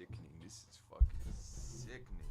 sickening. This is fucking sickening.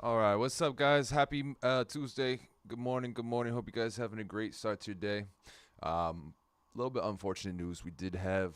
All right, what's up, guys? Happy Tuesday. Good morning. Good morning. Hope you guys having a great start to your day. A little bit unfortunate news. We did have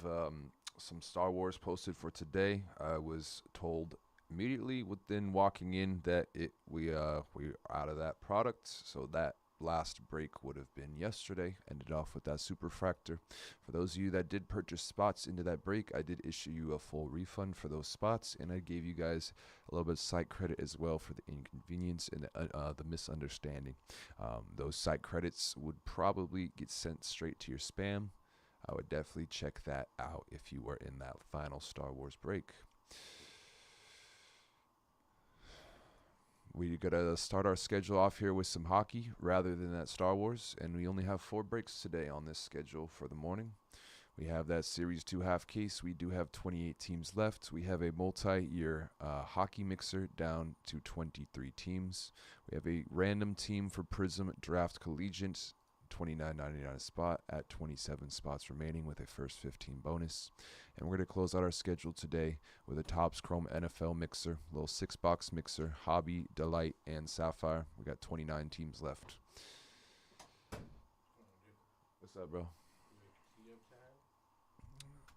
some Star Wars posted for today. I was told immediately within walking in that we're out of that product. So that last break would have been yesterday. Ended off with that superfractor. For those of you that did purchase spots into that break, I did issue you a full refund for those spots, and I gave you guys a little bit of site credit as well for the inconvenience and the misunderstanding. Those site credits would probably get sent straight to your spam. I would definitely check that out if you were in that final Star Wars break. We gotta start our schedule off here with some hockey rather than that Star Wars, and we only have 4 breaks today on this schedule for the morning. We have that Series 2 half case. We do have 28 teams left. We have a multi-year hockey mixer down to 23 teams. We have a random team for Prism Draft Collegiate, $29.99 a spot at 27 spots remaining with a first 15 bonus. And we're going to close out our schedule today with a Topps Chrome NFL mixer, little 6-box mixer, Hobby, Delight, and Sapphire. We got 29 teams left. What's up, bro?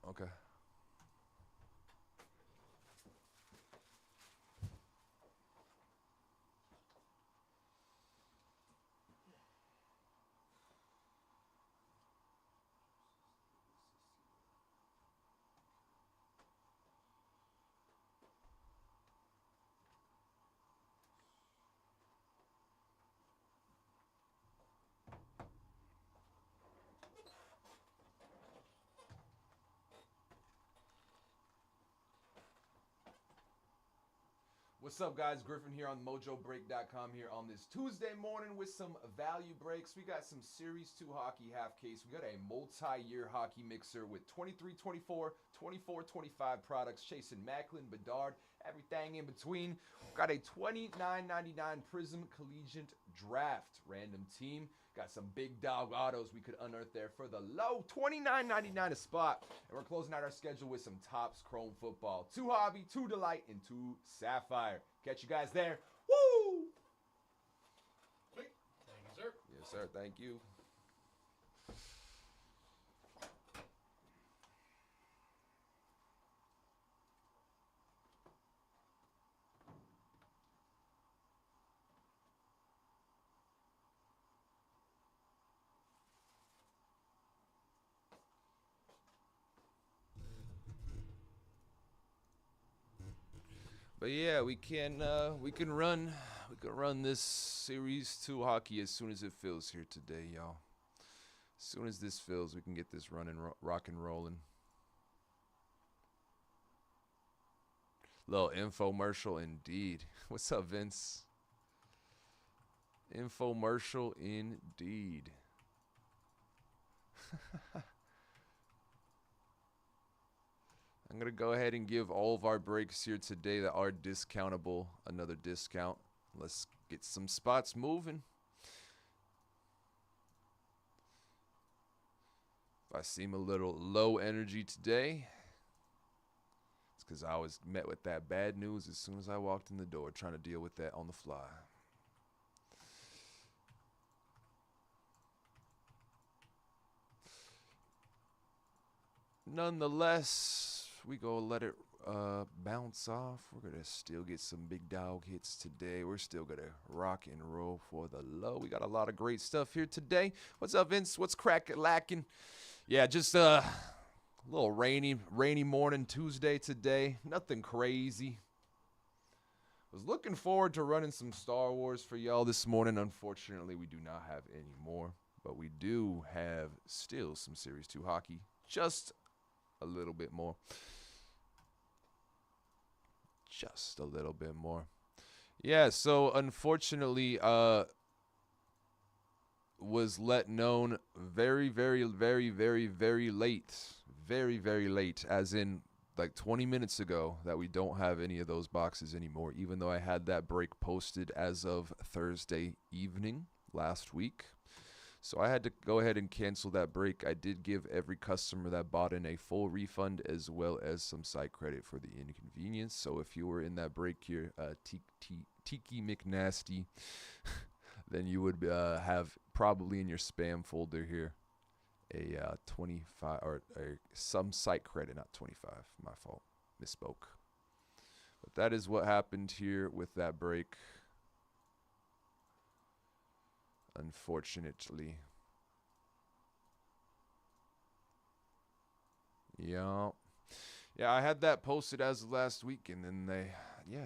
Okay. What's up, guys? Griffin here on Mojobreak.com here on this Tuesday morning with some value breaks. We got some Series 2 hockey half case. We got a multi-year hockey mixer with 23-24, 24-25 products chasing Macklin, Bedard, everything in between. Got a $29.99 Prism Collegiate Draft random team. Got some big dog autos we could unearth there for the low $29.99 a spot. And we're closing out our schedule with some Topps Chrome football. 2 Hobby, 2 Delight, and 2 Sapphire. Catch you guys there. Woo! Sweet. Thank you, sir. Yes, sir. Thank you. But yeah, we can run this Series 2 hockey as soon as it fills here today, y'all. As soon as this fills, we can get this running, rock and rolling. Little infomercial indeed. What's up, Vince? Infomercial indeed. I'm going to go ahead and give all of our breaks here today that are discountable another discount. Let's get some spots moving. If I seem a little low energy today, it's because I was met with that bad news as soon as I walked in the door, trying to deal with that on the fly. Nonetheless, we go let it bounce off. We're going to still get some big dog hits today. We're still going to rock and roll for the low. We got a lot of great stuff here today. What's up, Vince? What's lacking? Yeah, just a little rainy morning Tuesday today. Nothing crazy. Was looking forward to running some Star Wars for y'all this morning. Unfortunately, we do not have any more. But we do have still some Series 2 hockey. Just a little bit more. Just a little bit more. Yeah, so unfortunately, was let known very, very, very, very, very late. Very, very late, as in like 20 minutes ago, that we don't have any of those boxes anymore, even though I had that break posted as of Thursday evening last week. So I had to go ahead and cancel that break. I did give every customer that bought in a full refund as well as some side credit for the inconvenience. So if you were in that break here, Tiki McNasty, then you would have probably in your spam folder here a 25 or some site credit, not 25. My fault, misspoke. But that is what happened here with that break. Unfortunately. Yeah. Yeah, I had that posted as of last week, and then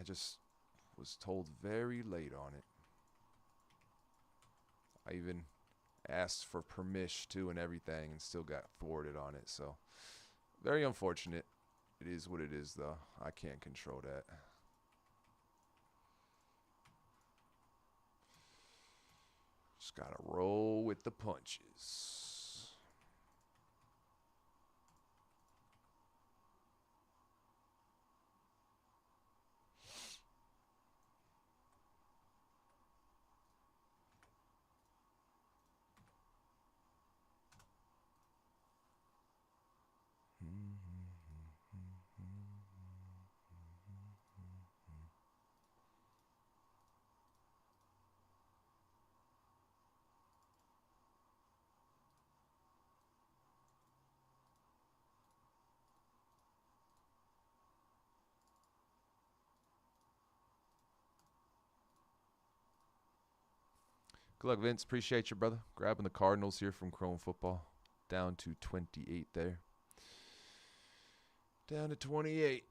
just was told very late on it. I even asked for permission too and everything, and still got thwarted on it. So, very unfortunate. It is what it is, though. I can't control that. Just gotta roll with the punches. Good luck, Vince. Appreciate you, brother. Grabbing the Cardinals here from Chrome Football. Down to 28 there. Down to 28.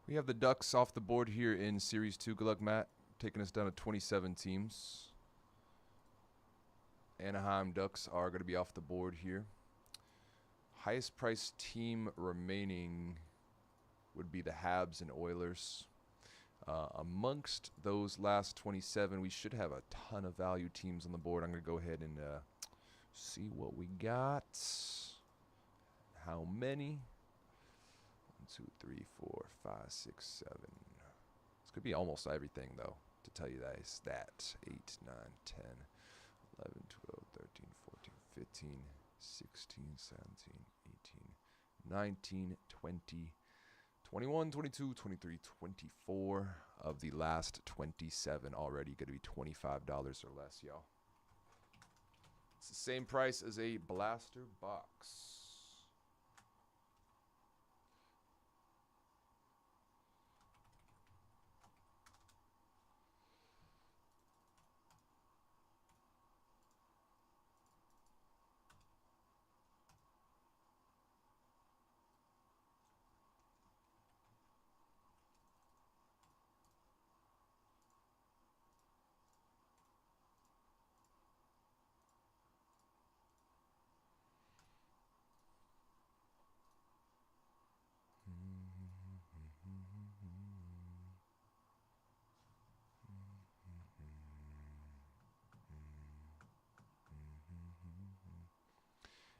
We have the Ducks off the board here in Series 2. Good luck, Matt. Taking us down to 27 teams. Anaheim Ducks are going to be off the board here. Highest priced team remaining would be the Habs and Oilers. Amongst those last 27, we should have a ton of value teams on the board. I'm going to go ahead and see what we got. How many? 1, 2, 3, 4, 5, 6, 7. This could be almost everything, though, to tell you that. It's that. 8, 9, 10, 11, 12, 13, 14, 15, 16, 17, 18, 19, 20, 21, 22, 23, 24 of the last 27 already going to be $25 or less, y'all. It's the same price as a blaster box.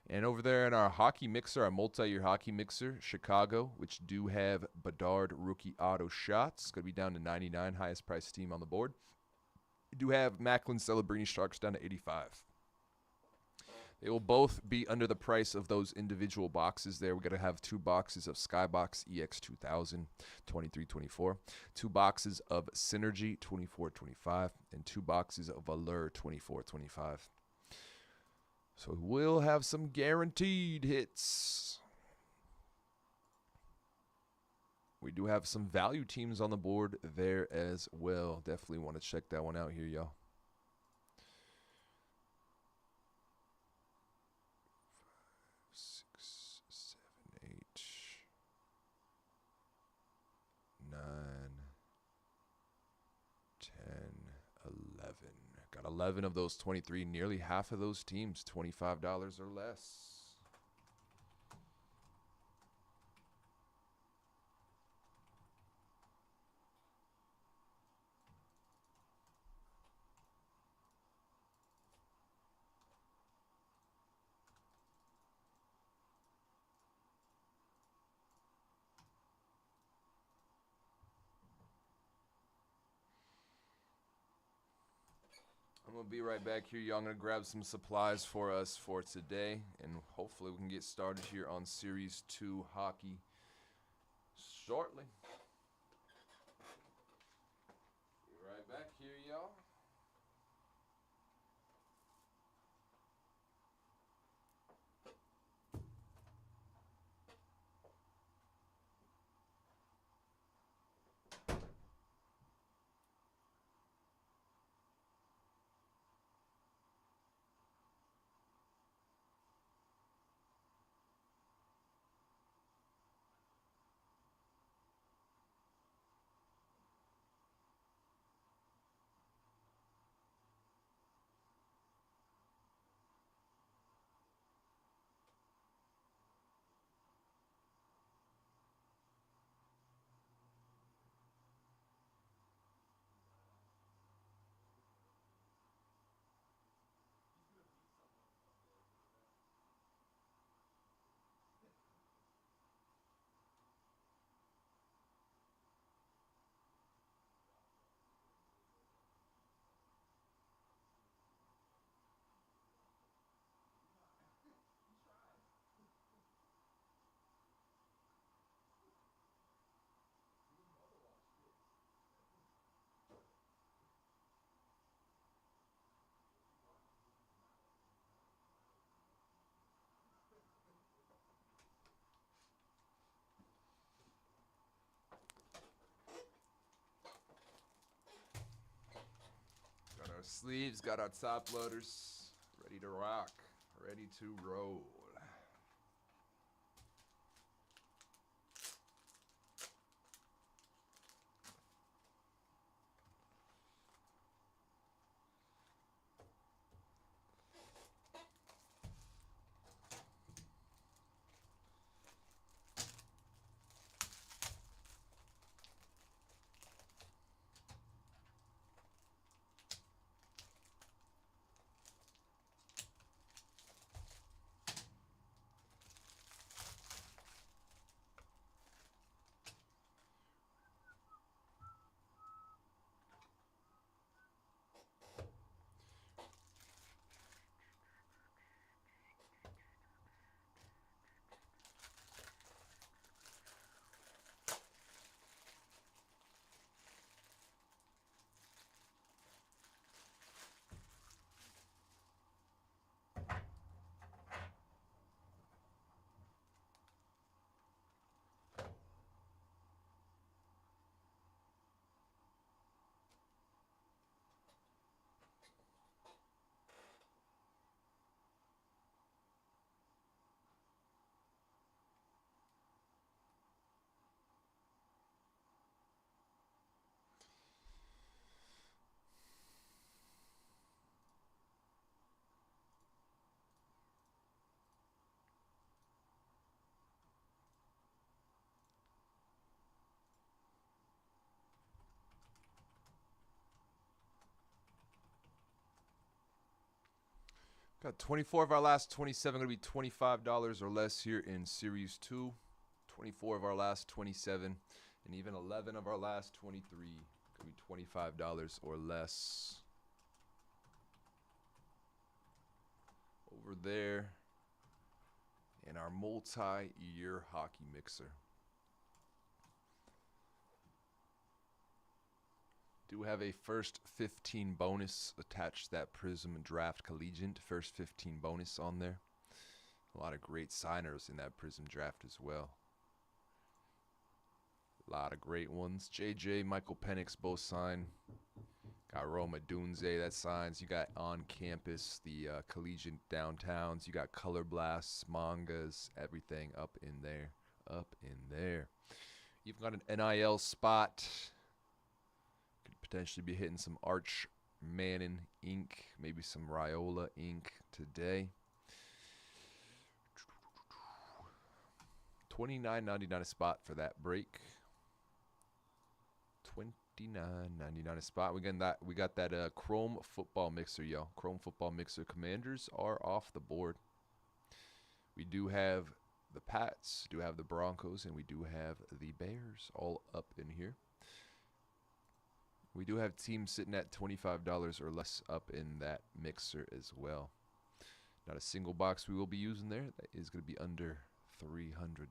And over there in our hockey mixer, our multi-year hockey mixer, Chicago, which do have Bedard rookie auto shots. Going to be down to 99, highest priced team on the board. We do have Macklin Celebrini Sharks down to 85. They will both be under the price of those individual boxes there. We're going to have 2 boxes of Skybox EX 2000, 23-24. 2 boxes of Synergy, 24-25. And 2 boxes of Allure, 24-25. So we'll have some guaranteed hits. We do have some value teams on the board there as well. Definitely want to check that one out here, y'all. 6, 7, 8, 9, 10, 11. Got 11 of those 23, nearly half of those teams, $25 or less. I'm going to be right back here, y'all. I'm going to grab some supplies for us for today, and hopefully we can get started here on Series 2 hockey shortly. Be right back here, y'all. Got our sleeves, got our top loaders, ready to rock, ready to roll. Got 24 of our last 27 going to be $25 or less here in Series 2. 24 of our last 27, and even 11 of our last 23 could be $25 or less. Over there in our multi-year hockey mixer. Do have a first 15 bonus attached to that Prism Draft Collegiate. First 15 bonus on there. A lot of great signers in that Prism Draft as well. A lot of great ones. JJ, Michael Penix both signed. Got Roma Dunze that signs. You got On Campus, the Collegiate Downtowns. You got Color Blasts, mangas, everything up in there. Up in there. You've got an NIL spot. Could potentially be hitting some Arch Manning ink. Maybe some Raiola ink today. $29.99 a spot for that break. $29.99 a spot. We got that Chrome Football Mixer, yo. Chrome Football Mixer. Commanders are off the board. We do have the Pats, do have the Broncos, and we do have the Bears all up in here. We do have teams sitting at $25 or less up in that mixer as well. Not a single box we will be using there. That is going to be under $300.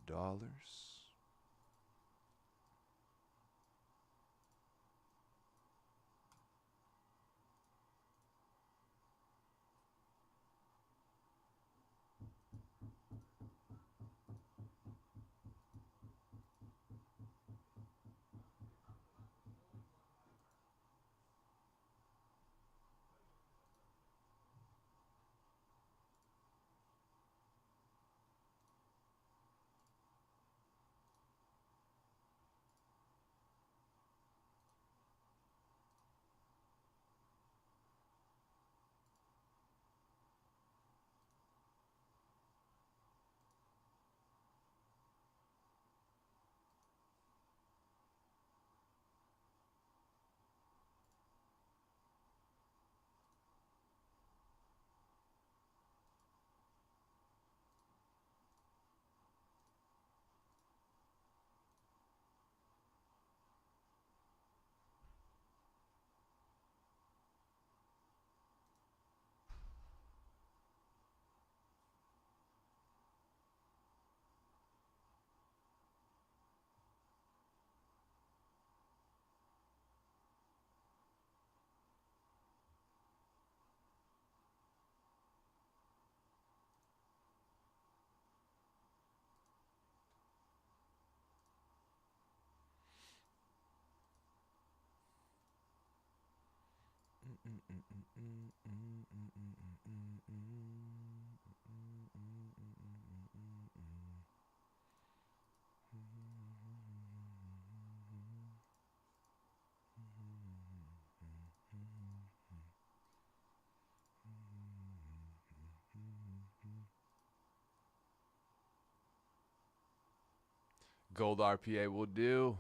Gold RPA will do.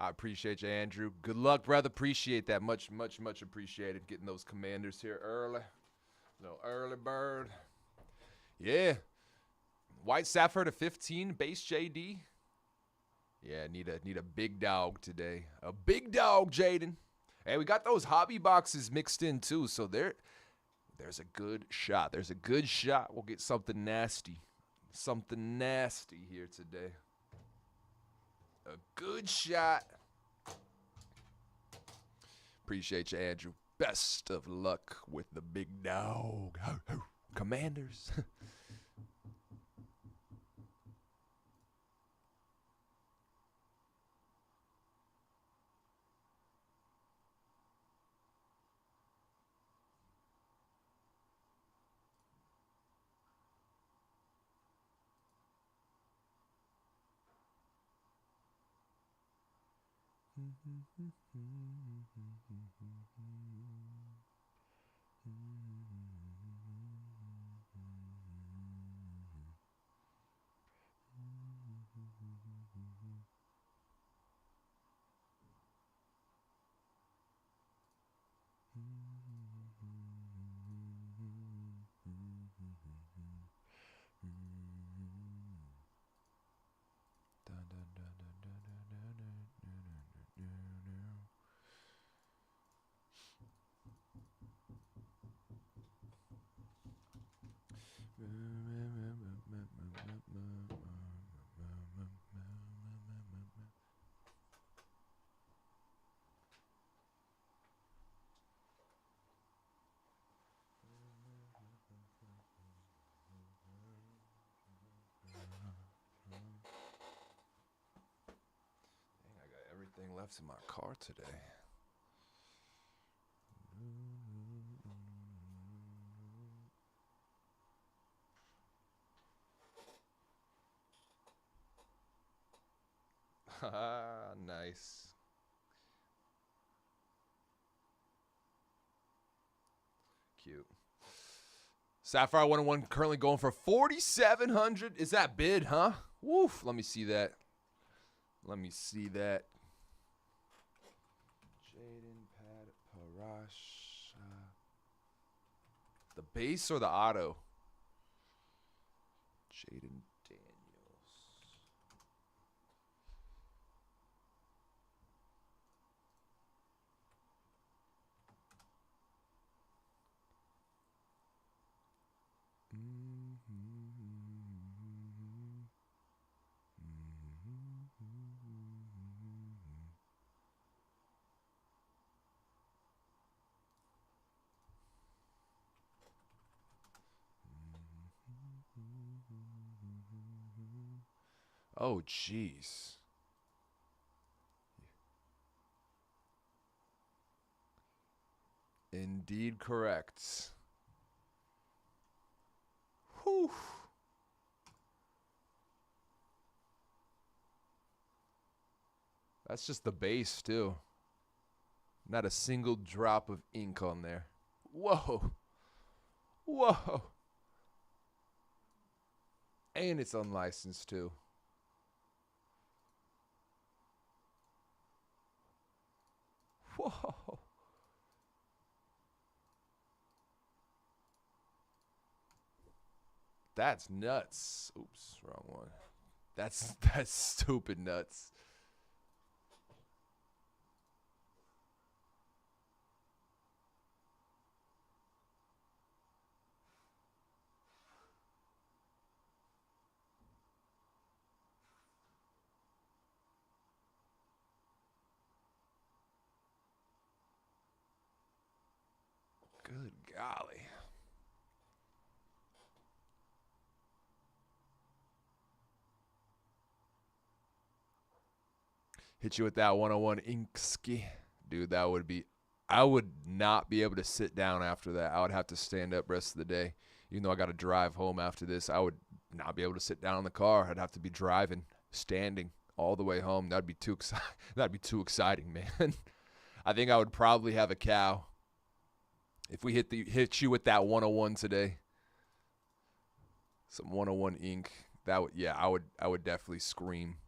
I appreciate you, Andrew. Good luck, brother. Appreciate that. Much, much, much appreciated. Getting those Commanders here early. Little early bird. Yeah. White Sapphire to 15. Base JD. Yeah, need a big dog today. A big dog, Jaden. Hey, we got those hobby boxes mixed in, too. So there's a good shot. There's a good shot. We'll get something nasty. Something nasty here today. A good shot. Appreciate you, Andrew. Best of luck with the big dog. Commanders. I got everything left in my car today. Nice. Cute. Sapphire 101 currently going for 4,700. Is that bid, huh? Woof. Let me see that. Let me see that. Jaden, Pat, Parash. The base or the auto? Jaden Daniels. Oh, jeez. Indeed correct. Whew. That's just the base, too. Not a single drop of ink on there. Whoa. Whoa. And it's unlicensed, too. Whoa. That's nuts. Oops, wrong one. That's stupid nuts. Good golly. Hit you with that 101 Inkski. Dude, that would be... I would not be able to sit down after that. I would have to stand up rest of the day. Even though I got to drive home after this, I would not be able to sit down in the car. I'd have to be driving, standing all the way home. That'd be too That'd be too exciting, man. I think I would probably have a cow if we hit you with that 101 today. Some 101 ink. That would, yeah, I would definitely scream.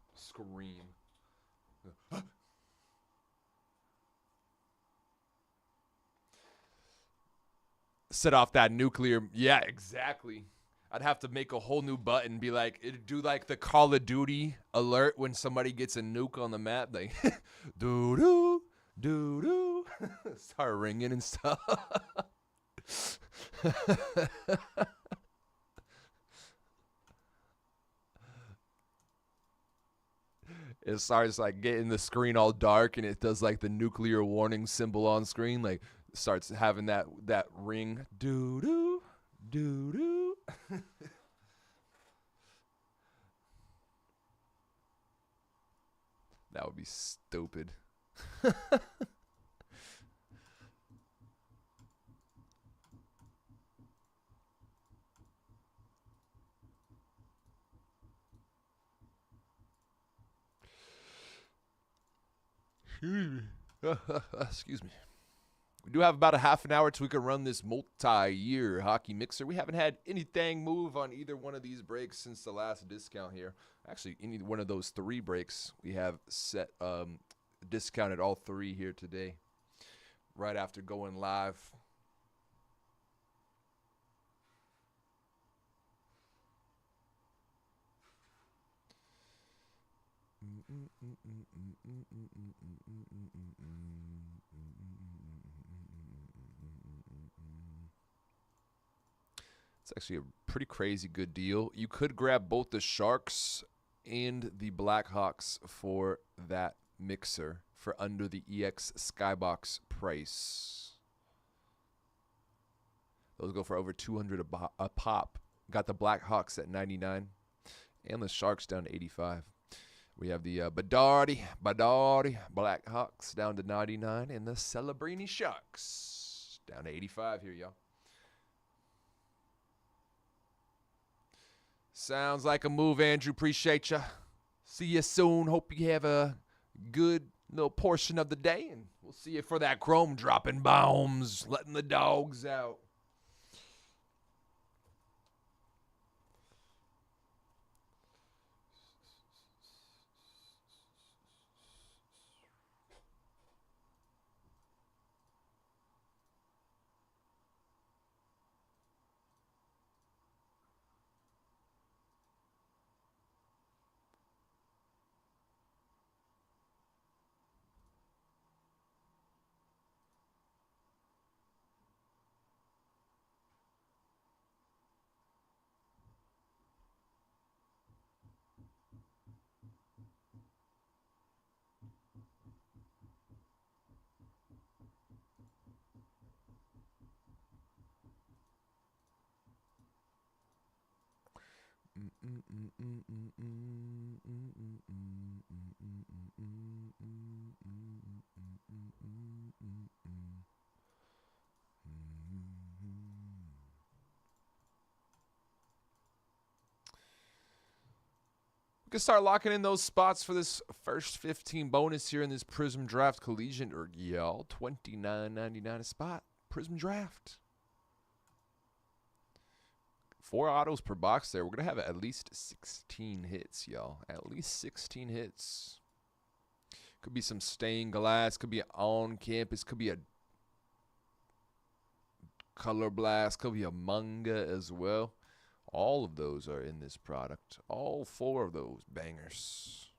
Set off that nuclear. Yeah, exactly. I'd have to make a whole new button. Be like, it'd do like the Call of Duty alert when somebody gets a nuke on the map. Like, doo doo doo doo. Start ringing and stuff. It starts like getting the screen all dark, and it does like the nuclear warning symbol on screen. Like, starts having that ring. Doo doo doo doo. That would be stupid. Excuse me. We do have about a half an hour till we can run this multi-year hockey mixer. We haven't had anything move on either one of these breaks since the last discount here. Actually, any one of those 3 breaks we have set discounted all 3 here today, right after going live. It's actually a pretty crazy good deal. You could grab both the Sharks and the Blackhawks for that mixer for under the EX Skybox price. Those go for over $200 a pop. Got the Blackhawks at $99 and the Sharks down to $85. We have the Badardi Blackhawks down to $99 and the Celebrini Sharks down to $85 here, y'all. Sounds like a move, Andrew. Appreciate you. See you soon. Hope you have a good little portion of the day, and we'll see you for that Chrome dropping bombs, letting the dogs out. We can start locking in those spots for this first 15 bonus here in this Prism Draft Collegiate, or y'all, $29.99 a spot. Prism Draft. 4 autos per box there. We're going to have at least 16 hits, y'all. At least 16 hits. Could be some stained glass. Could be on campus. Could be a color blast. Could be a manga as well. All of those are in this product. All 4 of those bangers.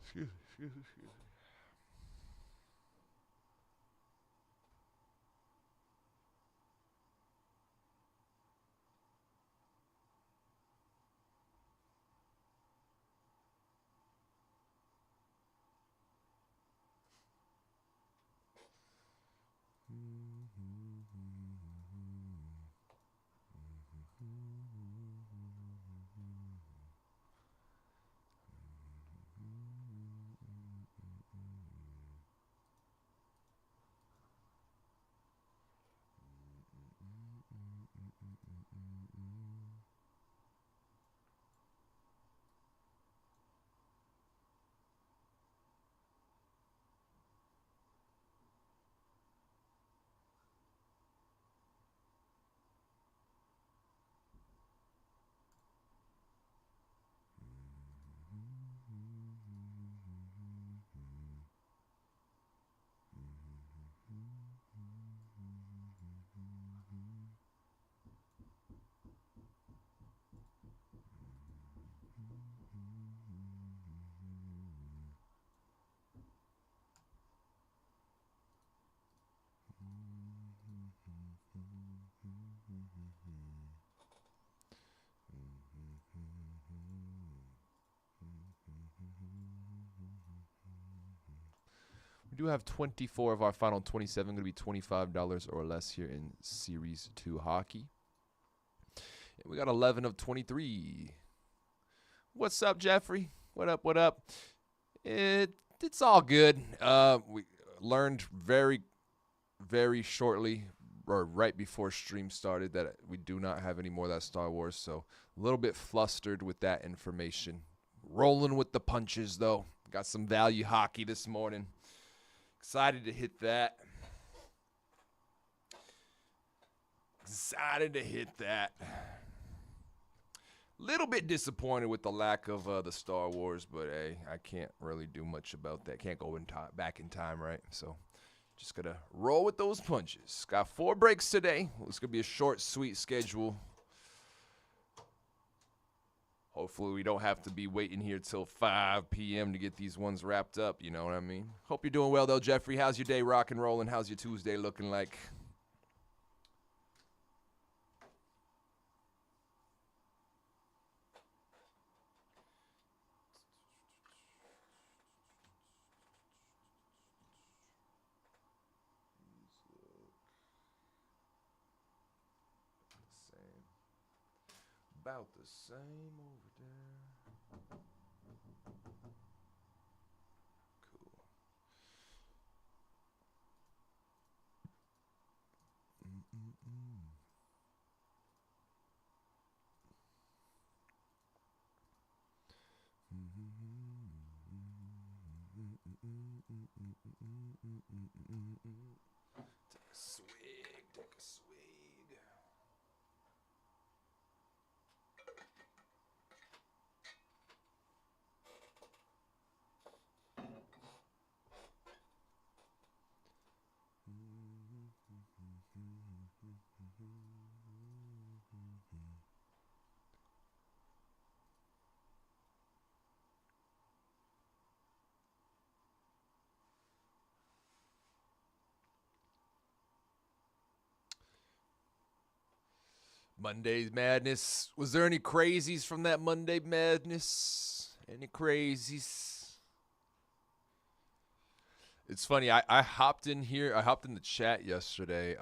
Excuse me. We do have 24 of our final 27 going to be $25 or less here in Series 2 hockey. And we got 11 of 23. What's up, Jeffrey? What up, what up? It's all good. We learned very, very shortly, or right before stream started, that we do not have any more of that Star Wars, so a little bit flustered with that information. Rolling with the punches, though. Got some value hockey this morning. Excited to hit that. Excited to hit that. Little bit disappointed with the lack of the Star Wars, but hey, I can't really do much about that. Can't go back in time, right? So just got to roll with those punches. Got 4 breaks today. It's going to be a short, sweet schedule. Hopefully we don't have to be waiting here till 5 p.m. to get these ones wrapped up, you know what I mean? Hope you're doing well, though, Jeffrey. How's your day rock and rolling? How's your Tuesday looking like? Same. About the same over there. Cool. Take a swig, take a swig. Monday's madness. Was there any crazies from that Monday madness? Any crazies? It's funny. I hopped in here. I hopped in the chat yesterday.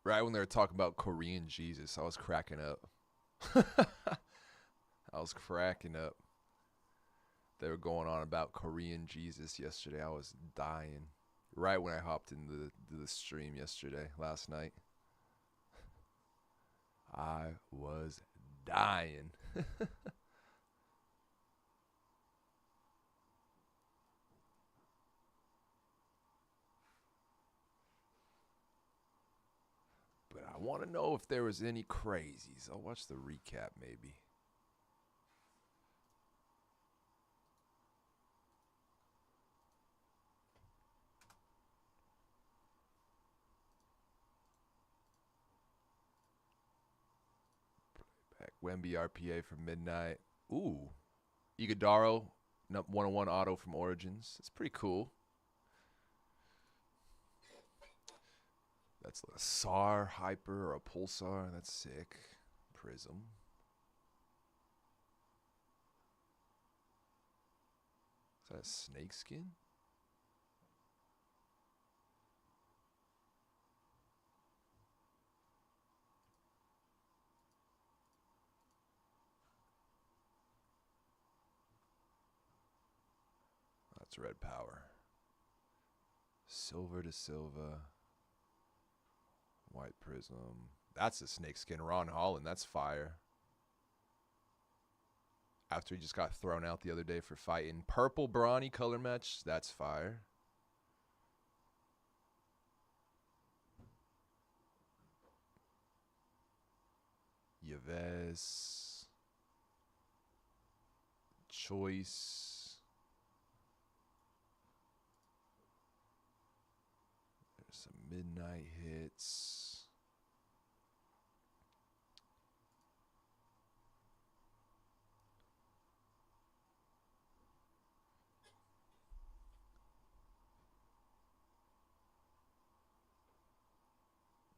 Right when they were talking about Korean Jesus, I was cracking up. I was cracking up. They were going on about Korean Jesus yesterday. I was dying. Right when I hopped into the stream last night. I was dying. But I want to know if there was any crazies. I'll watch the recap maybe. Back Wemby RPA for midnight. Ooh. Iguodaro 101 auto from Origins. It's pretty cool. That's a SAR, Hyper, or a Pulsar. That's sick. Prism. Is that a snake skin? That's red power. Silver to Silva. White Prism. That's a snakeskin. Ron Holland. That's fire. After he just got thrown out the other day for fighting. Purple Brawny color match. That's fire. Yves. Choice. There's some midnight hits.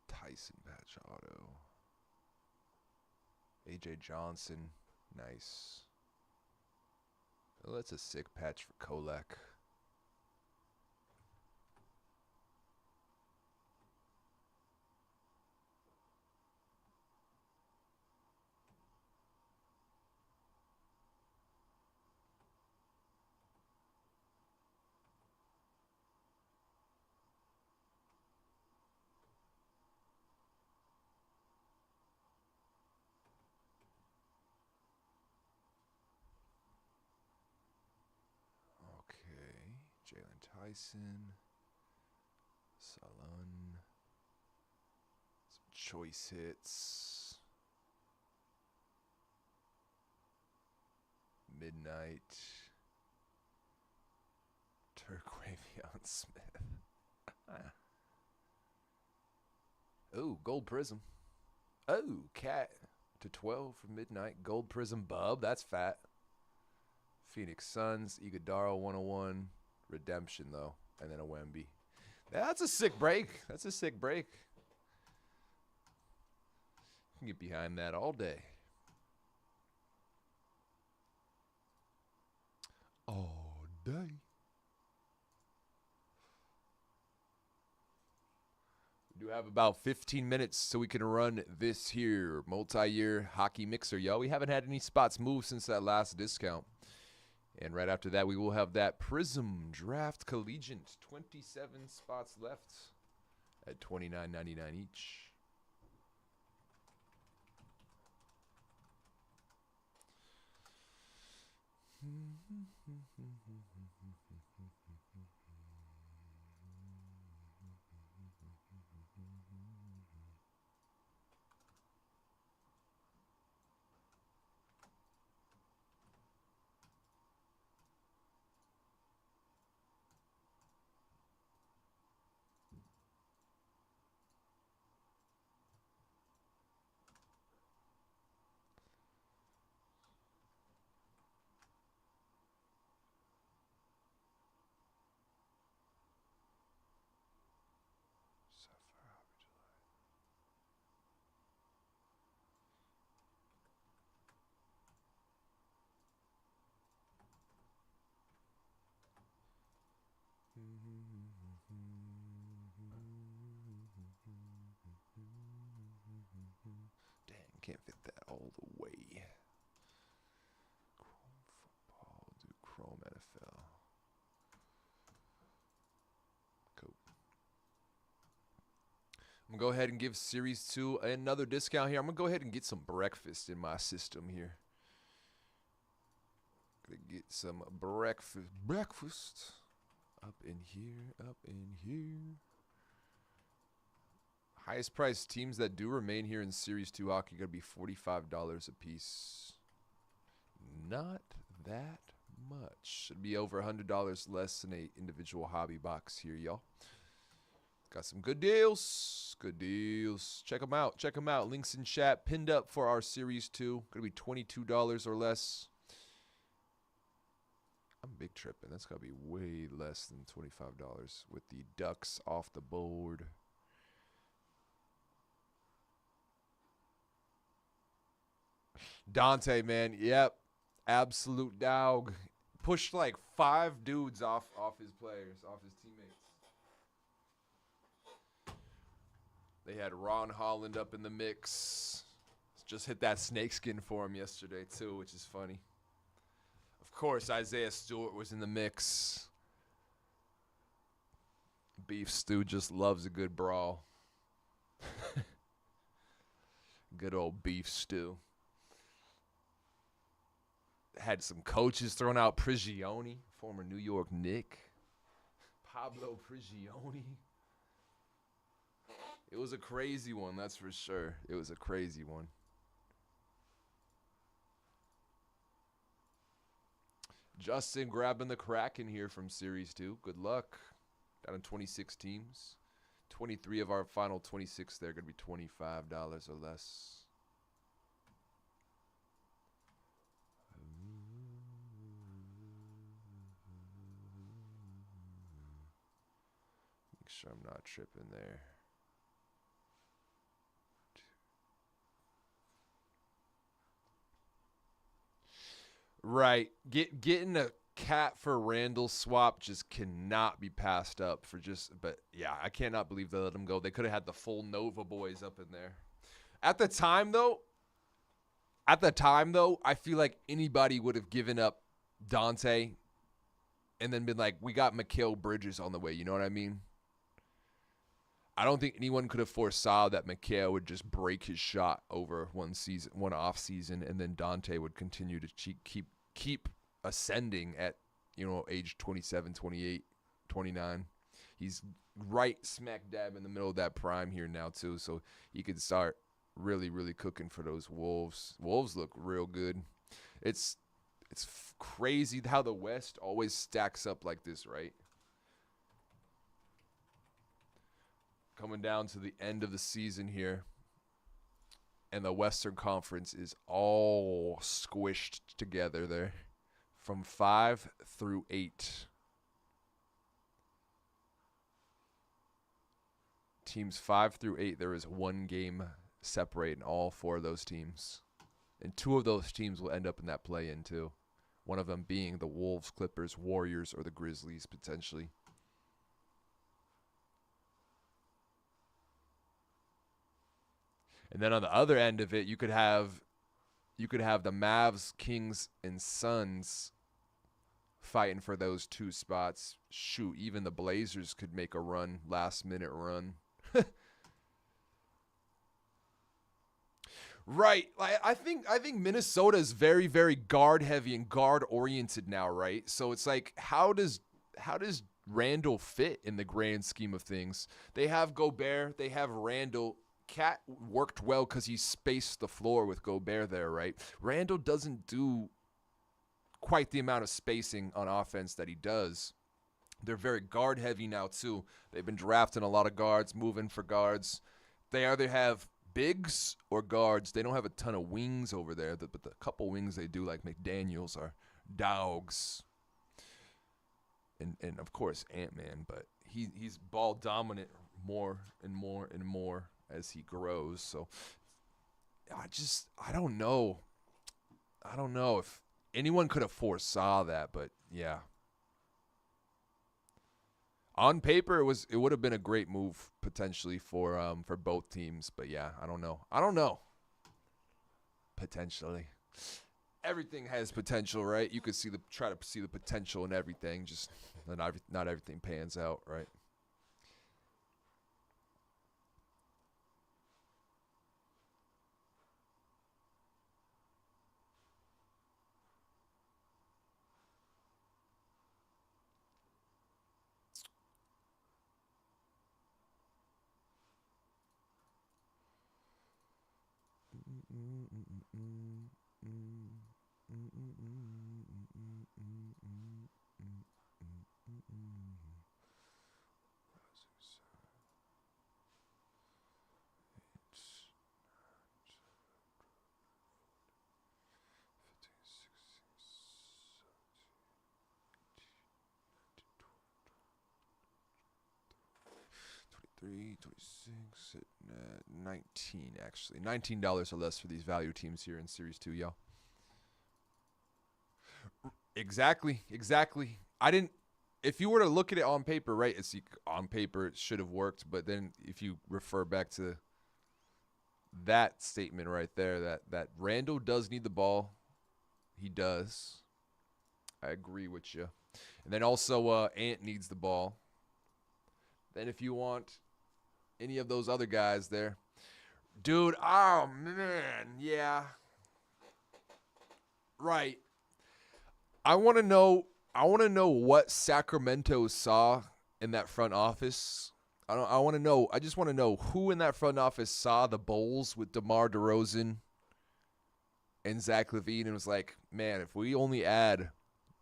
Tyson patch auto. AJ Johnson. Nice. Oh, that's a sick patch for Kolek. Jalen Tyson, Salon, some choice hits, Midnight, Turquavion Smith. Ooh, gold prism. Oh, Cat to 12 for midnight. Gold Prism Bub. That's fat. Phoenix Suns. Iguodaro 101. Redemption, though. And then a Wemby. That's a sick break. That's a sick break. You can get behind that all day. All day. We do have about 15 minutes so we can run this here multi-year hockey mixer, yo. We haven't had any spots move since that last discount. And right after that, we will have that Prism Draft Collegiate. 27 spots left at $29.99 each. Dang, can't fit that all the way. Chrome football, do Chrome NFL. Cool. I'm going to go ahead and give Series 2 another discount here. I'm going to go ahead and get some breakfast in my system here. Going to get some breakfast. Up in here, up in here. Highest priced teams that do remain here in Series 2 hockey going to be $45 a piece. Not that much. Should be over $100 less than a individual hobby box here, y'all. Got some good deals. Good deals. Check them out. Check them out. Links in chat. Pinned up for our Series 2. Going to be $22 or less. I'm big tripping. That's got to be way less than $25 with the Ducks off the board. Dante, man. Yep. Absolute dog. Pushed like 5 dudes off his players, off his teammates. They had Ron Holland up in the mix. Just hit that snakeskin for him yesterday, too, which is funny. Of course, Isaiah Stewart was in the mix. Beef Stew just loves a good brawl. Good old Beef Stew. Had some coaches throwing out Prigioni, former New York Knick. Pablo Prigioni. It was a crazy one, that's for sure. It was a crazy one. Justin grabbing the Kraken here from Series 2. Good luck. Down in 26 teams. 23 of our final 26 there. Going to be $25 or less. Make sure I'm not tripping there. Right. Getting a Cat for Randall swap just cannot be passed up for just, but yeah, I cannot believe they let him go. They could have had the full Nova boys up in there. At the time though, I feel like anybody would have given up Dante and then been like, we got Mikal Bridges on the way. You know what I mean? I don't think anyone could have foresaw that Mikal would just break his shot over one off season, and then Dante would continue to keep ascending at, age 27, 28, 29. He's right smack dab in the middle of that prime here now too, so he could start really, really cooking for those Wolves. Wolves look real good. It's crazy how the West always stacks up like this, right? Coming down to the end of the season here. and the Western Conference is all squished together there from 5 through 8. Teams 5 through 8, there is one game separating all 4 of those teams. And 2 of those teams will end up in that play-in too. One of them being the Wolves, Clippers, Warriors, or the Grizzlies potentially. And then on the other end of it, you could have the Mavs, Kings, and Suns fighting for those 2 spots. Shoot, even the Blazers could make a run, last-minute run. Right. I think Minnesota is very, very guard heavy and guard oriented now, right? So it's like, how does Randall fit in the grand scheme of things? They have Gobert, they have Randall. Cat worked well because he spaced the floor with Gobert there, right? Randall doesn't do quite the amount of spacing on offense that he does. They're very guard heavy now too. They've been drafting a lot of guards, moving for guards. They either have bigs or guards. They don't have a ton of wings over there, but the couple wings they do, like McDaniels, are dogs. And of course Ant-Man, but he's ball dominant more and more and more as he grows. So I don't know. I don't know if anyone could have foresaw that, but yeah. On paper, it would have been a great move potentially for both teams, but yeah, I don't know. Potentially, everything has potential, right? You could try to see the potential in everything, just not everything pans out, right? $23, 26, sitting at 19 actually. $19 or less for these value teams here in Series 2, y'all. Exactly. If you were to look at it on paper, right, on paper it should have worked, but then if you refer back to that statement right there, that Randall does need the ball, he does. I agree with you. And then also Ant needs the ball. Then if you want any of those other guys there, dude, oh man, yeah. Right. I want to know what Sacramento saw in that front office. I just want to know who in that front office saw the Bulls with DeMar DeRozan and Zach LaVine and was like, man, if we only add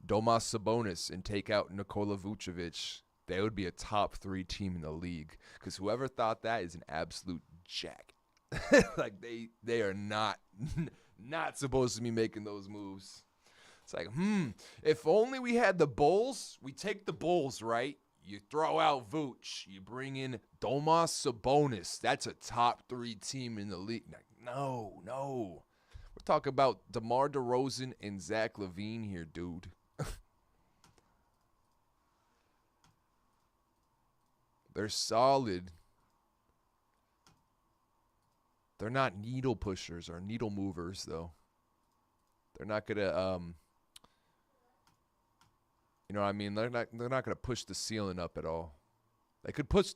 Domas Sabonis and take out Nikola Vucevic, they would be a top 3 team in the league. Because whoever thought that is an absolute jack. Like they are not supposed to be making those moves. It's like, if only we had the Bulls. We take the Bulls, right? You throw out Vooch. You bring in Domas Sabonis. That's a top 3 team in the league. No. We're talking about DeMar DeRozan and Zach LaVine here, dude. They're solid. They're not needle pushers or needle movers, though. They're not gonna, you know what I mean? They're not gonna push the ceiling up at all. They could push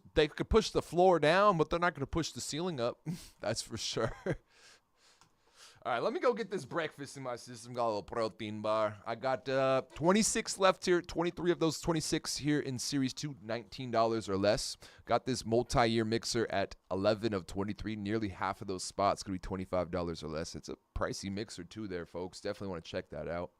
the floor down, but they're not gonna push the ceiling up. That's for sure. All right, let me go get this breakfast in my system. Got a little protein bar. I got 26 left here. 23 of those 26 here in Series 2, $19 or less. Got this multi-year mixer at 11 of 23. Nearly half of those spots could be $25 or less. It's a pricey mixer too there, folks. Definitely want to check that out.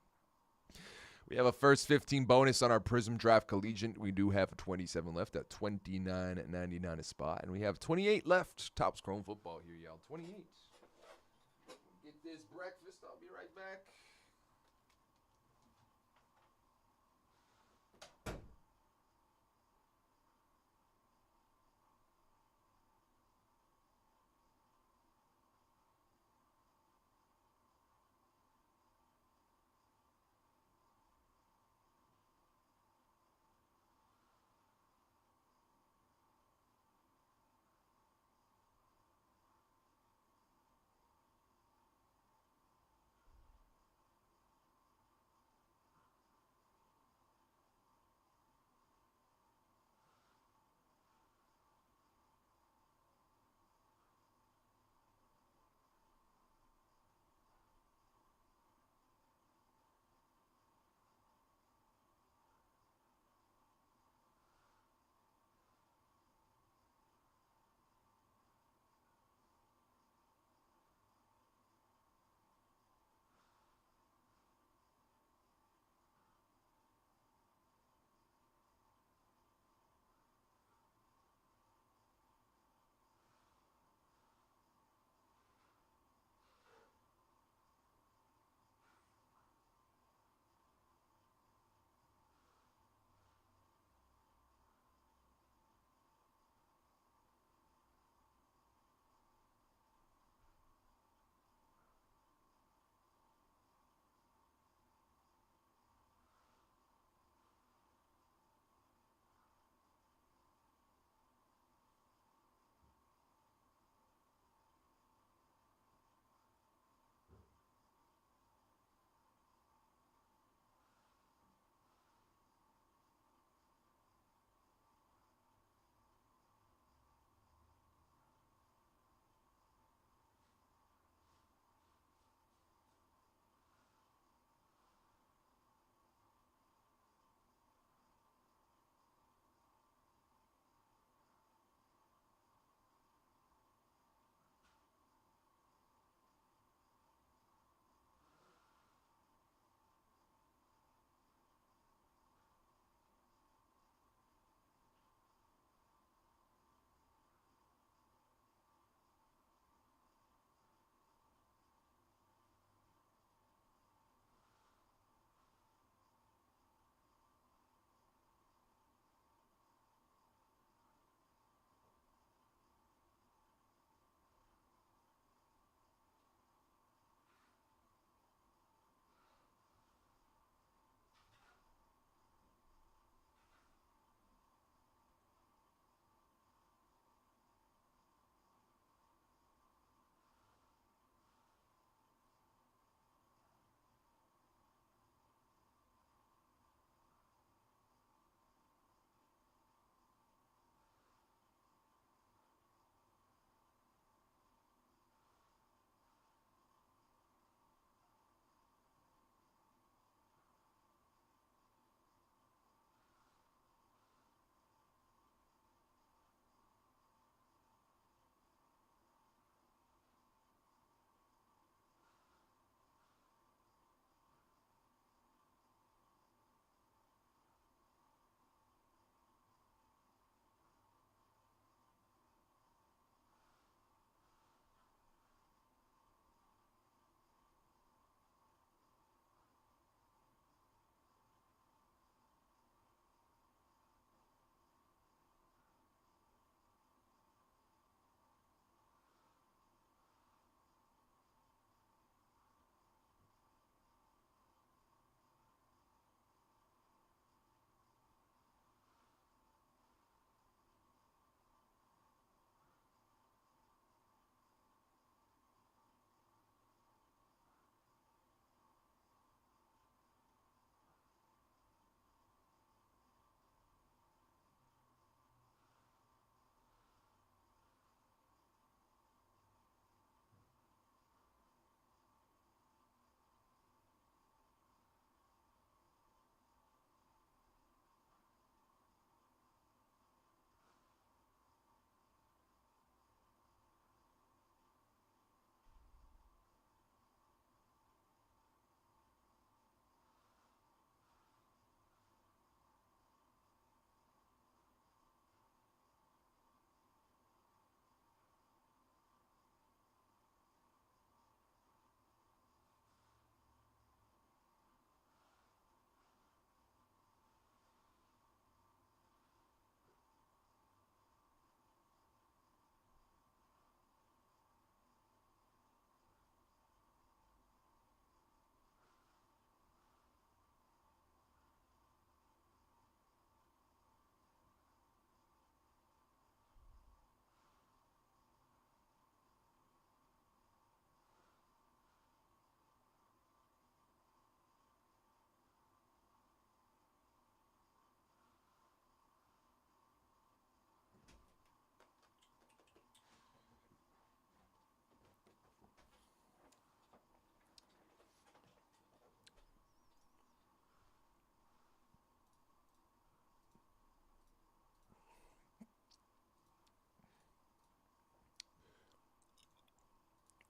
We have a first 15 bonus on our Prism Draft Collegiate. We do have a 27 left at $29.99 a spot. And we have 28 left. Topps Chrome Football here, y'all. 28. eat this breakfast. I'll be right back.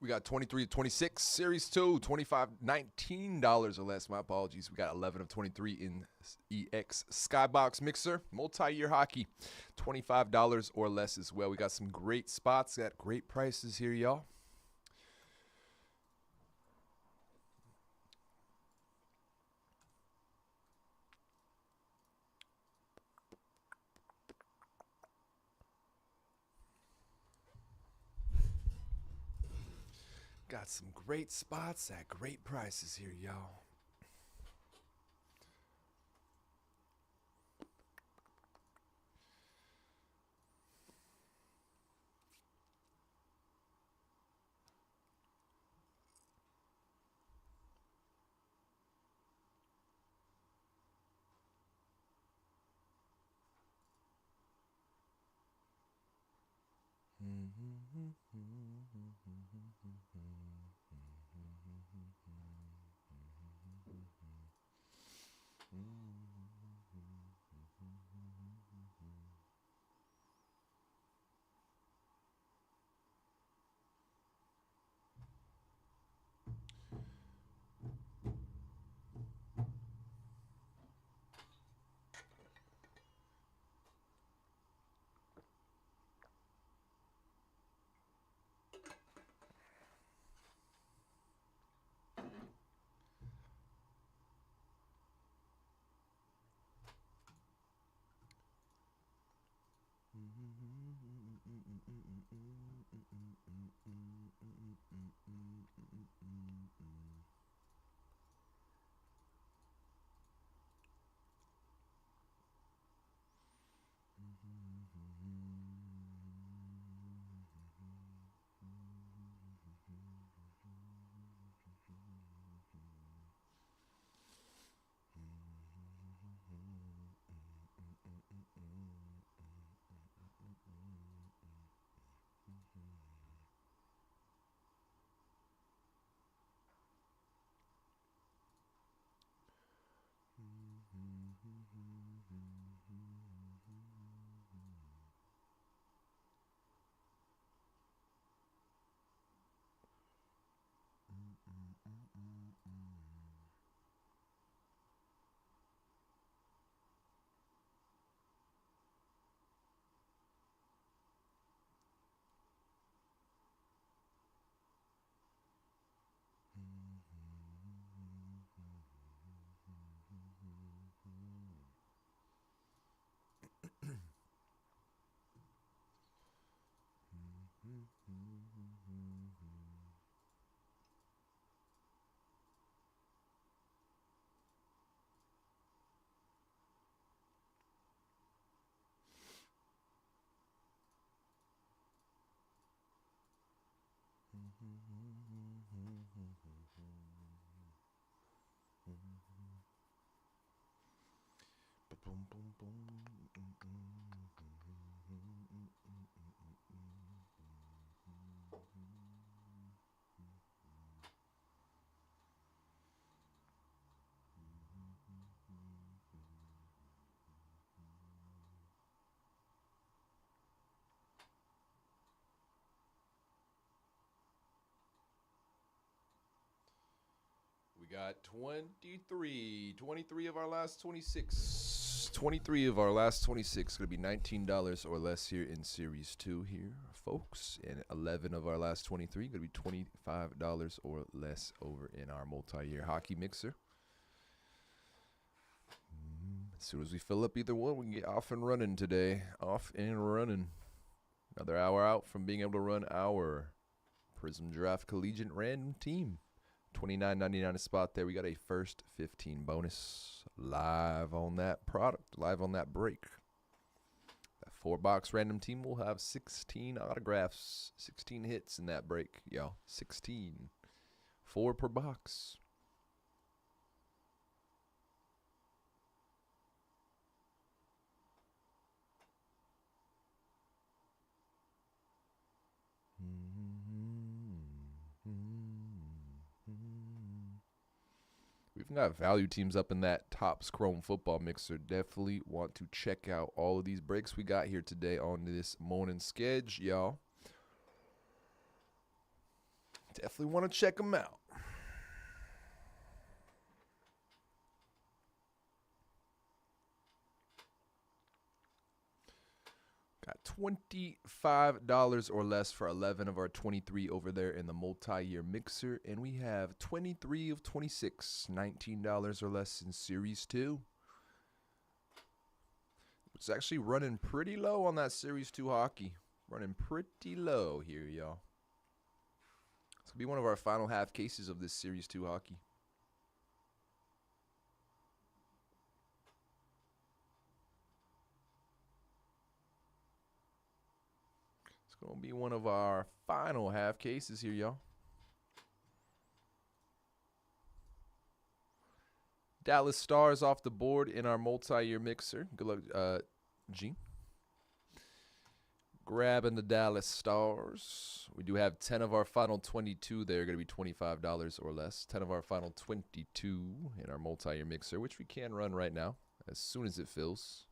We got 23 of 26, Series 2, $19 or less. My apologies. We got 11 of 23 in EX Skybox Mixer. Multi-year hockey, $25 or less as well. We got some great spots at great prices here, y'all. Got some great spots at great prices here, y'all. We got 23 of our last 26. 23 of our last 26 going to be $19 or less here in Series 2 here, folks. And 11 of our last 23 going to be $25 or less over in our multi-year hockey mixer. As soon as we fill up either one, we can get off and running today. Off and running. Another hour out from being able to run our Prism Draft Collegiate Random Team. $29.99 a spot there. We got a first 15 bonus live on that product, live on that break. That 4-box random team will have 16 autographs, 16 hits in that break, y'all. 16. 4 per box. We've got value teams up in that Topps Chrome football mixer. Definitely want to check out all of these breaks we got here today on this morning schedule, y'all. Definitely want to check them out. Got $25 or less for 11 of our 23 over there in the multi-year mixer. And we have 23 of 26, $19 or less in Series 2. It's actually running pretty low on that Series 2 hockey. Running pretty low here, y'all. It's going to be one of our final half cases of this Series 2 hockey. It's going to be one of our final half cases here, y'all. Dallas Stars off the board in our multi-year mixer. Good luck, G. Grabbing the Dallas Stars. We do have 10 of our final 22 there. Going to be $25 or less. 10 of our final 22 in our multi-year mixer, which we can run right now as soon as it fills.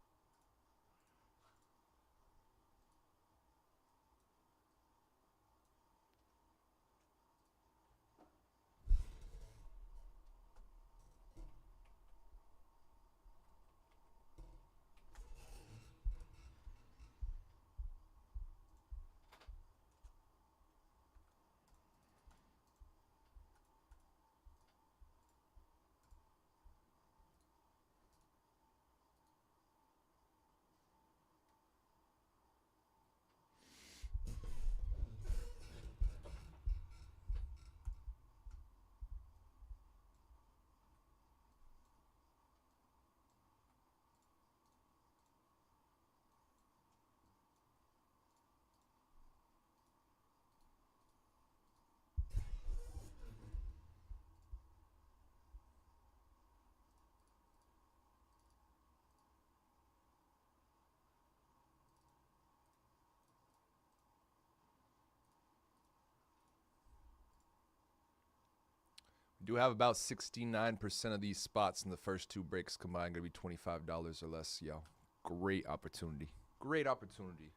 We do have about 69% of these spots in the first two breaks combined. Going to be $25 or less, y'all. Great opportunity. Great opportunity.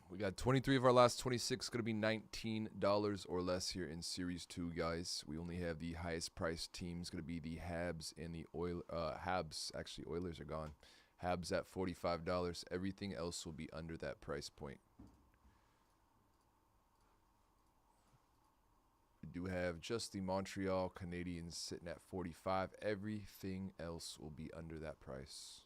We got 23 of our last 26 going to be $19 or less here in Series 2, guys. We only have the highest priced teams going to be the Habs and the Habs. Actually, Oilers are gone. Habs at $45. Everything else will be under that price point. We do have just the Montreal Canadiens sitting at 45. Everything else will be under that price.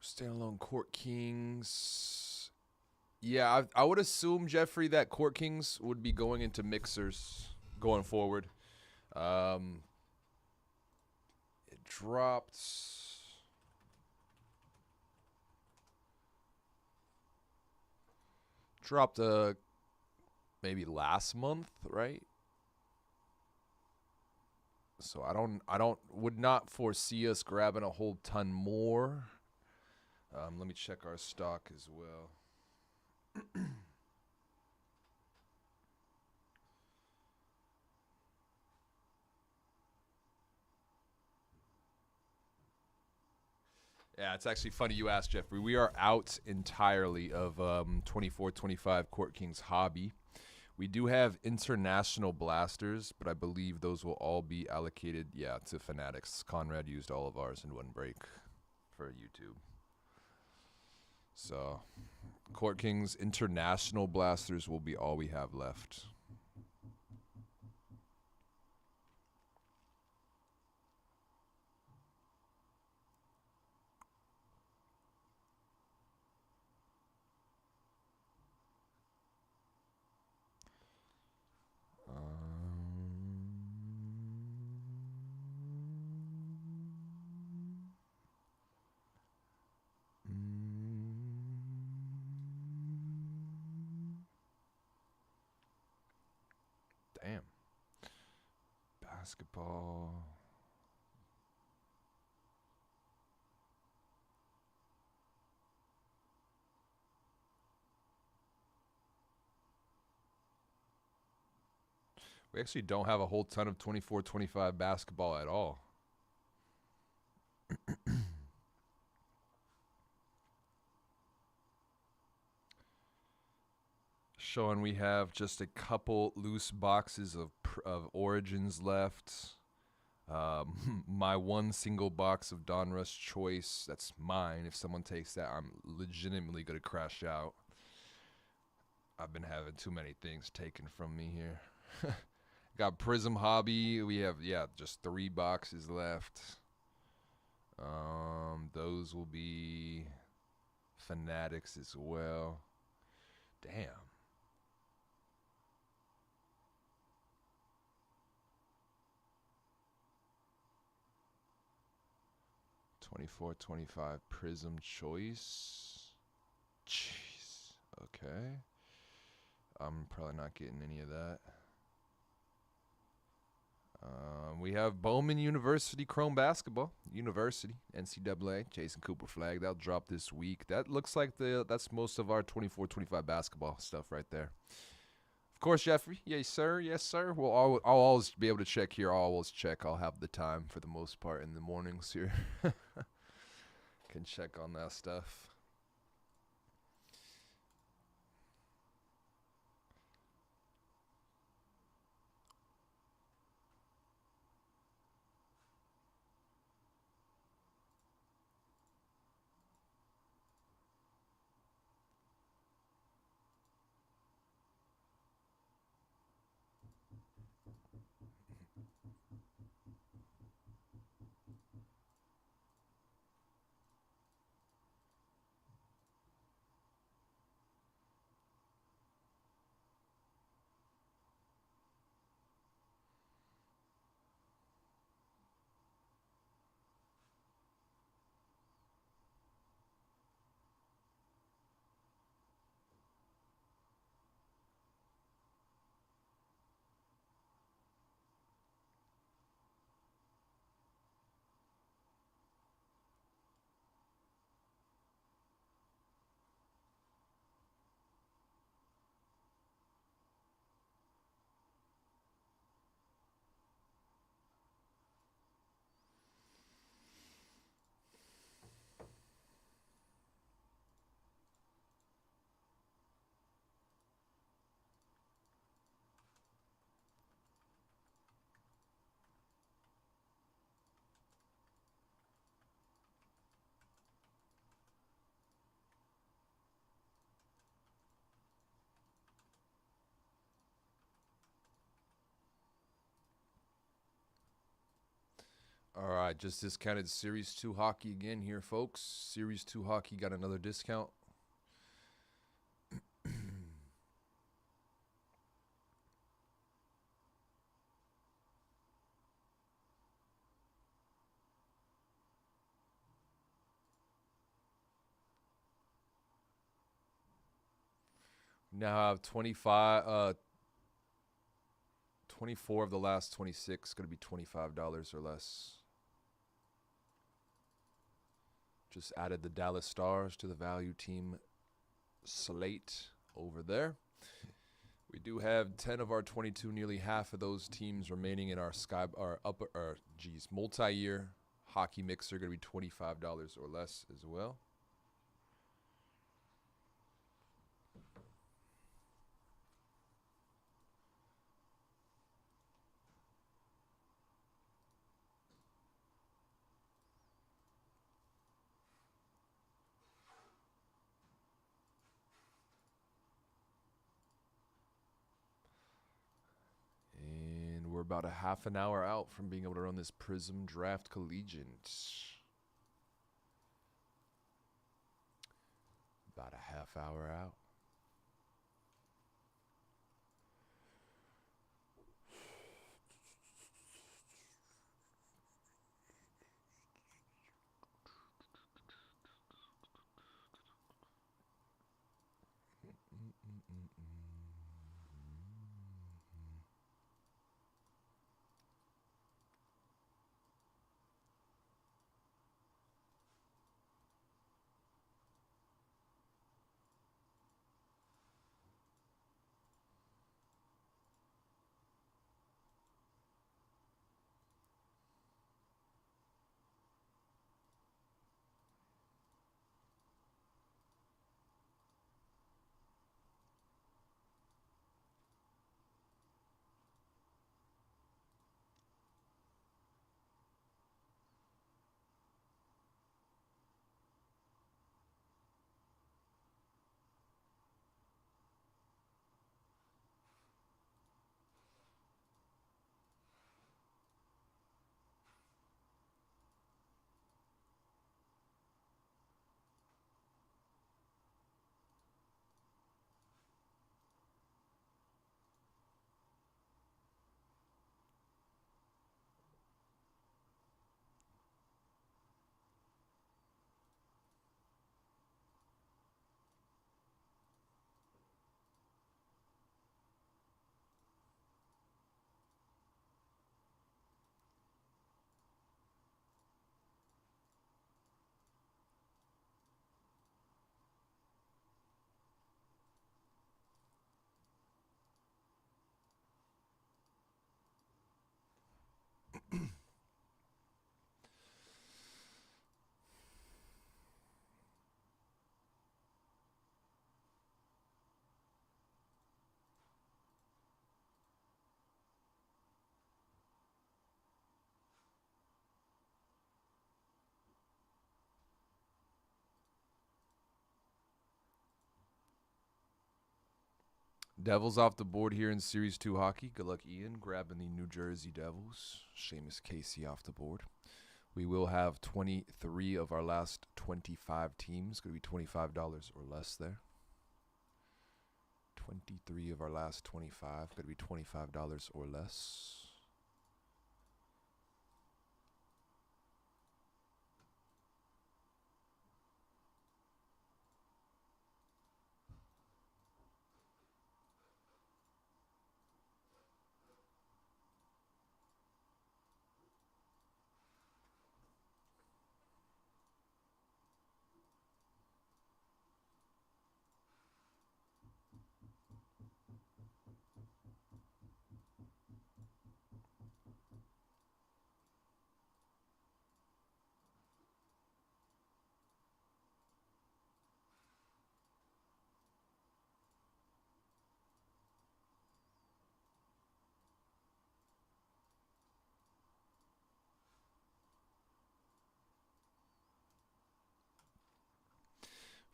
Standalone Court Kings. Yeah, I would assume, Jeffrey, that Court Kings would be going into mixers going forward. It dropped maybe last month, right? So would not foresee us grabbing a whole ton more. Let me check our stock as well. Yeah, it's actually funny you asked, Jeffrey. We are out entirely of 24-25 Court Kings Hobby. We do have international blasters, but I believe those will all be allocated, to Fanatics. Conrad used all of ours in one break for YouTube. So, Court Kings international blasters will be all we have left. Damn. Basketball. We actually don't have a whole ton of 24-25 basketball at all. Showing we have just a couple loose boxes of Origins left. My one single box of Donruss Choice, that's mine. If someone takes that, I'm legitimately going to crash out. I've been having too many things taken from me here. Got Prism Hobby. We have, just 3 boxes left. Those will be Fanatics as well. Damn. 24-25 Prism Choice. Jeez. Okay. I'm probably not getting any of that. We have Bowman University Chrome Basketball. University, NCAA, Jason Cooper flag. That'll drop this week. That looks like that's most of our 24-25 basketball stuff right there. Of course, Jeffrey. Yes, sir. Yes, sir. I'll always be able to check here. I'll always check. I'll have the time for the most part in the mornings here. Can check on that stuff. All right, just discounted Series 2 hockey again here, folks. Series 2 hockey got another discount. Now have 24 of the last 26 going to be $25 or less. Just added the Dallas Stars to the value team slate over there. We do have 10 of our 22, nearly half of those teams remaining in our multi-year hockey mixer, going to be $25 or less as well. We're about a half an hour out from being able to run this Prism Draft Collegiate. About a half hour out. Devils off the board here in Series 2 hockey. Good luck, Ian, grabbing the New Jersey Devils. Seamus Casey off the board. We will have 23 of our last 25 teams. Going to be $25 or less there. 23 of our last 25. Going to be $25 or less.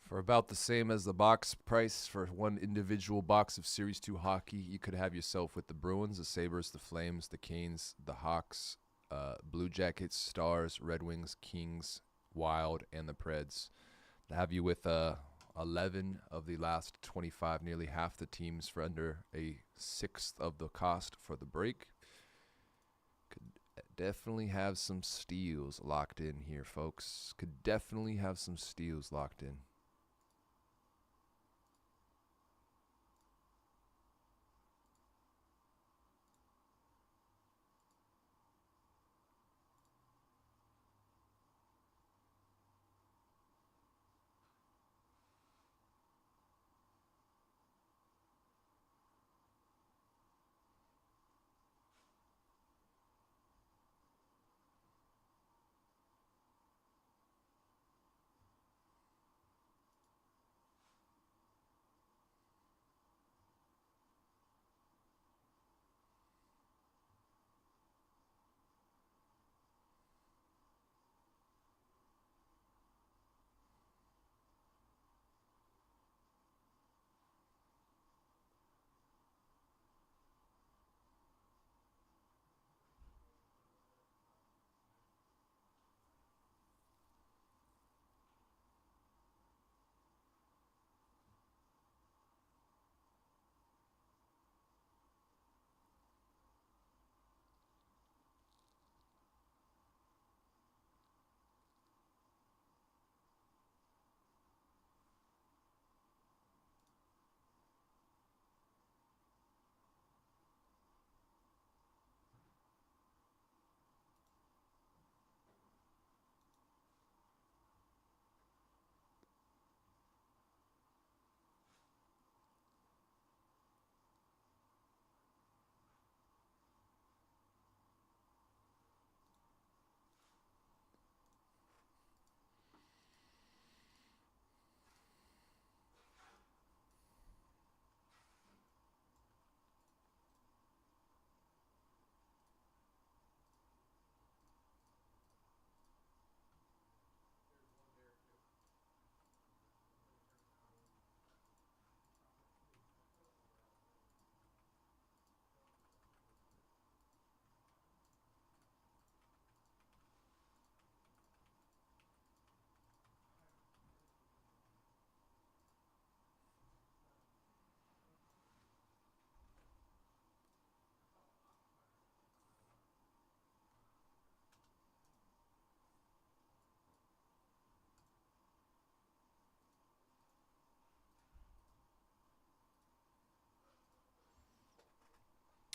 For about the same as the box price for one individual box of Series 2 hockey, you could have yourself with the Bruins, the Sabres, the Flames, the Canes, the Hawks, Blue Jackets, Stars, Red Wings, Kings, Wild, and the Preds. To have you with 11 of the last 25, nearly half the teams for under a sixth of the cost for the break. Could definitely have some steals locked in here, folks. Could definitely have some steals locked in.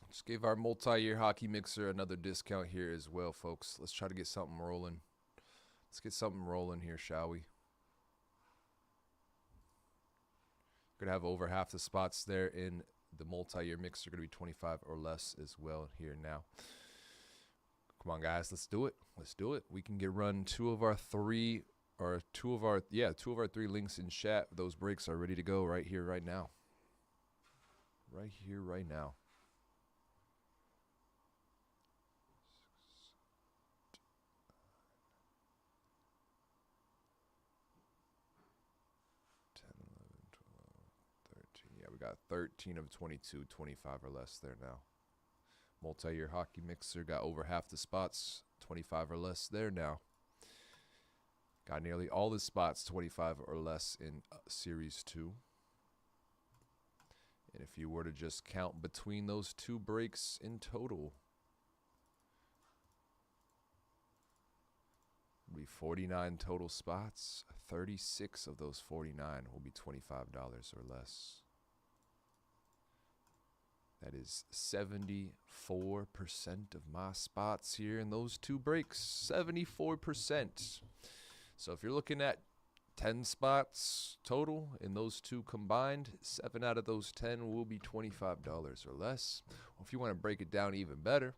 Just gave our multi-year hockey mixer another discount here as well, folks. Let's try to get something rolling. Let's get something rolling here, shall we? Going to have over half the spots there in the multi-year mixer. Going to be 25 or less as well here now. Come on, guys. Let's do it. Let's do it. We can run two of our three links in chat. Those breaks are ready to go right here, right now. Right here, right now. We got 13 of 22, 25 or less there now. Multi-year hockey mixer got over half the spots, 25 or less there now. Got nearly all the spots, 25 or less in Series 2. And if you were to just count between those two breaks in total, it would be 49 total spots. 36 of those 49 will be $25 or less. That is 74% of my spots here in those two breaks. 74%. So if you're looking at 10 spots total in those two combined, 7 out of those 10 will be $25 or less. Or if you want to break it down even better,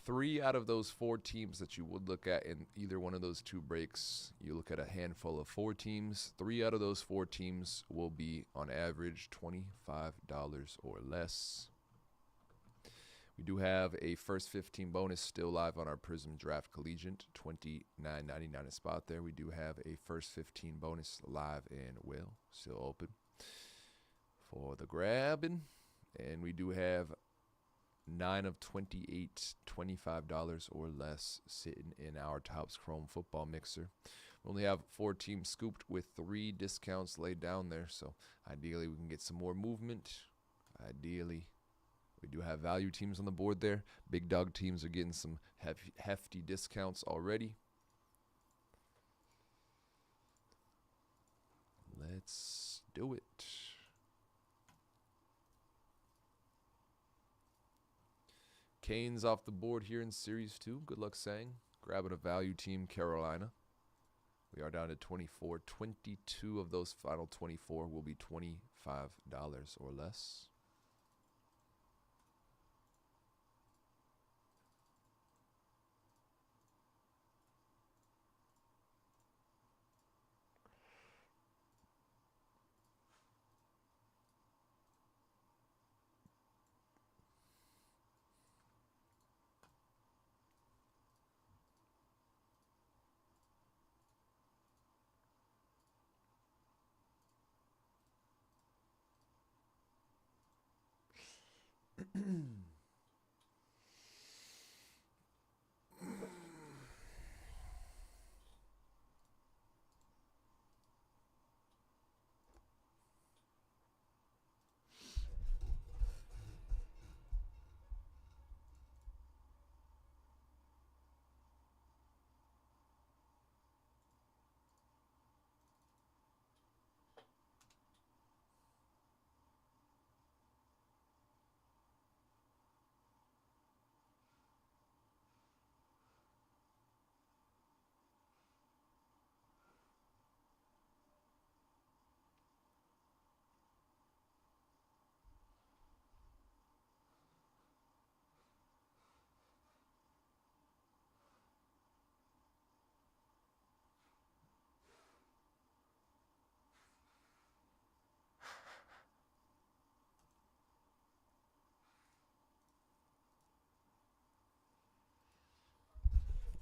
3 out of those 4 teams that you would look at in either one of those two breaks, you look at a handful of 4 teams. 3 out of those 4 teams will be, on average, $25 or less. We do have a first 15 bonus still live on our Prism Draft Collegiate, $29.99 a spot there. We do have a first 15 bonus live and will still open for the grabbing. And we do have 9 of 28, $25 or less sitting in our Topps Chrome football mixer. We only have 4 teams scooped with 3 discounts laid down there. So ideally we can get some more movement. Ideally. We do have value teams on the board there. Big dog teams are getting some hefty discounts already. Let's do it. Canes off the board here in Series 2. Good luck, Sang. Grabbing a value team, Carolina. We are down to 24. 22 of those final 24 will be $25 or less.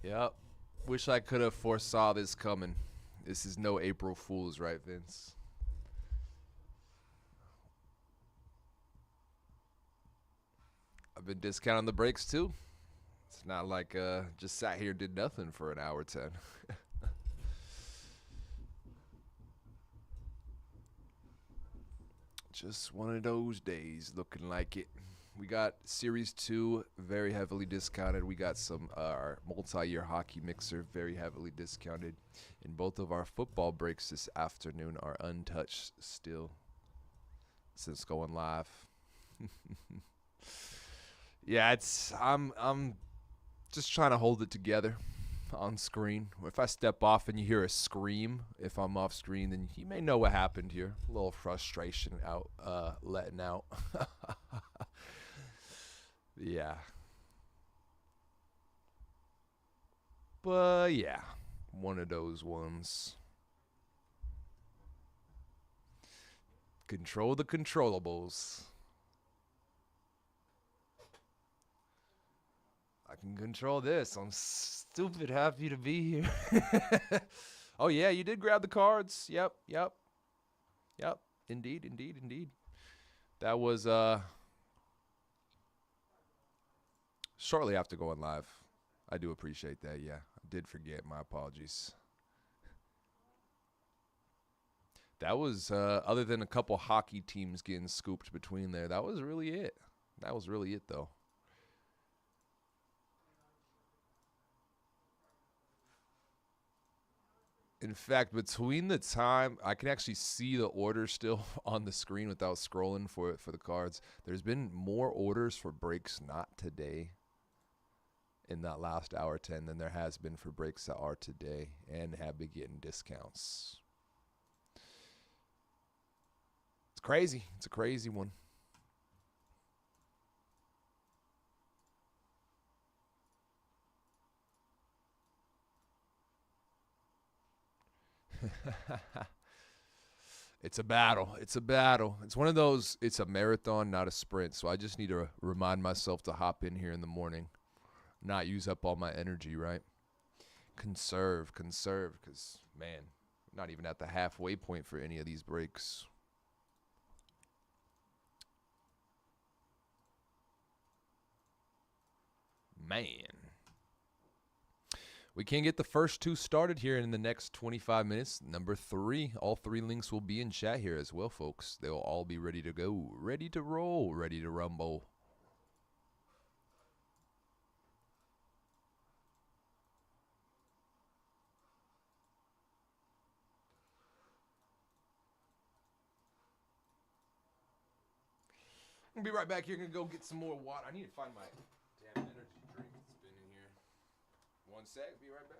Yep. Wish I could have foresaw this coming. This is no April Fool's, right, Vince? I've been discounting the breaks, too. It's not like just sat here and did nothing for an hour 10. Just one of those days looking like it. We got Series 2 very heavily discounted. We got some our multi-year hockey mixer very heavily discounted. And both of our football breaks this afternoon are untouched still since going live. Yeah, I'm just trying to hold it together on screen. If I step off and you hear a scream, if I'm off screen, then you may know what happened here. A little frustration out, letting out. Yeah. But yeah, one of those ones. Control the controllables. I can control this. I'm stupid happy to be here. Oh, yeah, you did grab the cards. Yep. Indeed. That was shortly after going live. I do appreciate that. Yeah, I did forget. My apologies. That was other than a couple hockey teams getting scooped between there. That was really it. That was really it, though. In fact, between the time I can actually see the orders still on the screen without scrolling for the cards. There's been more orders for breaks not today in that last hour 10 than there has been for breaks that are today and have been getting discounts. It's crazy. It's a crazy one. It's a battle. It's a battle. It's one of those, it's a marathon, not a sprint. So I just need to remind myself to hop in here in the morning, not use up all my energy, right? Conserve, because, man, not even at the halfway point for any of these breaks. Man. We can get the first two started here in the next 25 minutes. Number 3, all 3 links will be in chat here as well, folks. They'll all be ready to go, ready to roll, ready to rumble. I'm gonna be right back here. Gonna go get some more water. I need to find my damn energy drink. It's been in here. One sec. Be right back.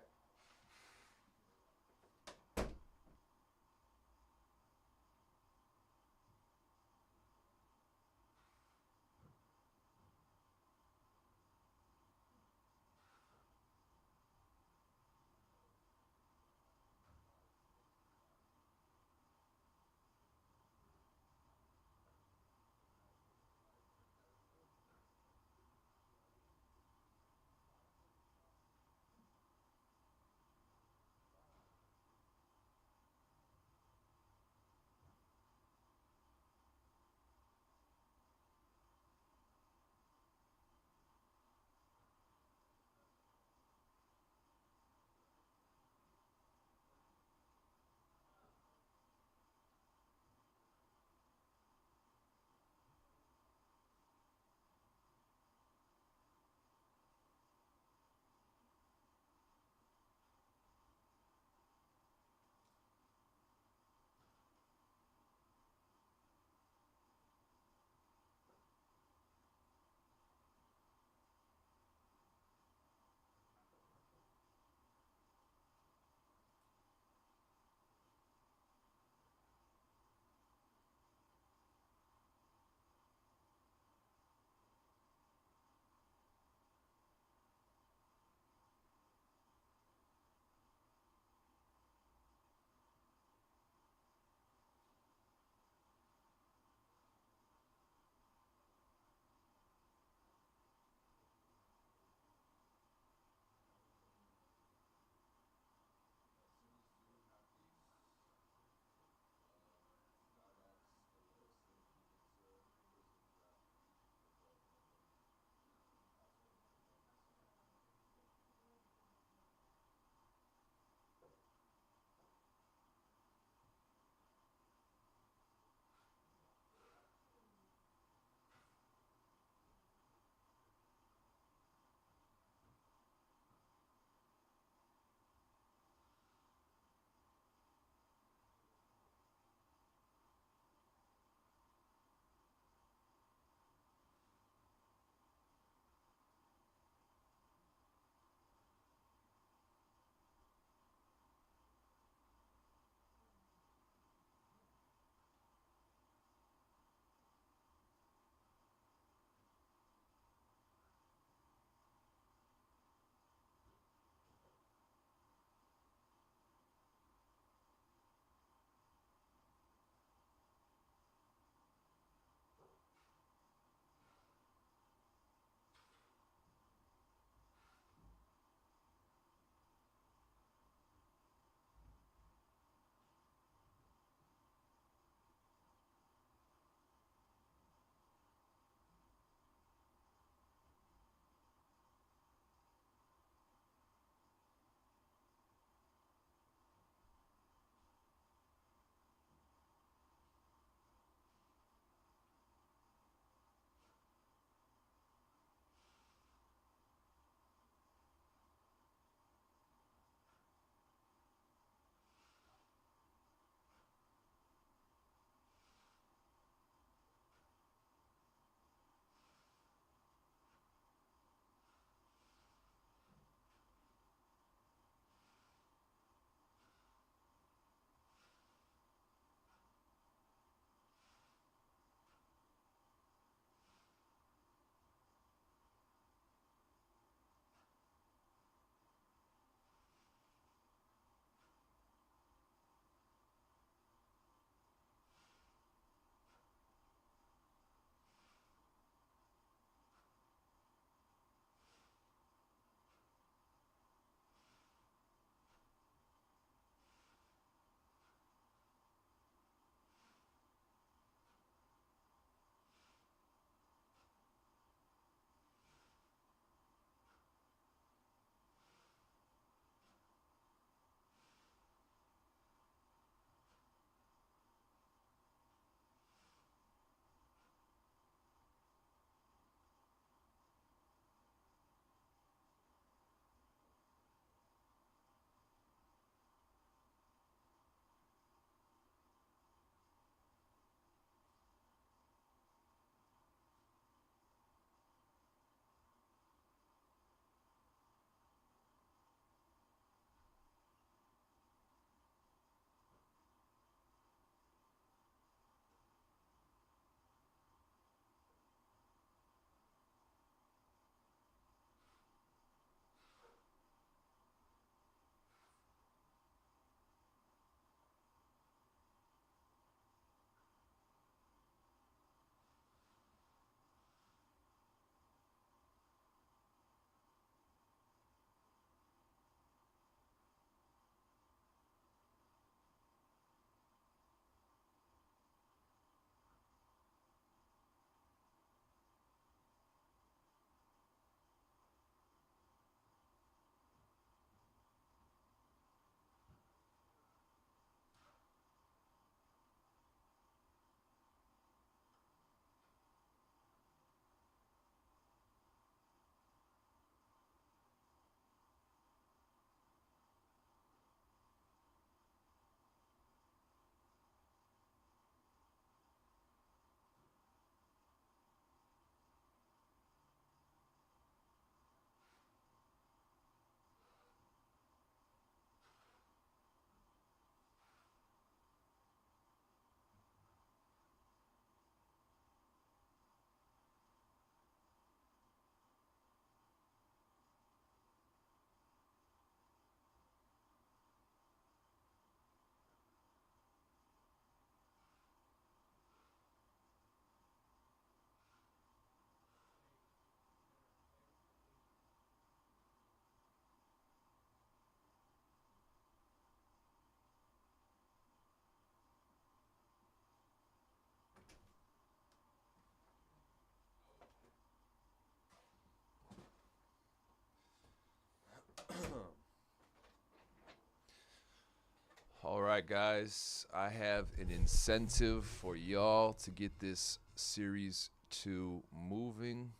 right, guys. I have an incentive for y'all to get this series 2 moving.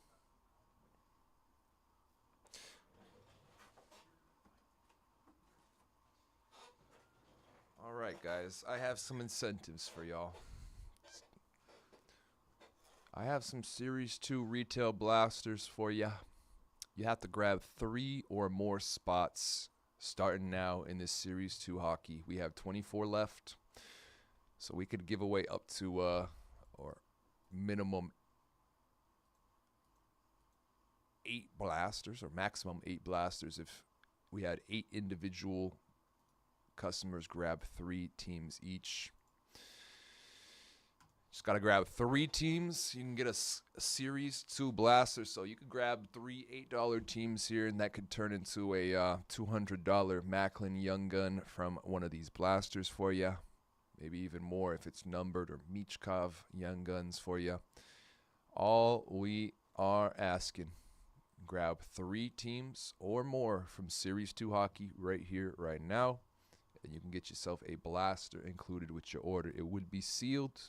All right, guys. I have some incentives for y'all. I have some Series 2 retail blasters for ya. You have to grab 3 or more spots starting now in this Series 2 hockey. We have 24 left. So we could give away up to or minimum 8 blasters or maximum 8 blasters if we had 8 individual customers grab 3 teams each. Just got to grab 3 teams. You can get a Series 2 blaster. So you could grab 3 $8 teams here, and that could turn into a $200 Macklin Young Gun from one of these blasters for you. Maybe even more if it's numbered, or Michkov Young Guns for you. All we are asking, grab 3 teams or more from Series 2 hockey right here, right now, and you can get yourself a blaster included with your order. It would be sealed,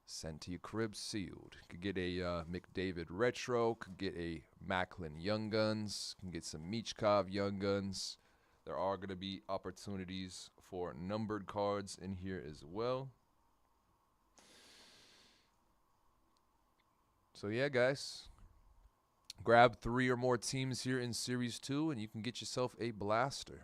sent to your crib sealed. Could get a McDavid Retro, could get a Macklin Young Guns, can get some Michkov Young Guns. There are going to be opportunities for numbered cards in here as well. So yeah, guys, grab 3 or more teams here in Series 2 and you can get yourself a blaster.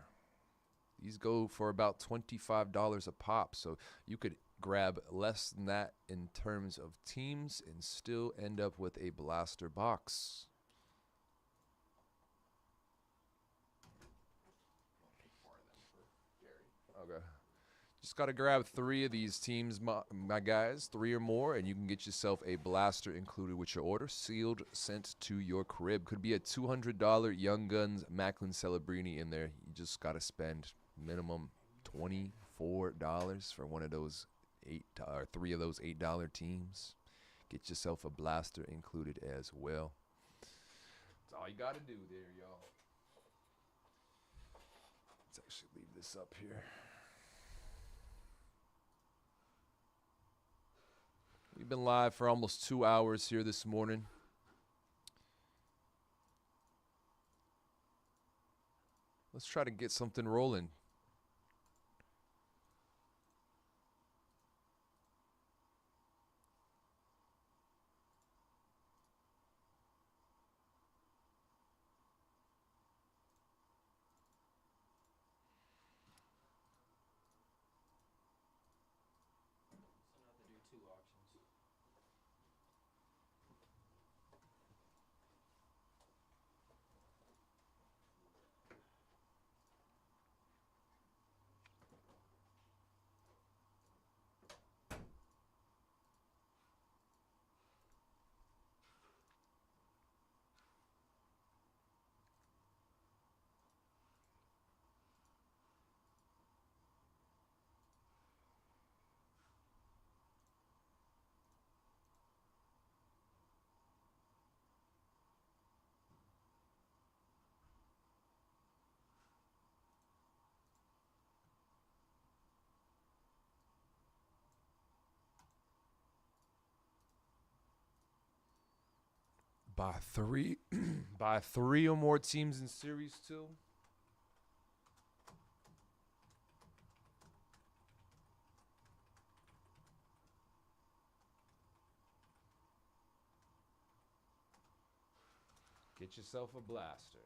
These go for about $25 a pop, so you could grab less than that in terms of teams and still end up with a blaster box. Okay. Just got to grab 3 of these teams, my guys, 3 or more, and you can get yourself a blaster included with your order, sealed, sent to your crib. Could be a $200 Young Guns Macklin Celebrini in there. You just got to spend minimum $24 for one of those 8 or 3 of those $8 teams. Get yourself a blaster included as well. That's all you got to do there, y'all. Let's actually leave this up here. We've been live for almost 2 hours here this morning. Let's try to get something rolling. Buy 3 buy 3 or more teams in Series 2. Get yourself a blaster.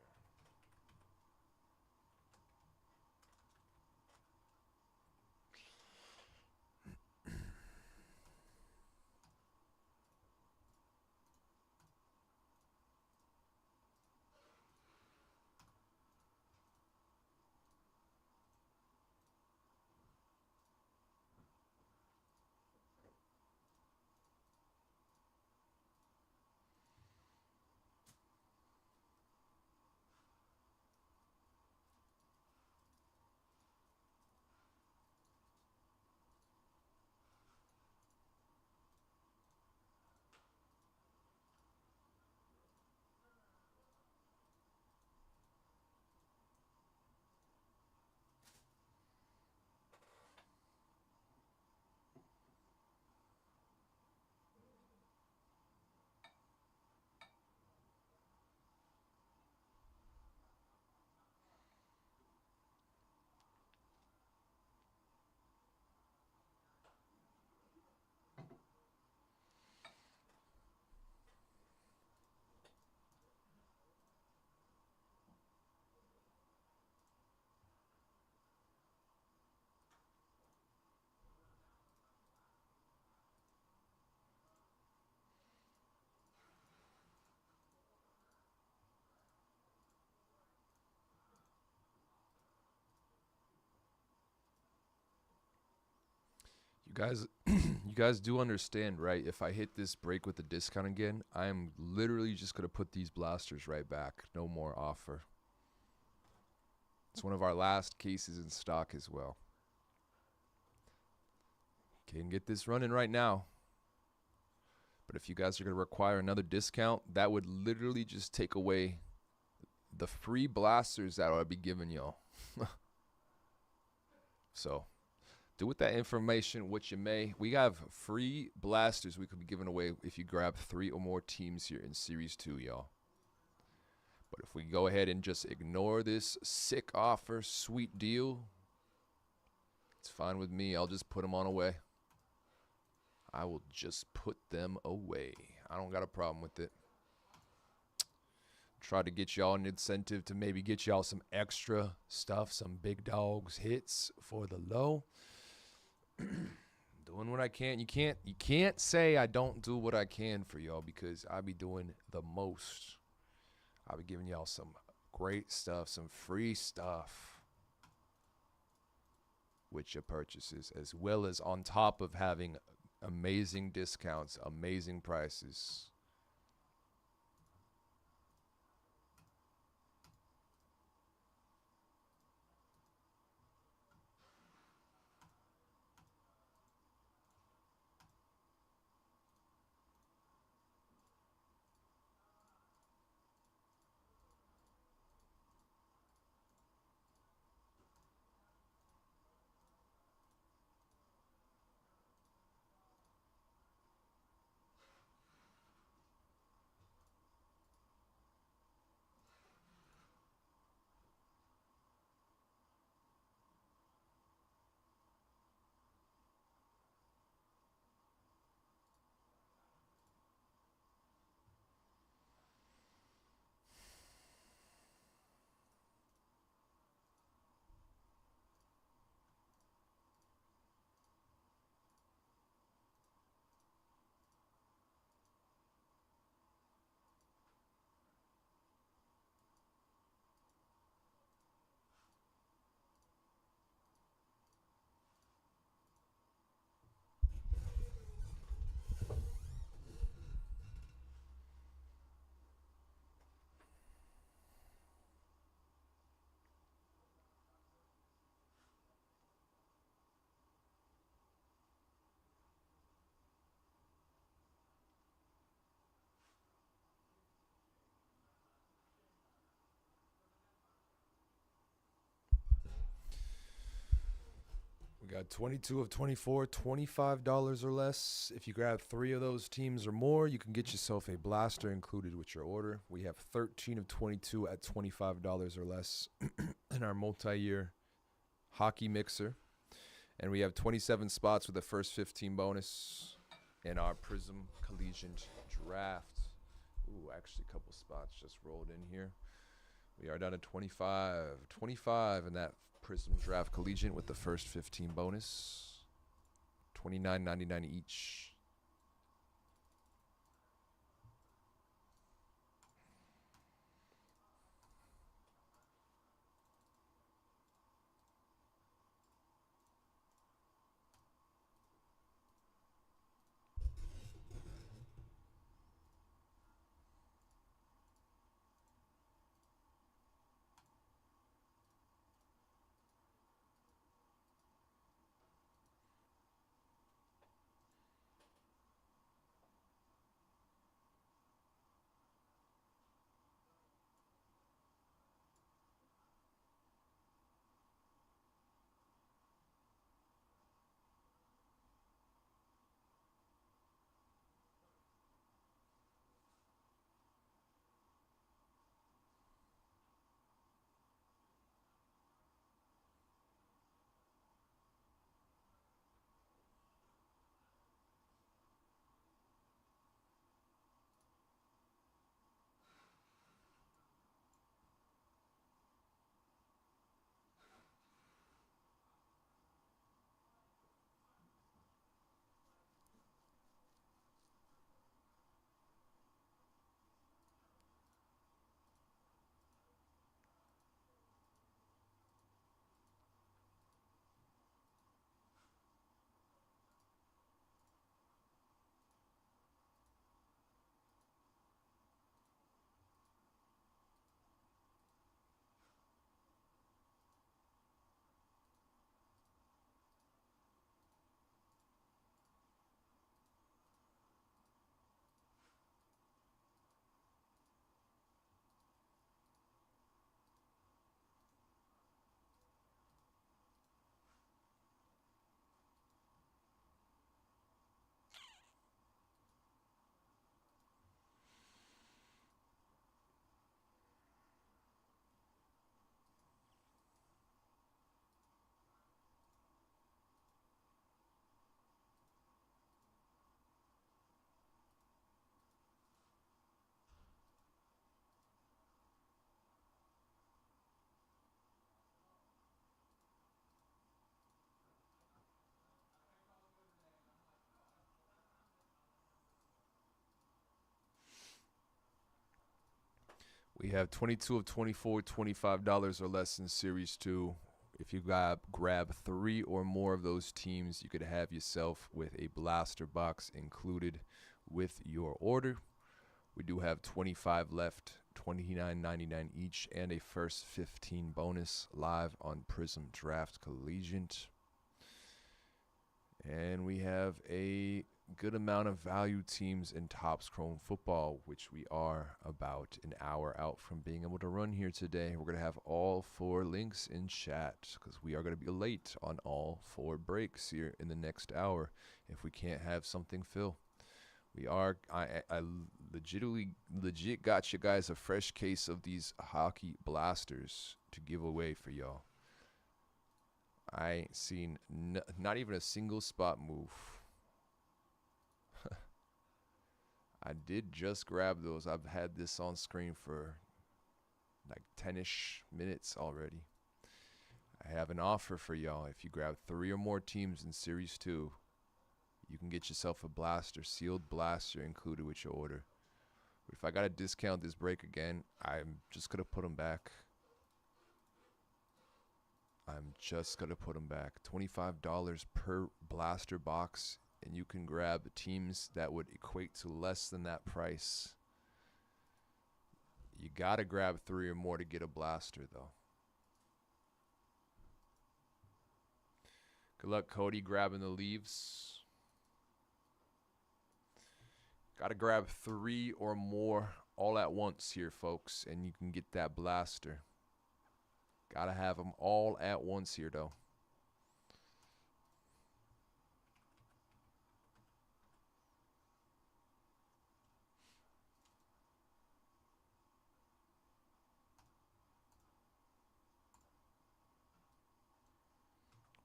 guys, you guys do understand, right? If I hit this break with the discount again, I'm literally just gonna put these blasters right back. No more offer. It's one of our last cases in stock as well. Can get this running right now. But if you guys are gonna require another discount, that would literally just take away the free blasters that I'll be giving y'all. So do with that information what you may. We have free blasters we could be giving away if you grab 3 or more teams here in Series 2, y'all. But if we go ahead and just ignore this sick offer, sweet deal, it's fine with me. I'll just put them on away. I will just put them away. I don't got a problem with it. Try to get y'all an incentive to maybe get y'all some extra stuff, some big dogs hits for the low. Doing what I can. You can't say I don't do what I can for y'all, because I be doing the most. I'll be giving y'all some great stuff, some free stuff with your purchases, as well as on top of having amazing discounts, amazing prices. We got 22 of 24, $25 or less. If you grab 3 of those teams or more, you can get yourself a blaster included with your order. We have 13 of 22 at $25 or less in our multi-year hockey mixer. And we have 27 spots with the first 15 bonus in our Prism Collegiate Draft. Ooh, actually a couple spots just rolled in here. We are down to 25 in that Prism Draft Collegiate with the first 15 bonus. $29.99 each. We have 22 of 24, $25 or less in Series 2. If you grab 3 or more of those teams, you could have yourself with a blaster box included with your order. We do have 25 left, $29.99 each, and a first 15 bonus live on Prism Draft Collegiate. And we have a good amount of value teams in Topps Chrome Football, which we are about an hour out from being able to run here today. We're going to have all 4 links in chat because we are going to be late on all 4 breaks here in the next hour if we can't have something fill. I legit got you guys a fresh case of these hockey blasters to give away for y'all. I ain't seen not even a single spot move. I did just grab those. I've had this on screen for like 10-ish minutes already. I have an offer for y'all. If you grab 3 or more teams in Series 2, you can get yourself a blaster, sealed blaster included with your order. But if I got to discount this break again, I'm just going to put them back. $25 per blaster box, and you can grab teams that would equate to less than that price. You got to grab 3 or more to get a blaster, though. Good luck, Cody, grabbing the leaves. Got to grab 3 or more all at once here, folks, and you can get that blaster. Got to have them all at once here, though.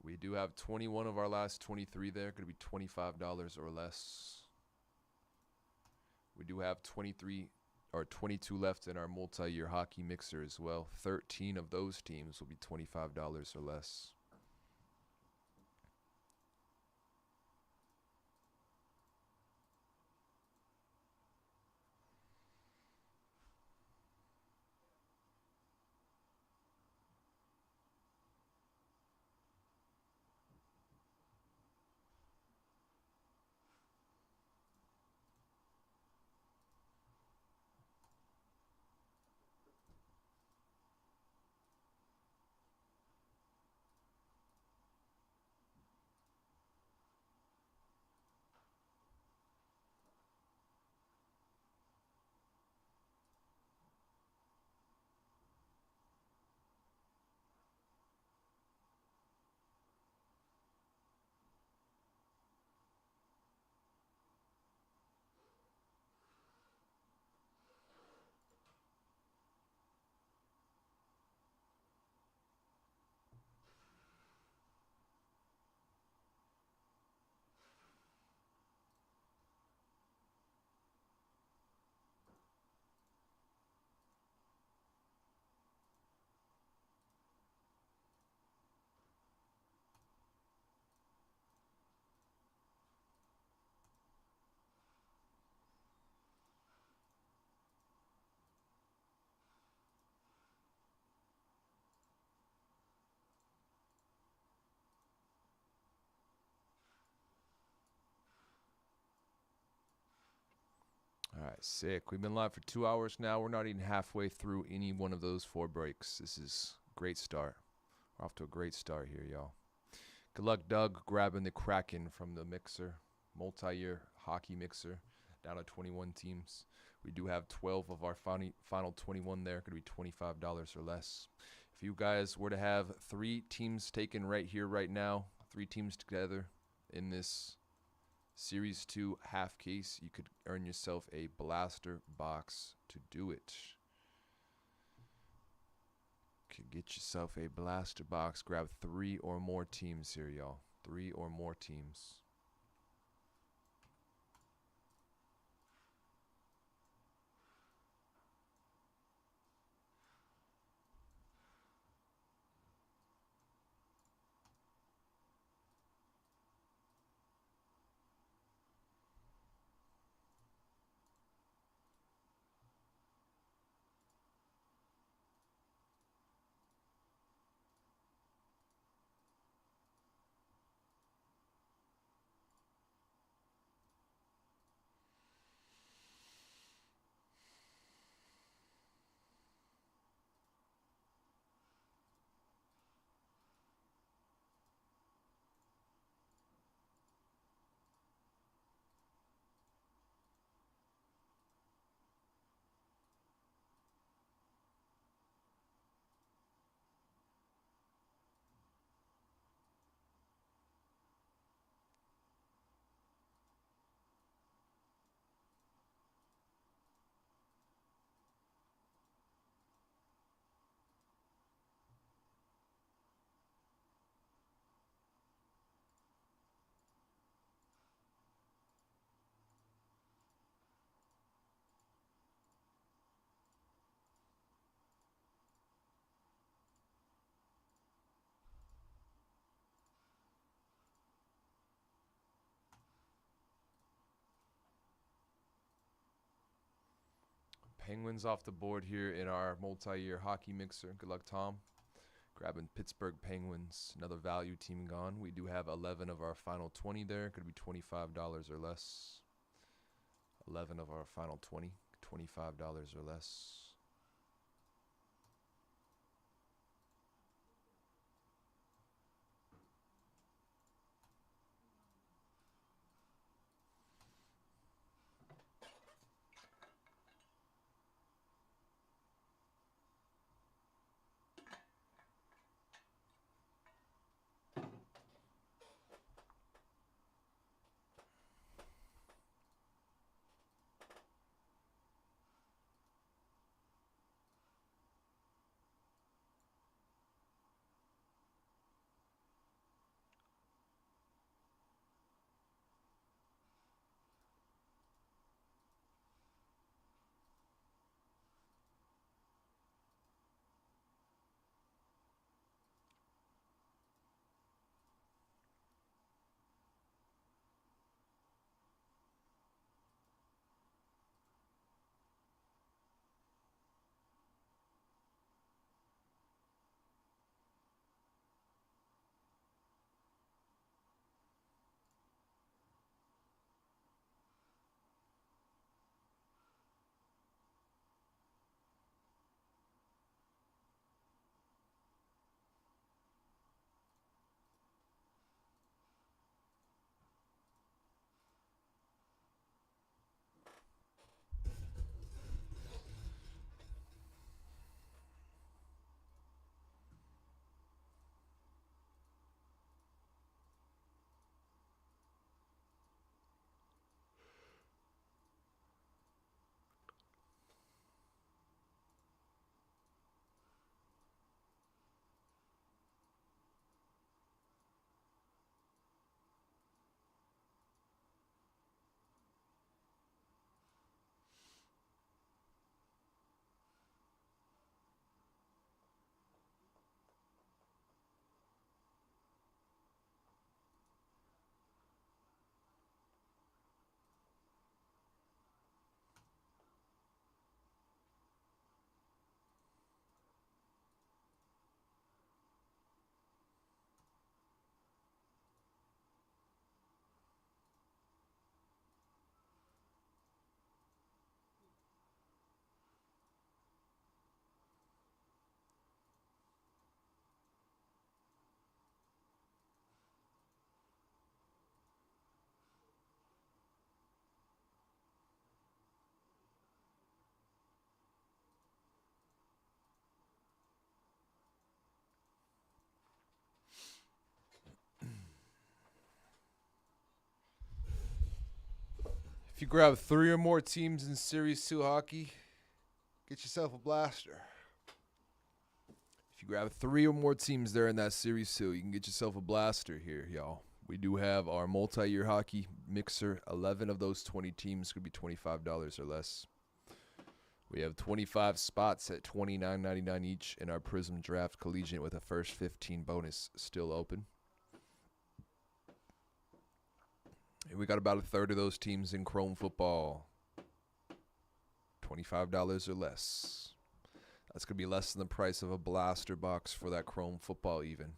We do have 21 of our last 23 there. Going to be $25 or less. We do have 23 or 22 left in our multi-year hockey mixer as well. 13 of those teams will be $25 or less. All right, sick. We've been live for 2 hours now. We're not even halfway through any one of those 4 breaks. This is a great start. We're off to a great start here, y'all. Good luck, Doug, grabbing the Kraken from the mixer. Multi-year hockey mixer down to 21 teams. We do have 12 of our final 21 there. Going to be $25 or less. If you guys were to have 3 teams taken right here, right now, 3 teams together in this Series 2 half case, you could earn yourself a blaster box to do it. Could get yourself a blaster box. Grab 3 or more teams here, y'all. 3 or more teams. Penguins off the board here in our multi-year hockey mixer. Good luck, Tom. Grabbing Pittsburgh Penguins. Another value team gone. We do have 11 of our final 20 there. Could be $25 or less. 11 of our final 20. $25 or less. If you grab 3 or more teams in Series 2 hockey, get yourself a blaster. If you grab 3 or more teams there in that Series 2, you can get yourself a blaster here, y'all. We do have our multi-year hockey mixer. 11 of those 20 teams could be $25 or less. We have 25 spots at $29.99 each in our Prism Draft Collegiate with a first 15 bonus still open. And we got about a third of those teams in Chrome Football. $25 or less. That's going to be less than the price of a blaster box for that Chrome Football even.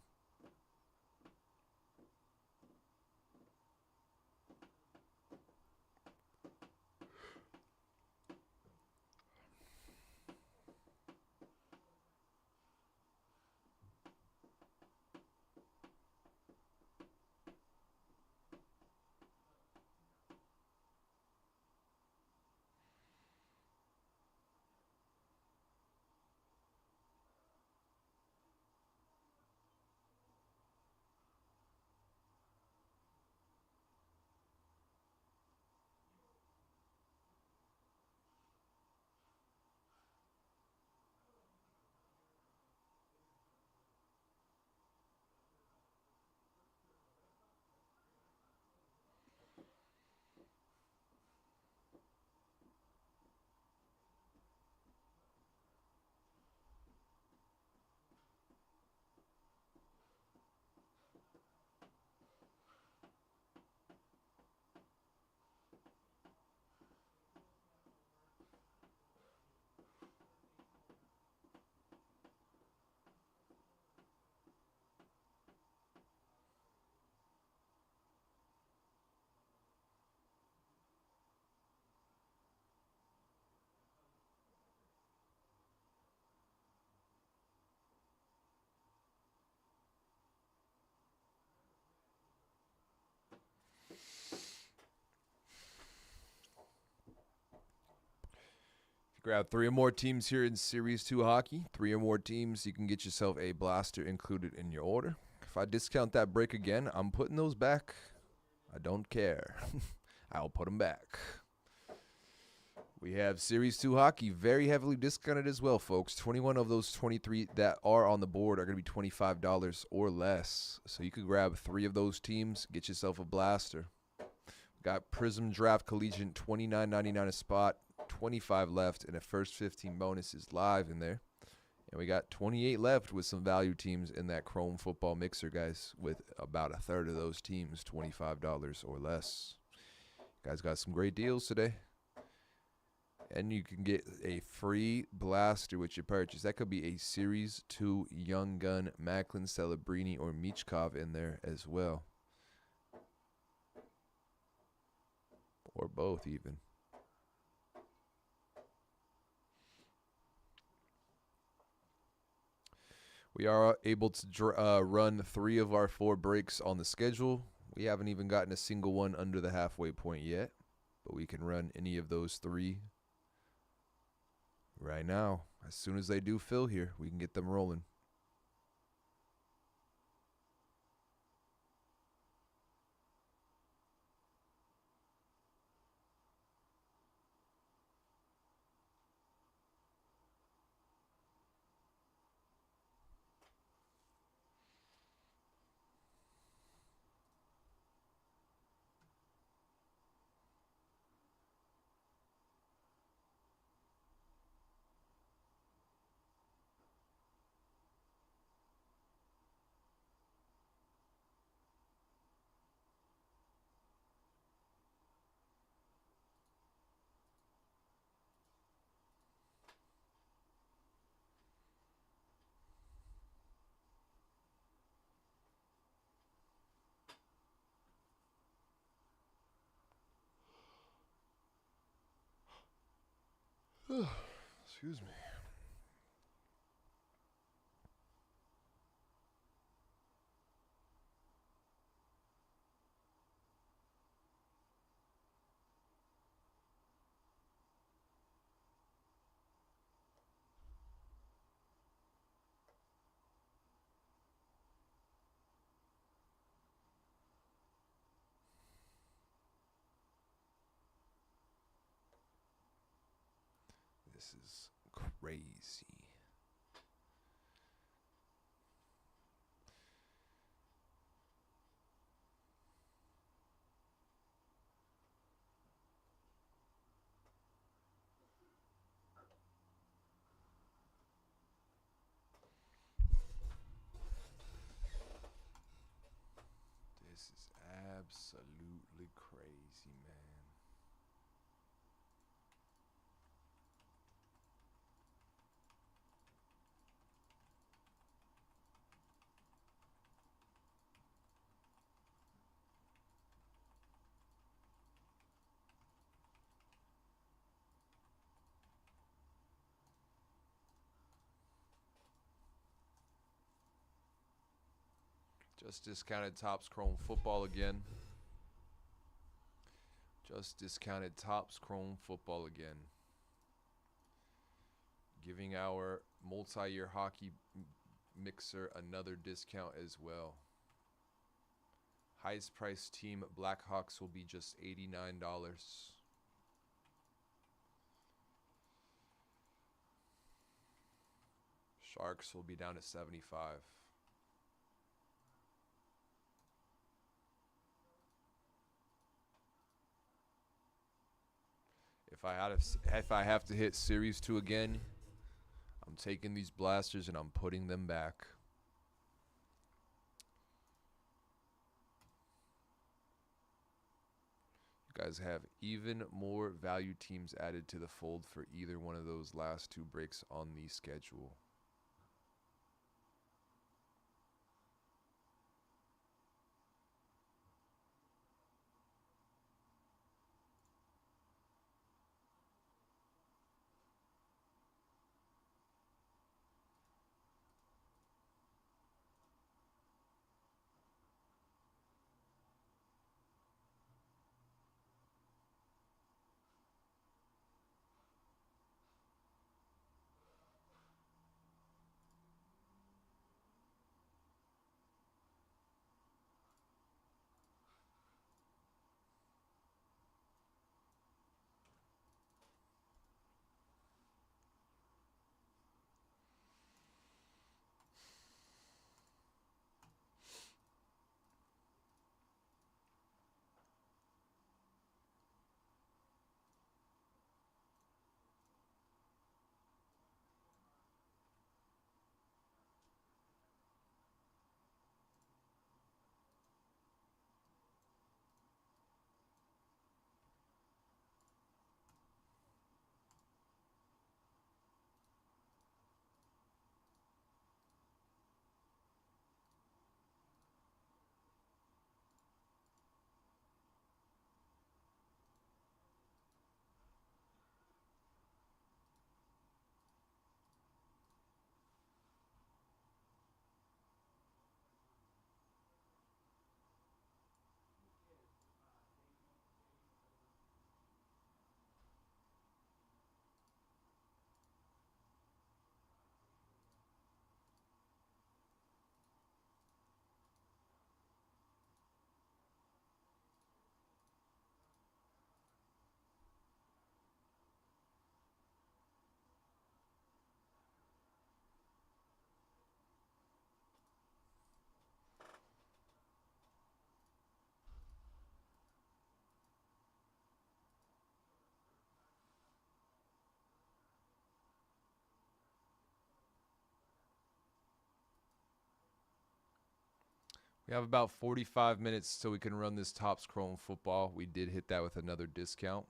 Grab 3 or more teams here in Series 2 hockey. 3 or more teams, you can get yourself a blaster included in your order. If I discount that break again, I'm putting those back. I don't care. I'll put them back. We have Series 2 hockey, very heavily discounted as well, folks. 21 of those 23 that are on the board are going to be $25 or less. So you could grab 3 of those teams, get yourself a blaster. Got Prism Draft Collegiate, $29.99 a spot, 25 left, and a first 15 bonus is live in there. And we got 28 left with some value teams in that Chrome Football Mixer, guys, with about a third of those teams, $25 or less. Guys got some great deals today. And you can get a free blaster with your purchase. That could be a Series 2 Young Gun, Macklin, Celebrini, or Michkov in there as well. Or both, even. We are able to run 3 of our 4 breaks on the schedule. We haven't even gotten a single one under the halfway point yet. But we can run any of those 3 right now. As soon as they do fill here, we can get them rolling. Excuse me. This is crazy. This is absolutely crazy, man. Just discounted Topps Chrome Football again. Just discounted Topps Chrome Football again. Giving our multi-year hockey mixer another discount as well. Highest priced team, Blackhawks, will be just $89. Sharks will be down to 75. If I have to hit Series 2 again, I'm taking these blasters and I'm putting them back. You guys have even more value teams added to the fold for either one of those last 2 breaks on the schedule. We have about 45 minutes till we can run this Topps Chrome football. We did hit that with another discount.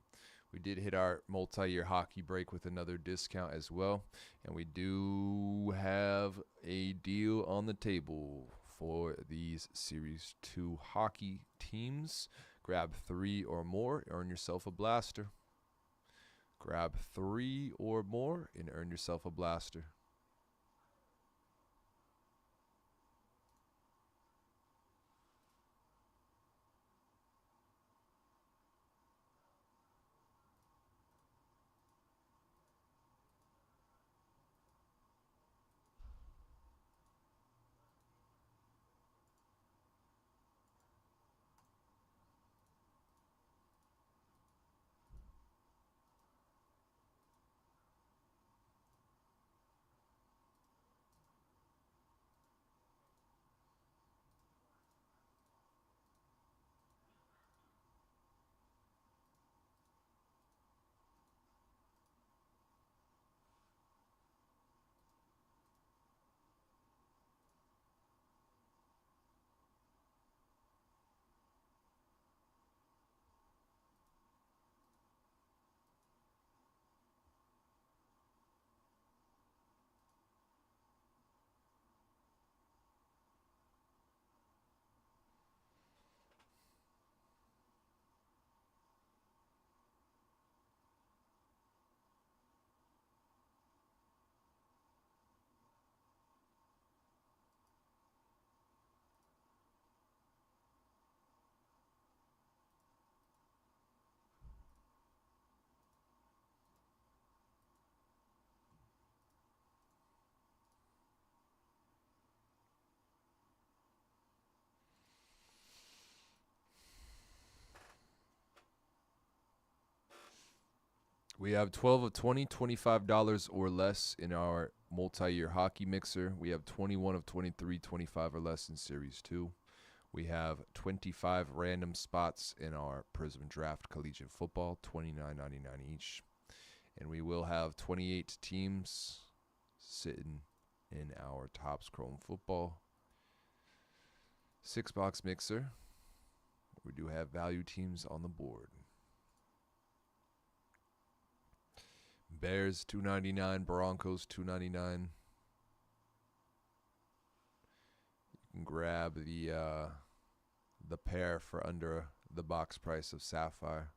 We did hit our multi-year hockey break with another discount as well. And we do have a deal on the table for these Series 2 hockey teams. Grab 3 or more, earn yourself a blaster. Grab 3 or more and earn yourself a blaster. We have 12 of 20, $25 or less in our multi-year hockey mixer. We have 21 of 23, 25 or less in Series 2. We have 25 random spots in our Prism Draft Collegiate Football, $29.99 each. And we will have 28 teams sitting in our Topps Chrome Football 6-box mixer. We do have value teams on the board. Bears $2.99, Broncos $2.99. You can grab the pair for under the box price of Sapphire.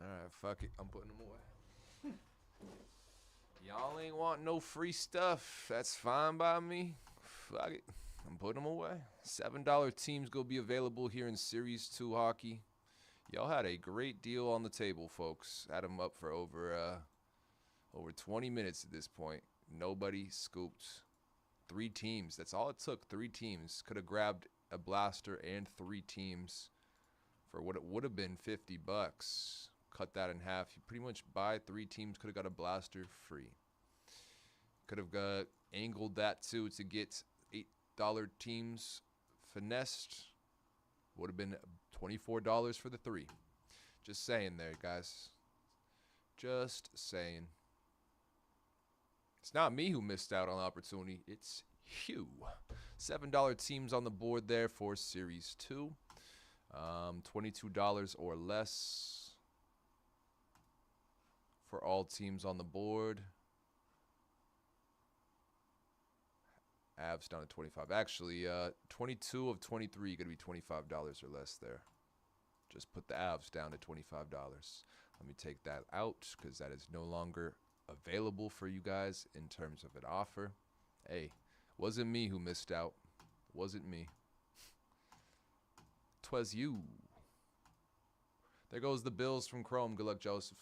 All right, fuck it. I'm putting them away. Y'all ain't want no free stuff. That's fine by me. Fuck it. I'm putting them away. $7 teams gonna be available here in Series 2 hockey. Y'all had a great deal on the table, folks. Had them up for over 20 minutes at this point. Nobody scooped. 3 teams. That's all it took. 3 teams. Could have grabbed a blaster and 3 teams for what it would have been $50. Cut that in half. You pretty much buy 3 teams. Could have got a blaster free. Could have got angled that too to get $8 teams finessed. Would have been $24 for the 3. Just saying there, guys. Just saying. It's not me who missed out on the opportunity. It's you. $7 teams on the board there for Series 2. $22 or less for all teams on the board. Avs down to 25. Actually, 22 of 23 going to be $25 or less there. Just put the Avs down to $25. Let me take that out because that is no longer available for you guys in terms of an offer. Hey, wasn't me who missed out. Wasn't me. 'Twas you. There goes the Bills from Chrome. Good luck, Joseph.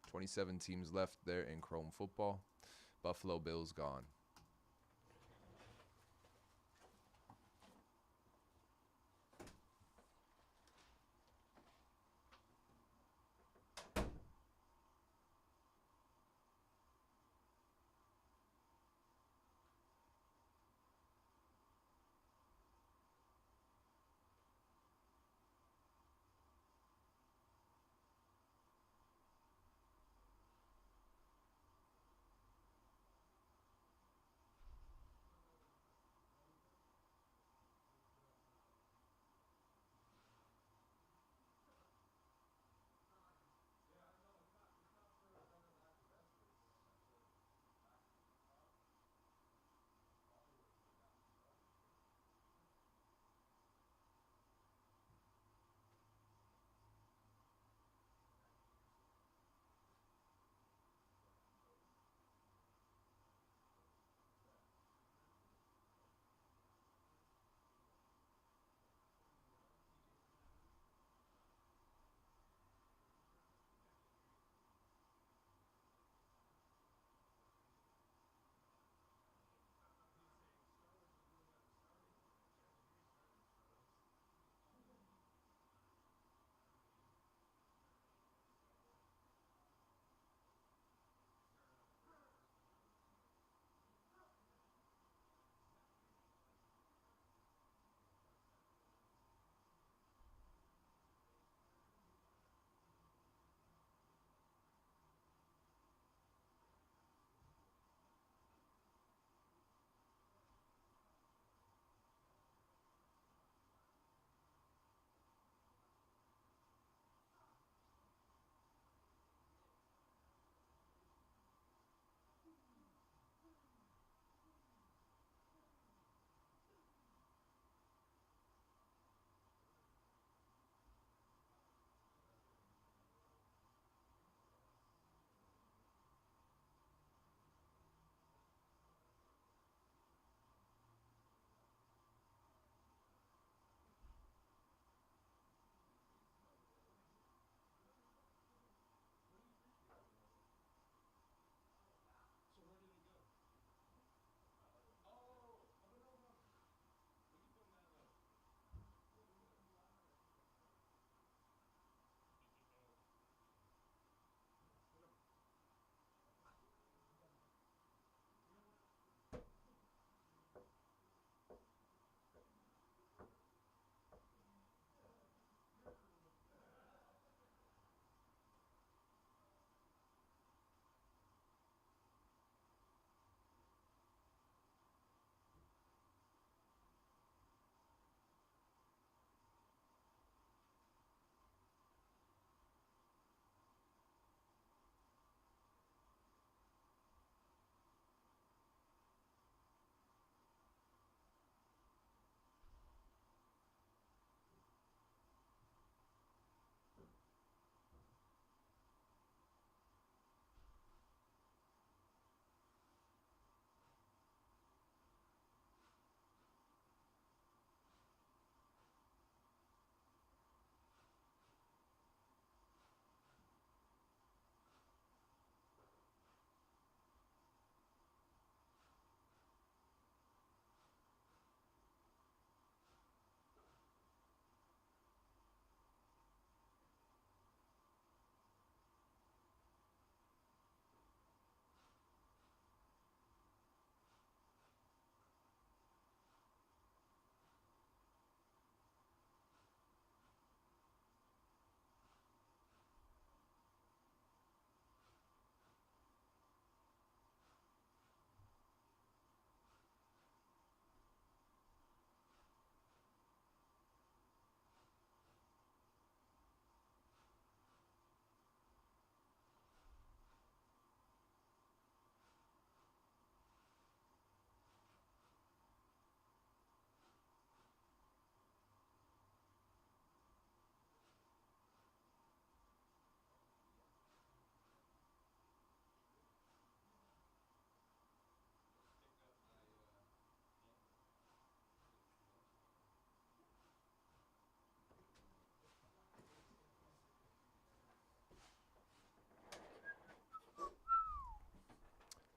27 teams left there in Chrome football. Buffalo Bills gone.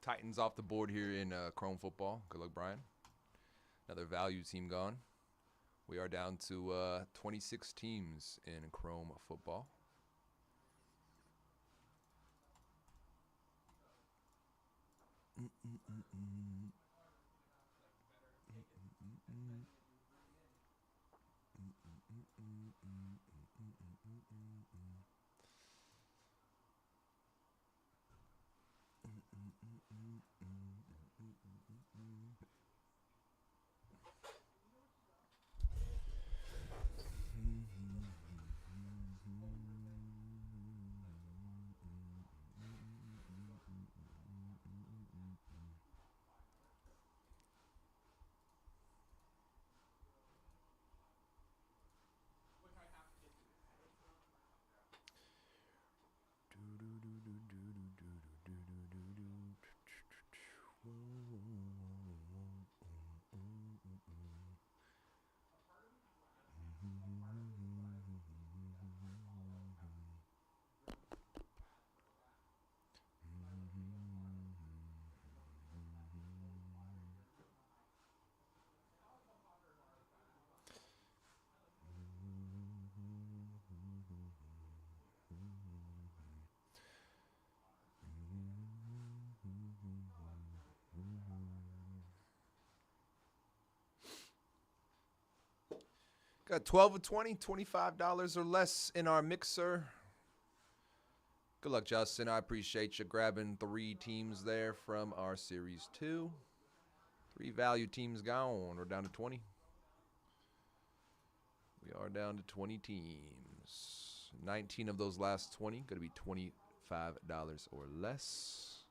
Titans off the board here in Chrome football. Good luck, Brian. Another value team gone. We are down to 26 teams in Chrome football. Got 12 of 20, $25 or less in our mixer. Good luck, Justin. I appreciate you grabbing 3 teams there from our Series 2. 3 value teams gone. We're down to 20. We are down to 20 teams. 19 of those last 20 going to be $25 or less.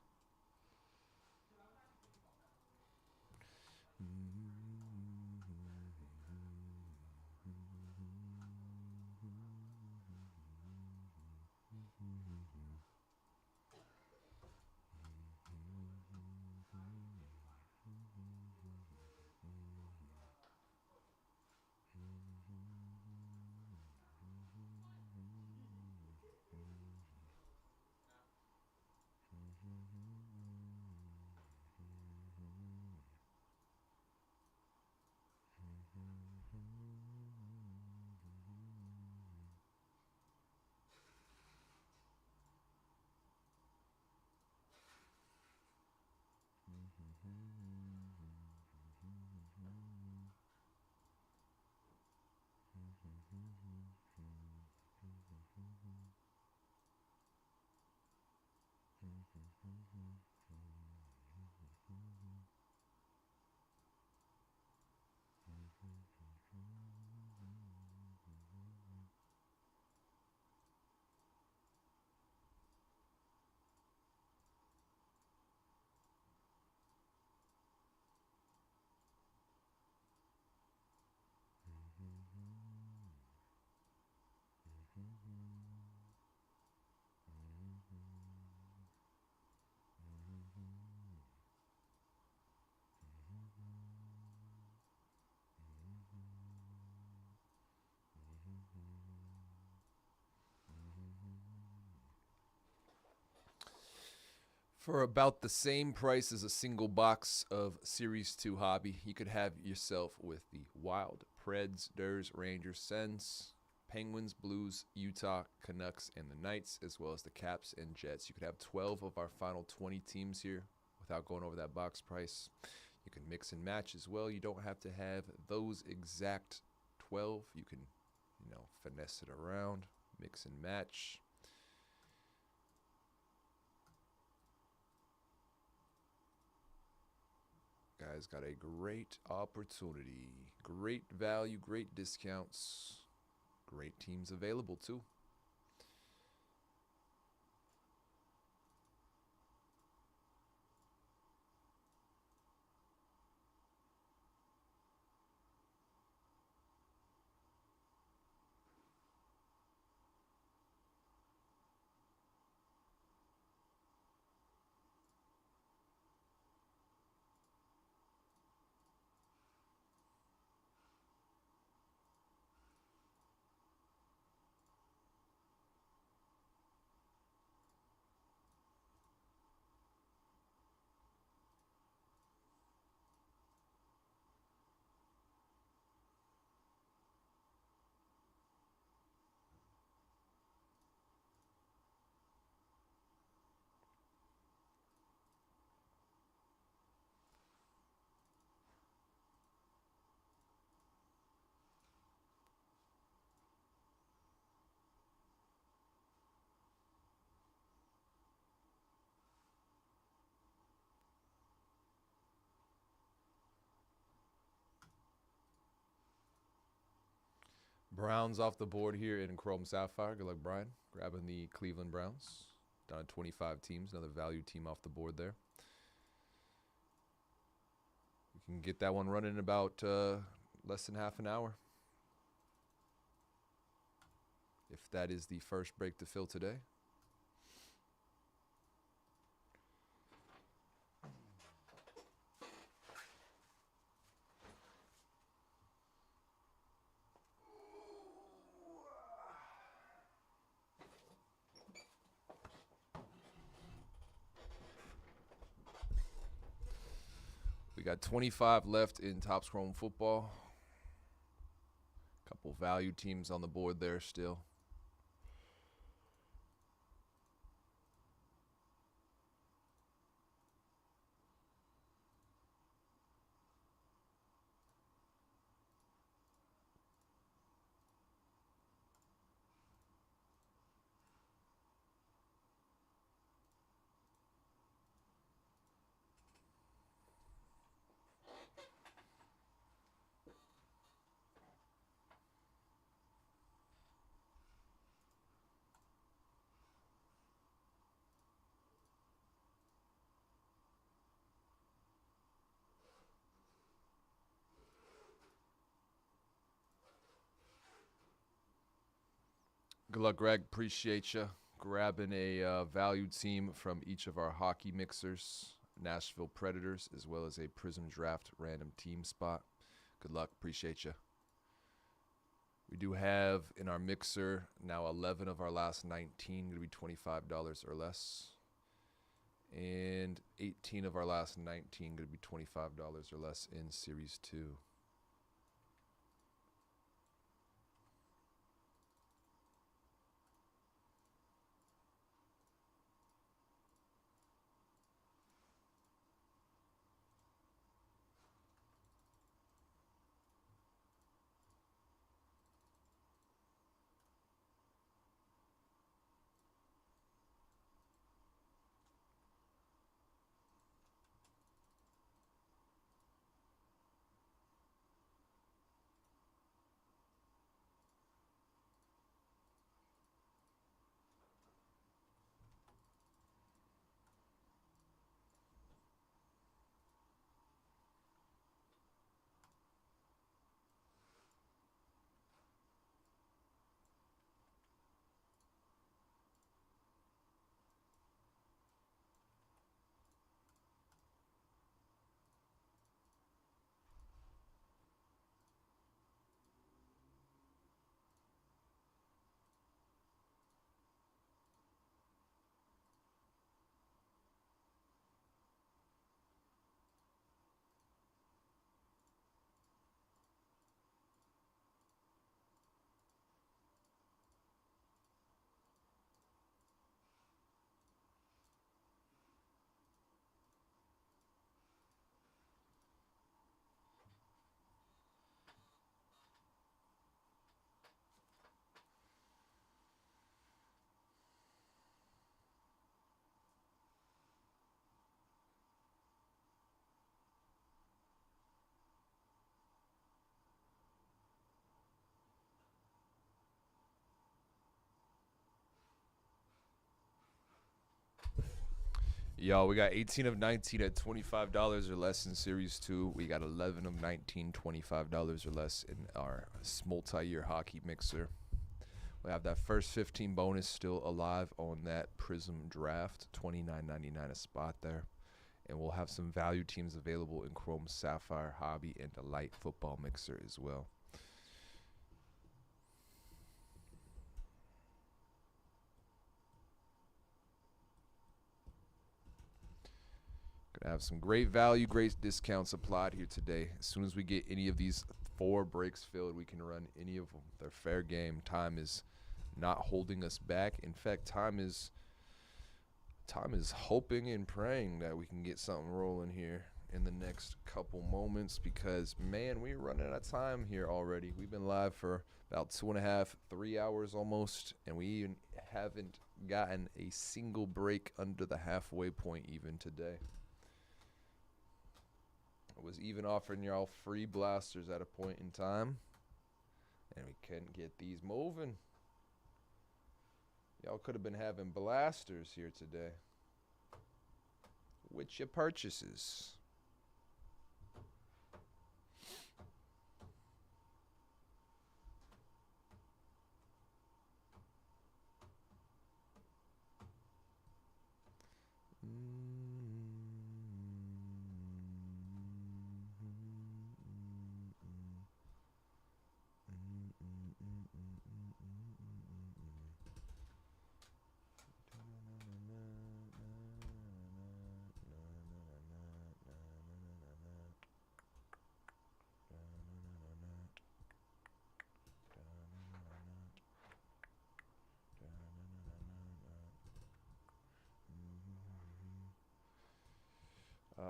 For about the same price as a single box of Series 2 Hobby, you could have yourself with the Wild, Preds, Durs, Rangers, Sens, Penguins, Blues, Utah, Canucks, and the Knights, as well as the Caps and Jets. You could have 12 of our final 20 teams here without going over that box price. You can mix and match as well. You don't have to have those exact 12. You can, finesse it around, mix and match. Guys got a great opportunity, great value, great discounts, great teams available too. Browns off the board here in Chrome Sapphire. Good luck, Brian. Grabbing the Cleveland Browns. Down to 25 teams. Another value team off the board there. You can get that one running in about less than half an hour. If that is the first break to fill today. We got 25 left in Topps Chrome football. Couple value teams on the board there still. Good luck, Greg. Appreciate you grabbing a value team from each of our hockey mixers, Nashville Predators, as well as a Prism Draft random team spot. Good luck. Appreciate you. We do have in our mixer now 11 of our last 19 going to be $25 or less. And 18 of our last 19 going to be $25 or less in Series 2. Yo, we got 18 of 19 at $25 or less in Series 2. We got 11 of 19, $25 or less in our multi-year hockey mixer. We have that first 15 bonus still alive on that Prism Draft, $29.99 a spot there. And we'll have some value teams available in Chrome Sapphire, Hobby, and the Light Football Mixer as well. Gonna have some great value, great discounts applied here today. As soon as we get any of these 4 breaks filled, we can run any of them. They're fair game. Time is not holding us back. In fact, time is hoping and praying that we can get something rolling here in the next couple moments because, man, we're running out of time here already. We've been live for about 2.5, 3 hours almost, and we even haven't gotten a single break under the halfway point even today. I was even offering y'all free blasters at a point in time, And we couldn't get these moving. Y'all could have been having blasters here today with your purchases.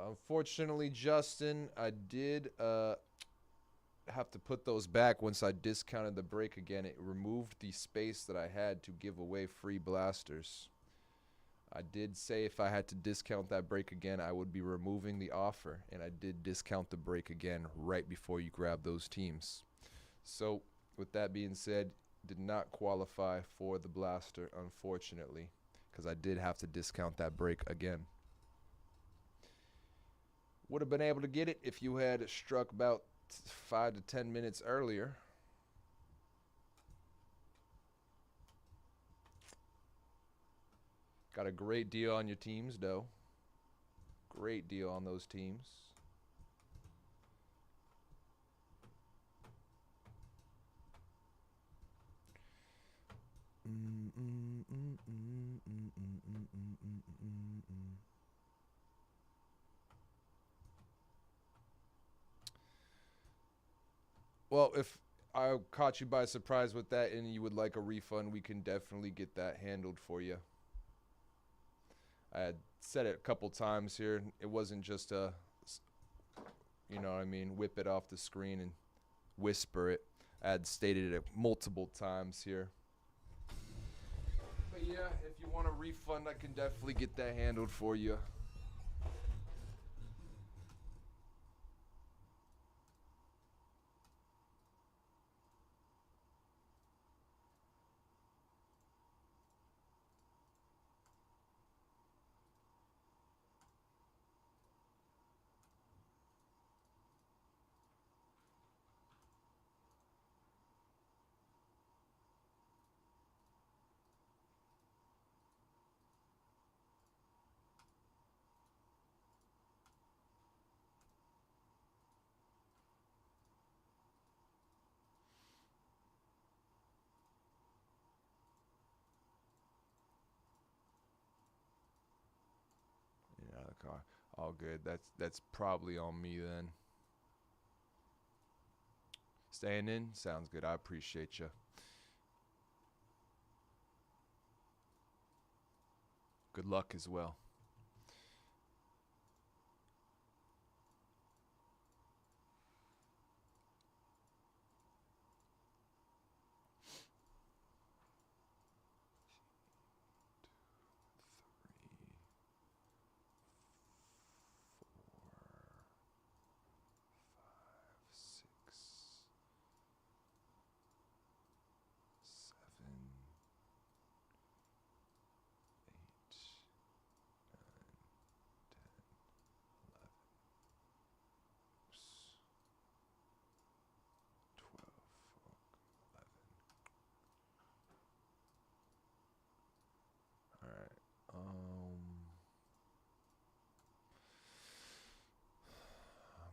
Unfortunately, Justin, I did have to put those back once I discounted the break again. It removed the space that I had to give away free blasters. I did say if I had to discount that break again, I would be removing the offer, and I did discount the break again right before you grab those teams. So, with that being said, did not qualify for the blaster, unfortunately, because I did have to discount that break again. Would have been able to get it if you had struck about 5 to 10 minutes earlier. Got a great deal on your teams, though. Great deal on those teams. Well, if I caught you by surprise with that and you would like a refund, we can definitely get that handled for you. I had said it a couple times here. It wasn't just a, you know what I mean, whip it off the screen and whisper it. I had stated it multiple times here. But yeah, if you want a refund, I can definitely get that handled for you. Yeah, the car. All good. That's probably on me then. Staying in? Sounds good. I appreciate you. Good luck as well.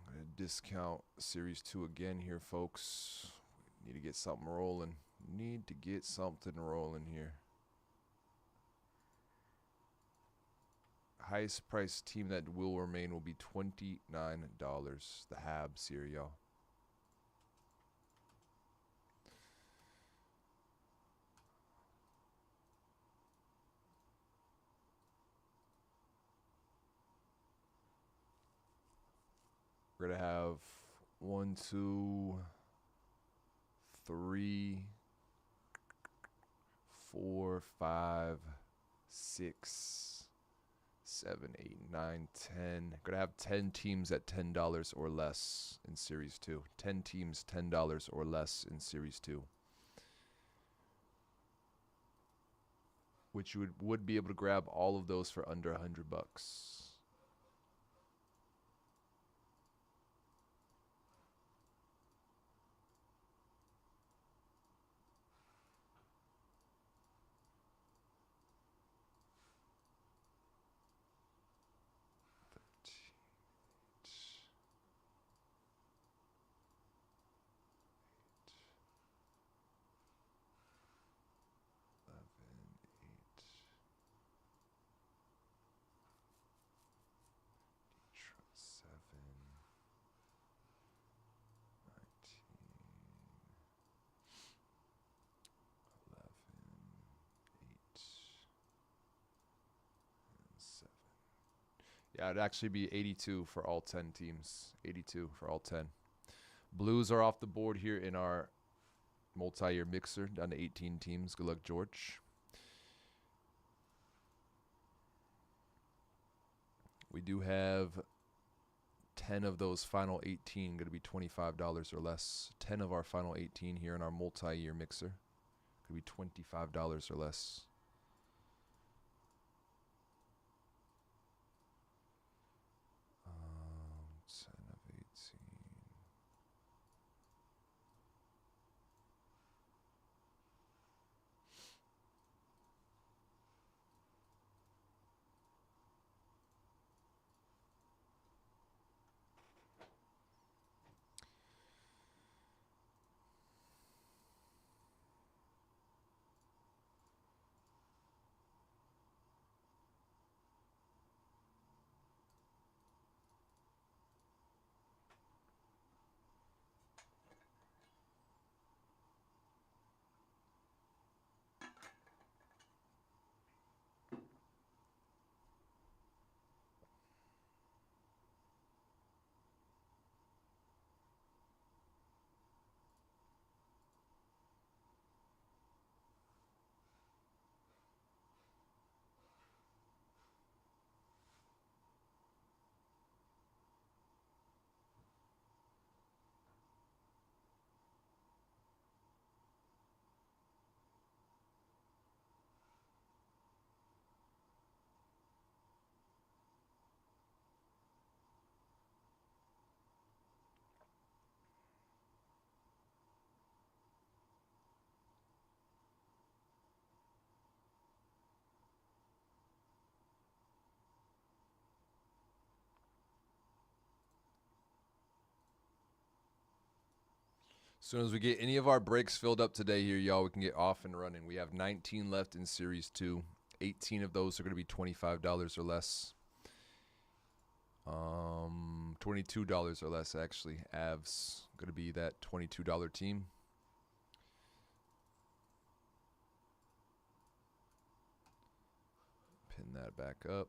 I'm going to discount Series 2 again here, folks. Need to get something rolling. Need to get something rolling here. Highest price team that will remain will be $29. The Habs here, y'all. We're going to have 1, 2, 3, 4, 5, 6, 7, 8, 9, 10. Gonna have 10 teams at $10 or less in Series 2. 10 teams, $10 or less in Series 2. Which you would be able to grab all of those for under $100. Yeah, it'd actually be 82 for all 10 teams. 82 for all 10. Blues are off the board here in our multi-year mixer, down to 18 teams. Good luck, George. We do have 10 of those final 18 going to be $25 or less. 10 of our final 18 here in our multi-year mixer going to be $25 or less. As soon as we get any of our breaks filled up today here, y'all, we can get off and running. We have 19 left in Series 2. 18 of those are going to be $25 or less. $22 or less, actually. Avs going to be that $22 team. Pin that back up.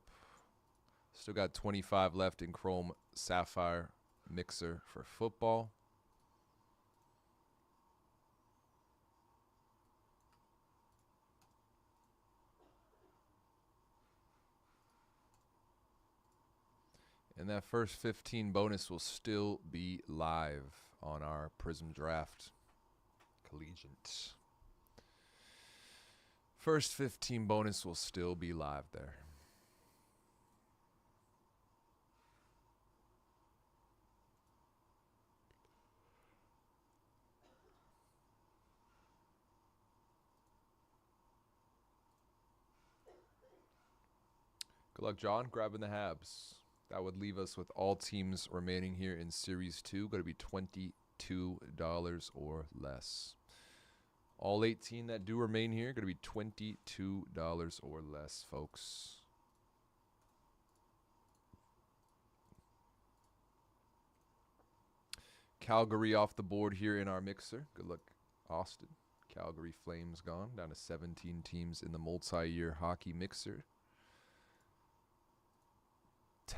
Still got 25 left in Chrome Sapphire Mixer for football. And that first 15 bonus will still be live on our Prism Draft Collegiate. First 15 bonus will still be live there. Good luck, John, grabbing the Habs. That would leave us with all teams remaining here in Series 2. Going to be $22 or less. All 18 that do remain here going to be $22 or less, folks. Calgary off the board here in our mixer. Good luck, Austin. Calgary Flames gone. Down to 17 teams in the multi-year hockey mixer.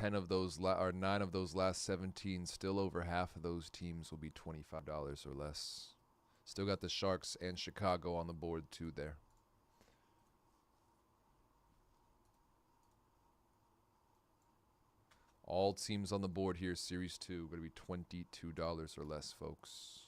9 of those last 17, still over half of those teams will be $25 or less. Still got the Sharks and Chicago on the board too there. All teams on the board here, Series 2, going to be $22 or less, folks.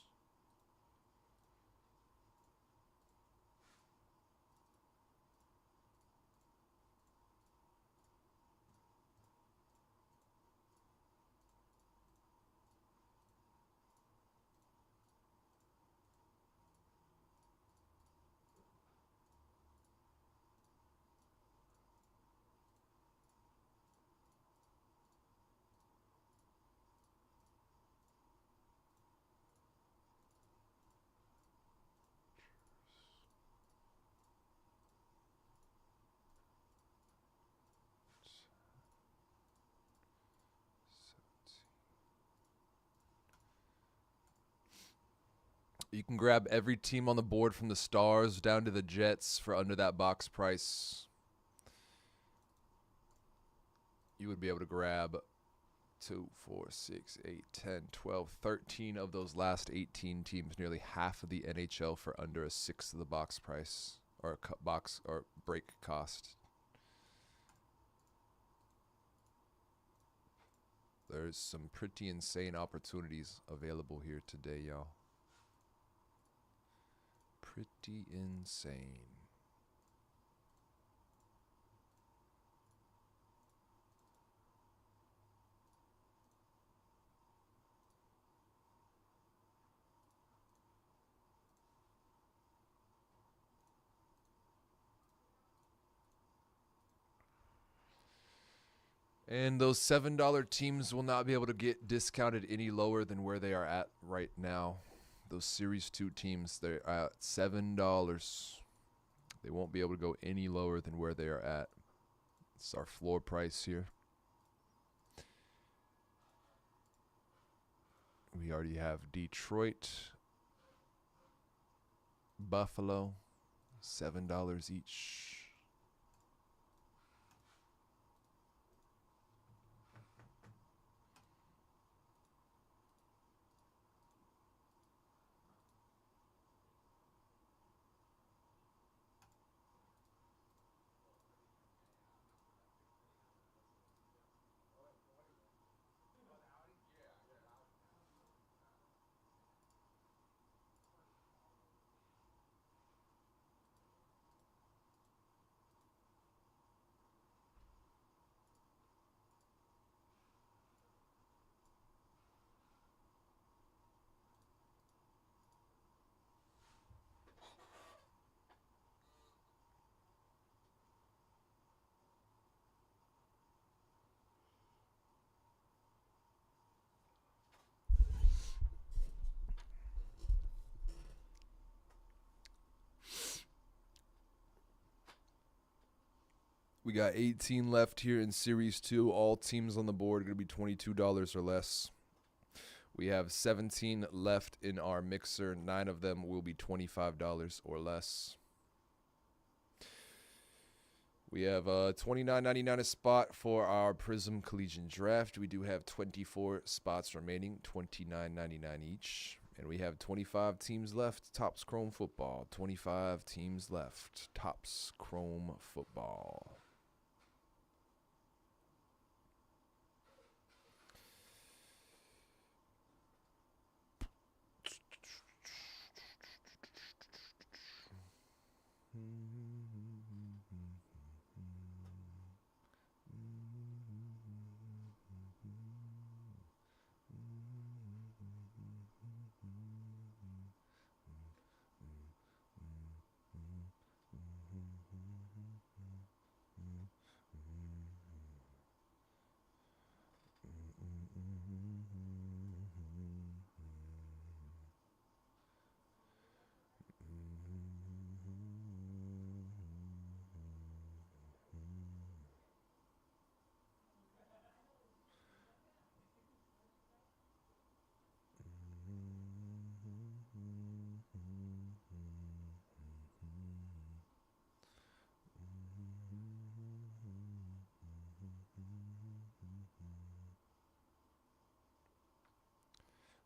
You can grab every team on the board from the Stars down to the Jets for under that box price. You would be able to grab 2, 4, 6, 8, 10, 12, 13 of those last 18 teams, nearly half of the NHL for under a sixth of the box price or box or break cost. There's some pretty insane opportunities available here today, y'all. Pretty insane. And those $7 teams will not be able to get discounted any lower than where they are at right now. Those Series 2 teams, they're at $7. They won't be able to go any lower than where they are at. It's our floor price here. We already have Detroit, Buffalo, $7 each. We got 18 left here in Series 2. All teams on the board are going to be $22 or less. We have 17 left in our mixer. 9 of them will be $25 or less. We have $29.99 a spot for our Prism Collegiate Draft. We do have 24 spots remaining, $29.99 each. And we have 25 teams left, Topps Chrome Football. 25 teams left, Topps Chrome Football.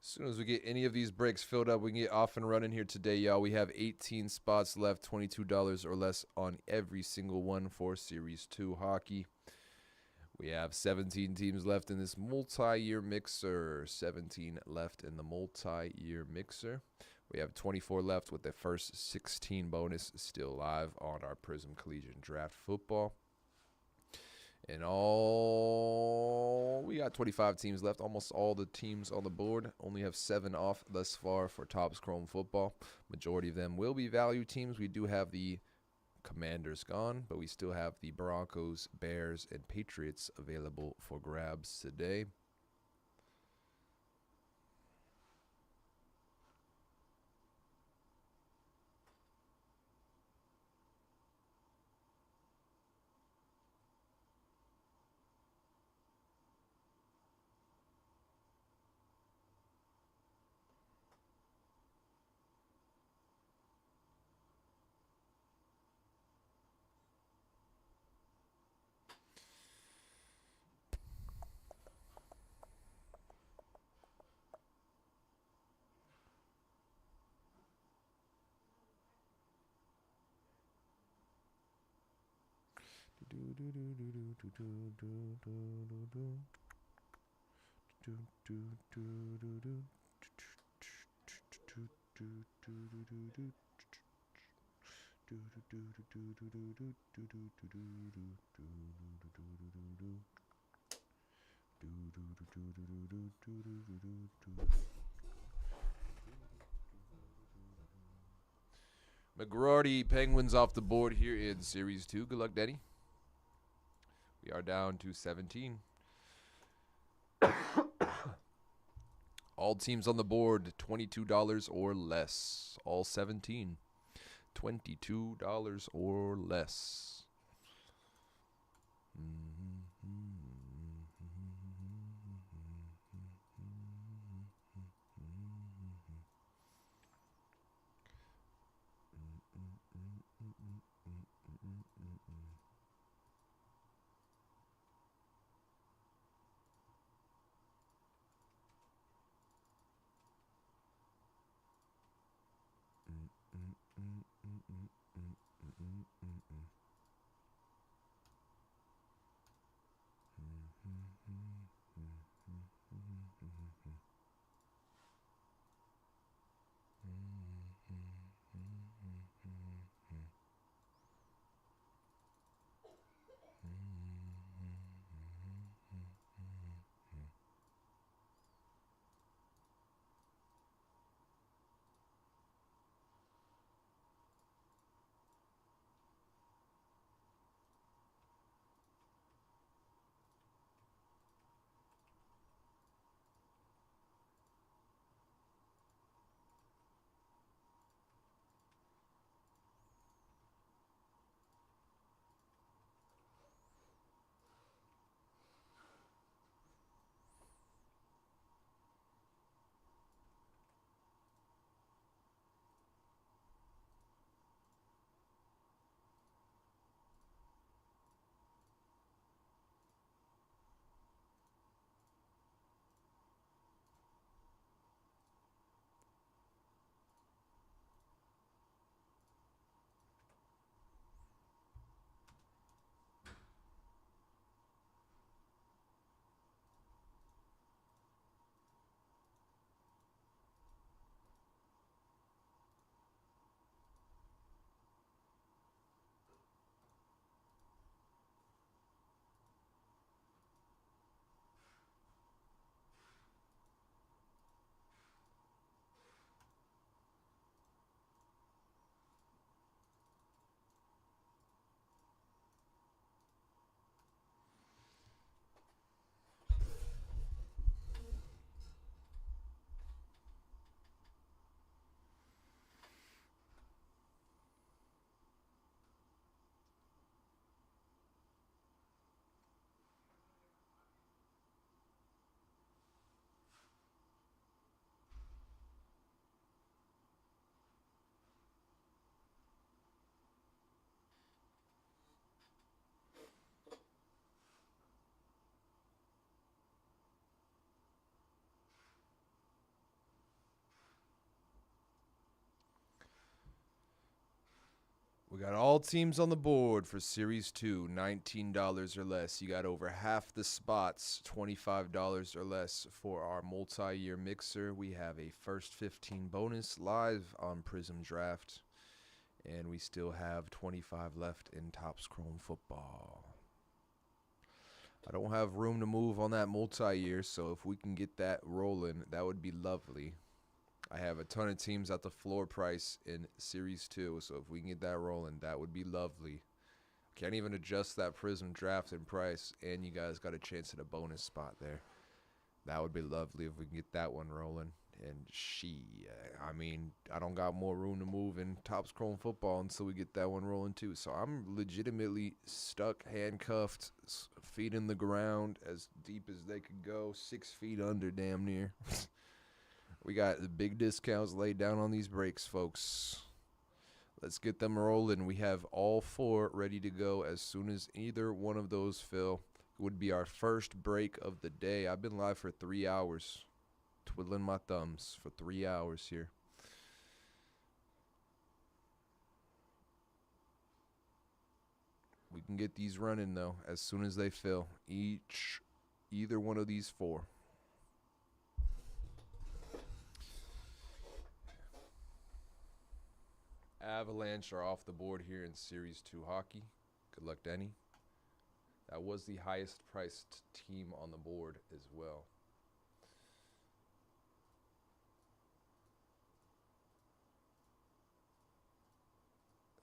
As soon as we get any of these breaks filled up, we can get off and running here today, y'all. We have 18 spots left, $22 or less on every single one for Series 2 hockey. We have 17 teams left in this multi-year mixer. 17 left in the multi-year mixer. We have 24 left with the first 16 bonus still live on our Prism Collegiate Draft Football. And we got 25 teams left. Almost all the teams on the board. Only have 7 off thus far for Topps Chrome Football. Majority of them will be value teams. We do have the Commanders gone, but we still have the Broncos, Bears, and Patriots available for grabs today. McGrorty Penguins off the board here in Series 2. Good luck, Denny. We are down to 17. All teams on the board, $22 or less. All 17. $22 or less. got all teams on the board for Series 2, $19 or less. You got over half the spots, $25 or less for our multi-year mixer. We have a first 15 bonus live on Prism Draft. And we still have 25 left in Topps Chrome Football. I don't have room to move on that multi-year, so if we can get that rolling, that would be lovely. I have a ton of teams at the floor price in Series 2, so if we can get that rolling, that would be lovely. Can't even adjust that Prism Draft in price, and you guys got a chance at a bonus spot there. That would be lovely if we can get that one rolling. And I mean, I don't got more room to move in Topps Chrome Football until we get that one rolling too. So I'm legitimately stuck, handcuffed, feet in the ground as deep as they could go, 6 feet under damn near. We got the big discounts laid down on these breaks, folks. Let's get them rolling. We have all 4 ready to go as soon as either one of those fill. It would be our first break of the day. I've been live for 3 hours, twiddling my thumbs for 3 hours here. We can get these running, though, as soon as they fill. Either one of these 4. Avalanche are off the board here in Series 2 hockey. Good luck, Denny. That was the highest priced team on the board as well.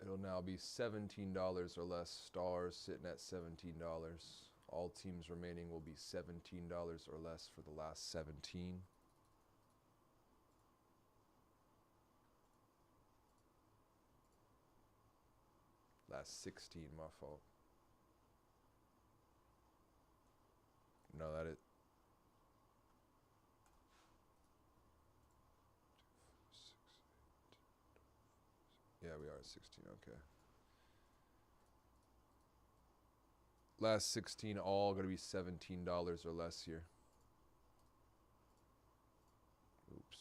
It'll now be $17 or less. Stars sitting at $17. All teams remaining will be $17 or less for the last 17. Last 16, my fault. No, that is. Yeah, we are at 16, okay. Last 16, all going to be $17 or less here. Oops.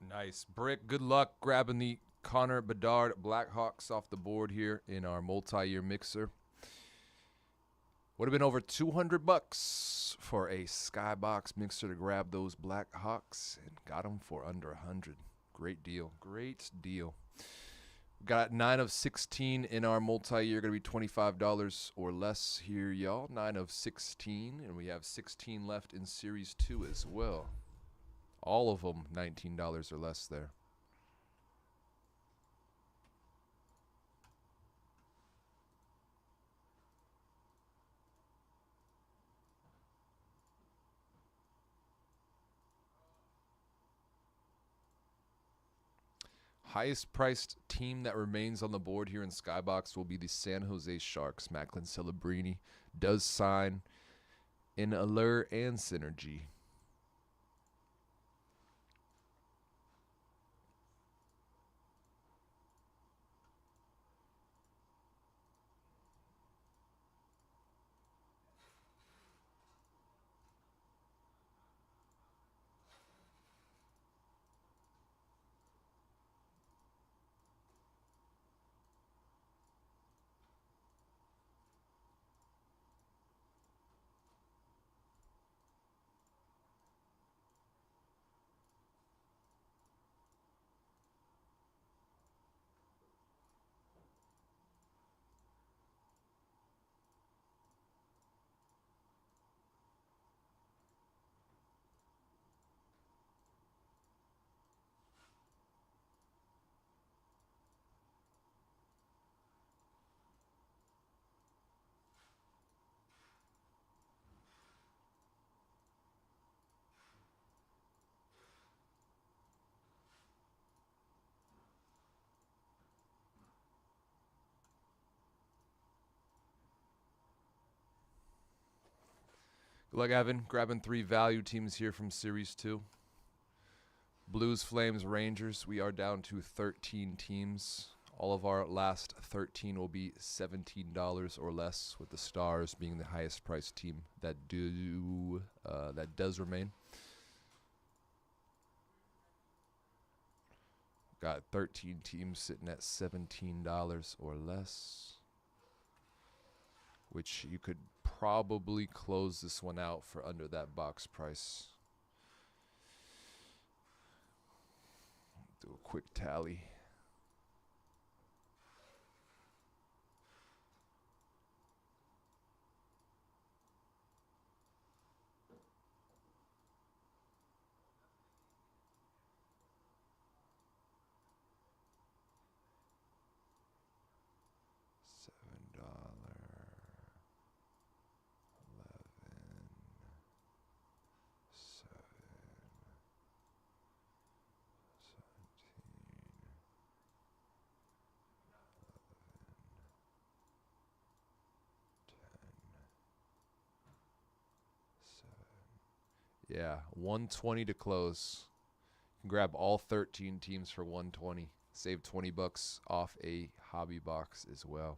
Nice. Brick, good luck grabbing the Connor Bedard Blackhawks off the board here in our multi-year mixer. Would have been over $200 for a skybox mixer to grab those Blackhawks, and got them for under 100. Great deal. Great deal. Got 9 of 16 in our multi-year. Going to be $25 or less here, y'all. 9 of 16, and we have 16 left in Series 2 as well. All of them $19 or less there. Highest priced team that remains on the board here in Skybox will be the San Jose Sharks. Macklin Celebrini does sign in Allure and Synergy. Good luck, Evan. Grabbing 3 value teams here from Series 2. Blues, Flames, Rangers. We are down to 13 teams. All of our last 13 will be $17 or less, with the Stars being the highest priced team that does remain. Got 13 teams sitting at $17 or less, which you could probably close this one out for under that box price. Do a quick tally. $7, 11, 7, 17, 10, 7. Yeah, 120 to close. You can grab all 13 teams for 120. Save $20 off a hobby box as well.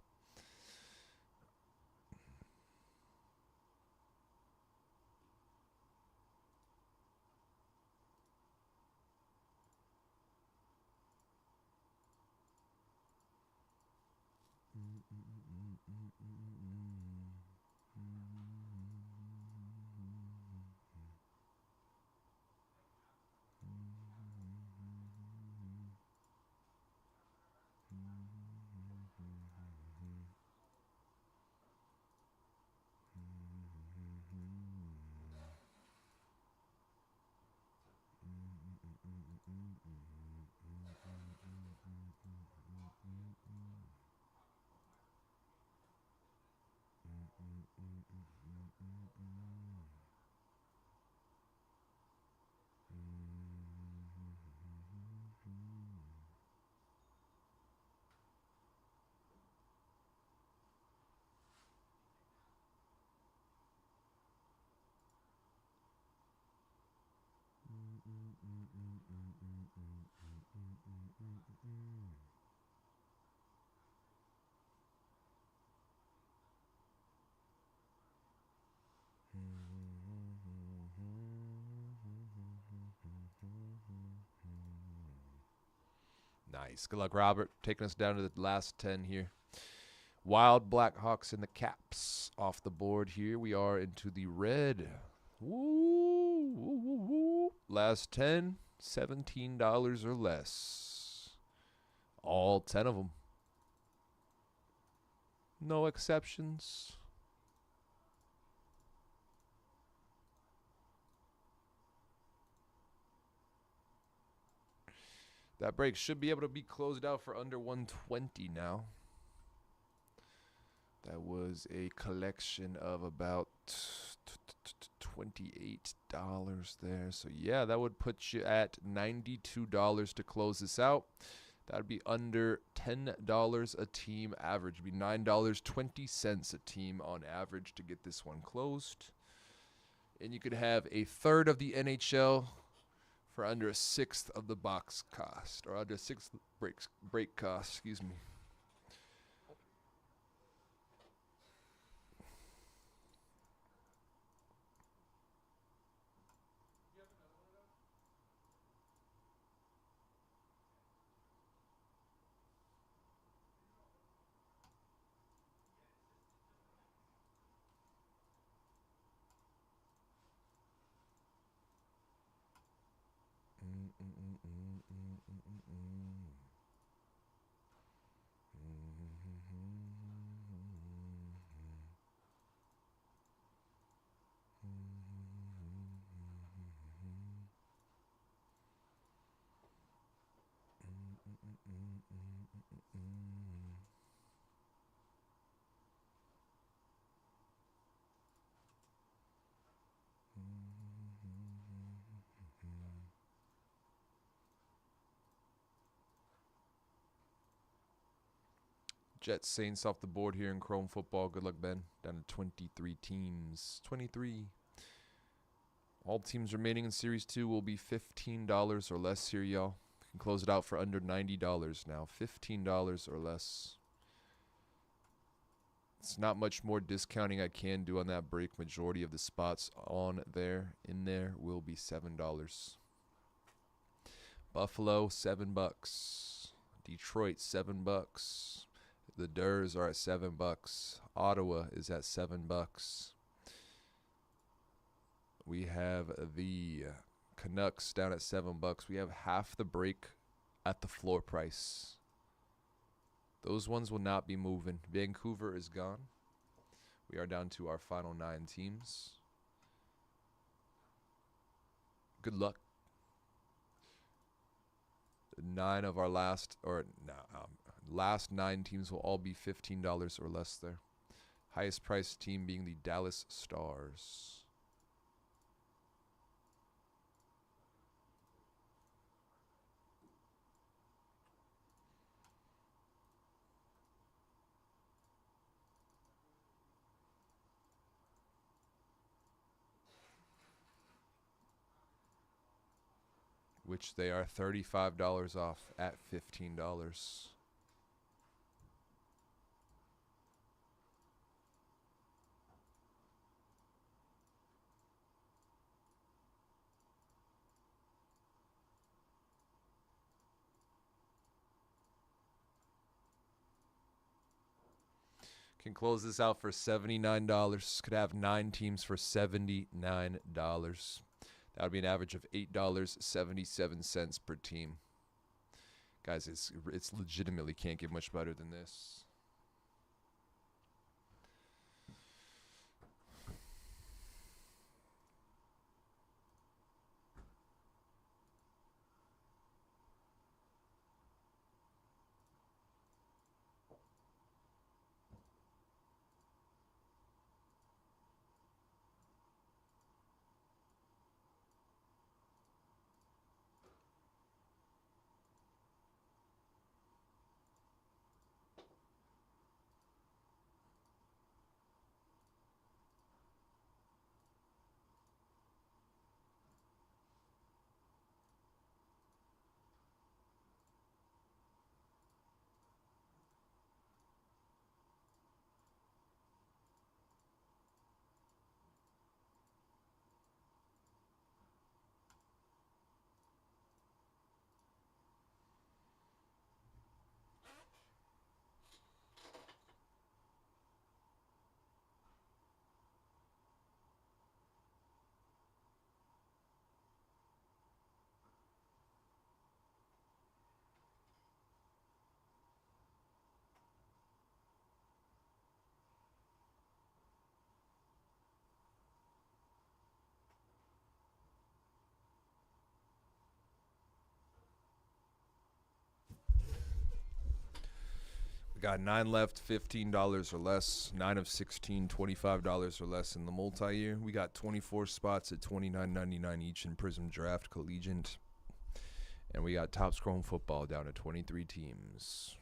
Nice. Good luck, Robert. Taking us down to the last 10 here. Wild Blackhawks and the Caps off the board here. We are into the red. Woo, woo, woo, woo. Last 10, $17 or less. All 10 of them. No exceptions. That break should be able to be closed out for under 120 now. That was a collection of about $28 there. So yeah, that would put you at $92 to close this out. That would be under $10 a team average. It'd be $9.20 a team on average to get this one closed. And you could have a third of the NHL for under a sixth of the box cost, or under a sixth break cost, excuse me. Jets Saints off the board here in Chrome football. Good luck, Ben. Down to 23 teams. 23. All teams remaining in Series 2 will be $15 or less here, y'all. Can close it out for under $90 now. $15 or less. It's not much more discounting I can do on that break. Majority of the spots in there will be $7. Buffalo, $7. Detroit, $7. The Durs are at $7. Ottawa is at $7. We have the Canucks down at $7. We have half the break at the floor price. Those ones will not be moving. Vancouver is gone. We are down to our final 9 teams. Good luck. 9 of our last 9 teams will all be $15 or less there. Highest priced team being the Dallas Stars. Which they are $35 off at $15. Can close this out for $79. Could have 9 teams for $79. That would be an average of $8.77 per team. Guys, it's legitimately can't get much better than this. We got 9 left, $15 or less. 9 of 16, $25 or less in the multi-year. We got 24 spots at $29.99 each in Prism Draft Collegiate. And we got Top Scrolling Football down to 23 teams.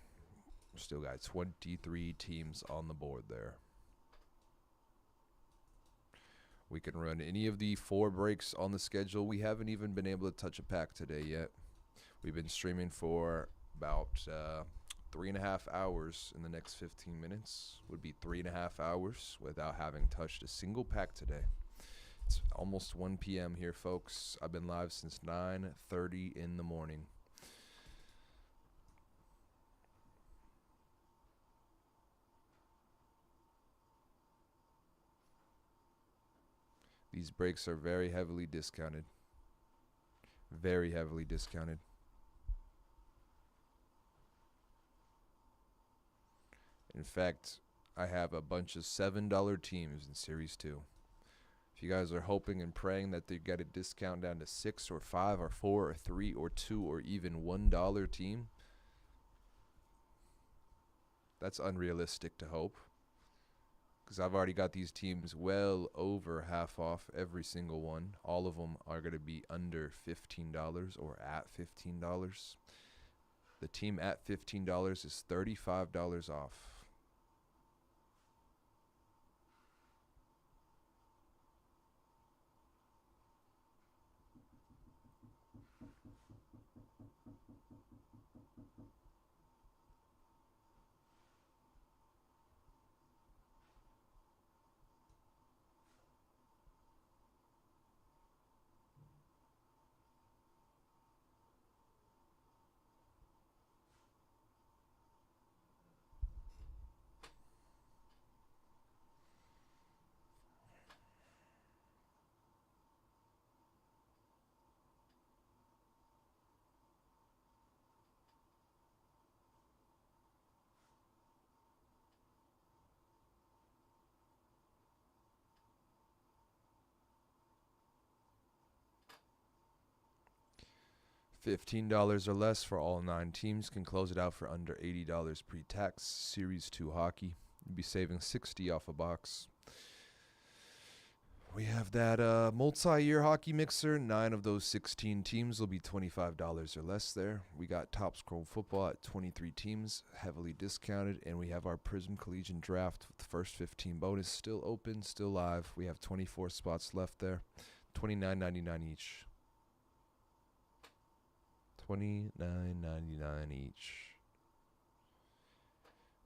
Still got 23 teams on the board there. We can run any of the 4 breaks on the schedule. We haven't even been able to touch a pack today yet. We've been streaming for about 3.5 hours in the next 15 minutes. Would be 3.5 hours without having touched a single pack today. It's almost 1 p.m. here, folks. I've been live since 9:30 in the morning. These breaks are very heavily discounted. Very heavily discounted. In fact, I have a bunch of $7 teams in Series 2. If you guys are hoping and praying that they get a discount down to 6 or 5 or 4 or 3 or 2 or even $1 team, that's unrealistic to hope. Because I've already got these teams well over half off, every single one. All of them are going to be under $15 or at $15. The team at $15 is $35 off. $15 or less for all 9 teams can close it out for under $80 pre-tax. Series 2 hockey. You'd be saving $60 off a box. We have that multi-year hockey mixer. 9 of those 16 teams will be $25 or less there. We got Top Scroll Football at 23 teams, heavily discounted. And we have our Prism Collegiate Draft with the first 15 bonus still open, still live. We have 24 spots left there. $29.99 each. $29.99 each.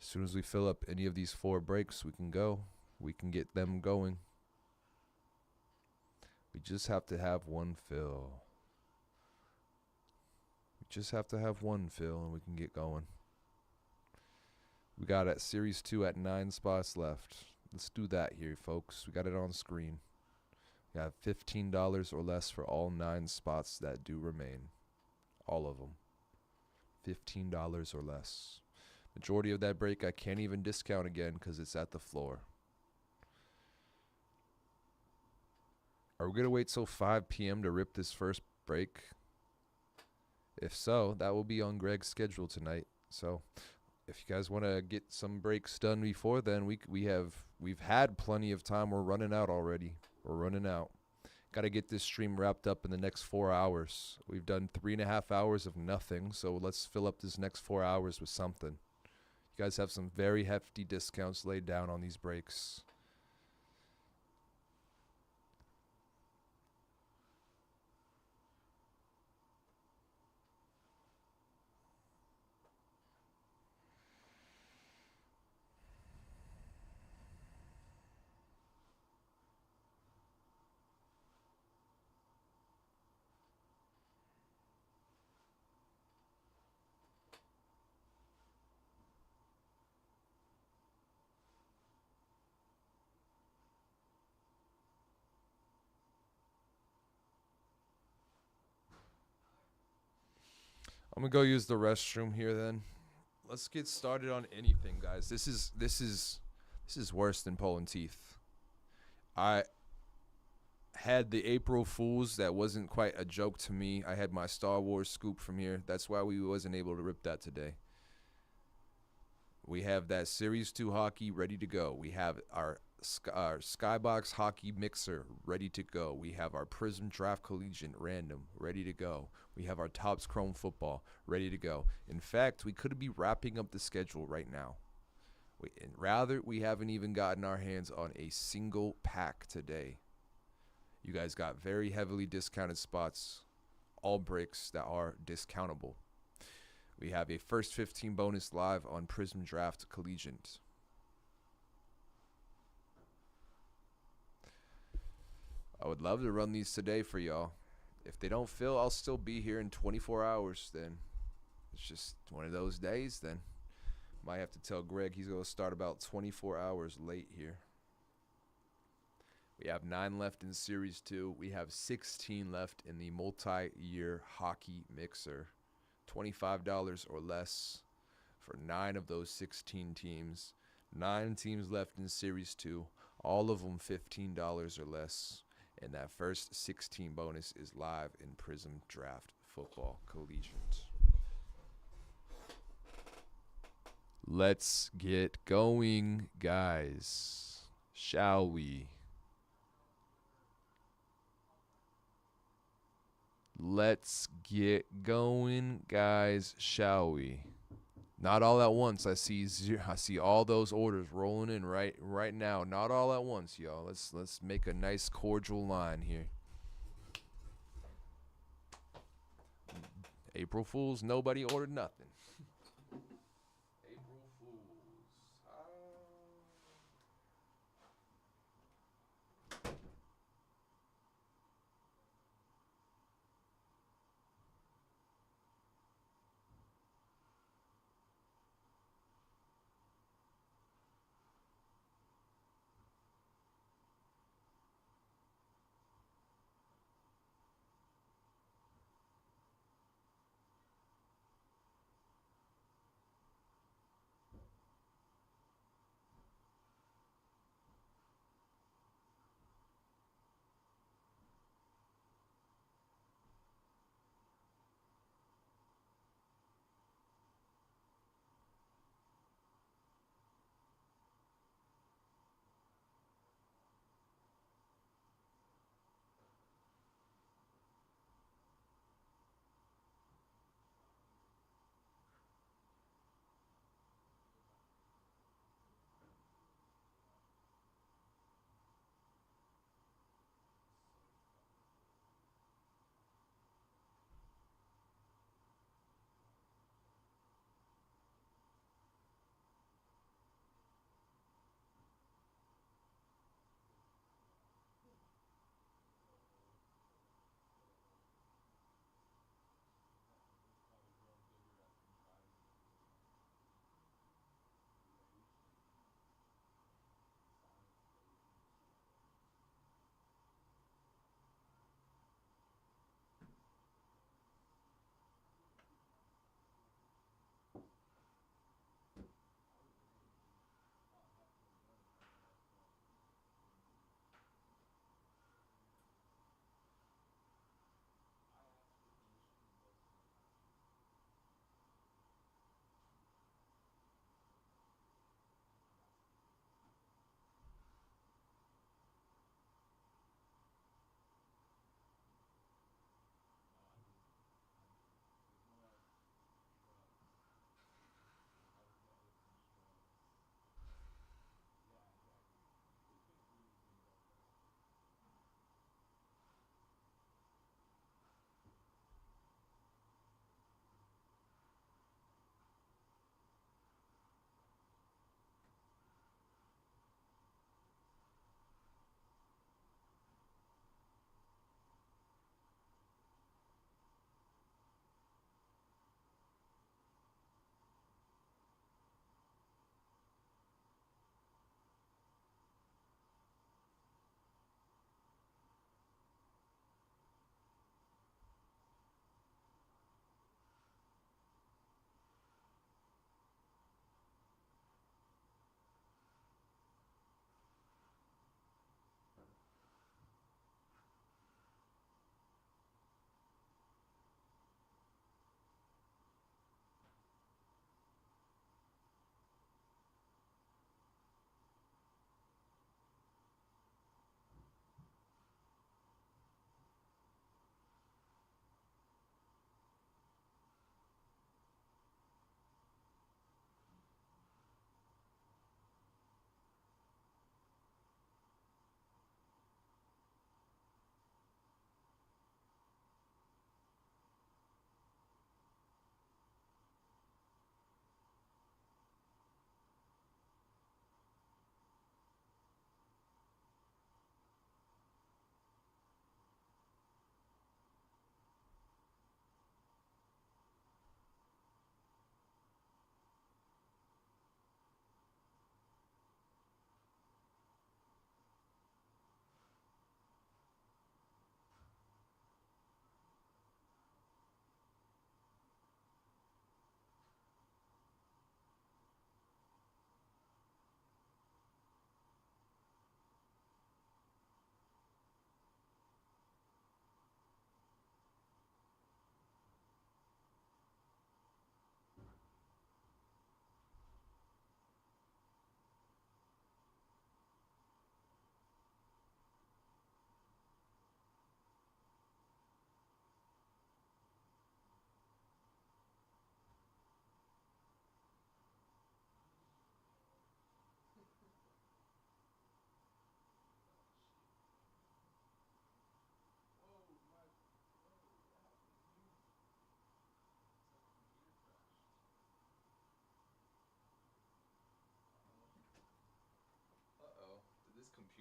As soon as we fill up any of these 4 breaks, we can go. We can get them going. We just have to have one fill. We just have to have one fill and we can get going. We got at Series 2 at 9 spots left. Let's do that here, folks. We got it on screen. We have $15 or less for all 9 spots that do remain. All of them. $15 or less. Majority of that break I can't even discount again because it's at the floor. Are we going to wait till 5 p.m. to rip this first break? If so, that will be on Greg's schedule tonight. So if you guys want to get some breaks done before then, we've had plenty of time. We're running out already. We're running out. Got to get this stream wrapped up in the next 4 hours. We've done 3.5 hours of nothing, so let's fill up this next 4 hours with something. You guys have some very hefty discounts laid down on these breaks. I'm gonna go use the restroom here then. Let's get started on anything, guys. This is worse than pulling teeth. I had the April Fools that wasn't quite a joke to me. I had my Star Wars scoop from here. That's why we wasn't able to rip that today. We have that Series 2 hockey ready to go. We have our Skybox hockey mixer ready to go. We have our Prism Draft Collegiate random ready to go. We have our Topps Chrome football ready to go. In fact, we could be wrapping up the schedule right now. We haven't even gotten our hands on a single pack today. You guys got very heavily discounted spots, all breaks that are discountable. We have a first 15 bonus live on Prism Draft Collegiate. I would love to run these today for y'all. If they don't fill, I'll still be here in 24 hours then. It's just one of those days then. Might have to tell Greg he's going to start about 24 hours late here. We have 9 left in Series 2. We have 16 left in the multi-year hockey mixer. $25 or less for 9 of those 16 teams. 9 teams left in Series 2. All of them $15 or less. And that first 16 bonus is live in Prism Draft Football Collegiate. Let's get going, guys. Shall we? Let's get going, guys. Shall we? Not all at once. I see all those orders rolling in right now. Not all at once, y'all. Let's make a nice cordial line here. April Fools, nobody ordered nothing. April Fools.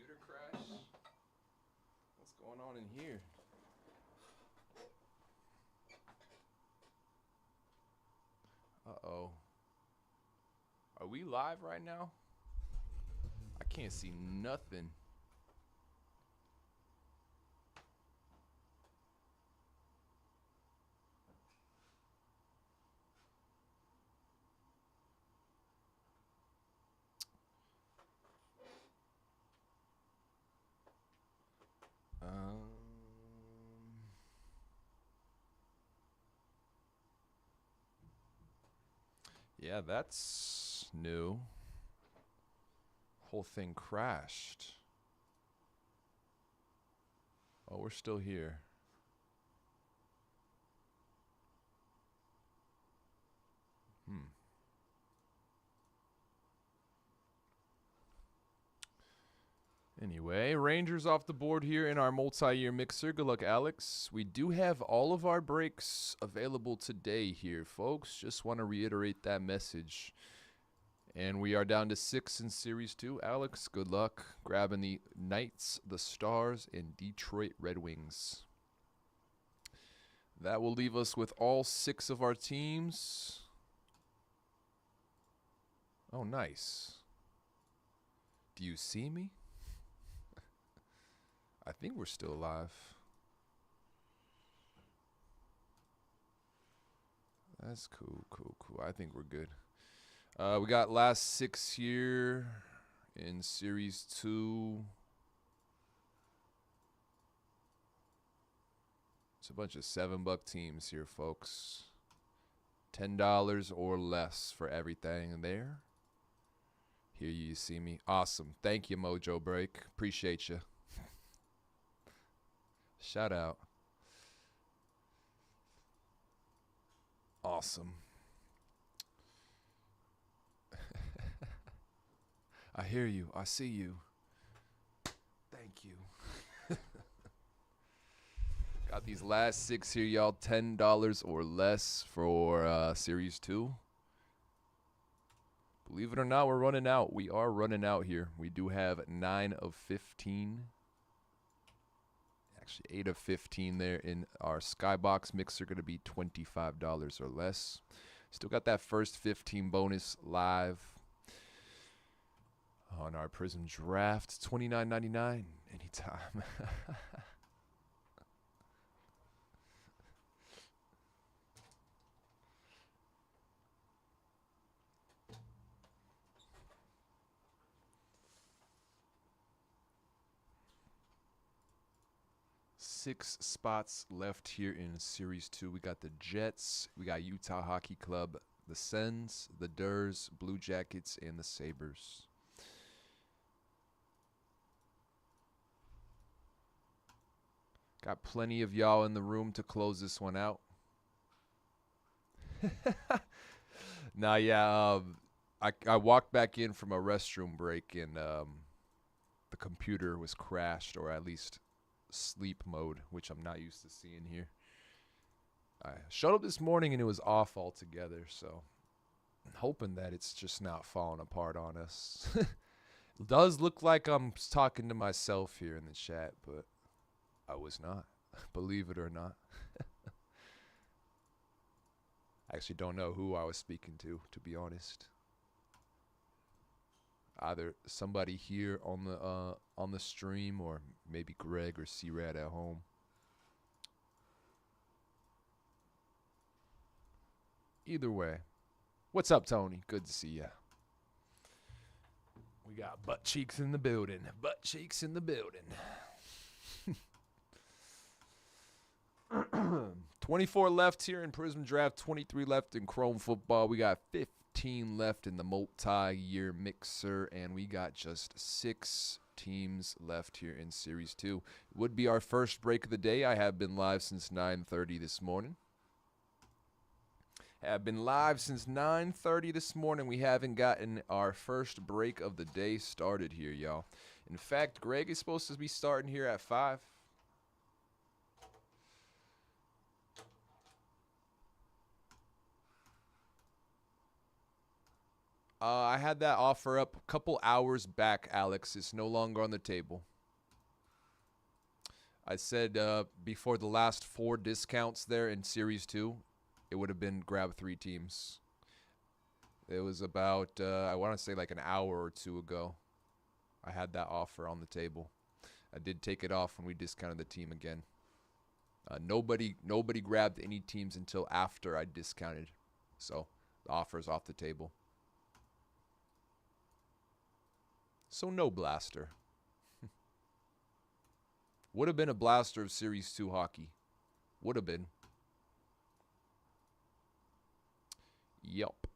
computer crash? What's going on in here? Uh-oh. Are we live right now? I can't see nothing. Yeah, that's new. Whole thing crashed. Oh, we're still here. Anyway, Rangers off the board here in our multi-year mixer. Good luck, Alex. We do have all of our breaks available today here, folks. Just want to reiterate that message. And we are down to 6 in Series 2. Alex, good luck grabbing the Knights, the Stars, and Detroit Red Wings. That will leave us with all 6 of our teams. Oh, nice. Do you see me? I think we're still alive. That's cool, cool, cool. I think we're good. We got last 6 here in Series 2. It's a bunch of $7 teams here, folks. $10 or less for everything there. Here you see me. Awesome. Thank you, Mojobreak. Appreciate you. Shout out. Awesome. I hear you. I see you. Thank you. Got these last 6 here, y'all. $10 or less for Series 2. Believe it or not, we're running out. We are running out here. We do have 9 of 15. Actually, 8 of 15 there in our Skybox mixer. Going to be $25 or less. Still got that first 15 bonus live on our Prism Draft. $29.99 anytime. Six spots left here in Series 2. We got the Jets, we got Utah Hockey Club, the Sens, the Durs, Blue Jackets, and the Sabres. Got plenty of y'all in the room to close this one out. Nah, yeah, I walked back in from a restroom break and the computer was crashed, or at least sleep mode, which I'm not used to seeing here. I showed up this morning and it was off altogether, so I'm hoping that it's just not falling apart on us. It does look like I'm talking to myself here in the chat, but I was not, believe it or not. I actually don't know who I was speaking to be honest. Either somebody here on the stream, or maybe Greg or C-Rad at home. Either way. What's up, Tony? Good to see ya. We got butt cheeks in the building. Butt cheeks in the building. 24 left here in Prism Draft. 23 left in Chrome Football. We got 15 left in the multi-year mixer, and we got just 6 teams left here in Series 2. It would be our first break of the day. I have been live since 9:30 this morning. Have been live since 9:30 this morning. We haven't gotten our first break of the day started here, y'all. In fact, Greg is supposed to be starting here at 5. I had that offer up a couple hours back, Alex. It's no longer on the table. I said before the last 4 discounts there in Series 2, it would have been grab 3 teams. It was about, I want to say like an hour or two ago. I had that offer on the table. I did take it off when we discounted the team again. Nobody grabbed any teams until after I discounted. So the offer's off the table. So no blaster. Would have been a blaster of Series 2 hockey. Would have been. Yup.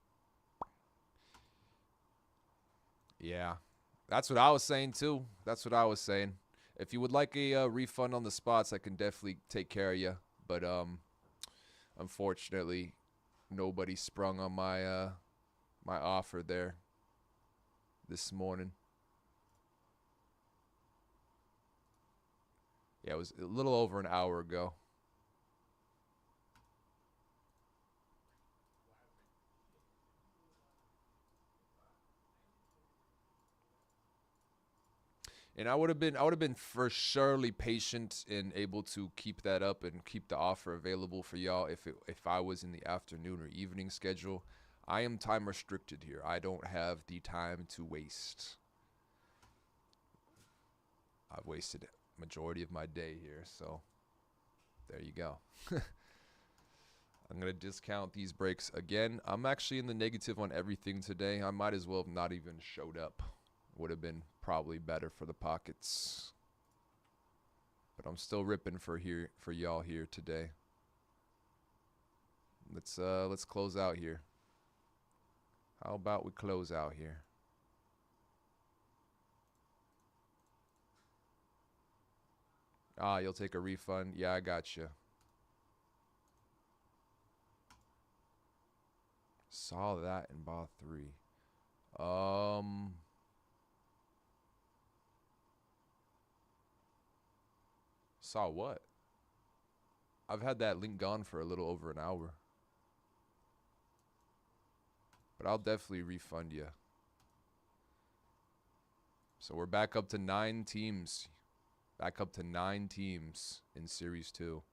Yeah. That's what I was saying too. That's what I was saying. If you would like a refund on the spots, I can definitely take care of you. But unfortunately, nobody sprung on my my offer there this morning. Yeah, it was a little over an hour ago. And I would have been for surely patient and able to keep that up and keep the offer available for y'all if I was in the afternoon or evening schedule. I am time restricted here. I don't have the time to waste. I've wasted a majority of my day here, so there you go. I'm going to discount these breaks again. I'm actually in the negative on everything today. I might as well have not even showed up. Would have been probably better for the pockets. But I'm still ripping for y'all here today. Let's close out here. How about we close out here? Ah, you'll take a refund? Yeah, I got you. Saw that and bought 3. Saw what? I've had that link gone for a little over an hour. But I'll definitely refund you. So we're back up to 9 teams. Back up to 9 teams in Series 2.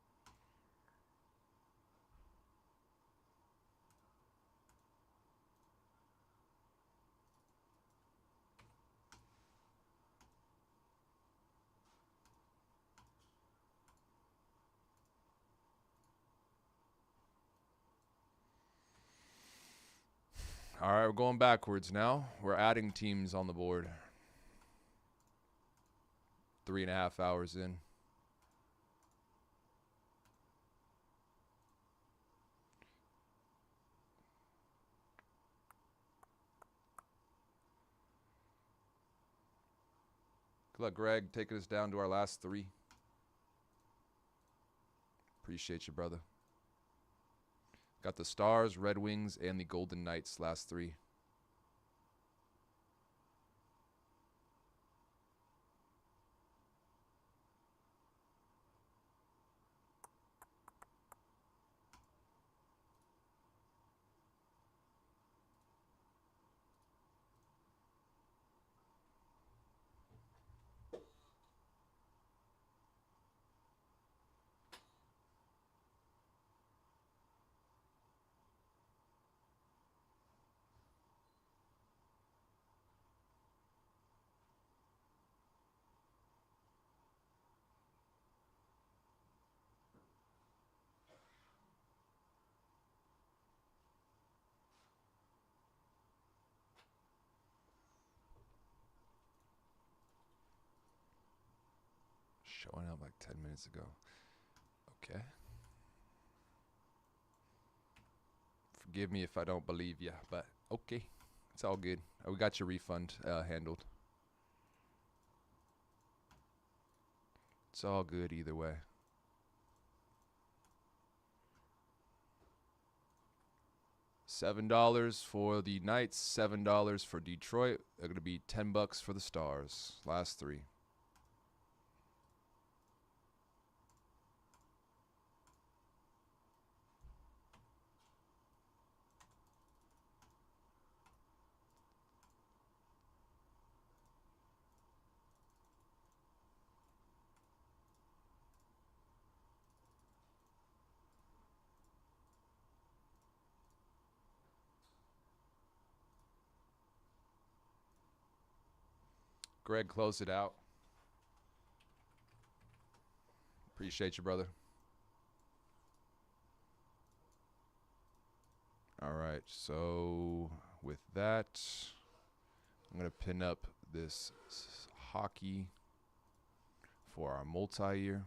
All right, we're going backwards now. We're adding teams on the board. 3.5 hours in. Good luck, Greg, taking us down to our last 3. Appreciate you, brother. Got the Stars, Red Wings, and the Golden Knights last 3. Showing up like 10 minutes ago. Okay. Forgive me if I don't believe you, but okay. It's all good. We got your refund handled. It's all good either way. $7 for the Knights, $7 for Detroit. They're going to be $10 for the Stars. Last 3. Greg, close it out. Appreciate you, brother. All right, so with that, I'm going to pin up this hockey for our multi-year.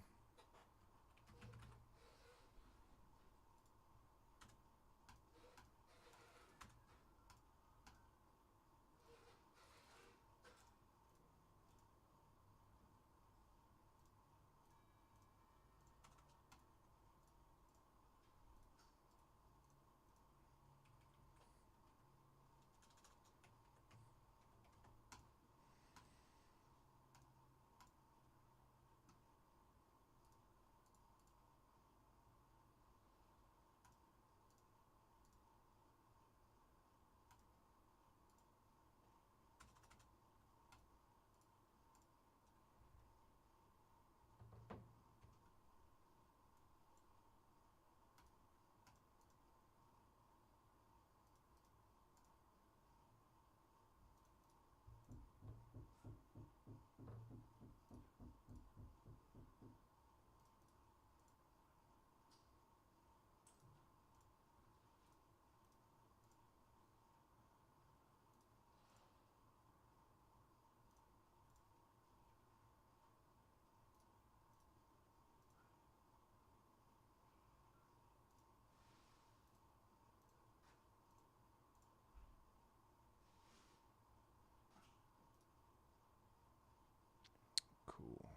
Cool.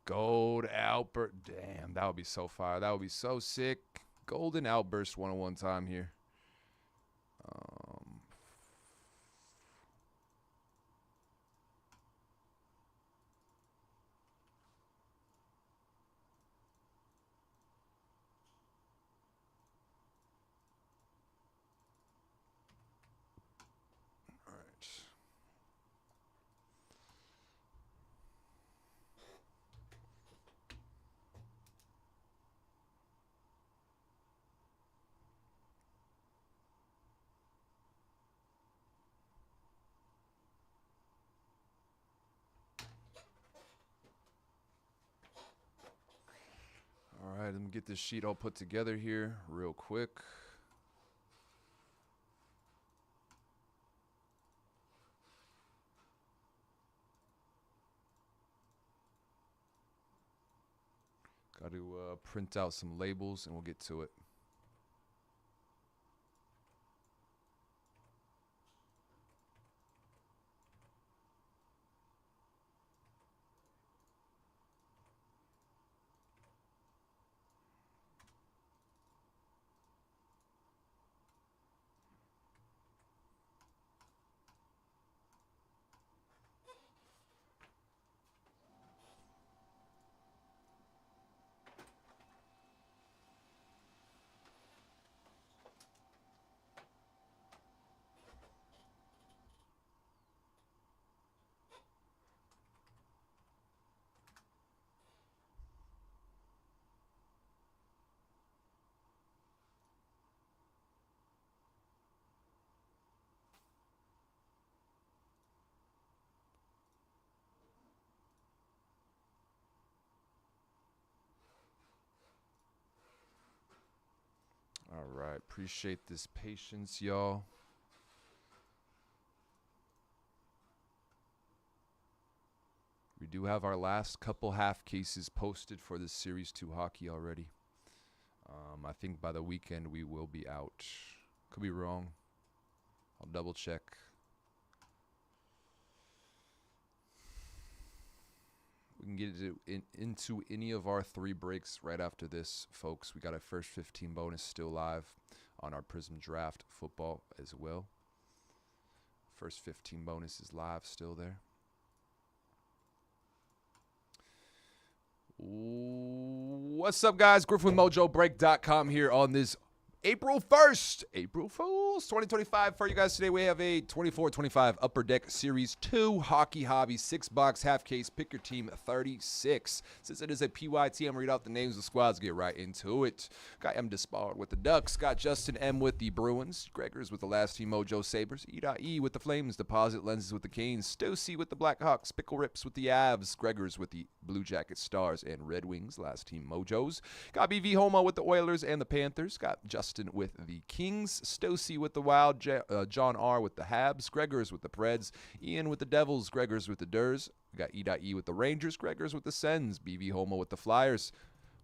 Gold Albert. Damn, that would be so fire. That would be so sick. Golden Outburst 101 time here. All right. All right, let me get this sheet all put together here real quick. Got to print out some labels and we'll get to it. All right, appreciate this patience, y'all. We do have our last couple half cases posted for this Series 2 hockey already. I think by the weekend we will be out. Could be wrong. I'll double check. We can get into any of our 3 breaks right after this, folks. We got our first 15 bonus still live on our Prism Draft football as well. First 15 bonus is live still there. What's up, guys? Griffin with Mojobreak.com here on this April 1st, April Fools 2025 for you guys today. We have a 24-25 Upper Deck Series 2 Hockey Hobby 6-box half case. Pick your team 36. Since it is a PYT, I'm going to read out the names of the squads. Get right into it. Got M. Despard with the Ducks. Got Justin M. with the Bruins. Gregors with the last team Mojo Sabres. E.E. with the Flames. Deposit Lenses with the Canes. Stocy with the Blackhawks. Pickle Rips with the Avs. Gregors with the Blue Jackets, Stars, and Red Wings. Last team Mojos. Got BV Homo with the Oilers and the Panthers. Got Justin with the Kings, Stocy with the Wild, John R. with the Habs, Gregors with the Preds, Ian with the Devils, Gregors with the Durs. We got E.E. with the Rangers, Gregors with the Sens, BV Homo with the Flyers.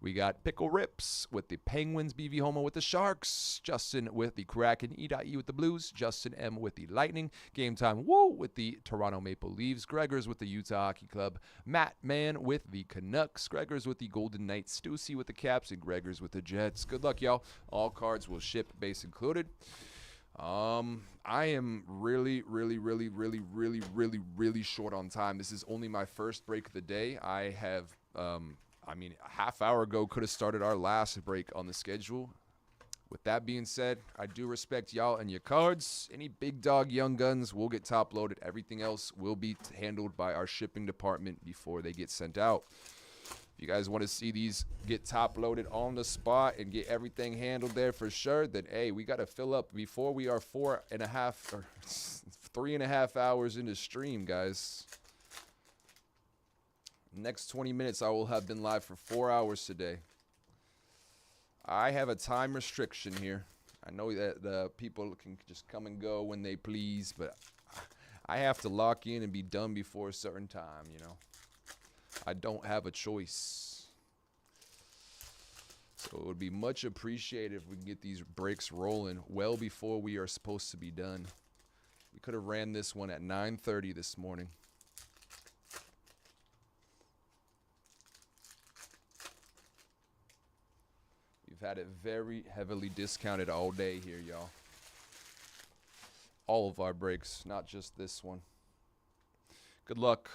We got Pickle Rips with the Penguins, BV Homo with the Sharks, Justin with the Kraken, E.E. with the Blues, Justin M. with the Lightning, Game Time Woo with the Toronto Maple Leafs, Gregors with the Utah Hockey Club, Matt Mann with the Canucks, Gregors with the Golden Knights, Stussy with the Caps, and Gregors with the Jets. Good luck, y'all. All cards will ship, base included. I am really short on time. This is only my first break of the day. I have a half hour ago could have started our last break on the schedule. With that being said, I do respect y'all and your cards. Any big dog young guns will get top loaded. Everything else will be handled by our shipping department before they get sent out. If you guys want to see these get top loaded on the spot and get everything handled there for sure, then hey, we got to fill up before we are 3.5 hours into stream, guys. Next 20 minutes, I will have been live for 4 hours today. I have a time restriction here. I know that the people can just come and go when they please, but I have to lock in and be done before a certain time, you know. I don't have a choice. So it would be much appreciated if we can get these breaks rolling well before we are supposed to be done. We could have ran this one at 9:30 this morning. We've had it very heavily discounted all day here, y'all. All of our breaks, not just this one. Good luck.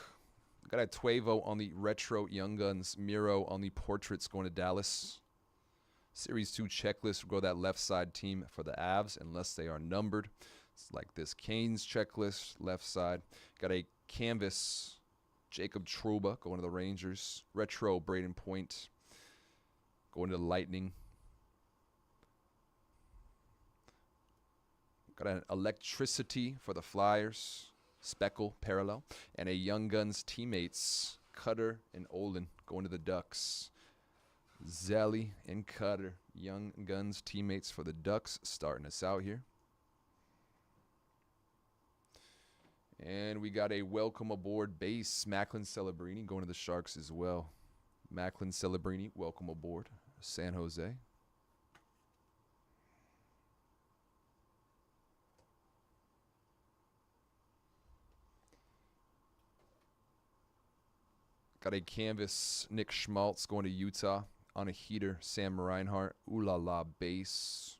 Got a Tuevo on the Retro Young Guns, Miro on the Portraits going to Dallas. Series 2 checklist will go that left side team for the Avs unless they are numbered. It's like this Canes checklist, left side. Got a Canvas, Jacob Trouba going to the Rangers. Retro Braden Point going to the Lightning. Got an Electricity for the Flyers, Speckle, Parallel, and a Young Guns teammates, Cutter and Olin, going to the Ducks. Zelly and Cutter, Young Guns teammates for the Ducks, starting us out here. And we got a Welcome Aboard base, Macklin Celebrini, going to the Sharks as well. Macklin Celebrini, welcome aboard, San Jose. Got a Canvas, Nick Schmaltz going to Utah. On a heater, Sam Reinhart. Ooh la la base.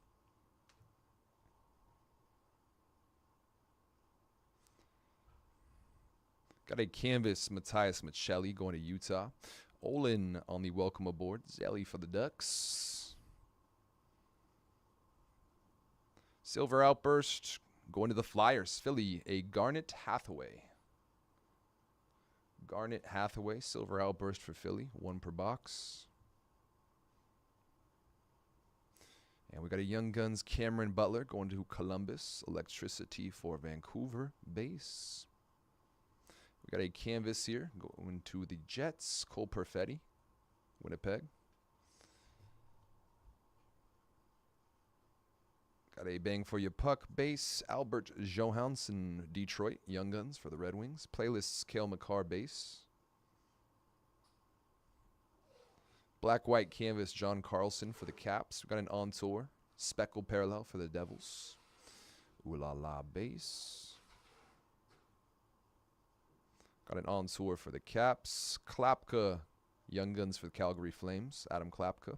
Got a Canvas, Matthias Michelli going to Utah. Olin on the welcome aboard. Zelly for the Ducks. Silver Outburst going to the Flyers. Philly, a Garnet Hathaway. Garnet Hathaway, Silver Outburst for Philly, 1 per box. And we got a Young Guns Cameron Butler going to Columbus. Electricity for Vancouver base. We got a Canvas here going to the Jets. Cole Perfetti, Winnipeg. Got a Bang for Your Puck base. Albert Johansson, Detroit. Young Guns for the Red Wings. Playlists, Cale Makar base. Black-white canvas, John Carlson for the Caps. We got an on tour. Speckle Parallel for the Devils. Ooh la la base. Got an on tour for the Caps. Klapka, Young Guns for the Calgary Flames. Adam Klapka.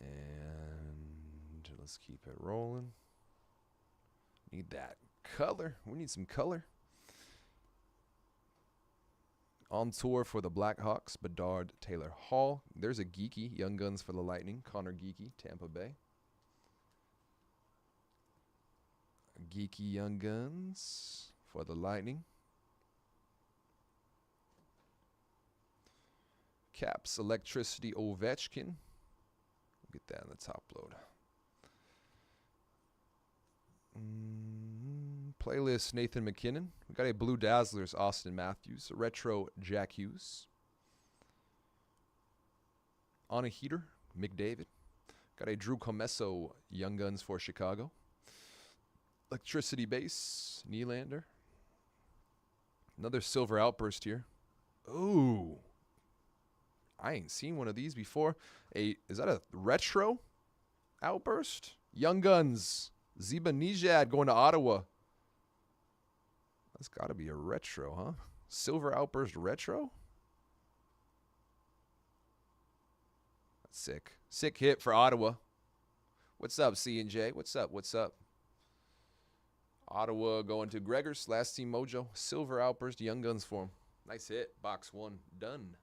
And let's keep it rolling. Need that color. We need some color. On tour for the Blackhawks, Bedard, Taylor Hall. There's a Geeky, Young Guns for the Lightning. Connor Geeky, Tampa Bay. Geeky Young Guns for the Lightning. Caps Electricity Ovechkin. We'll get that in the top load. Playlist Nathan McKinnon. We got a Blue Dazzlers Austin Matthews. A retro Jack Hughes. On a heater, McDavid. Got a Drew Comesso Young Guns for Chicago. Electricity Base, Nylander. Another Silver Outburst here. Ooh. I ain't seen one of these before. Is that a retro outburst? Young Guns. Zibanejad going to Ottawa. That's got to be a retro, huh? Silver Outburst retro? That's sick. Sick hit for Ottawa. What's up, C&J? What's up? What's up? Ottawa going to Gregors. Last Team Mojo. Silver Outburst Young Guns for him. Nice hit. Box 1. Done.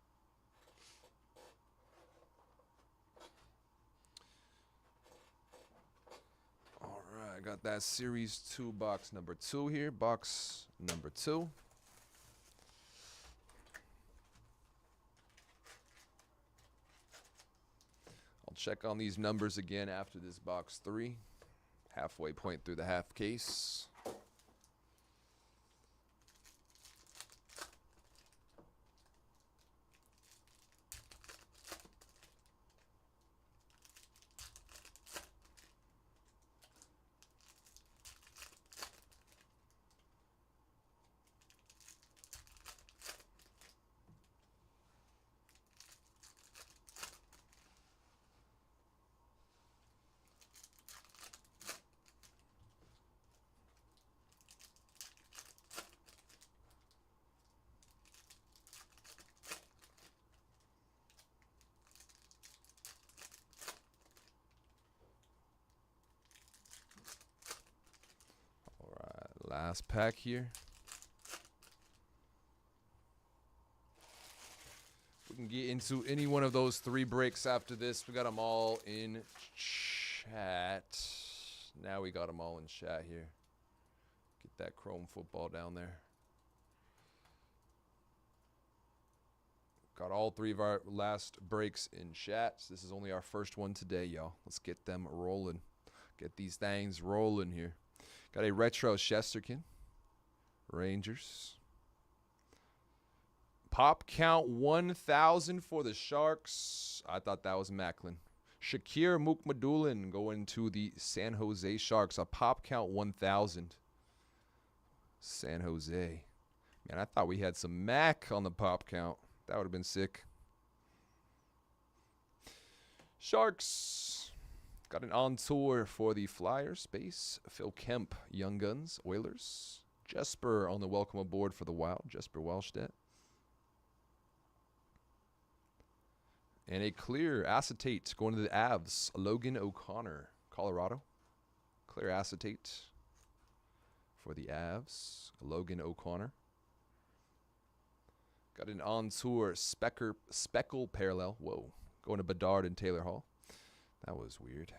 I got that Series 2 box number 2 here. Box number 2. I'll check on these numbers again after this box 3. Halfway point through the half case. Last pack here. We can get into any one of those 3 breaks after this. We got them all in chat. Now we got them all in chat here. Get that Chrome football down there. Got all 3 of our last breaks in chat. So this is only our first one today, y'all. Let's get them rolling. Get these things rolling here. Got a retro Shesterkin. Rangers. Pop count 1,000 for the Sharks. I thought that was Macklin. Shakir Mukmadulin going to the San Jose Sharks. A pop count 1,000. San Jose. Man, I thought we had some Mac on the pop count. That would have been sick. Sharks. Got an on tour for the Flyers. Base. Phil Kemp, Young Guns, Oilers. Jesper on the welcome aboard for the Wild. Jesper Wallstedt. And a clear acetate going to the Avs. Logan O'Connor, Colorado. Clear acetate for the Avs. Logan O'Connor. Got an on tour speckle parallel. Whoa. Going to Bedard and Taylor Hall. That was weird.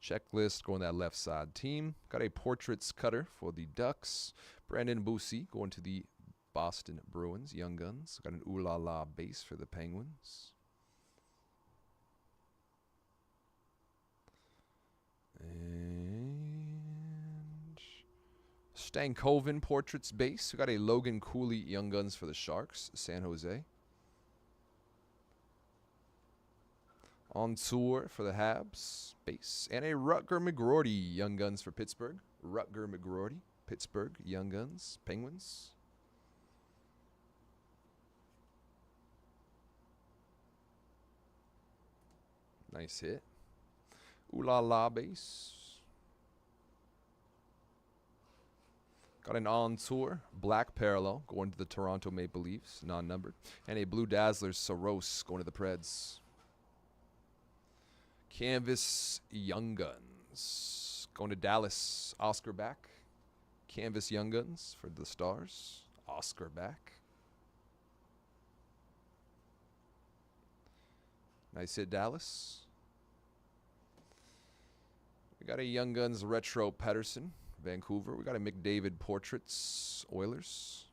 Checklist going to that left side team. Got a portraits cutter for the Ducks. Brandon Boussy going to the Boston Bruins. Young Guns. Got an Ooh La La base for the Penguins. And Stankoven portraits base. We got a Logan Cooley Young Guns for the Sharks. San Jose. On tour for the Habs, base. And a Rutger McGroarty, Young Guns for Pittsburgh. Rutger McGroarty, Pittsburgh, Young Guns, Penguins. Nice hit. Ooh La La base. Got an on tour, black parallel, going to the Toronto Maple Leafs, non-numbered. And a Blue Dazzlers, Soros, going to the Preds. Canvas Young Guns. Going to Dallas. Oscar back. Canvas Young Guns for the Stars. Oscar back. Nice hit, Dallas. We got a Young Guns Retro Pedersen, Vancouver. We got a McDavid Portraits, Oilers.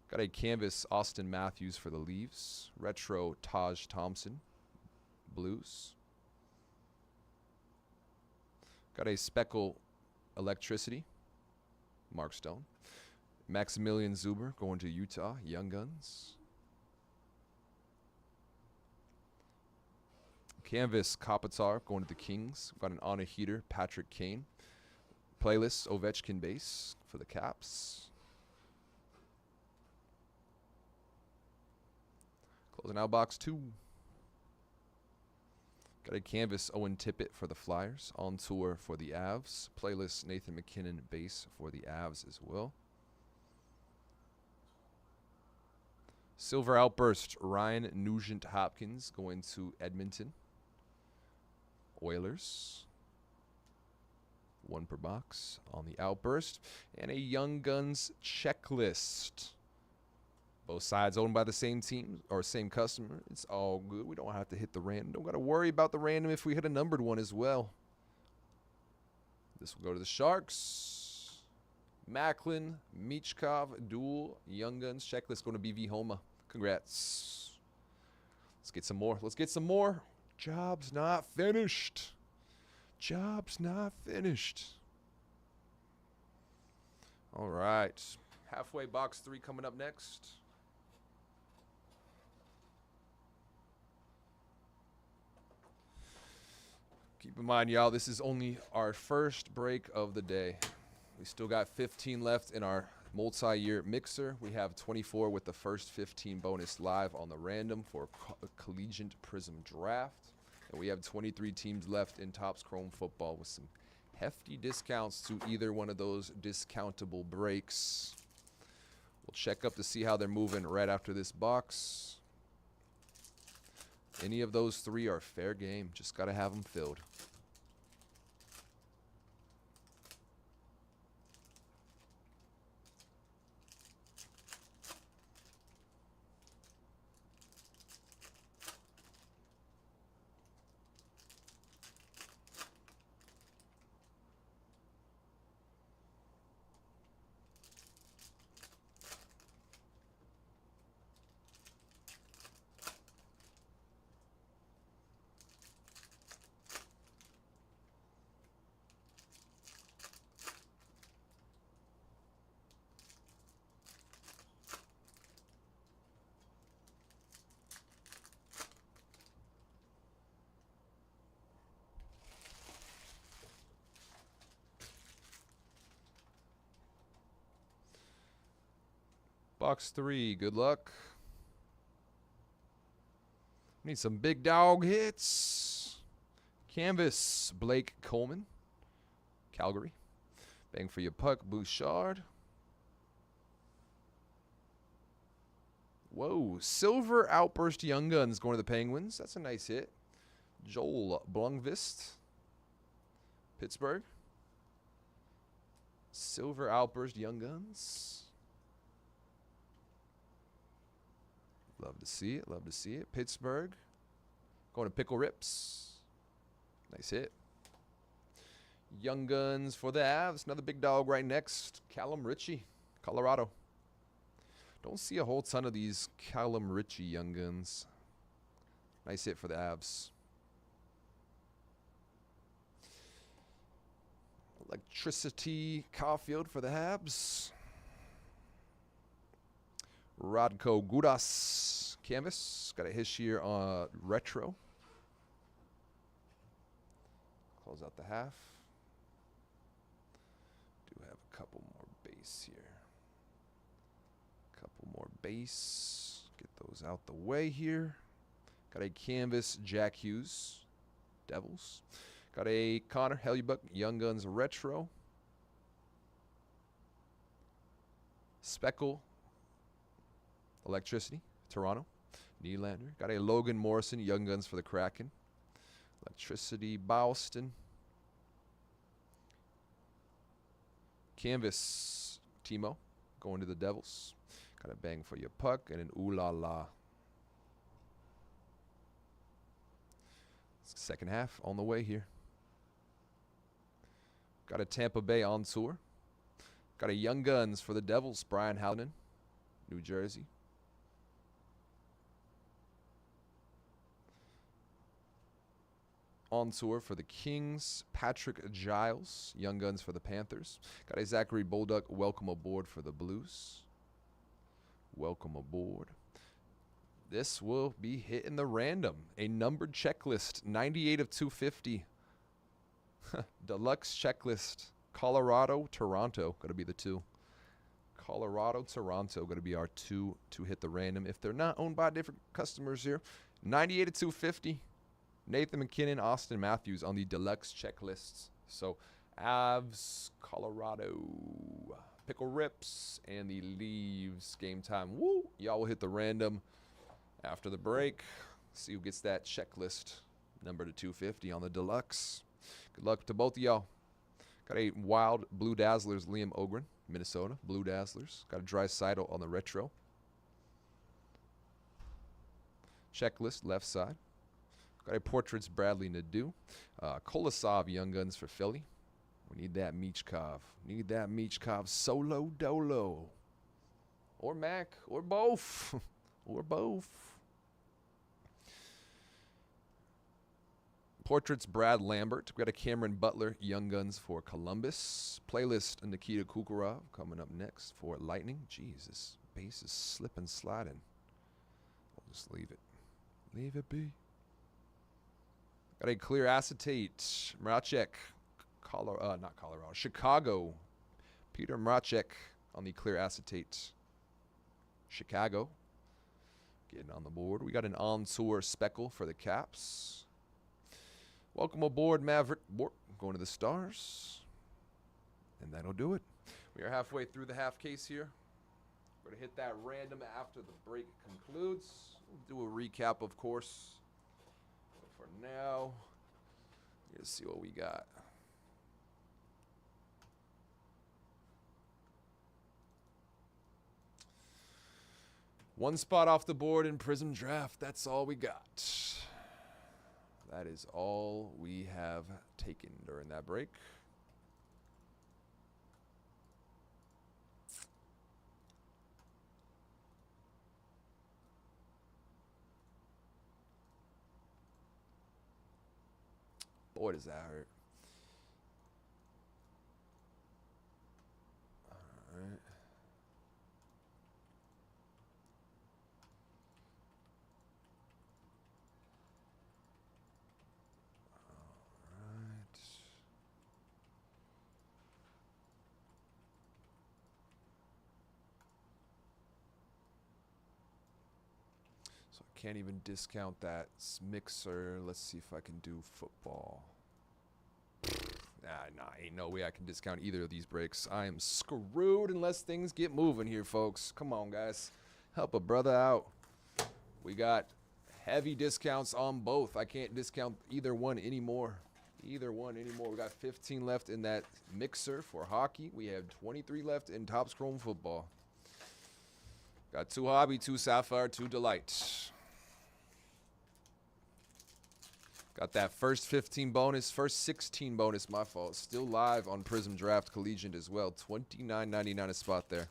Got a canvas Austin Matthews for the Leafs. Retro Taj Thompson, Blues. Got a Speckle Electricity, Mark Stone. Maximilian Zuber going to Utah, Young Guns. Canvas Kopitar going to the Kings. We've got an on a heater, Patrick Kane. Playlist Ovechkin base for the Caps. Closing out box 2. Got a canvas Owen Tippett for the Flyers. On tour for the Avs. Playlist Nathan McKinnon base for the Avs as well. Silver Outburst Ryan Nugent Hopkins going to Edmonton. Oilers. 1 per box on the Outburst. And a Young Guns checklist. Both sides owned by the same team or same customer. It's all good. We don't have to hit the random. Don't got to worry about the random if we hit a numbered one as well. This will go to the Sharks. Macklin, Michkov, dual, Young Guns checklist going to BV Homa. Congrats. Let's get some more. Let's get some more. Job's not finished. Job's not finished. All right. Halfway box 3 coming up next. Keep in mind, y'all, this is only our first break of the day. We still got 15 left in our multi-year mixer. We have 24 with the first 15 bonus live on the random for Collegiate Prism Draft. And we have 23 teams left in Topps Chrome Football with some hefty discounts to either one of those discountable breaks. We'll check up to see how they're moving right after this box. Any of those 3 are fair game. Just got to have them filled. Box 3, good luck. Need some big dog hits. Canvas, Blake Coleman, Calgary. Bang for your puck, Bouchard. Whoa, Silver Outburst Young Guns going to the Penguins. That's a nice hit. Joel Blomqvist, Pittsburgh. Silver Outburst Young Guns. Love to see it. Love to see it. Pittsburgh. Going to Pickle Rips. Nice hit. Young Guns for the Avs. Another big dog right next. Callum Ritchie, Colorado. Don't see a whole ton of these Callum Ritchie Young Guns. Nice hit for the Avs. Electricity Caulfield for the Habs. Radko Gudas canvas. Got a his here on retro. Close out the half. Do have a couple more base here. Couple more base. Get those out the way here. Got a canvas Jack Hughes, Devils. Got a Connor Hellebuyck Young Guns retro. Speckle Electricity, Toronto. Nylander. Got a Logan Morrison, Young Guns for the Kraken. Electricity, Boston. Canvas, Timo, going to the Devils. Got a bang for your puck and an ooh la la. Second half on the way here. Got a Tampa Bay on tour. Got a Young Guns for the Devils, Brian Hallinan, New Jersey. On tour for the Kings, Patrick Giles, Young Guns for the Panthers. Got a Zachary Bolduc, welcome aboard for the Blues. Welcome aboard. This will be hitting the random. A numbered checklist, 98 of 250. Deluxe checklist. Colorado, Toronto, going to be the 2. Colorado, Toronto, going to be our 2 to hit the random. If they're not owned by different customers here, 98 of 250. Nathan McKinnon, Austin Matthews on the deluxe checklists. So, Avs, Colorado, Pickle Rips, and the Leaves. Game time. Woo! Y'all will hit the random after the break. See who gets that checklist number to 250 on the deluxe. Good luck to both of y'all. Got a Wild Blue Dazzlers, Liam Ogren, Minnesota. Blue Dazzlers. Got a Draisaitl on the retro. Checklist, left side. Got a Portraits, Bradley Nadeau. Kolosov, Young Guns for Philly. We need that Michkov. Need that Michkov solo dolo. Or Mac, or both. Or both. Portraits, Brad Lambert. We got a Cameron Butler, Young Guns for Columbus. Playlist, Nikita Kucherov coming up next for Lightning. Jesus, base is slipping, sliding. We'll just leave it. Leave it be. Got a clear acetate, Mracek, not Colorado, Chicago. Peter Mracek on the clear acetate. Chicago. Getting on the board. We got an on-tour speckle for the Caps. Welcome aboard, Maverick. Going to the Stars. And that'll do it. We are halfway through the half case here. We're going to hit that random after the break concludes. We'll do a recap, of course. But for now, let's see what we got. One spot off the board in Prism Draft. That's all we got. That is all we have taken during that break. Boy, does that hurt. All right. So I can't even discount that mixer. Let's see if I can do football. Nah, ain't no way I can discount either of these breaks. I am screwed unless things get moving here, folks. Come on, guys. Help a brother out. We got heavy discounts on both. I can't discount either one anymore. We got 15 left in that mixer for hockey. We have 23 left in Topps Chrome football. Got 2 Hobby, 2 Sapphire, 2 Delight. Got that first 15 bonus, first 16 bonus, my fault. Still live on Prism Draft Collegiate as well. $29.99 a spot there.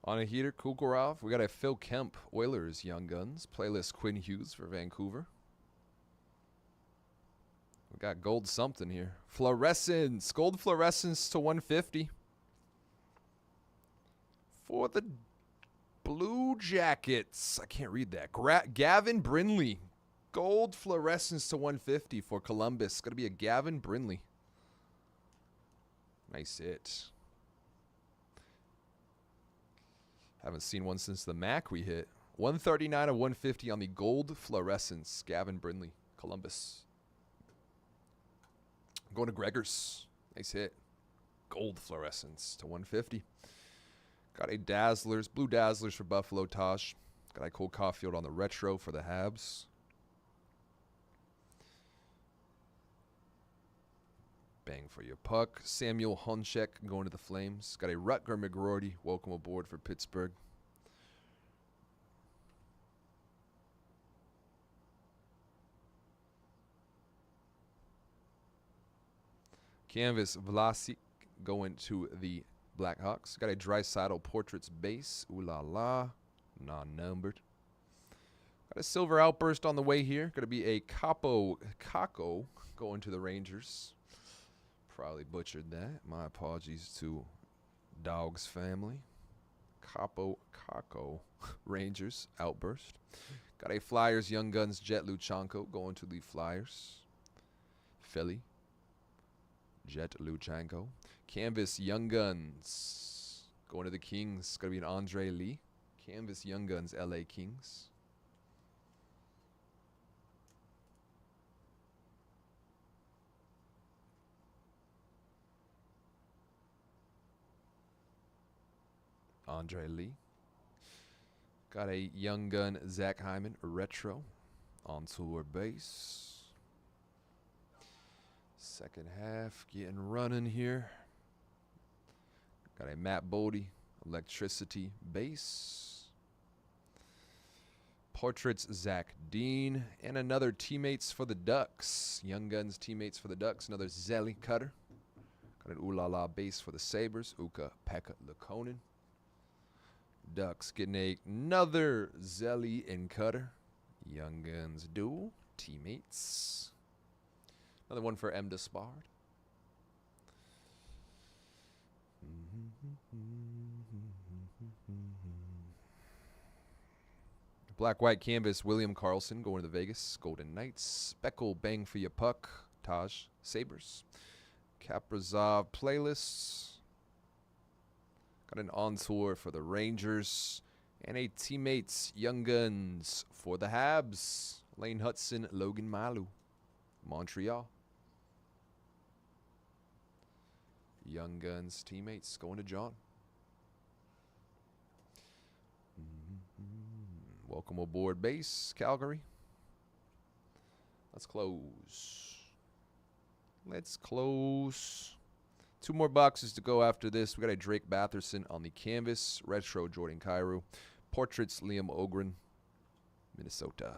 On a heater, Kucherov. We got a Phil Kemp, Oilers, Young Guns. Playlist, Quinn Hughes for Vancouver. We got gold something here. Fluorescence. Gold fluorescence to 150. For the Blue Jackets. I can't read that. Gavin Brindley. Gold fluorescence to 150 for Columbus. It's going to be a Gavin Brindley. Nice hit. Haven't seen one since the MAC we hit. 139 of 150 on the gold fluorescence. Gavin Brindley, Columbus. I'm going to Gregors. Nice hit. Gold fluorescence to 150. Got a Dazzlers, blue Dazzlers for Buffalo, Taj. Got a Cole Caulfield on the retro for the Habs. Bang for your puck. Samuel Honchek going to the Flames. Got a Rutger McGroarty. Welcome aboard for Pittsburgh. Canvas Vlasic going to the Blackhawks. Got a Draisaitl Portraits base. Ooh la la. Non-numbered. Got a Silver Outburst on the way here. Going to be a Kako going to the Rangers. Probably butchered that. My apologies to Dog's family. Kako Rangers Outburst. Got a Flyers Young Guns Jet Luchanko going to the Flyers. Philly. Jet Luchanko. Canvas Young Guns going to the Kings. Going to be an Andre Lee. Canvas Young Guns LA Kings. Andre Lee. Got a Young Gun Zach Hyman retro on tour base. Second half getting running here. Got a Matt Bodie electricity base. Portraits Zach Dean. And another teammates for the Ducks. Young Guns teammates for the Ducks. Another Zelly cutter. Got an Ooh La La base for the Sabres. Uka Pekka Lekonen. Ducks getting another Zelly and Cutter. Young Guns duel. Teammates. Another one for M. Despard. Black-white canvas, William Karlsson going to the Vegas. Golden Knights. Speckle, bang for your puck. Taj, Sabres. Kaprizov playlists. Got an on tour for the Rangers. And a teammates, Young Guns for the Habs. Lane Hudson, Logan Mailloux. Montreal. Young Guns teammates going to John. Welcome aboard base, Calgary. Let's close. Let's close. 2 more boxes to go after this. We got a Drake Batherson on the canvas. Retro Jordan Kyrou. Portraits Liam Ogren, Minnesota.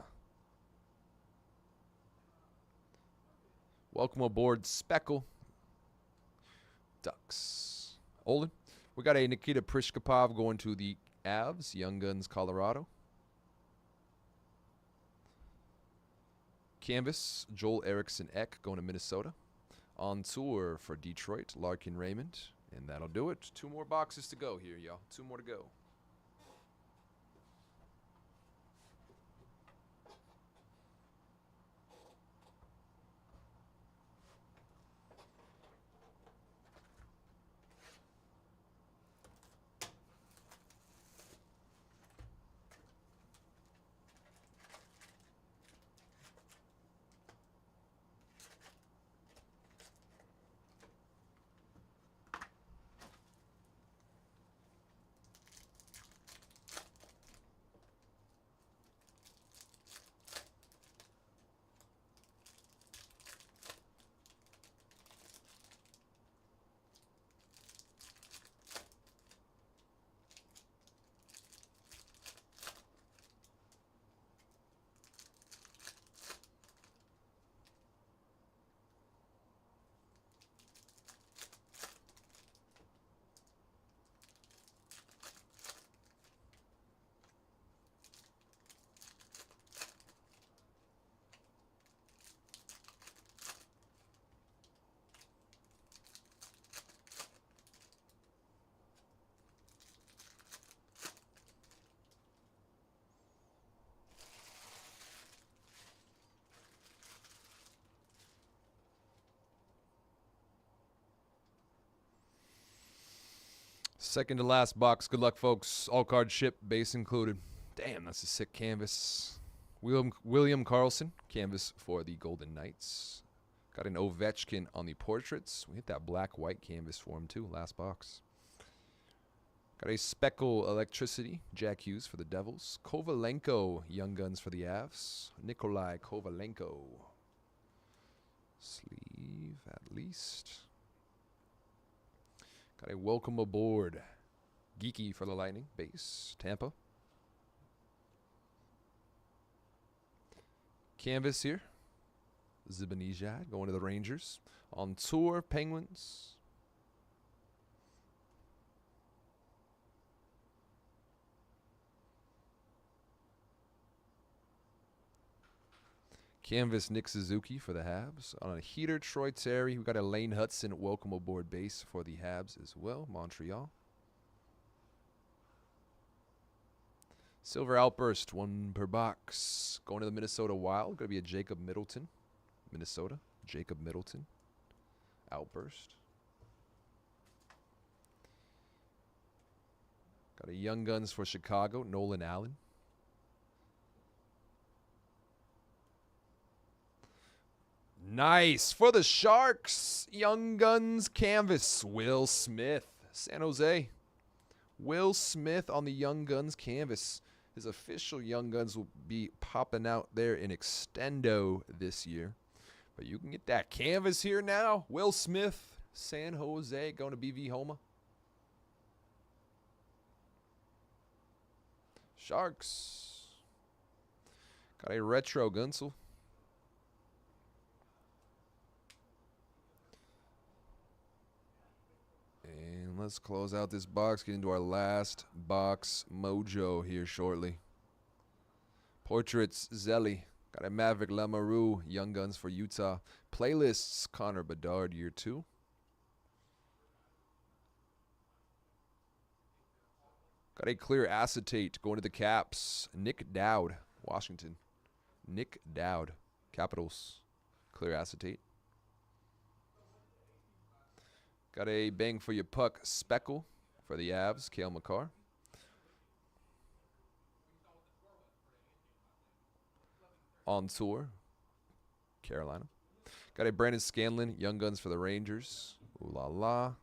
Welcome aboard Speckle. Ducks. Olin. We got a Nikita Prishkapov going to the Avs. Young Guns, Colorado. Canvas. Joel Eriksson Ek going to Minnesota. On tour for Detroit, Larkin Raymond. And that'll do it. 2 more boxes to go here, y'all. 2 more to go. Second to last box. Good luck, folks. All card ship, base included. Damn, that's a sick canvas. William Carlson, canvas for the Golden Knights. Got an Ovechkin on the portraits. We hit that black-white canvas for him, too. Last box. Got a Speckle Electricity, Jack Hughes for the Devils. Kovalenko, Young Guns for the Avs. Nikolai Kovalenko. Sleeve, at least. Got a Welcome Aboard, Geeky for the Lightning, base, Tampa. Canvas here. Zibanejad going to the Rangers. On tour, Penguins. Canvas Nick Suzuki for the Habs. On a heater, Troy Terry. We got a Lane Hudson welcome aboard base for the Habs as well. Montreal. Silver Outburst, 1 per box. Going to the Minnesota Wild. Going to be a Jacob Middleton. Minnesota. Jacob Middleton. Outburst. Got a Young Guns for Chicago. Nolan Allen. Nice. For the Sharks, Young Guns canvas. Will Smith. San Jose. Will Smith on the Young Guns canvas. His official Young Guns will be popping out there in Extendo this year. But you can get that canvas here now. Will Smith, San Jose, going to BV Homa. Sharks. Got a retro Gunsel. And let's close out this box, get into our last box mojo here shortly. Portraits, Zelly. Got a Maverick Lamoureux, Young Guns for Utah. Playlists, Connor Bedard, year 2. Got a clear acetate going to the Caps. Nick Dowd, Washington. Nick Dowd, Capitals. Clear acetate. Got a bang for your puck Speckle for the Avs, Cale Makar. On tour, Carolina. Got a Brandon Scanlon, Young Guns for the Rangers. Ooh la la.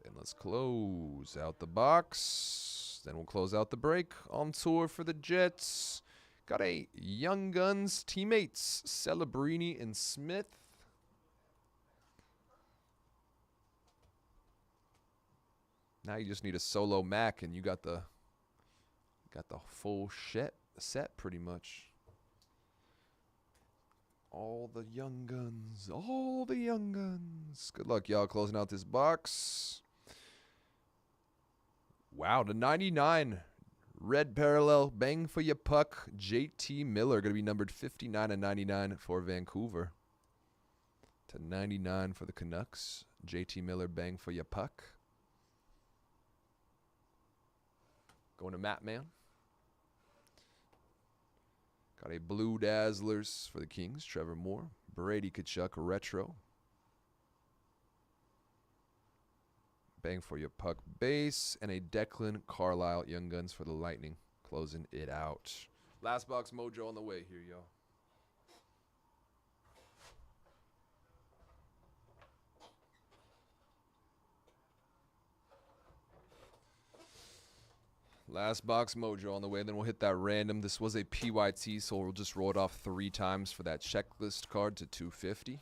And let's close out the box. Then we'll close out the break. On tour for the Jets. Got a Young Guns teammates, Celebrini and Smith. Now you just need a solo Mac, and you got the full set pretty much. All the Young Guns, all the Young Guns. Good luck, y'all, closing out this box. Wow, the 99 red parallel bang for your puck. JT Miller going to be numbered 59/99 for Vancouver. To 99 for the Canucks. JT Miller bang for your puck. Going to Matt Man. Got a Blue Dazzlers for the Kings. Trevor Moore. Brady Tkachuk retro. Bang for your puck base. And a Declan Carlisle Young Guns for the Lightning. Closing it out. Last box mojo on the way here, y'all. Last box mojo on the way, then we'll hit that random. This was a PYT, so we'll just roll it off 3 times for that checklist card to 250.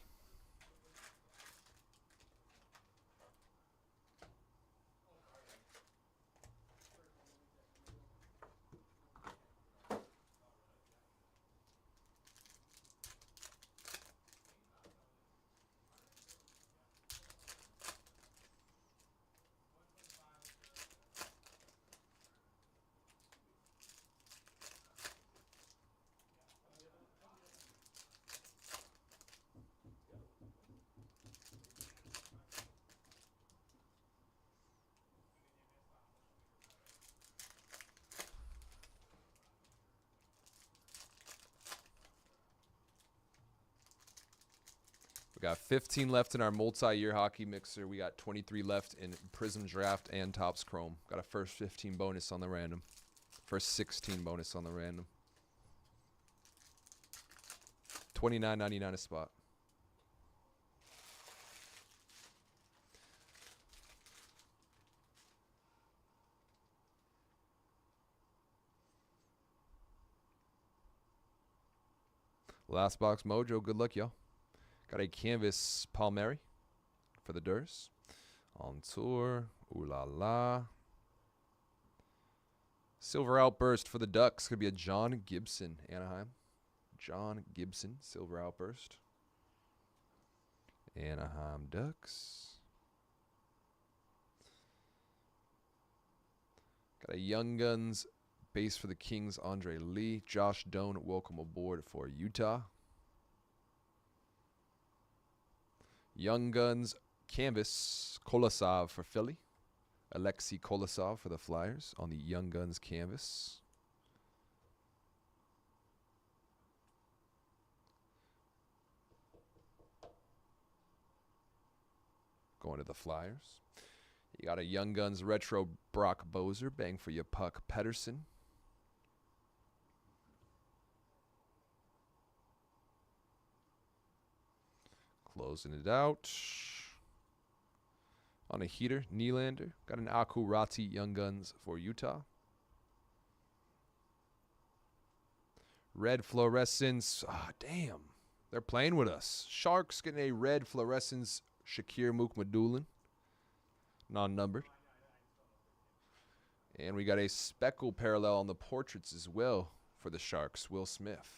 We got 15 left in our multi-year hockey mixer. We got 23 left in Prism Draft and Topps Chrome. Got a first 15 bonus on the random. First 16 bonus on the random. $29.99 a spot. Last box mojo. Good luck, y'all. Got a canvas Palmieri for the Durs. On tour. Ooh la la. Silver Outburst for the Ducks. Could be a John Gibson, Anaheim. John Gibson, Silver Outburst. Anaheim Ducks. Got a Young Guns base for the Kings, Andre Lee. Josh Doan, welcome aboard for Utah. Young Guns canvas, Kolosov for Philly. Alexei Kolosov for the Flyers on the Young Guns canvas. Going to the Flyers. You got a Young Guns retro Brock Bozer. Bang for your puck, Pedersen. Closing it out. On a heater, Nylander. Got an Akurati Young Guns for Utah. Red fluorescence. Ah, damn. They're playing with us. Sharks getting a red fluorescence Shakir Mukmadulin. Non-numbered. And we got a speckle parallel on the portraits as well for the Sharks. Will Smith.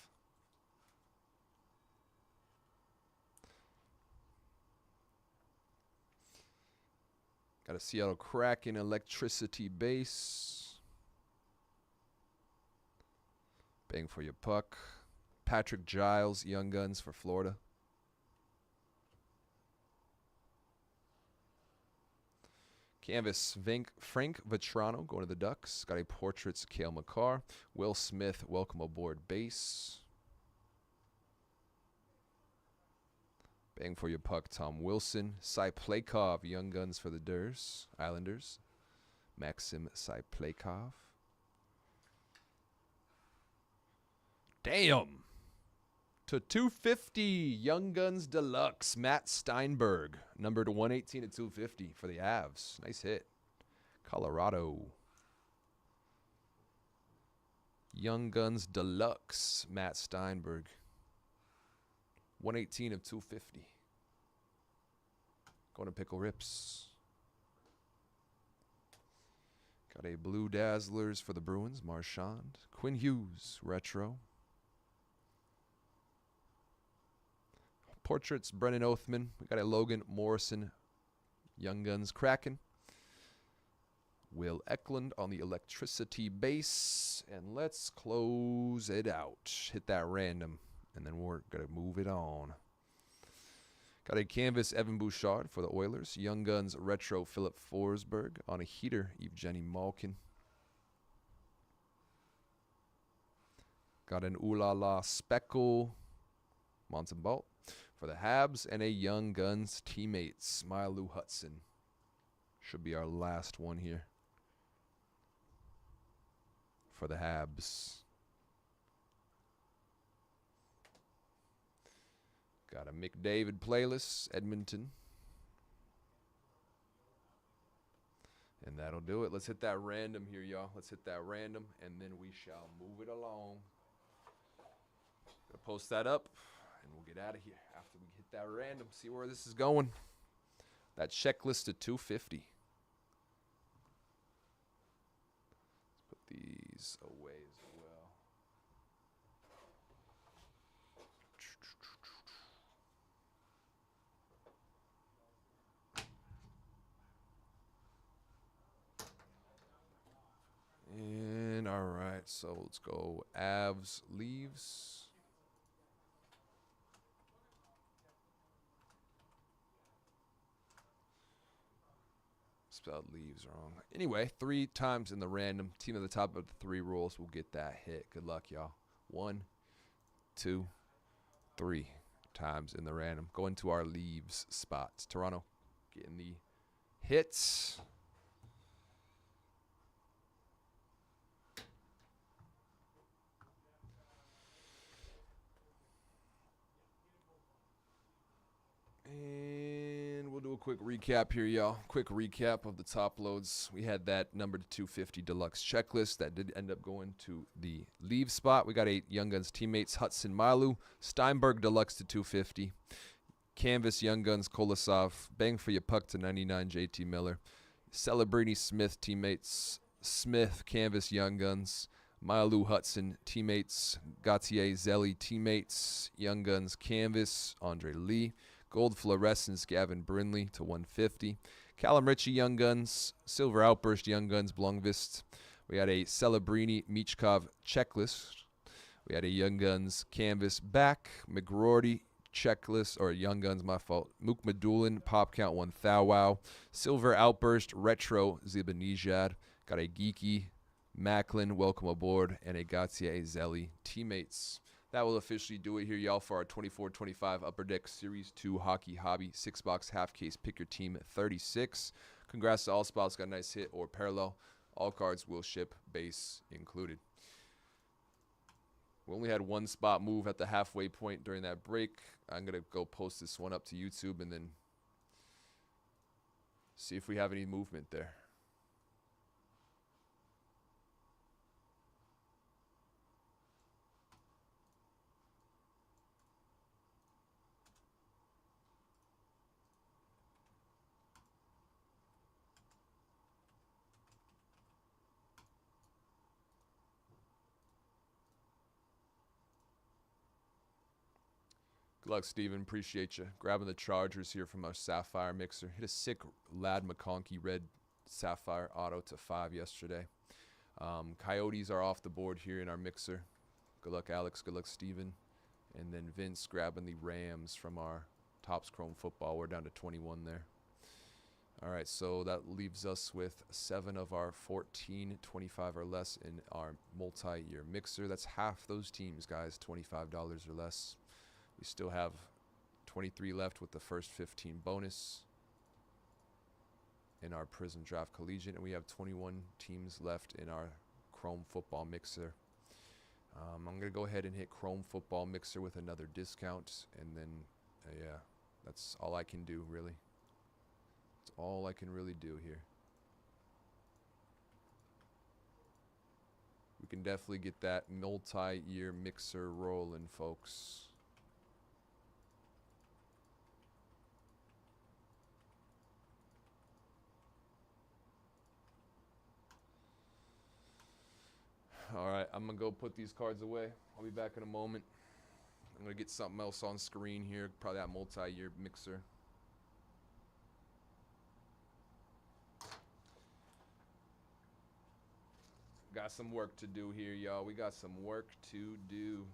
Got a Seattle Kraken electricity base. Bang for your puck. Patrick Giles, Young Guns for Florida. Canvas, Frank Vetrano going to the Ducks. Got a portraits, Cale Makar. Will Smith, welcome aboard base. Bang for your puck, Tom Wilson. Saipleikov, Young Guns for the Durs, Islanders. Maxim Saipleikov. Damn. To 250, Young Guns Deluxe, Matt Steinberg. Numbered 118 to 250 for the Avs. Nice hit. Colorado. Young Guns Deluxe, Matt Steinberg. 118 of 250. Going to Pickle Rips. Got a Blue Dazzlers for the Bruins, Marchand. Quinn Hughes, retro. Portraits, Brennan Othman. We got a Logan Morrison, Young Guns Kraken. Will Eklund on the electricity base. And let's close it out. Hit that random. And then we're going to move it on. Got a canvas Evan Bouchard for the Oilers. Young Guns retro Philip Forsberg. On a heater, Evgeny Malkin. Got an Ooh La La Speckle Montembault for the Habs. And a Young Guns teammates, Mylou Hudson. Should be our last one here for the Habs. Got a McDavid playlist, Edmonton. And that'll do it. Let's hit that random here, y'all. Let's hit that random, and then we shall move it along. Gonna post that up, and we'll get out of here after we hit that random. See where this is going. That checklist to 250. Let's put these away as well. And all right, so let's go Avs leaves. Spelled leaves wrong. Anyway, 3 times in the random. Team at the top of the 3 rolls will get that hit. Good luck, y'all. 1, 2, 3. times in the random. Going to our leaves spots. Toronto getting the hits. And we'll do a quick recap here, y'all. Quick recap of the top loads. We had that number to 250 deluxe checklist that did end up going to the leave spot. We got 8 Young Guns teammates: Hudson Malu, Steinberg deluxe to 250, Canvas Young Guns Kolosov, Bang for Your Puck to 99 JT Miller, Celebrini Smith teammates, Smith Canvas Young Guns, Malu Hudson teammates, Gautier Zelli teammates, Young Guns Canvas, Andre Lee, Gold Fluorescence Gavin Brindley to 150, Callum Ritchie Young Guns, Silver Outburst Young Guns Blomqvist. We had a Celebrini Michkov checklist. We had a Young Guns Canvas back, McGroarty checklist, or Young Guns, my fault. Mook Medulin, Pop Count 1 Thou Wow. Silver Outburst, Retro Zibanejad. Got a Geeky, Macklin, welcome aboard, and a Gautier Zelli teammates. That will officially do it here, y'all, for our 24-25 Upper Deck Series 2 Hockey Hobby 6-box half case Pick Your Team 36. Congrats to all spots. Got a nice hit or parallel. All cards will ship, base included. We only had one spot move at the halfway point during that break. I'm going to go post this one up to YouTube and then see if we have any movement there. Good luck, Steven. Appreciate you. Grabbing the Chargers here from our Sapphire mixer. Hit a sick Lad McConkey red Sapphire auto to 5 yesterday. Coyotes are off the board here in our mixer. Good luck, Alex. Good luck, Steven. And then Vince grabbing the Rams from our Topps Chrome football. We're down to 21 there. All right, so that leaves us with 7 of our 14, 25 or less in our multi-year mixer. That's half those teams, guys, $25 or less. We still have 23 left with the first 15 bonus in our Prism Draft Collegiate, and we have 21 teams left in our Chrome Football Mixer. I'm going to go ahead and hit Chrome Football Mixer with another discount, and then, yeah, that's all I can do, really. That's all I can really do here. We can definitely get that multi-year mixer rolling, folks. All right, I'm going to go put these cards away. I'll be back in a moment. I'm going to get something else on screen here, probably that multi-year mixer. Got some work to do here, y'all. We got some work to do.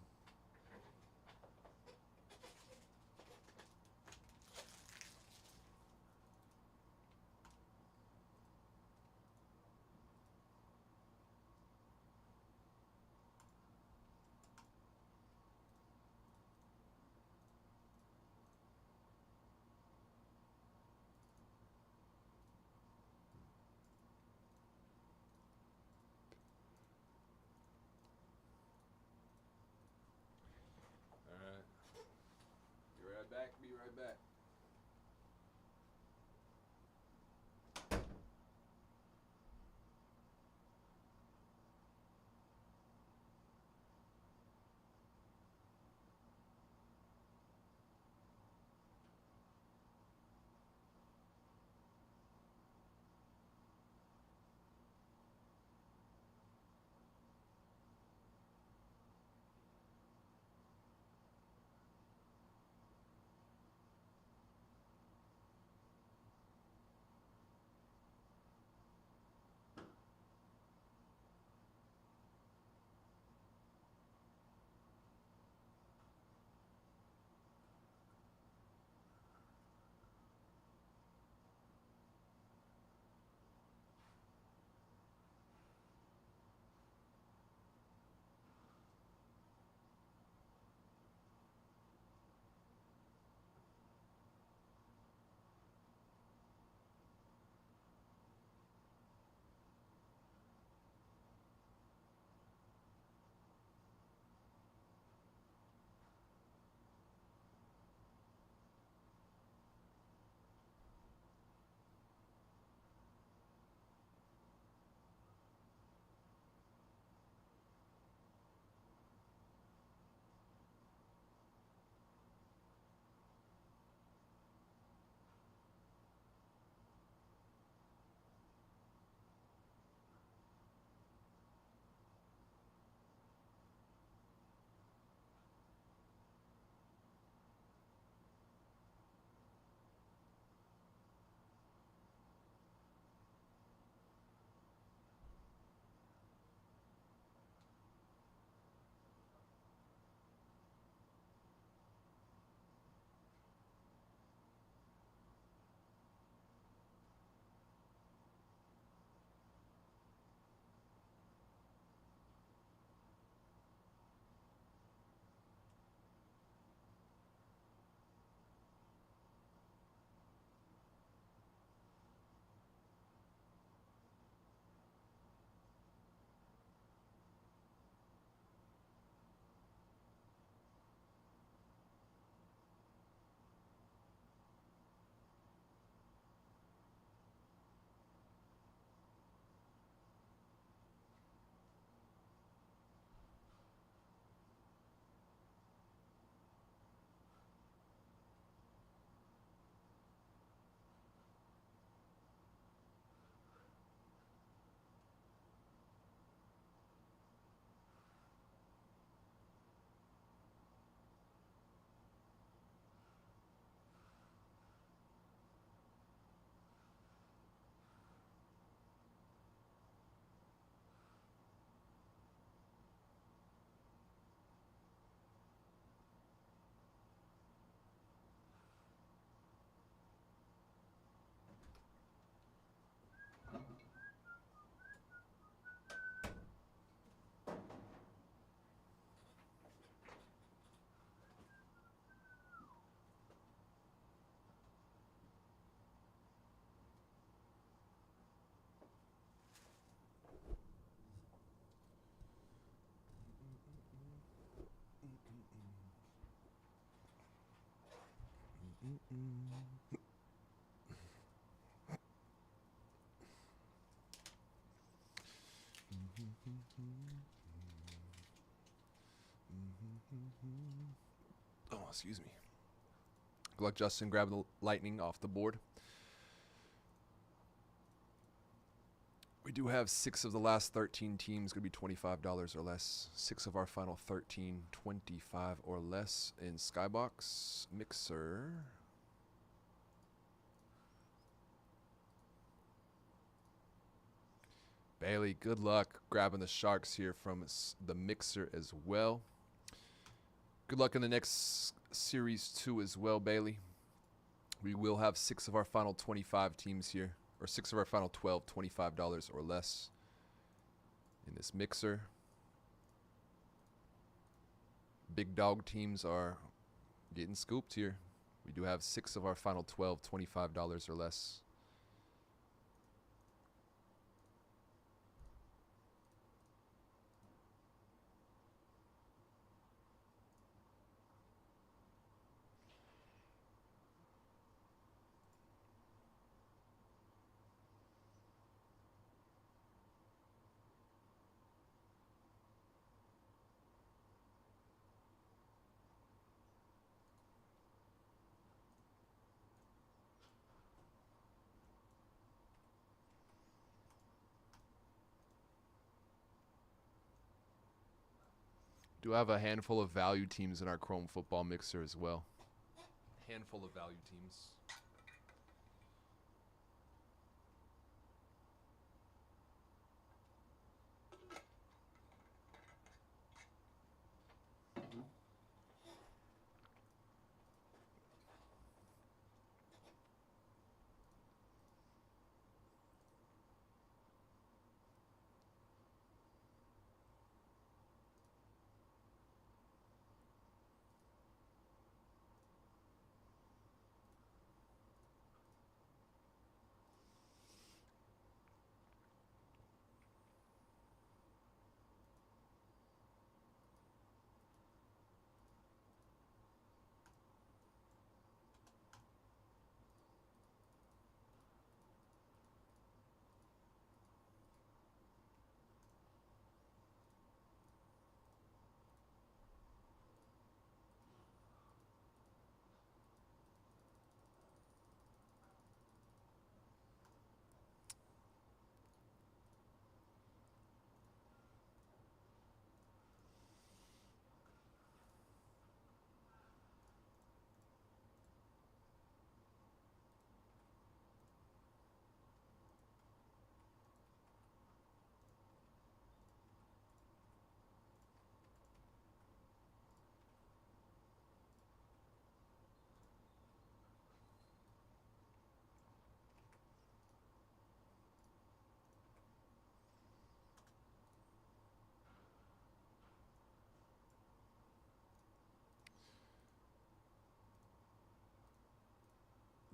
Be right back. Oh, excuse me. Good luck, Justin. Grab the lightning off the board. We do have 6 of the last 13 teams going to be $25 or less. 6 of our final 13, 25 or less in Skybox Mixer. Bailey, good luck grabbing the Sharks here from the Mixer as well. Good luck in the next Series 2 as well, Bailey. We will have 6 of our final 25 teams here. Or 6 of our final 12, $25 or less in this Mixer. Big dog teams are getting scooped here. We do have 6 of our final 12, $25 or less. Do have a handful of value teams in our Chrome Football Mixer as well. Handful of value teams.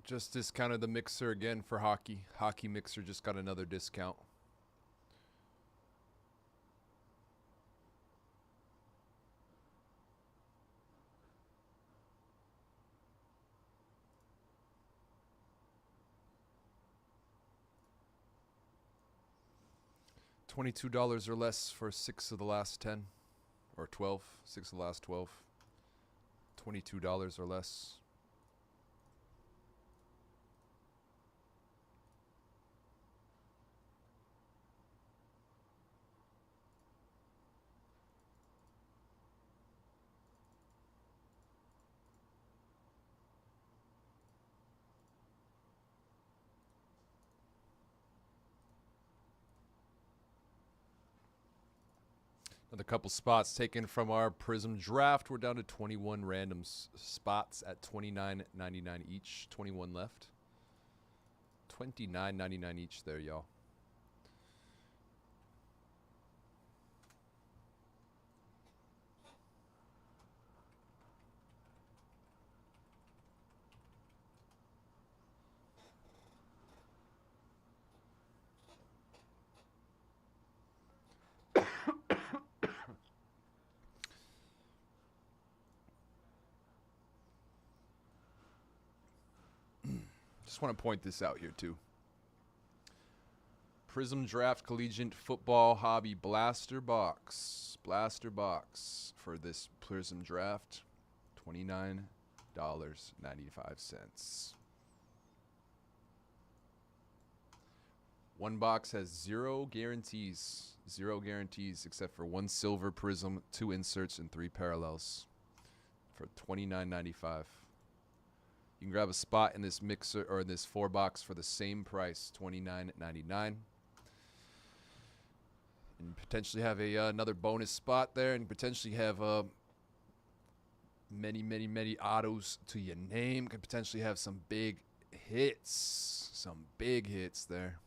Just discounted the Mixer again for hockey. Hockey Mixer just got another discount. $22 or less for 6 of the last 10. Or 12. 6 of the last 12. $22 or less. Another couple spots taken from our Prism draft. We're down to 21 random spots at $29.99 each. 21 left. $29.99 each there, y'all. Just want to point this out here too. Prism Draft Collegiate Football Hobby Blaster Box. Blaster Box for this Prism Draft. $29.95. One box has zero guarantees. Zero guarantees except for one silver prism, 2 inserts, and 3 parallels for $29.95. You can grab a spot in this mixer or in this 4-box for the same price, $29.99. And potentially have another bonus spot there, and potentially have many autos to your name. Could potentially have some big hits. Some big hits there.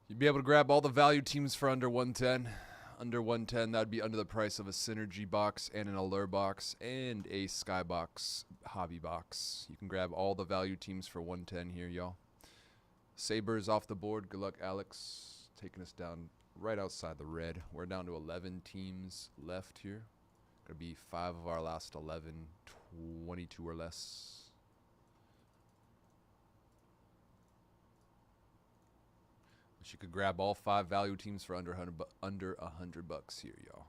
You'd be able to grab all the value teams for under 110. Under 110, that would be under the price of a Synergy box and an Allure box and a Skybox hobby box. You can grab all the value teams for 110 here, y'all. Sabres off the board. Good luck, Alex. Taking us down right outside the red. We're down to 11 teams left here. Going to be 5 of our last 11, 22 or less. You could grab all 5 value teams for under $100 here, y'all.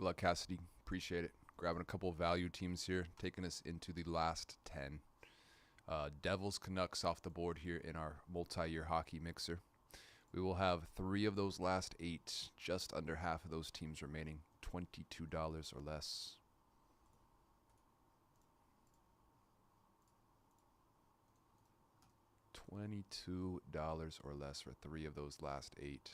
Good luck, Cassidy. Appreciate it. Grabbing a couple of value teams here, taking us into the last 10. Devils Canucks off the board here in our multi-year hockey mixer. We will have 3 of those last 8, just under half of those teams remaining, $22 or less. $22 or less for 3 of those last 8.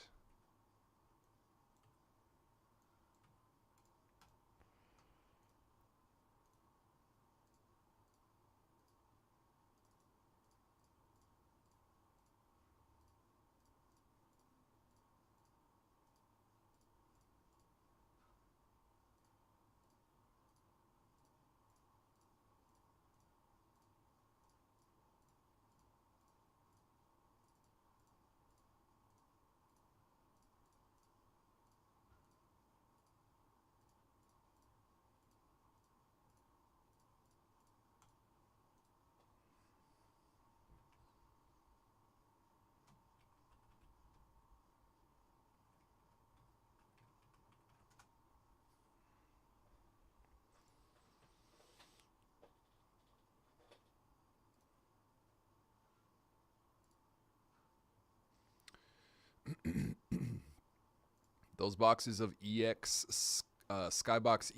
Those boxes of Skybox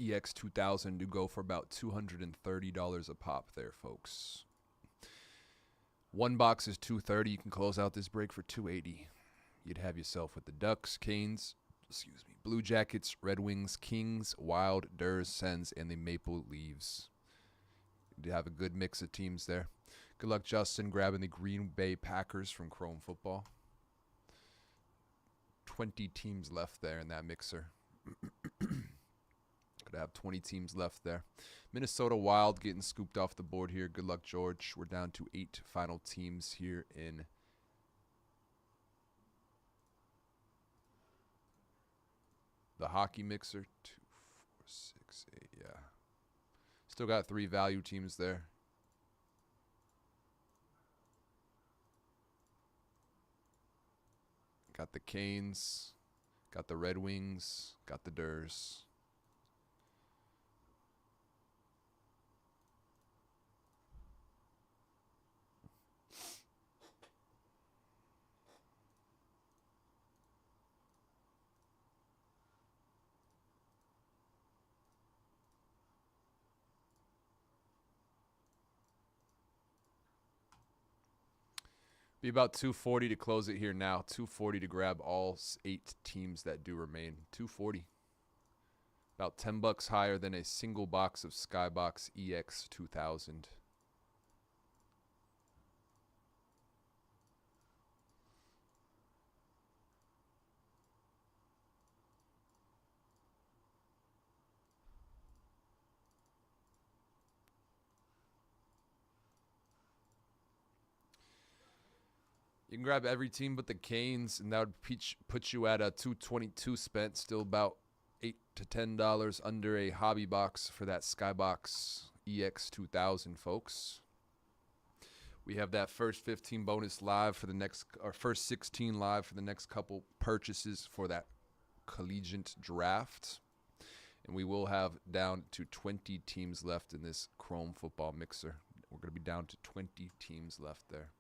EX 2000 do go for about $230 a pop there, folks. 1 box is $230. You can close out this break for $280. You'd have yourself with the Ducks, Canes, Blue Jackets, Red Wings, Kings, Wild, Durs, Sens, and the Maple Leaves. You have a good mix of teams there. Good luck, Justin, grabbing the Green Bay Packers from Chrome Football. 20 teams left there in that mixer. Could have 20 teams left there. Minnesota Wild getting scooped off the board here. Good luck, George. We're down to 8 final teams here in the hockey mixer. 2, 4, 6, 8. Yeah. Still got 3 value teams there. Got the Canes, got the Red Wings, got the Durs. Be about $240 to close it here now. $240 to grab all 8 teams that do remain. $240. About $10 higher than a single box of Skybox EX 2000. You can grab every team but the Canes, and that would put you at a $222 spent. Still about $8 to $10 under a hobby box for that Skybox EX 2000, folks. We have that first 15 bonus live for the next, or first 16 live for the next couple purchases for that collegiate draft. And we will have down to 20 teams left in this Chrome Football mixer. We're going to be down to 20 teams left there.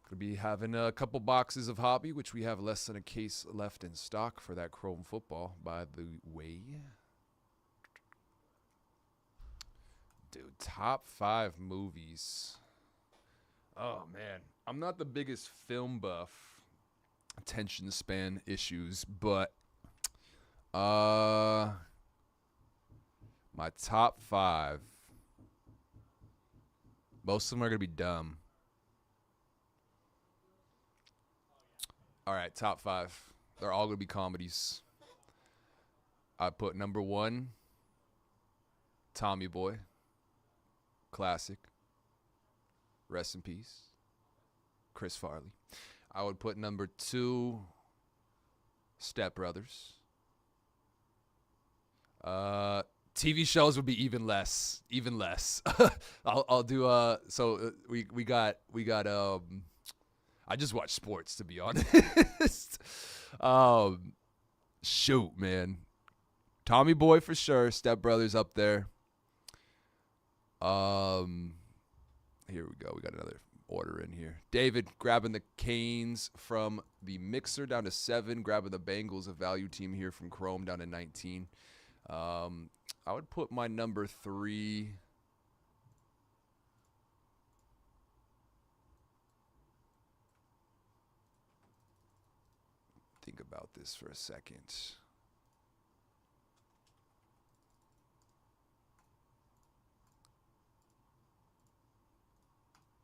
Going to be having a couple boxes of hobby, which we have less than a case left in stock for that Chrome Football, by the way. Dude, top 5 movies. Oh, man. I'm not the biggest film buff, attention span issues, but my top 5, most of them are going to be dumb. All right, top 5. They're all going to be comedies. I put number 1, Tommy Boy. Classic. Rest in peace. Chris Farley. I would put number 2, Step Brothers. TV shows would be even less. Even less. I'll do we got I just watch sports, to be honest. Shoot, man. Tommy Boy for sure. Step Brothers up there. Here we go. We got another order in here. David grabbing the Canes from the Mixer down to 7. Grabbing the Bengals, a value team here from Chrome, down to 19. I would put my number 3. Think about this for a second.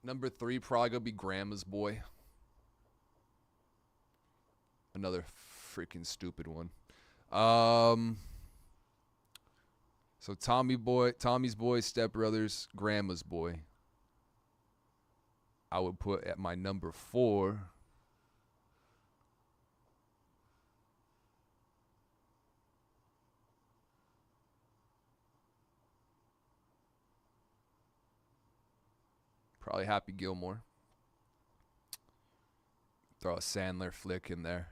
Number 3 probably gonna be Grandma's Boy. Another freaking stupid one. So Tommy's Boy, Step Brothers, Grandma's Boy. I would put at my number 4. Probably Happy Gilmore. Throw a Sandler flick in there.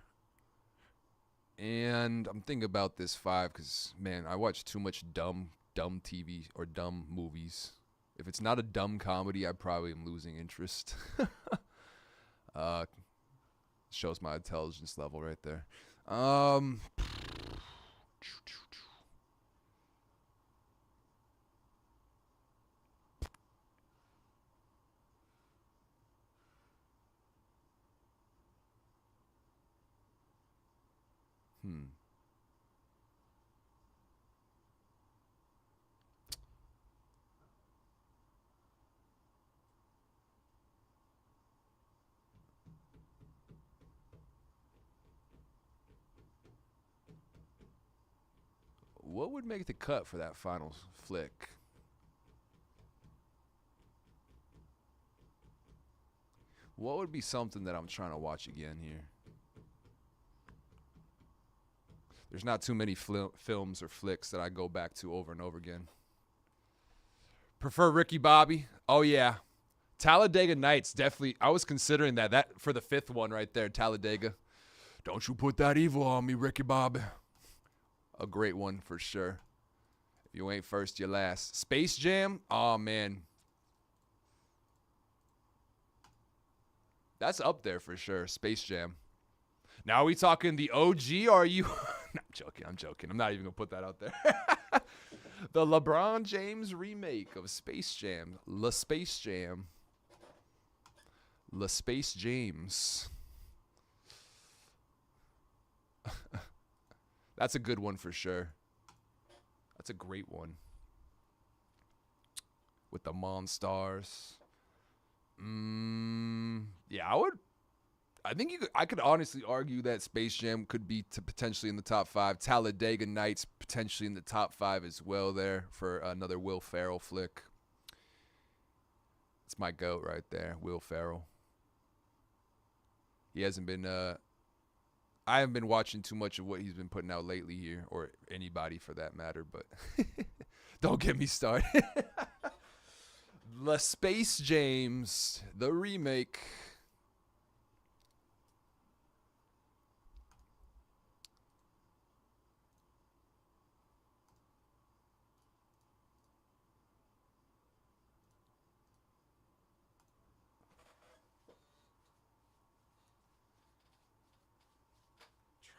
And I'm thinking about this 5 because, man, I watch too much dumb TV or dumb movies. If it's not a dumb comedy, I probably am losing interest. Shows my intelligence level right there. What would make the cut for that final flick? What would be something that I'm trying to watch again here? There's not too many films or flicks that I go back to over and over again. Prefer Ricky Bobby? Oh, yeah. Talladega Nights, definitely. I was considering that for the 5th one right there, Talladega. Don't you put that evil on me, Ricky Bobby. A great one for sure. If you ain't first, you're last. Space Jam? Oh, man. That's up there for sure. Space Jam. Now are we talking the OG or are you... No, I'm joking. I'm not even going to put that out there. The LeBron James remake of Space Jam. La Space Jam. La Space James. That's a good one for sure. That's a great one. With the Monstars. Yeah, I could honestly argue that Space Jam could be potentially in the top 5. Talladega Nights potentially in the top 5 as well there for another Will Ferrell flick. It's my GOAT right there, Will Ferrell. He hasn't been... I haven't been watching too much of what he's been putting out lately here, or anybody for that matter, but don't get me started. La Space James, the remake.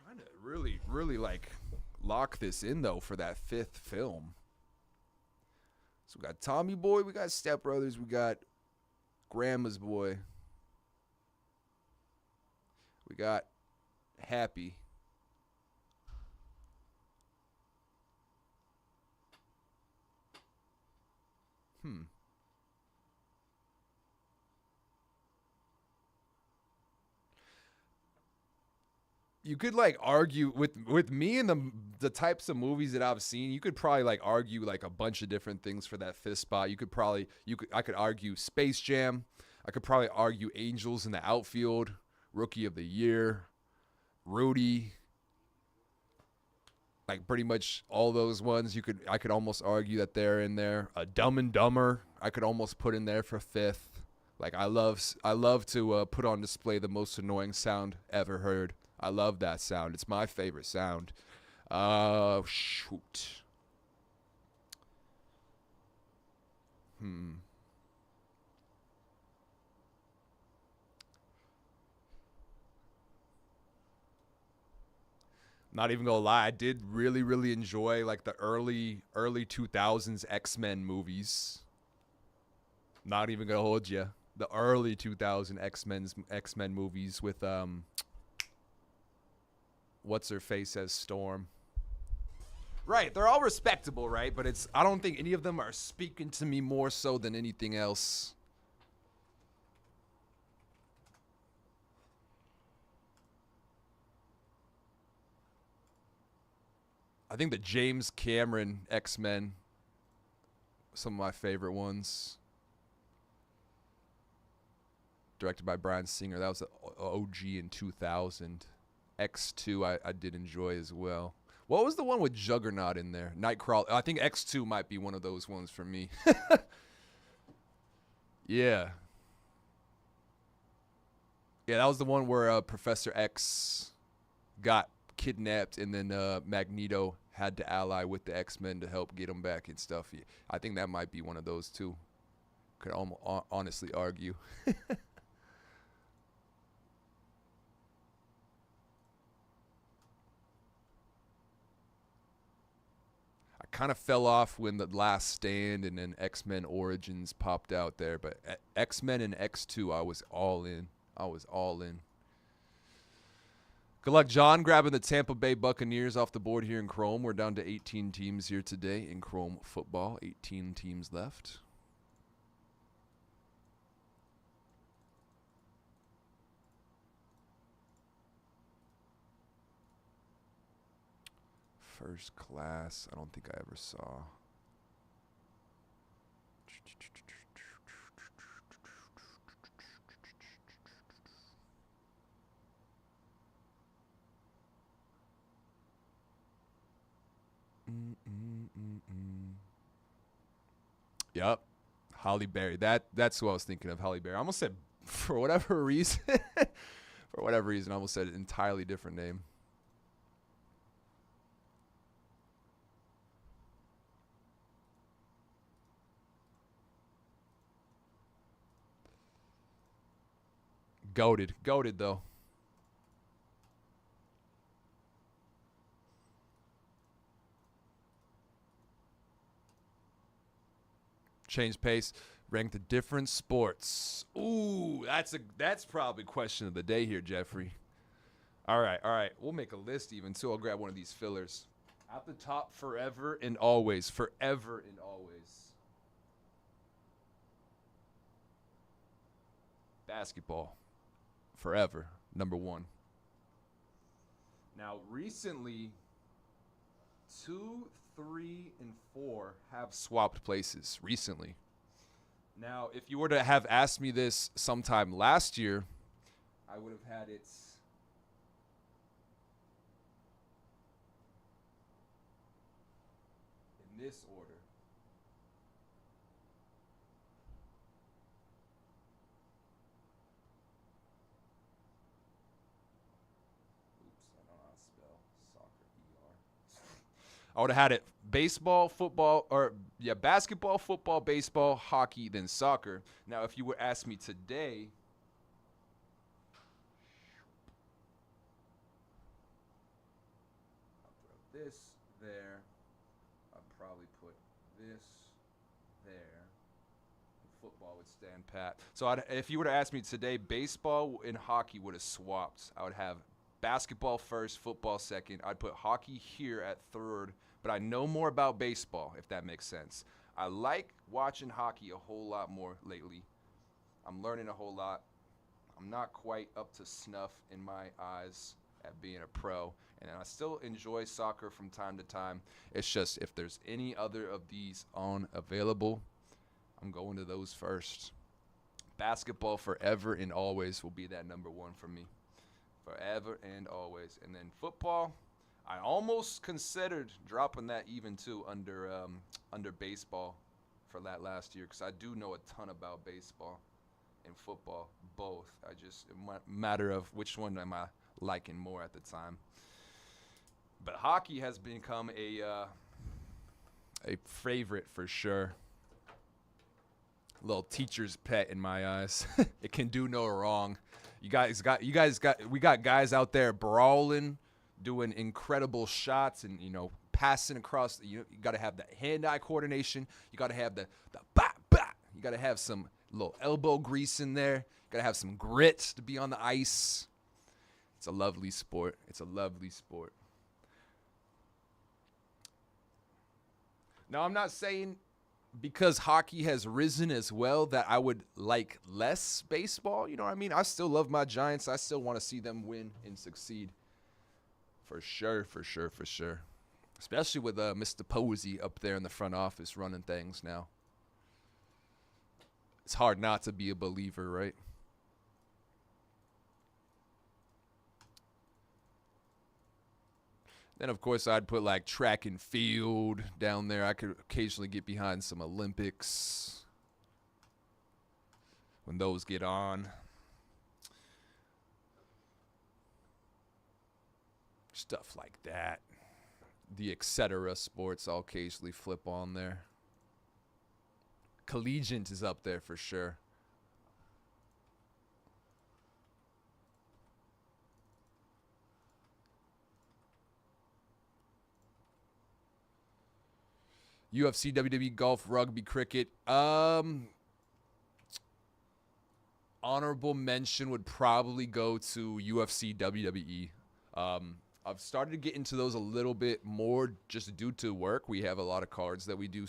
Trying to really like lock this in though for that 5th film. So we got Tommy Boy, we got Step Brothers, we got Grandma's Boy, we got Happy. You could like argue with me and the types of movies that I've seen. You could probably like argue like a bunch of different things for that 5th spot. I could argue Space Jam. I could probably argue Angels in the Outfield, Rookie of the Year, Rudy. Like pretty much all those ones. I could almost argue that they're in there. Dumb and Dumber, I could almost put in there for 5th. Like I love to put on display the most annoying sound ever heard. I love that sound. It's my favorite sound. Shoot. Not even gonna lie, I did really, really enjoy like the early 2000s X-Men movies. Not even gonna hold you. The early 2000 X-Men movies with what's her face as Storm. Right, they're all respectable, right? But I don't think any of them are speaking to me more so than anything else. I think the James Cameron X-Men, some of my favorite ones. Directed by Bryan Singer. That was an OG in 2000. X2 I did enjoy as well. What was the one with Juggernaut in there? Nightcrawler. I think X2 might be one of those ones for me. Yeah. Yeah, that was the one where Professor X got kidnapped and then Magneto had to ally with the X-Men to help get him back and stuff. Yeah, I think that might be one of those too. Could almost honestly argue. I kind of fell off when The Last Stand and then X-Men Origins popped out there, but X-Men and X2 I was all in. Good luck, John, grabbing the Tampa Bay Buccaneers off the board here in Chrome. We're down to 18 teams here today in Chrome football. 18 teams left. First class, I don't think I ever saw. Yep. Holly Berry. That's who I was thinking of, Holly Berry. I almost said, for whatever reason, I almost said an entirely different name. Goated though. Change pace, rank the different sports. Ooh, that's probably question of the day here, Jeffrey. All right. We'll make a list even too. I'll grab one of these fillers. At the top, forever and always. Forever and always. Basketball. Forever. Number one. Now, recently, 2, 3, and 4 have swapped places recently. Now, if you were to have asked me this sometime last year, I would have had it in this order. Oops, I don't know how to spell soccer. I would have had it baseball, football, basketball, football, baseball, hockey, then soccer. Now, if you would ask me today, I'll throw this there. I'll probably put this there. Football would stand pat. So if you were to ask me today, baseball and hockey would have swapped. I would have basketball first, football second. I'd put hockey here at third, but I know more about baseball, if that makes sense. I like watching hockey a whole lot more lately. I'm learning a whole lot. I'm not quite up to snuff in my eyes at being a pro, and I still enjoy soccer from time to time. It's just if there's any other of these on available, I'm going to those first. Basketball forever and always will be that number one for me. Forever and always. And then football, I almost considered dropping that even too under baseball for that last year, because I do know a ton about baseball and football, both. It matter of which one am I liking more at the time. But hockey has become a favorite for sure. Little teacher's pet in my eyes. It can do no wrong. We got guys out there brawling, doing incredible shots, and passing across. You got to have that hand-eye coordination. You got to have the bah bah. You got to have some little elbow grease in there. You got to have some grit to be on the ice. It's a lovely sport. It's a lovely sport. Now, I'm not saying because hockey has risen as well that I would like less baseball. You know what I mean? I still love my Giants. I still want to see them win and succeed. For sure, for sure, for sure. Especially with Mr. Posey up there in the front office running things now. It's hard not to be a believer, right? Then, of course, I'd put like track and field down there. I could occasionally get behind some Olympics when those get on. Stuff like that. The etc. sports I'll occasionally flip on there. Collegiate is up there for sure. UFC, WWE, golf, rugby, cricket. Honorable mention would probably go to UFC, WWE. I've started to get into those a little bit more just due to work. We have a lot of cards that we do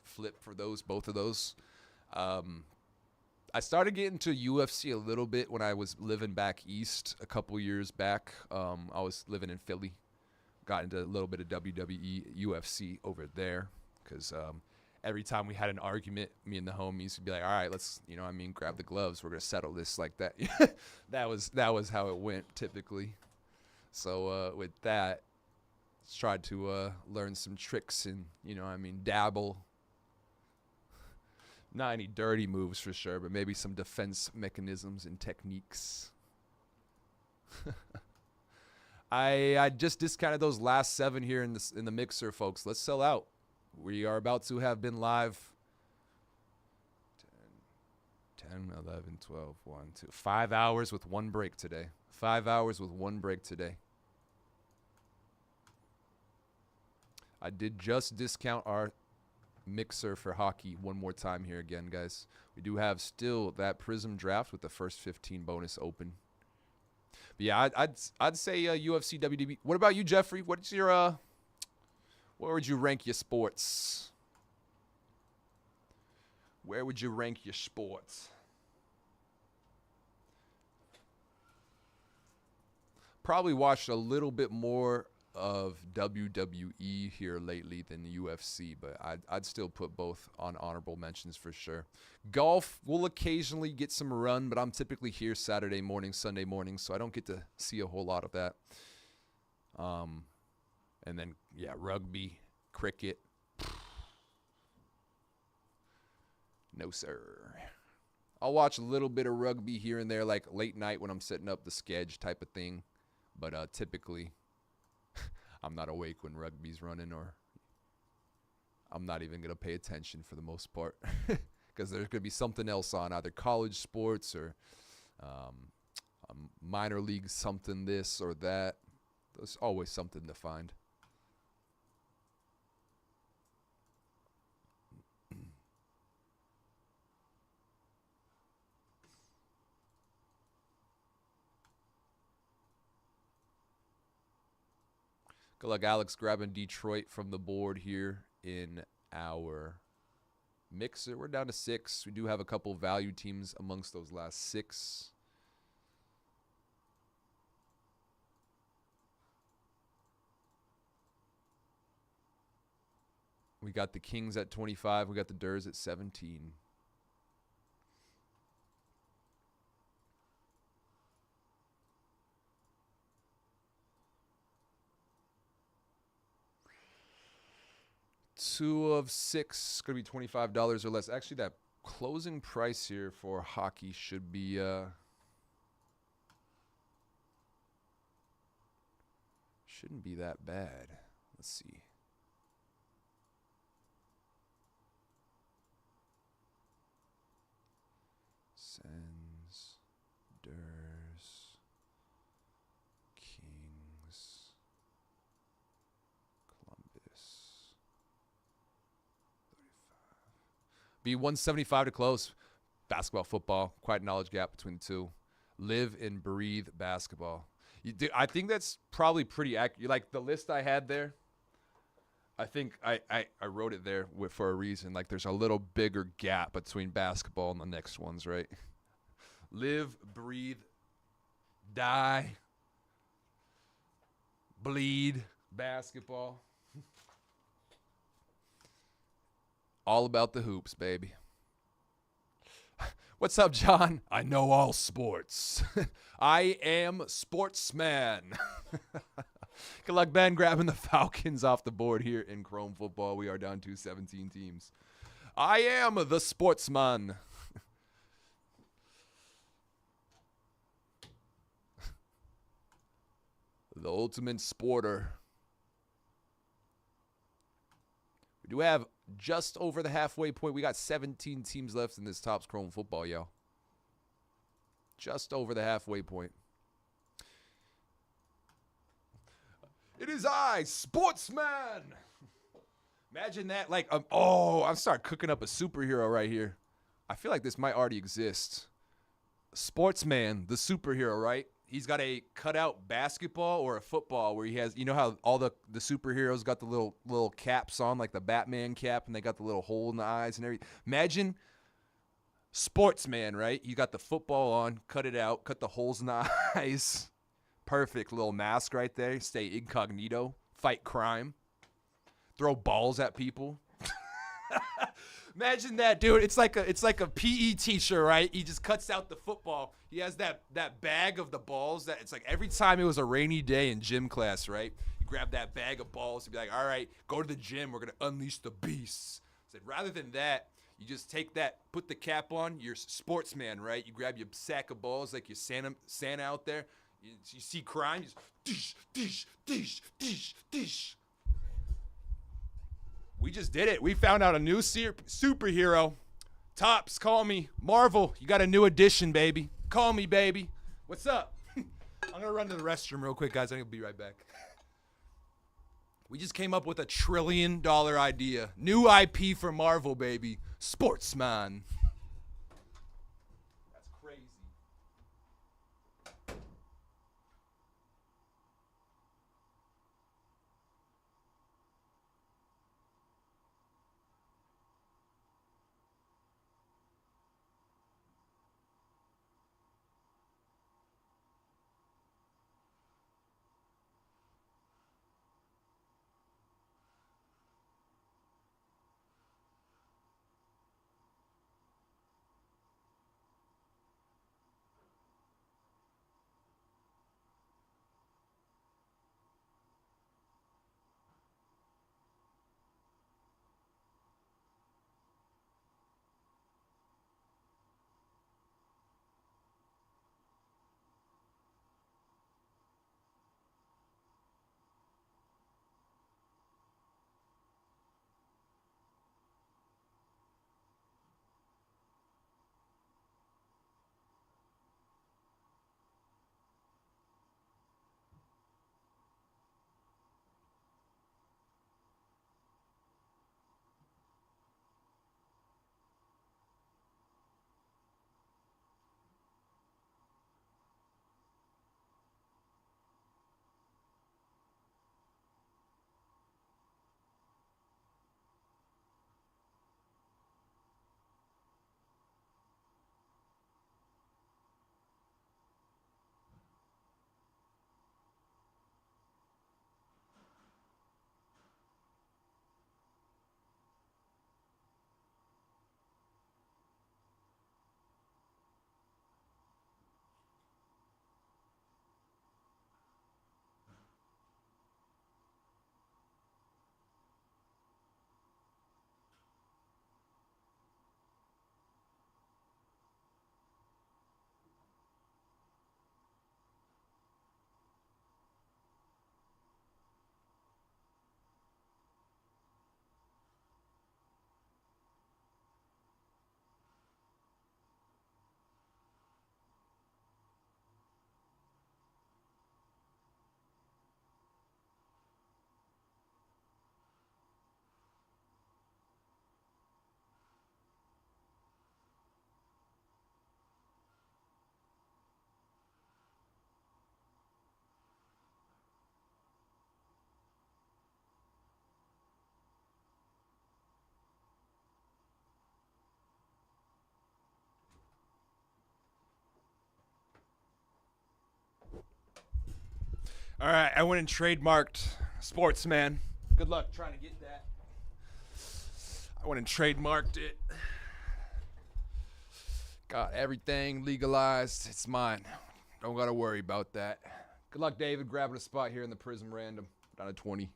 flip for those, both of those. I started getting to UFC a little bit when I was living back east a couple years back. I was living in Philly. Got into a little bit of WWE, UFC over there. Because every time we had an argument, me and the homies would be like, all right, let's, grab the gloves. We're going to settle this like that. That was how it went typically. So with that, let's try to learn some tricks and, dabble. Not any dirty moves for sure, but maybe some defense mechanisms and techniques. I just discounted those last 7 here in the mixer, folks. Let's sell out. We are about to have been live 10, 11, 12, 1, 2, 5 hours with one break today. 5 hours with one break today. I did just discount our mixer for hockey one more time here again, guys. We do have still that Prism draft with the first 15 bonus open. But yeah, I'd say UFC, WWE. What about you, Jeffrey? What's your where would you rank your sports? Where would you rank your sports? Probably watched a little bit more of WWE here lately than the UFC, but I'd still put both on honorable mentions for sure. Golf will occasionally get some run, but I'm typically here Saturday morning, Sunday morning, so I don't get to see a whole lot of that. And then, yeah, rugby, cricket. No, sir. I'll watch a little bit of rugby here and there, like late night when I'm setting up the sketch type of thing. But typically, I'm not awake when rugby's running, or I'm not even going to pay attention for the most part. Because there's going to be something else on, either college sports or minor league something this or that. There's always something to find. Good luck, Alex, grabbing Detroit from the board here in our mixer. We're down to 6. We do have a couple value teams amongst those last 6. We got the Kings at 25. We got the Durs at 17. Two of 6 going to be $25 or less. Actually, that closing price here for hockey should be Shouldn't be that bad. Let's see. Sens, Durs, Kings, Columbus. 35. Be 175 to close. Basketball, football, quite knowledge gap between the two. Live and breathe basketball. I think that's probably pretty accurate. Like the list I had there, I think I wrote it there for a reason. Like there's a little bigger gap between basketball and the next ones, right? Live, breathe, die, bleed, basketball. All about the hoops, baby. What's up, John? I know all sports. I am sportsman. Good luck, Ben, grabbing the Falcons off the board here in Chrome football. We are down to 17 teams. I am the sportsman. The ultimate sporter. We do have just over the halfway point. We got 17 teams left in this Topps Chrome football, yo. Just over the halfway point. It is I, sportsman. Imagine that. Like, I'm starting cooking up a superhero right here. I feel like this might already exist. Sportsman, the superhero, right? He's got a cutout basketball or a football where he has, you know how all the superheroes got the little caps on, like the Batman cap, and they got the little hole in the eyes and everything. Imagine sportsman, right? You got the football on, cut it out, cut the holes in the eyes. Perfect little mask right there. Stay incognito, fight crime, throw balls at people. Imagine that, dude. It's like a PE teacher, right? He just cuts out the football. He has that bag of the balls that it's like every time it was a rainy day in gym class, right? You grab that bag of balls and be like, all right, go to the gym. We're going to unleash the beasts. I said, rather than that, you just take that, put the cap on. You're sportsman, right? You grab your sack of balls like you're Santa out there. You see crime, you just dish, dish, dish, dish, dish. We just did it. We found out a new superhero. Topps, call me. Marvel, you got a new addition, baby. Call me, baby. What's up? I'm going to run to the restroom real quick, guys. I'm going to be right back. We just came up with a $1 trillion idea. New IP for Marvel, baby. Sportsman. That's crazy. All right, I went and trademarked Sportsman. Good luck trying to get that. I went and trademarked it. Got everything legalized. It's mine. Don't got to worry about that. Good luck, David, grabbing a spot here in the Prism Random. Down to 20.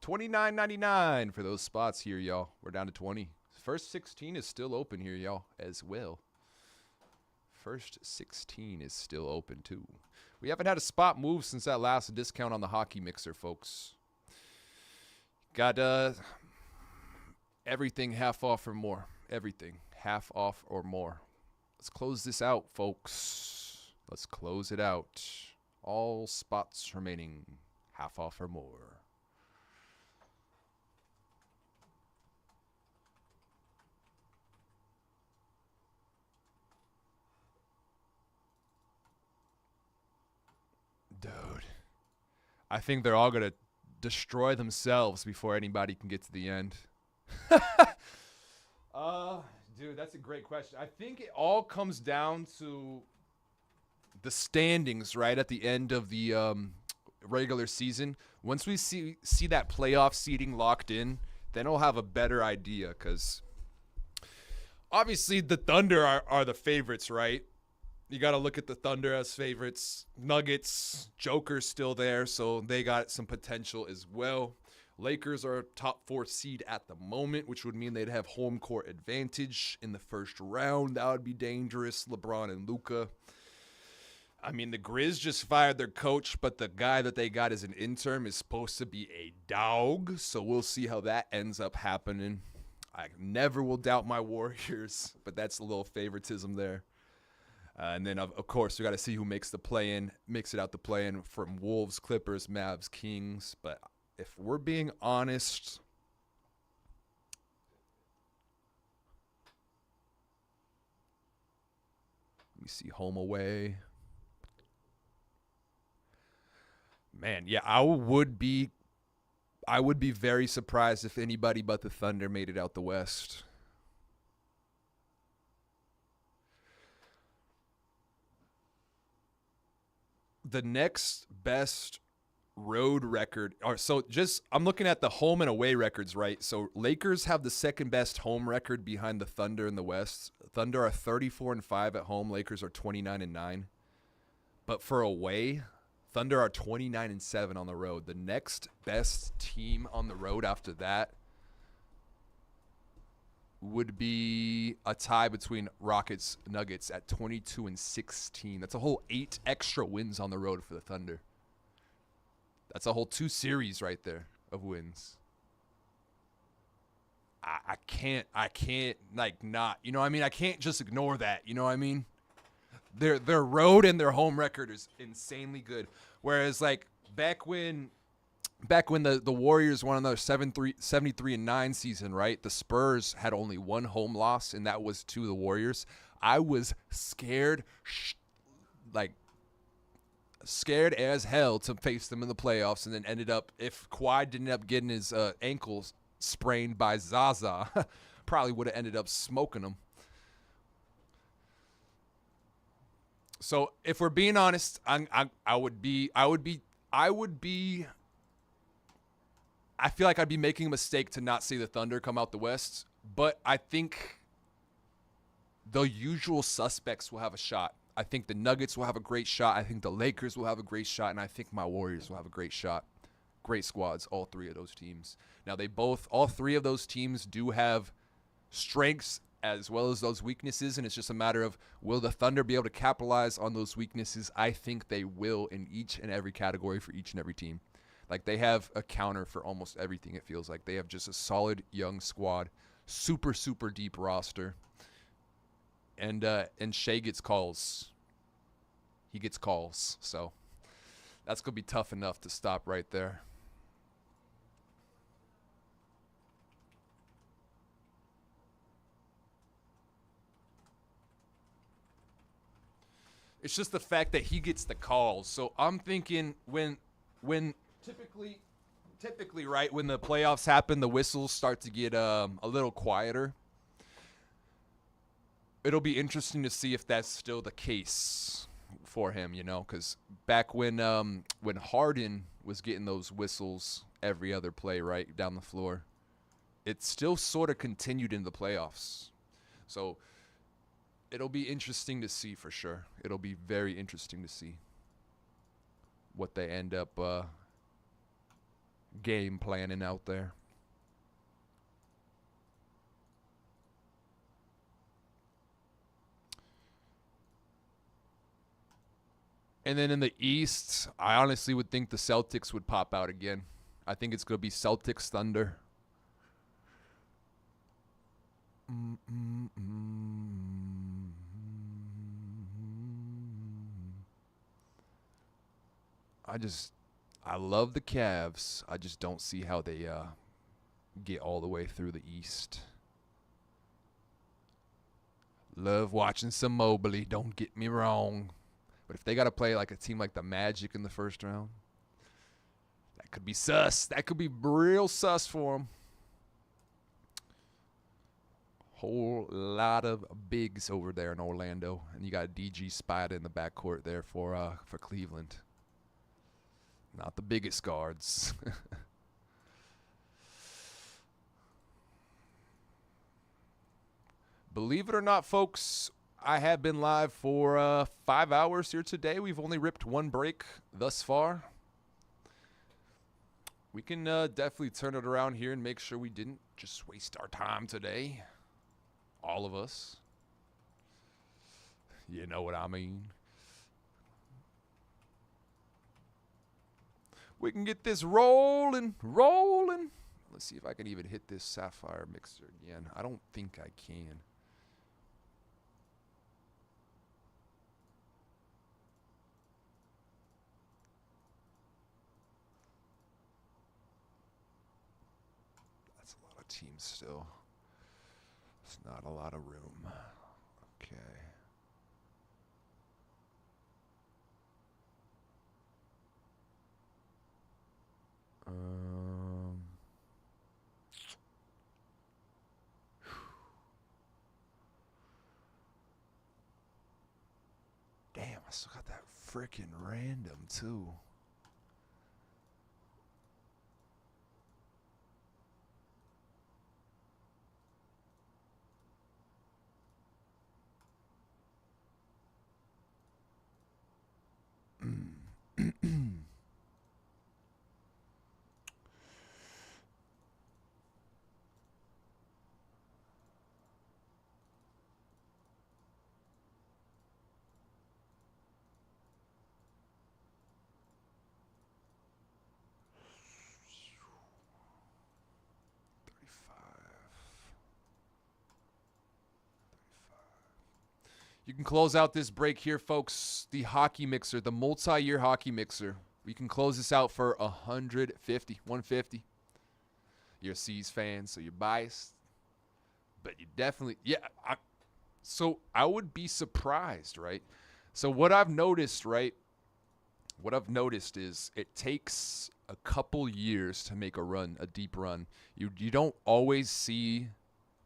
$29.99 for those spots here, y'all. We're down to 20. First 16 is still open here, y'all, as well. First 16 is still open, too. We haven't had a spot move since that last discount on the hockey mixer, folks. Got everything half off or more. Everything half off or more. Let's close this out, folks. Let's close it out. All spots remaining half off or more. Dude, I think they're all going to destroy themselves before anybody can get to the end. Dude, that's a great question. I think it all comes down to the standings, right, at the end of the regular season. Once we see that playoff seeding locked in, then we'll have a better idea because obviously the Thunder are the favorites, right? You got to look at the Thunder as favorites. Nuggets, Joker's still there, so they got some potential as well. Lakers are top 4 seed at the moment, which would mean they'd have home court advantage in the first round. That would be dangerous. LeBron and Luka. I mean, the Grizz just fired their coach, but the guy that they got as an interim is supposed to be a dog, so we'll see how that ends up happening. I never will doubt my Warriors, but that's a little favoritism there. And then, of course, we got to see who makes it out the play-in from Wolves, Clippers, Mavs, Kings. But if we're being honest, let me see home away. Man, yeah, I would be very surprised if anybody but the Thunder made it out the West. The next best road record, I'm looking at the home and away records, right? So Lakers have the second best home record behind the Thunder in the West. Thunder are 34-5 at home. Lakers are 29-9. But for away, Thunder are 29-7 on the road. The next best team on the road after that would be a tie between Rockets Nuggets at 22-16. That's a whole 8 extra wins on the road for the Thunder. That's a whole 2 series right there of wins. I can't like not, you know what I mean? I can't just ignore that, you know what I mean? Their road and their home record is insanely good. Whereas like back when the Warriors won another 73-9 season, right? The Spurs had only one home loss, and that was to the Warriors. I was scared as hell to face them in the playoffs, and then ended up, if Kawhi didn't end up getting his ankles sprained by Zaza, probably would have ended up smoking them. So if we're being honest, I feel like I'd be making a mistake to not see the Thunder come out the West, but I think the usual suspects will have a shot. I think the Nuggets will have a great shot. I think the Lakers will have a great shot, and I think my Warriors will have a great shot. Great squads, all 3 of those teams. Now, all 3 of those teams do have strengths as well as those weaknesses, and it's just a matter of, will the Thunder be able to capitalize on those weaknesses? I think they will in each and every category for each and every team. Like, they have a counter for almost everything, it feels like. They have just a solid young squad, super, super deep roster. And Shea gets calls. He gets calls. So that's going to be tough enough to stop right there. It's just the fact that he gets the calls. So I'm thinking when typically, right, when the playoffs happen, the whistles start to get a little quieter. It'll be interesting to see if that's still the case. for him, you know, because back when Harden was getting those whistles every other play right down the floor, it still sort of continued in the playoffs. So it'll be interesting to see for sure. It'll be very interesting to see what they end up game planning out there. And then in the East, I honestly would think the Celtics would pop out again. I think it's going to be Celtics Thunder. I love the Cavs. I just don't see how they get all the way through the East. Love watching some Mobley, don't get me wrong. But if they got to play like a team like the Magic in the first round, that could be sus. That could be real sus for them. Whole lot of bigs over there in Orlando. And you got DG Spider in the backcourt there for Cleveland. Not the biggest guards. Believe it or not, folks, I have been live for 5 hours here today. We've only ripped one break thus far. We can definitely turn it around here and make sure we didn't just waste our time today. All of us. You know what I mean. We can get this rolling. Let's see if I can even hit this Sapphire mixer again. I don't think I can. That's a lot of teams still. It's not a lot of room. Okay. Damn, I still got that freaking random too. You can close out this break here, folks. The hockey mixer, the multi-year hockey mixer. We can close this out for 150. You're a C's fan, so you're biased. But you definitely, yeah. So I would be surprised, right? So what I've noticed, right? What I've noticed is it takes a couple years to make a run, a deep run. You don't always see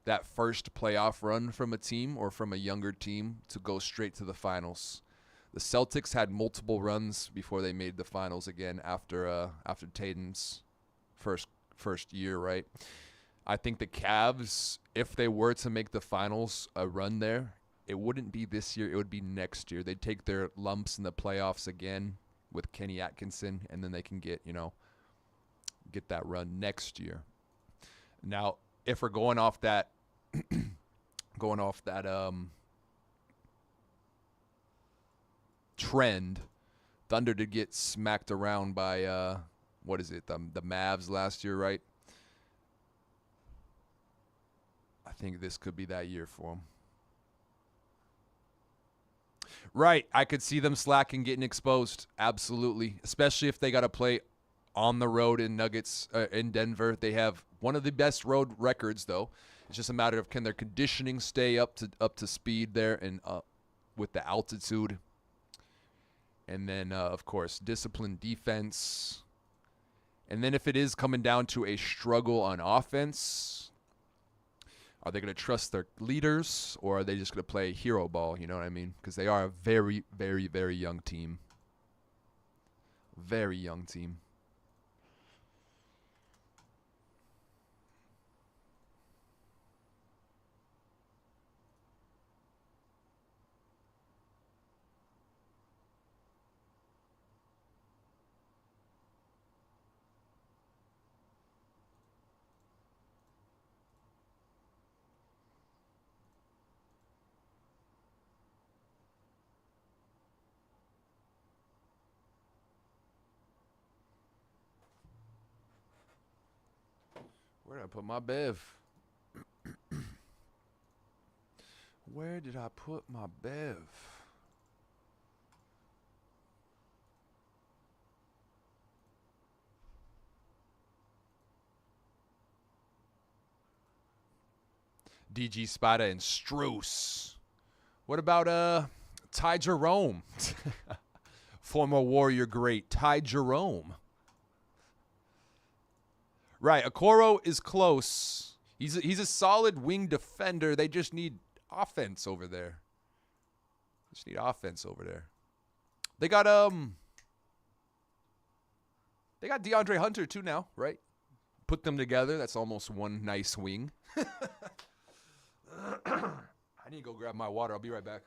that first playoff run from a team or from a younger team to go straight to the finals. The Celtics had multiple runs before they made the finals again after Tatum's first year, right? I think the Cavs, if they were to make the finals a run there, it wouldn't be this year, it would be next year. They'd take their lumps in the playoffs again with Kenny Atkinson, and then they can get that run next year. Now, if we're going off that trend, Thunder did get smacked around by the Mavs last year, right? I think this could be that year for them. Right, I could see them slacking, getting exposed, absolutely, especially if they got to play on the road in Denver. They have one of the best road records, though. It's just a matter of can their conditioning stay up to speed there and with the altitude. And then, of course, disciplined defense. And then if it is coming down to a struggle on offense, Are they going to trust their leaders, or are they just going to play hero ball? You know what I mean? Because they are a very, very, very young team. Very young team. Where did I put my bev? Where did I put my bev? DG Spada and Struce. What about Ty Jerome? Former Warrior great Ty Jerome. Right, Okoro is close. He's a solid wing defender. They just need offense over there. They got DeAndre Hunter too now, right? Put them together. That's almost one nice wing. I need to go grab my water. I'll be right back.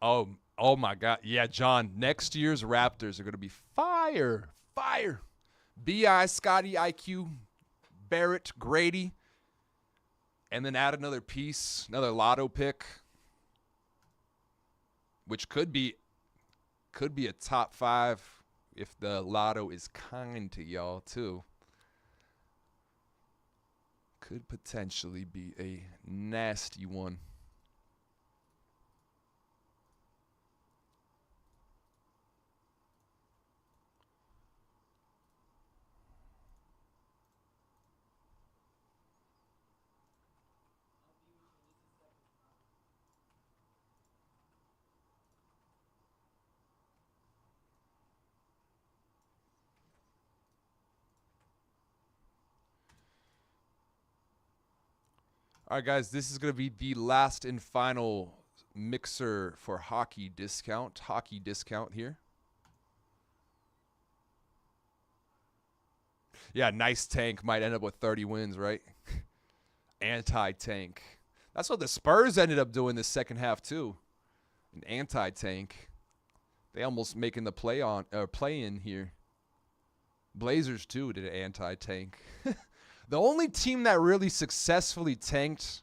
Oh my God. Yeah, John, next year's Raptors are going to be fire. Fire. B.I., Scotty, IQ, Barrett, Grady, and then add another piece, another lotto pick, which could be a top 5 if the lotto is kind to y'all too. Could potentially be a nasty one. All right, guys, this is going to be the last and final mixer for hockey discount. Hockey discount here. Yeah, nice tank. Might end up with 30 wins, right? Anti-tank. That's what the Spurs ended up doing this second half, too. An anti-tank. They almost making the play-in here. Blazers, too, did an anti-tank. The only team that really successfully tanked,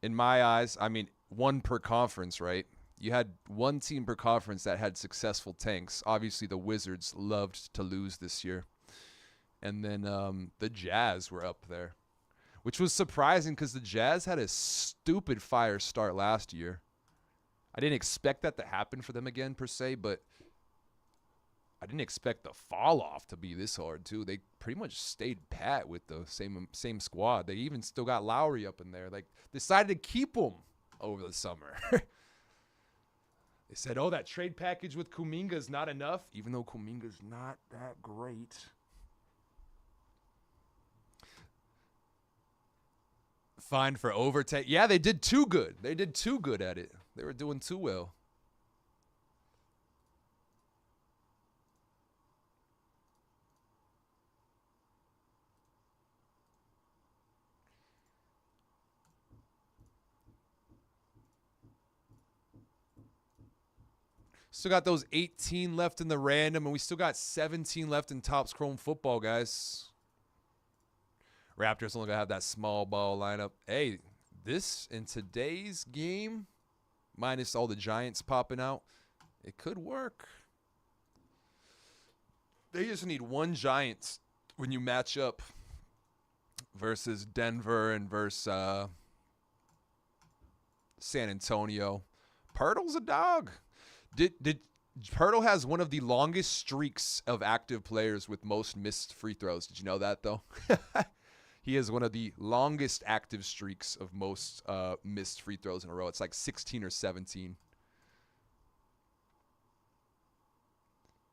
in my eyes, I mean, one per conference, right? You had one team per conference that had successful tanks. Obviously, the Wizards loved to lose this year. And then the Jazz were up there, which was surprising because the Jazz had a stupid fire start last year. I didn't expect that to happen for them again, per se, but I didn't expect the fall off to be this hard too. They pretty much stayed pat with the same squad. They even still got Lowry up in there. Like, decided to keep him over the summer. They said, "Oh, that trade package with Kuminga is not enough," even though Kuminga's not that great. Fine for overtake. Yeah, they did too good. They did too good at it. They were doing too well. Still got those 18 left in the random, and we still got 17 left in Topps Chrome football, guys. Raptors only going to have that small ball lineup. Hey, this in today's game, minus all the Giants popping out, it could work. They just need one Giants when you match up versus Denver and versus San Antonio. Pirtle's a dog. Did Pirtle has one of the longest streaks of active players with most missed free throws. Did you know that, though? He has one of the longest active streaks of most missed free throws in a row. It's like 16 or 17.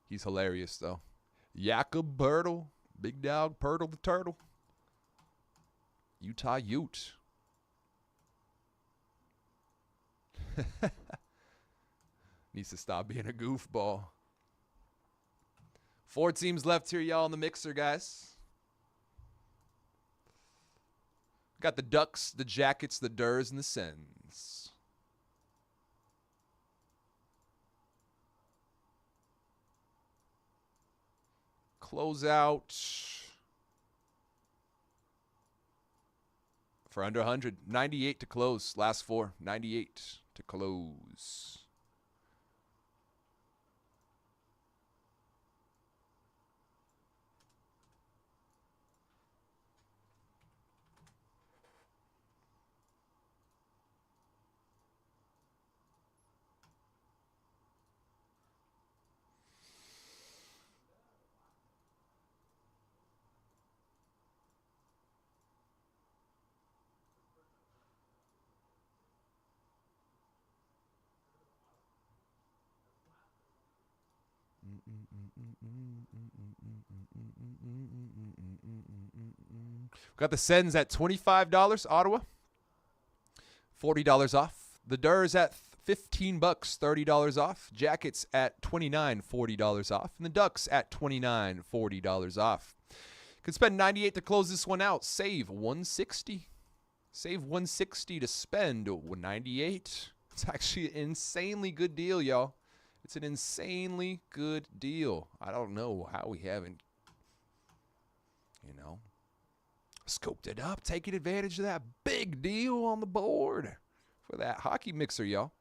He's hilarious, though. Jakob Pirtle. Big dog Pirtle the Turtle. Utah Ute. Needs to stop being a goofball. 4 teams left here, y'all, in the mixer, guys. Got the Ducks, the Jackets, the Durs, and the Sens. Close out for under 100. 98 to close. Last 4. 98 to close. Got the Sens at $25, Ottawa. $40 off. The Durs at $15, $30 off. Jackets at $29, $40 off. And the Ducks at $29, $40 off. Could spend 98 to close this one out. Save 160. Save 160 to spend 98. It's actually an insanely good deal, y'all. It's an insanely good deal. I don't know how we haven't, scoped it up, taking advantage of that big deal on the board for that hockey mixer, y'all.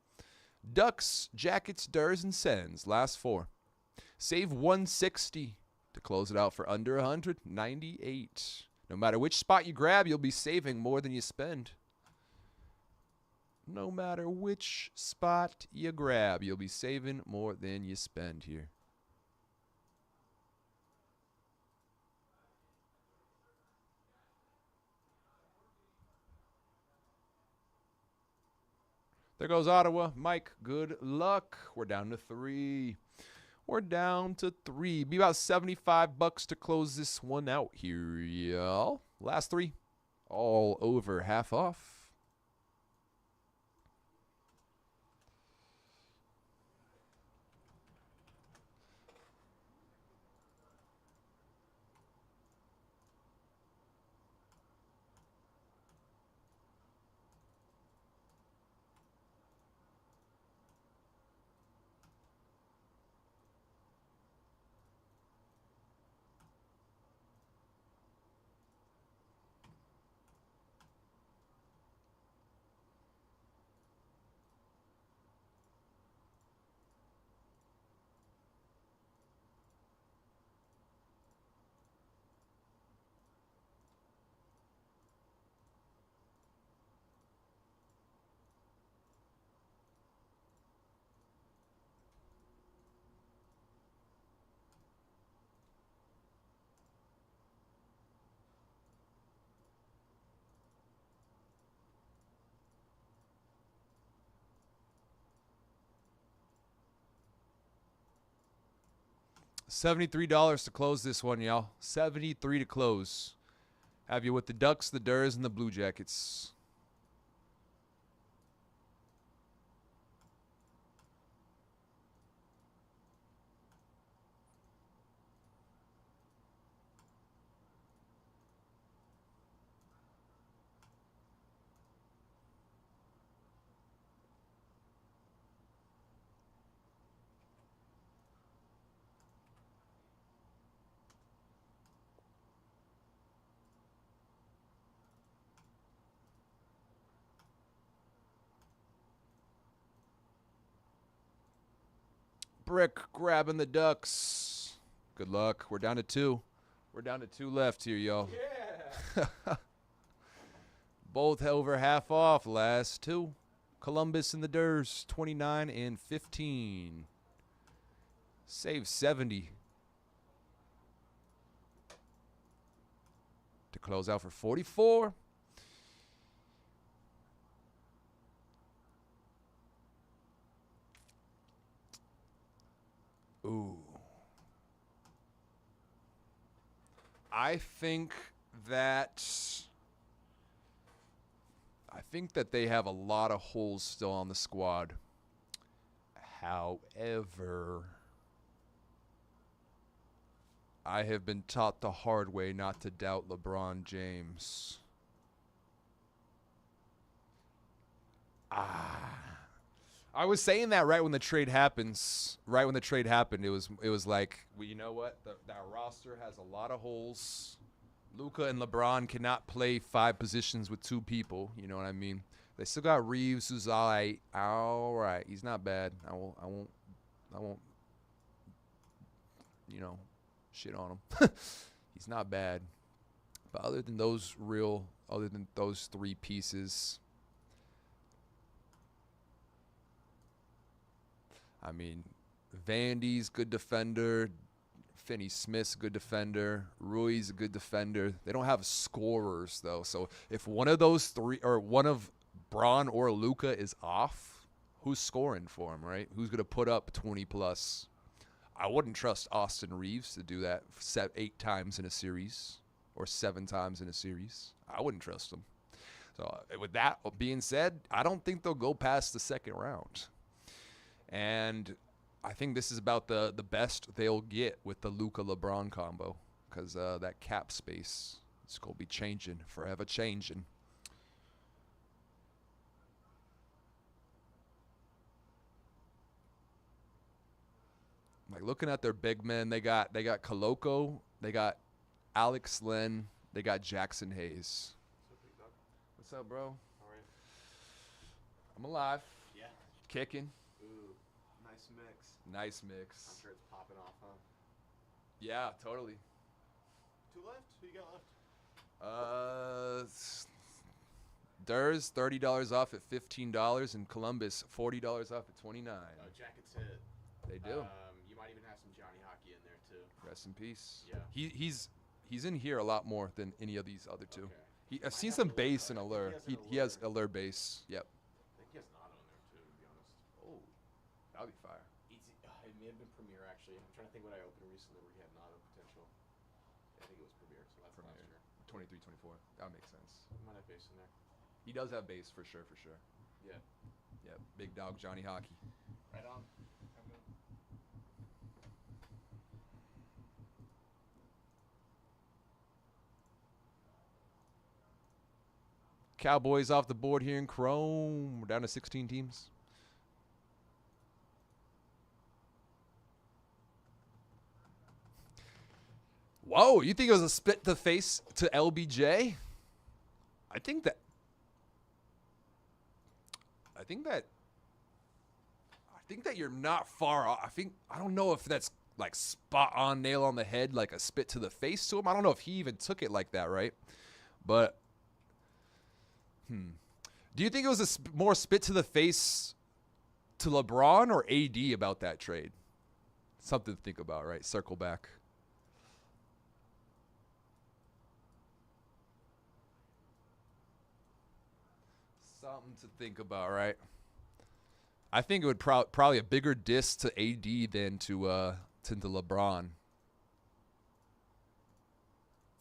Ducks, Jackets, Durs, and Sens. Last four. Save 160 to close it out for under 198. No matter which spot you grab, you'll be saving more than you spend. No matter which spot you grab, you'll be saving more than you spend here. There goes Ottawa. Mike, good luck. We're down to 3. We're down to 3. Be about $75 to close this one out here, y'all. Last 3. All over half off. $73 to close this one, y'all. 73 to close. Have you with the Ducks, the Durs, and the Blue Jackets. Brick grabbing the Ducks. Good luck. We're down to 2. We're down to 2 left here, y'all. Yeah. Both over half off. Last 2. Columbus and the Durs, 29 and 15. Save 70. To close out for 44. Ooh. I think that they have a lot of holes still on the squad. However, I have been taught the hard way not to doubt LeBron James. I was saying that right when the trade happens. Right when the trade happened, it was like, well, you know what? That roster has a lot of holes. Luka and LeBron cannot play 5 positions with 2 people. You know what I mean? They still got Reeves, who's all right. He's not bad. I won't. Shit on him. He's not bad. But other than those 3 pieces, I mean, Vandy's good defender. Finney Smith's a good defender. Rui's a good defender. They don't have scorers, though. So if one of those 3, or one of Braun or Luka is off, who's scoring for him, right? Who's going to put up 20+? I wouldn't trust Austin Reeves to do that 8 times in a series or 7 times in a series. I wouldn't trust him. So with that being said, I don't think they'll go past the second round. And I think this is about the best they'll get with the Luka LeBron combo, because that cap space is going to be changing, forever changing. like looking at their big men, they got Koloko, they got Alex Len, they got Jackson Hayes. What's up, big dog? What's up, bro? All right. I'm alive, Yeah. kicking. Ooh, nice mix. Nice I'm mix. sure it's popping off, huh? Yeah, totally. Two left? Who you got left? Durs $30 off at $15, and Columbus $40 off at $29. Oh, Jackets hit. They do. You might even have some Johnny Hockey in there, too. Rest in peace. Yeah. He's in here a lot more than any of these other two. Okay. I've Might seen have some an base and allure. allure. I think He has allure. allure base. Yep. I think he has Nato in there, too, to be honest. Oh, that'd be fire. It may have been Premier, actually. I'm trying to think what I opened recently where he had Nato potential. I think it was Premier, so that's last year. 23, 24. That makes sense. He might have base in there. He does have base for sure. Yeah. Yep. Big dog Johnny Hockey. Right on. Cowboys off the board here in Chrome. We're down to 16 teams. Whoa, you think it was a spit to face to LBJ? I think that you're not far off. I don't know if that's like spot on, nail on the head, like a spit to the face to him. I don't know if he even took it like that, right? But do you think it was a more spit to the face to LeBron or AD about that trade? Something to think about, right? Circle back. Something to think about, right? I think it would probably a bigger diss to AD than to LeBron.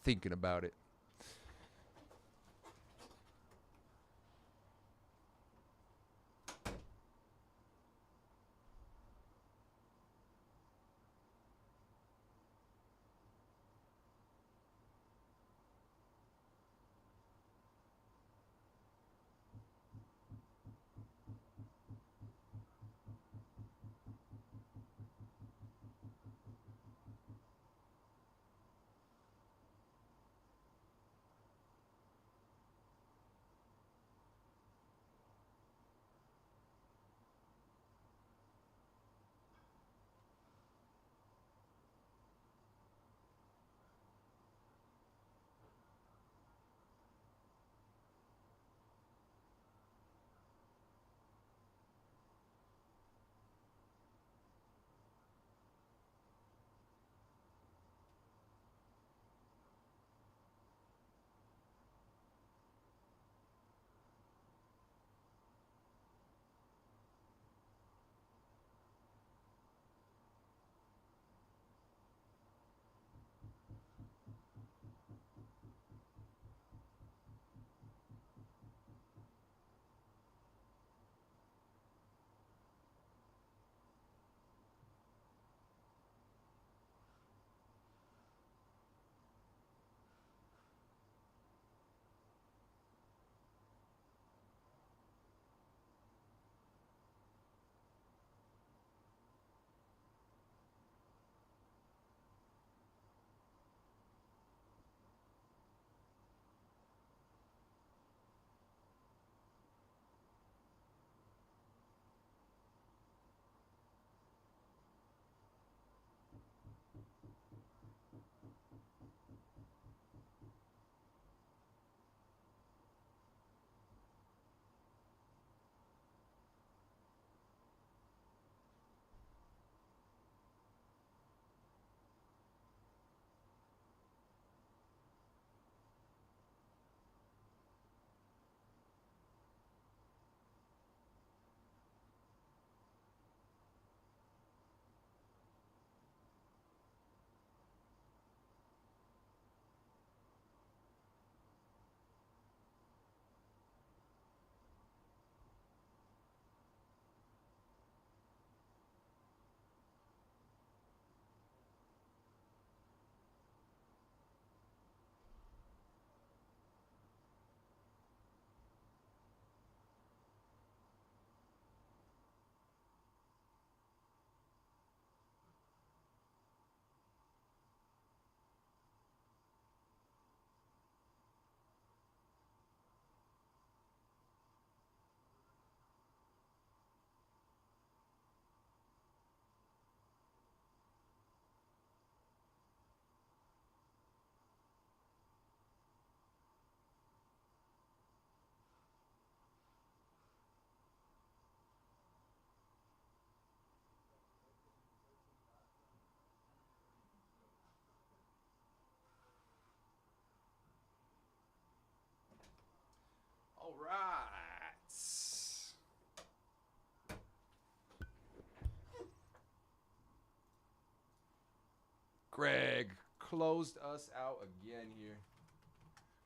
Thinking about it. right. Greg closed us out again here.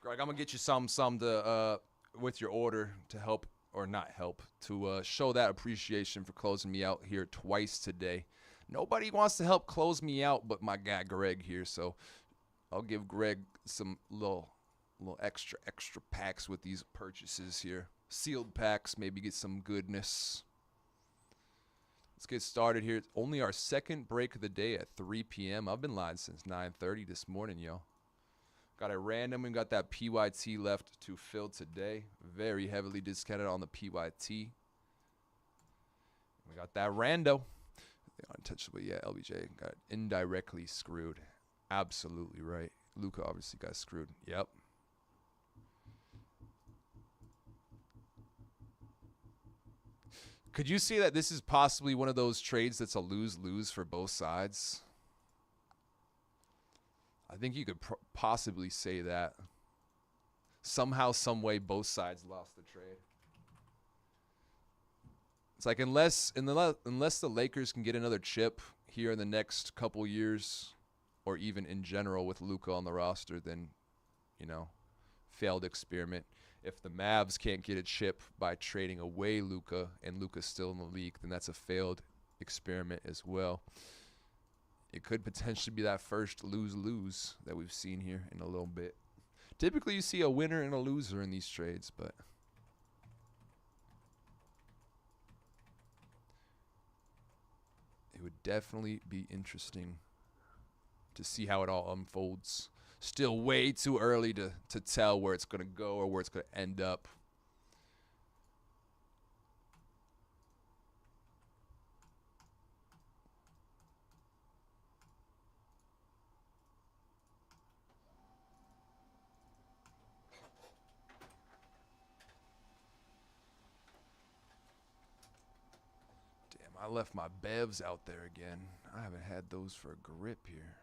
Greg, I'm gonna get you some to with your order to help or not help to show that appreciation for closing me out here twice today. Nobody wants to help close me out but my guy Greg here, so I'll give Greg some little extra packs with these purchases here. Sealed packs, maybe get some goodness. Let's get started here. It's only our second break of the day at 3 p.m. I've been live since 9:30 this morning, yo. Got a random and got that PYT left to fill today. Very heavily discounted on the PYT. We got that rando. Untouchable, yeah, LBJ got indirectly screwed. Absolutely right. Luka obviously got screwed. Yep. Could you see that this is possibly one of those trades that's a lose-lose for both sides? I think you could possibly say that. Somehow, some way, both sides lost the trade. It's like unless the Lakers can get another chip here in the next couple years, or even in general with Luka on the roster, then, you know, failed experiment. If the Mavs can't get a chip by trading away Luka and Luka's still in the league, then that's a failed experiment as well. It could potentially be that first lose-lose that we've seen here in a little bit. Typically, you see a winner and a loser in these trades, but it would definitely be interesting to see how it all unfolds. Still way too early to tell where it's going to go or where it's going to end up. I left my bevs out there again. I haven't had those for a grip here.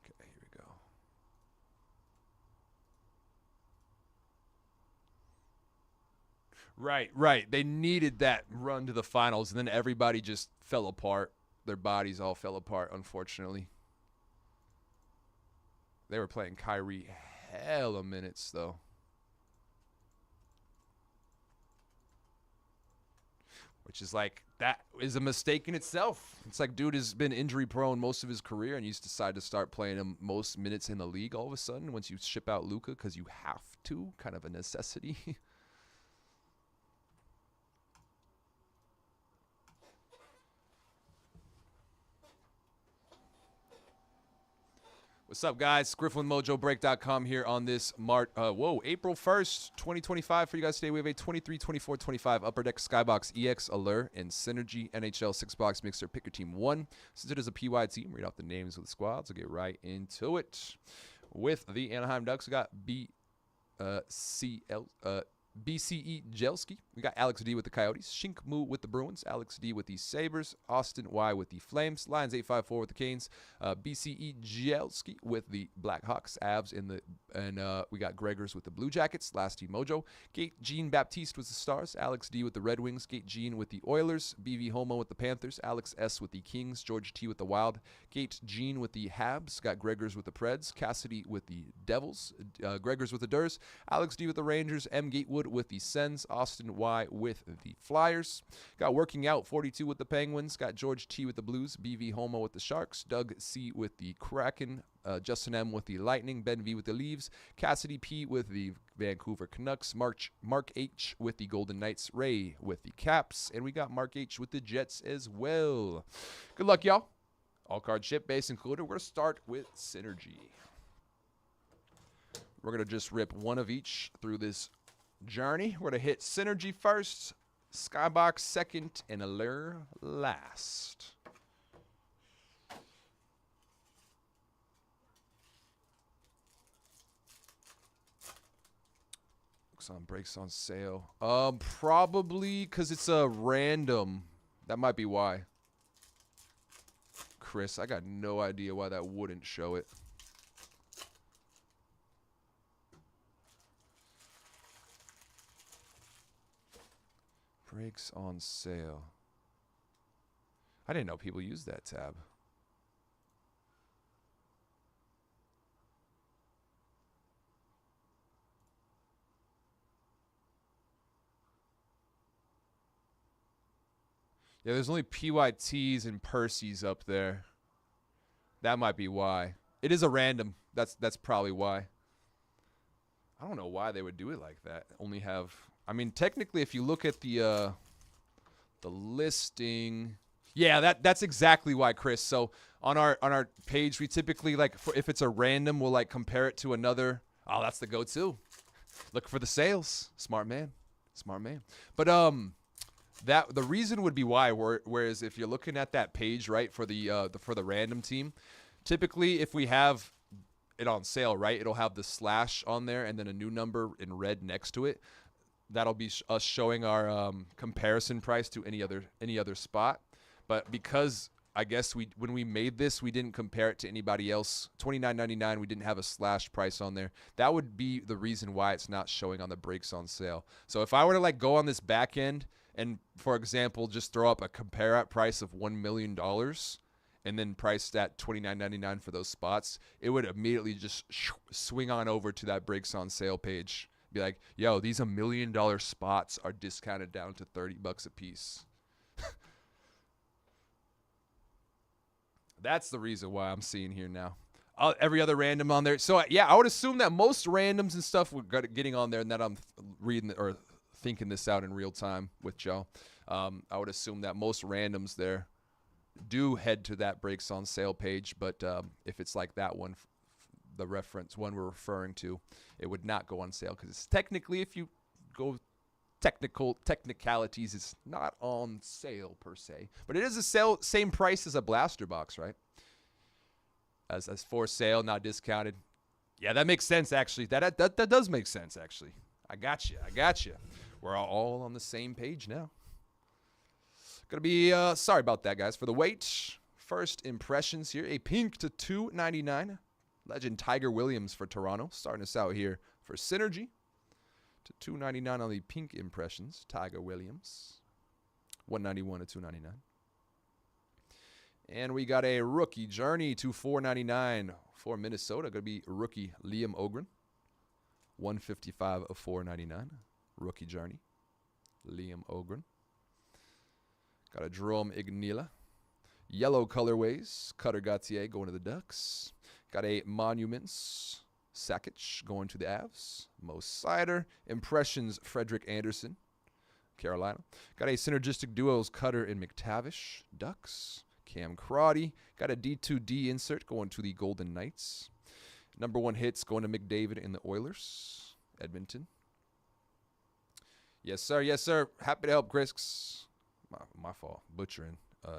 Okay, here we go. Right. They needed that run to the finals, and then everybody just fell apart. Their bodies all fell apart, unfortunately. They were playing Kyrie hella minutes, though. Which is like, that is a mistake in itself. It's like, dude has been injury prone most of his career, and you just decide to start playing him most minutes in the league all of a sudden once you ship out Luka because you have to, kind of a necessity. What's up, guys? Griffin with Mojobreak.com here on this April 1st, 2025. For you guys today, we have a 23, 24, 25 Upper Deck Skybox EX Allure and Synergy NHL 6-box mixer. Pick your team one. Since it is a PY team, read off the names of the squads. I'll get right into it. With the Anaheim Ducks, we got BCE Jelski. We got Alex D with the Coyotes, Shink Mu with the Bruins, Alex D with the Sabres, Austin Y with the Flames, Lions 854 with the Canes, BCE Jelski with the Blackhawks, Avs we got Gregors with the Blue Jackets, Last Team Mojo, Gate Jean Baptiste with the Stars, Alex D with the Red Wings, Gate Jean with the Oilers, BV Homo with the Panthers, Alex S with the Kings, George T with the Wild, Gate Jean with the Habs, got Gregors with the Preds, Cassidy with the Devils, Gregors with the Durs, Alex D with the Rangers, M. Gatewood with the Sens, Austin Y with the Flyers. Got Working Out 42 with the Penguins. Got George T with the Blues, BV Homo with the Sharks, Doug C with the Kraken, Justin M with the Lightning, Ben V with the Leaves, Cassidy P with the Vancouver Canucks, Mark H with the Golden Knights, Ray with the Caps, and we got Mark H with the Jets as well. Good luck, y'all. All card ship base included. We're going to start with Synergy. We're going to just rip one of each through this journey. We're going to hit Synergy first, Skybox second, and Allure last. Looks on breaks on sale. Probably because it's a random. That might be why. Chris, I got no idea why that wouldn't show it. Breaks on sale. I didn't know people use that tab. Yeah, there's only PYTs and Percy's up there. That might be why. It is a random. That's probably why. I don't know why they would do it like that. Only have, I mean, technically, if you look at the listing, yeah, that's exactly why, Chris. So on our page, we typically if it's a random, we'll like compare it to another. Oh, that's the go-to. Look for the sales. Smart man. Smart man. But that the reason would be why. Whereas if you're looking at that page, right, for the random team, typically if we have it on sale, right, it'll have the slash on there and then a new number in red next to it. That'll be us showing our comparison price to any other spot. But because I guess when we made this, we didn't compare it to anybody else. $29.99, we didn't have a slash price on there. That would be the reason why it's not showing on the breaks on sale. So if I were to like go on this back end and, for example, just throw up a compare at price of $1 million and then priced at $29.99 for those spots, it would immediately just swing on over to that breaks on sale page. Be like, yo, these $1 million spots are discounted down to $30 a piece. That's the reason why I'm seeing here now. Every other random on there. So, yeah, I would assume that most randoms and stuff were getting on there, and that I'm reading or thinking this out in real time with Joe. I would assume that most randoms there do head to that breaks on sale page, but if it's like that one, the reference one we're referring to, it would not go on sale because it's technically, if you go technicalities, it's not on sale per se, but it is a same price as a blaster box, right? As for sale, not discounted. Yeah, that makes sense actually. That does make sense actually. I got you. We're all on the same page now. Gonna be sorry about that, guys. For the weight, first impressions here, a pink to $2.99. Legend Tiger Williams for Toronto, starting us out here for Synergy. To $2.99 on the pink impressions, Tiger Williams. $191 to $2.99. And we got a rookie journey to $4.99 for Minnesota. Going to be rookie Liam Ogren. $155 of $4.99. Rookie journey, Liam Ogren. Got a Jerome Ignila. Yellow colorways, Cutter Gauthier going to the Ducks. Got a Monuments, Sakic going to the Avs. Mo Sider. Impressions, Frederick Anderson, Carolina. Got a Synergistic Duos, Cutter and McTavish, Ducks. Cam Crotty. Got a D2D insert going to the Golden Knights. Number one hits going to McDavid and the Oilers, Edmonton. Yes, sir. Yes, sir. Happy to help, Chris. My fault. Butchering.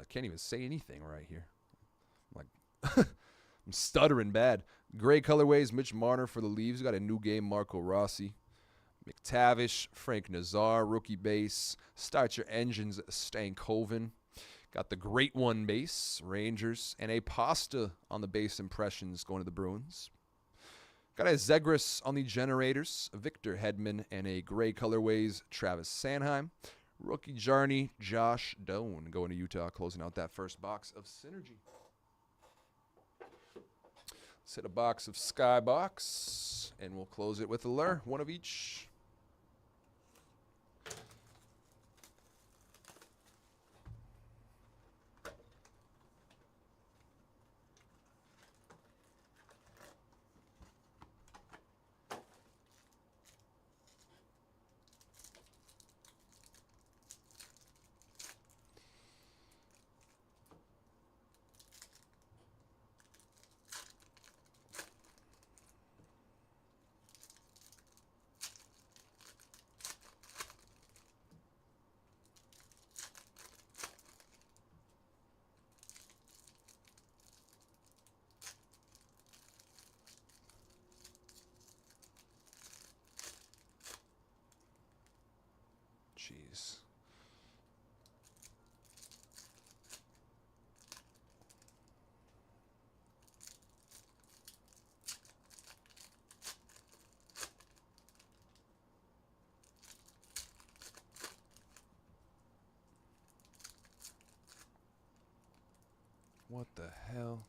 Can't even say anything right here. I'm like, I'm stuttering bad. Gray colorways, Mitch Marner for the Leafs. Got a new game, Marco Rossi. McTavish, Frank Nazar, rookie base. Start your engines, Stankoven. Got the great one base, Rangers. And a Pasta on the base impressions going to the Bruins. Got a Zegras on the Generators, Victor Hedman, and a gray colorways, Travis Sanheim. Rookie journey, Josh Doan going to Utah, closing out that first box of Synergy. Let's hit a box of Skybox, and we'll close it with a lure, one of each. Jeez. What the hell?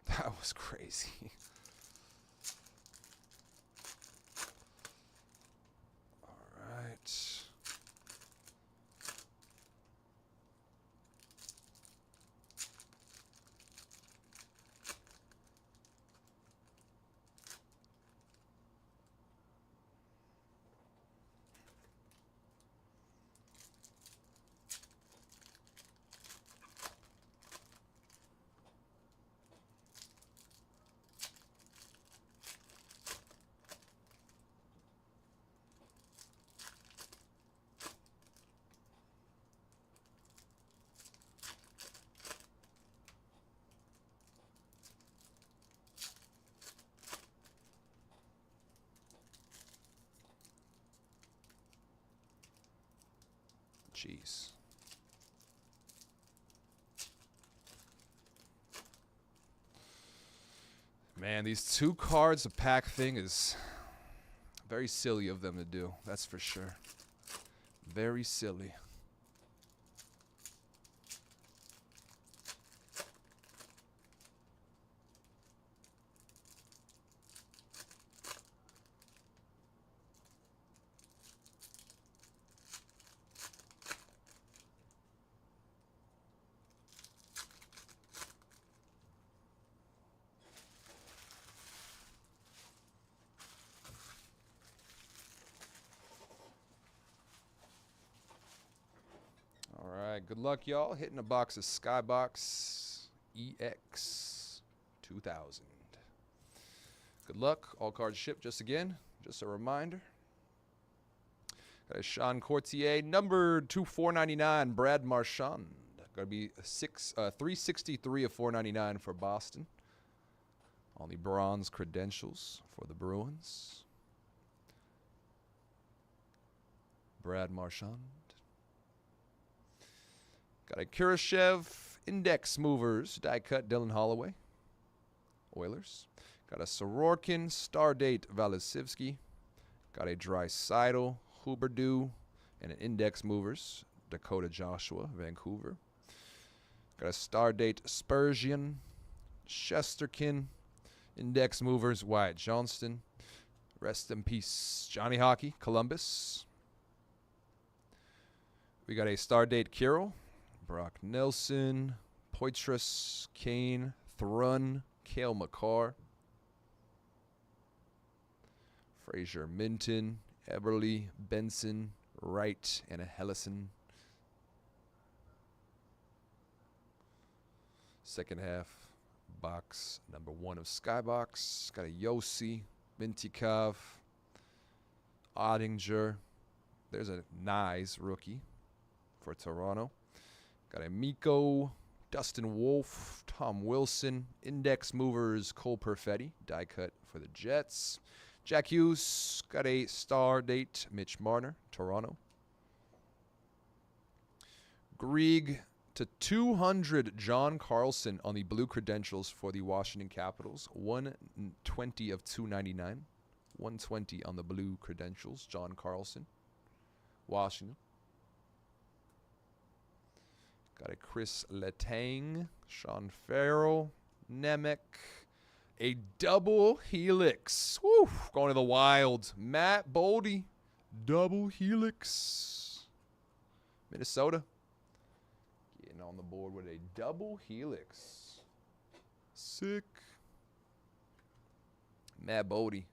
That was crazy. All right. Jeez. Man, these 2 cards a pack thing is very silly of them to do. That's for sure. Very silly. All right, good luck, y'all. Hitting a box of Skybox EX 2000. Good luck. All cards shipped. Just a reminder. Got a Sean Courtier, number 2499, Brad Marchand. Got to be 363 of 499 for Boston. On the bronze credentials for the Bruins. Brad Marchand. Got a Kurashev Index Movers, die cut Dylan Holloway. Oilers. Got a Sorokin Stardate Vasilevsky. Got a Draisaitl Huberdeau and an Index Movers Dakota Joshua, Vancouver. Got a Stardate Spurgeon, Shesterkin, Index Movers Wyatt Johnston. Rest in peace, Johnny Hockey, Columbus. We got a Stardate Kirill, Brock Nelson, Poitras, Kane, Thrun, Cale Makar, Fraser Minton, Eberle, Benson, Wright, and a Hellison. Second half, box number 1 of Skybox. Got a Yossi, Mintikov, Ottinger. There's a nice rookie for Toronto. Got a Mikko, Dustin Wolf, Tom Wilson, Index Movers, Cole Perfetti, die cut for the Jets. Jack Hughes, got a star date, Mitch Marner, Toronto. Grieg to 200, John Carlson on the blue credentials for the Washington Capitals. 120 of 299. 120 on the blue credentials, John Carlson, Washington. Got a Chris Letang, Sean Farrell, Nemec. A double helix. Woo! Going to the Wild. Matt Boldy. Double helix. Minnesota. Getting on the board with a double helix. Sick. Matt Boldy.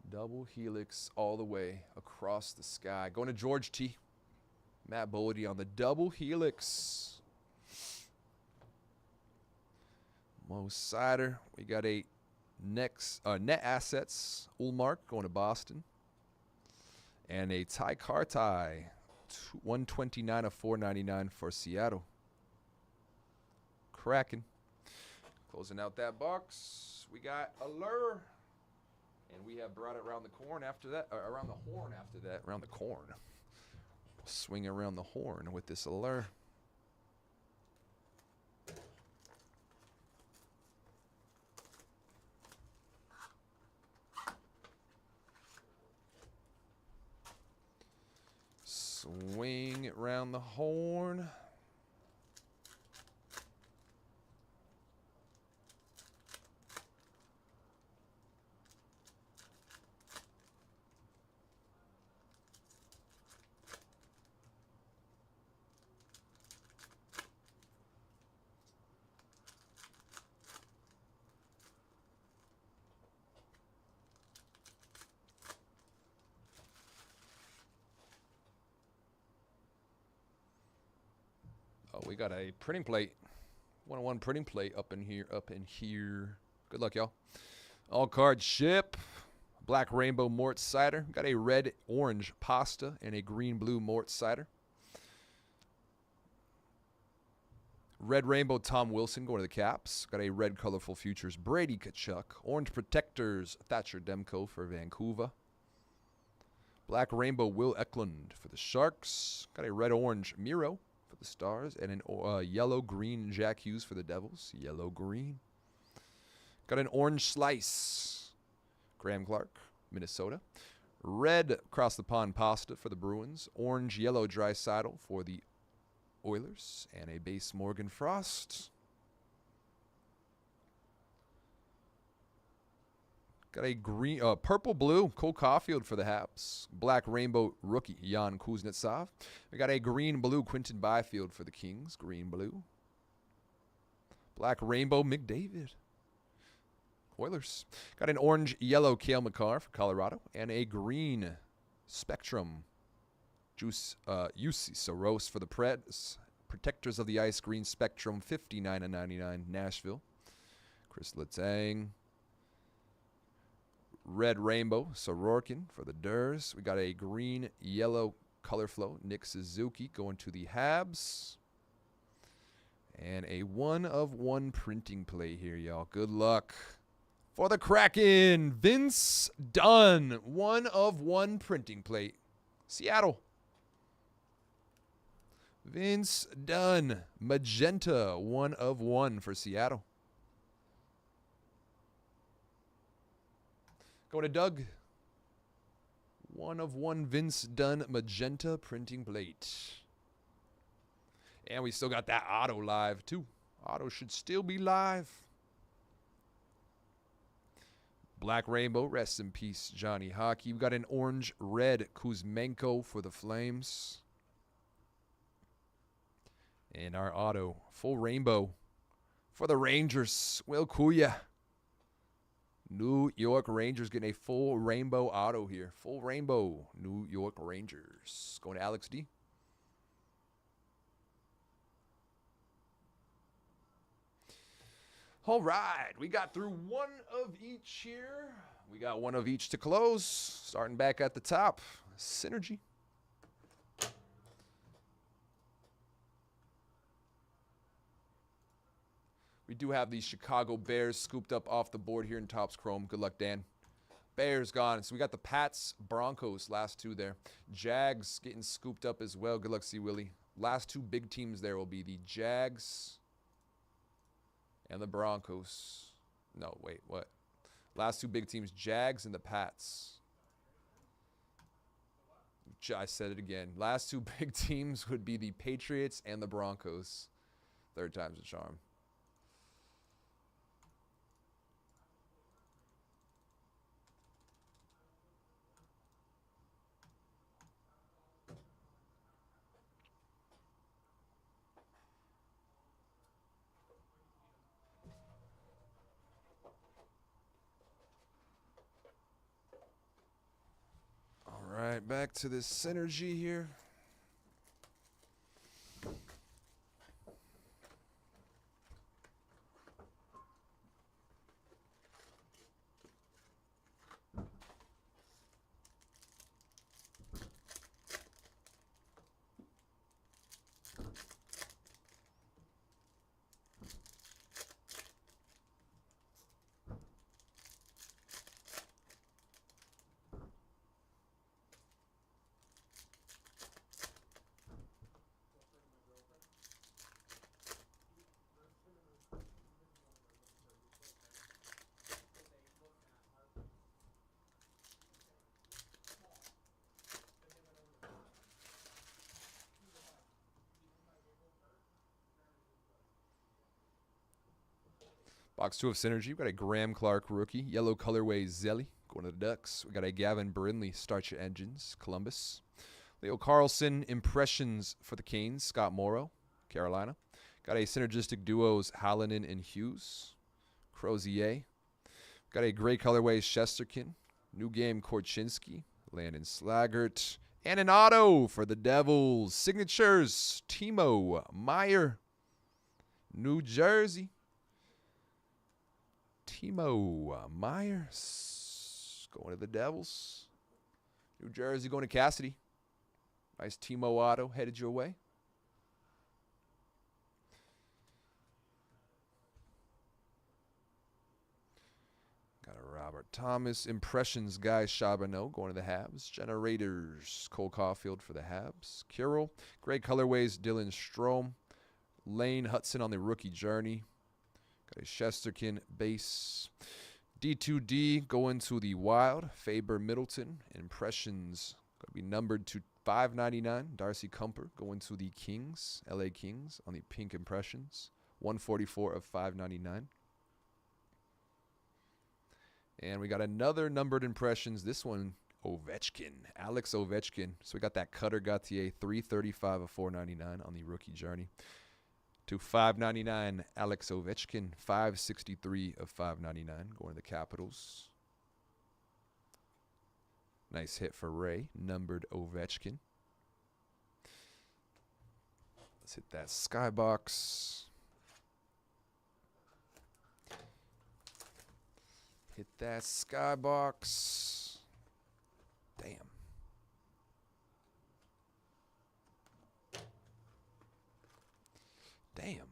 Double helix all the way across the sky. Going to George T. Matt Boldy on the double helix. Mo Sider. We got a net assets. Ullmark going to Boston. And a Ty Kartai. 129 of 499 for Seattle. Kraken. Closing out that box, we got a lure. And we have brought it around the corn after that, around the horn after that, around the corn. Swing around the horn with this allure. Swing it around the horn. Oh, we got a printing plate. 101 printing plate up in here, Good luck, y'all. All cards ship. Black rainbow mort cider. Got a red orange pasta and a green blue mort cider. Red rainbow Tom Wilson going to the Caps. Got a red colorful futures Brady Tkachuk. Orange protectors Thatcher Demko for Vancouver. Black rainbow Will Eklund for the Sharks. Got a red orange Miro for the Stars, and an yellow-green Jack Hughes for the Devils. Yellow-green. Got an orange slice. Graham Clark, Minnesota. Red across-the-pond pasta for the Bruins. Orange-yellow Draisaitl for the Oilers. And a base Morgan Frost. Got a green, purple-blue Cole Caulfield for the Habs. Black rainbow rookie Jan Kuznetsov. We got a green-blue Quinton Byfield for the Kings. Green-blue. Black rainbow McDavid. Oilers. Got an orange-yellow Cale Makar for Colorado. And a green Spectrum UC Soros for the Preds. Protectors of the Ice green Spectrum 59/99 Nashville. Chris Letang. Red rainbow Sorokin for the Durs. We got a green-yellow color flow Nick Suzuki going to the Habs. And a 1-of-1 printing play here, y'all. Good luck. For the Kraken, Vince Dunn. 1-of-1 printing plate. Seattle. Vince Dunn. Magenta. 1-of-1 for Seattle. Going to Doug. 1-of-1 Vince Dunn magenta printing plate. And we still got that auto live, too. Auto should still be live. Black rainbow, rest in peace, Johnny Hockey. We got an orange-red Kuzmenko for the Flames. And our auto, full rainbow for the Rangers, Will Kuya. New York Rangers getting a full rainbow auto here. Full rainbow, New York Rangers. Going to Alex D. All right, we got through one of each here. We got one of each to close. Starting back at the top, Synergy. We do have the Chicago Bears scooped up off the board here in Topps Chrome. Good luck, Dan. Bears gone. So we got the Pats, Broncos, last two there. Jags getting scooped up as well. Good luck, C. Willie. Last two big teams there will be the Jags and the Broncos. No, wait, what? Last two big teams, Jags and the Pats. I said it again. Last two big teams would be the Patriots and the Broncos. Third time's a charm. All right, back to this Synergy here. Box 2 of Synergy. We got a Graham Clark rookie. Yellow colorway Zelly going to the Ducks. We got a Gavin Brindley, Start Your Engines, Columbus. Leo Carlson, Impressions for the Canes. Scott Morrow, Carolina. Got a Synergistic Duos, Hallinan and Hughes. Crozier. Got a gray colorway Shesterkin. New Game Korchinski. Landon Slaggert. And an auto for the Devils. Signatures, Timo Meyer. New Jersey. Timo Meyer going to the Devils. New Jersey going to Cassidy. Nice Timo auto headed your way. Got a Robert Thomas. Impressions guy Charbonneau going to the Habs. Generators Cole Caulfield for the Habs. Kirill. Gray colorways Dylan Strome. Lane Hudson on the rookie journey. Got a Shesterkin base. D2D going to the Wild. Faber Middleton. Impressions going to be numbered to 599. Darcy Kumper going to the Kings. LA Kings on the pink impressions. 144 of 599. And we got another numbered impressions. This one, Ovechkin. Alex Ovechkin. So we got that Cutter Gauthier. 335 of 499 on the rookie journey. To 599, Alex Ovechkin, 563 of 599, going to the Capitals. Nice hit for Ray, numbered Ovechkin. Let's hit that skybox. Hit that skybox. Damn. Damn.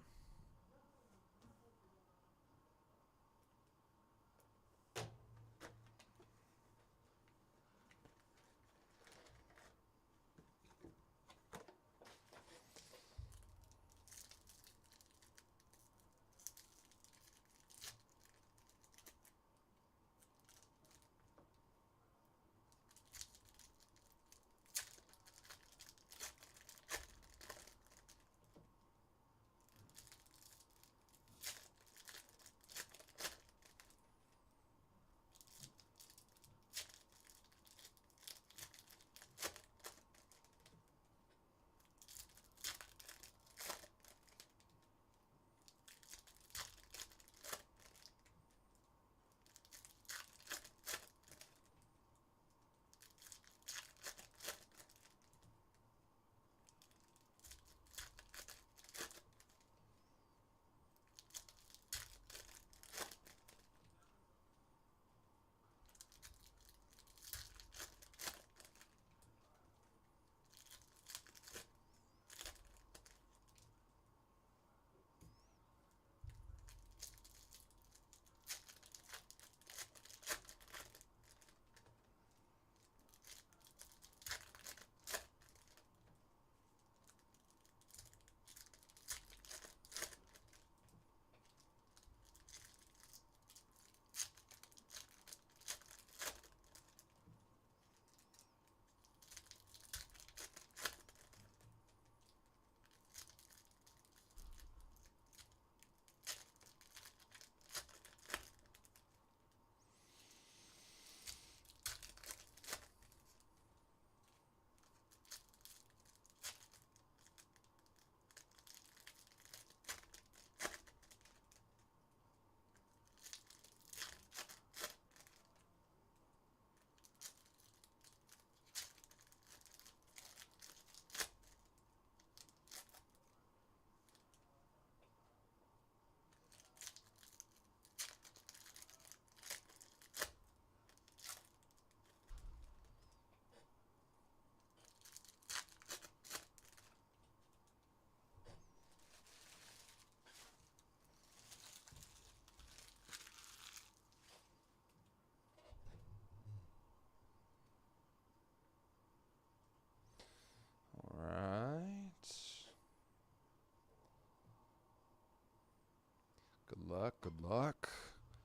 Good luck.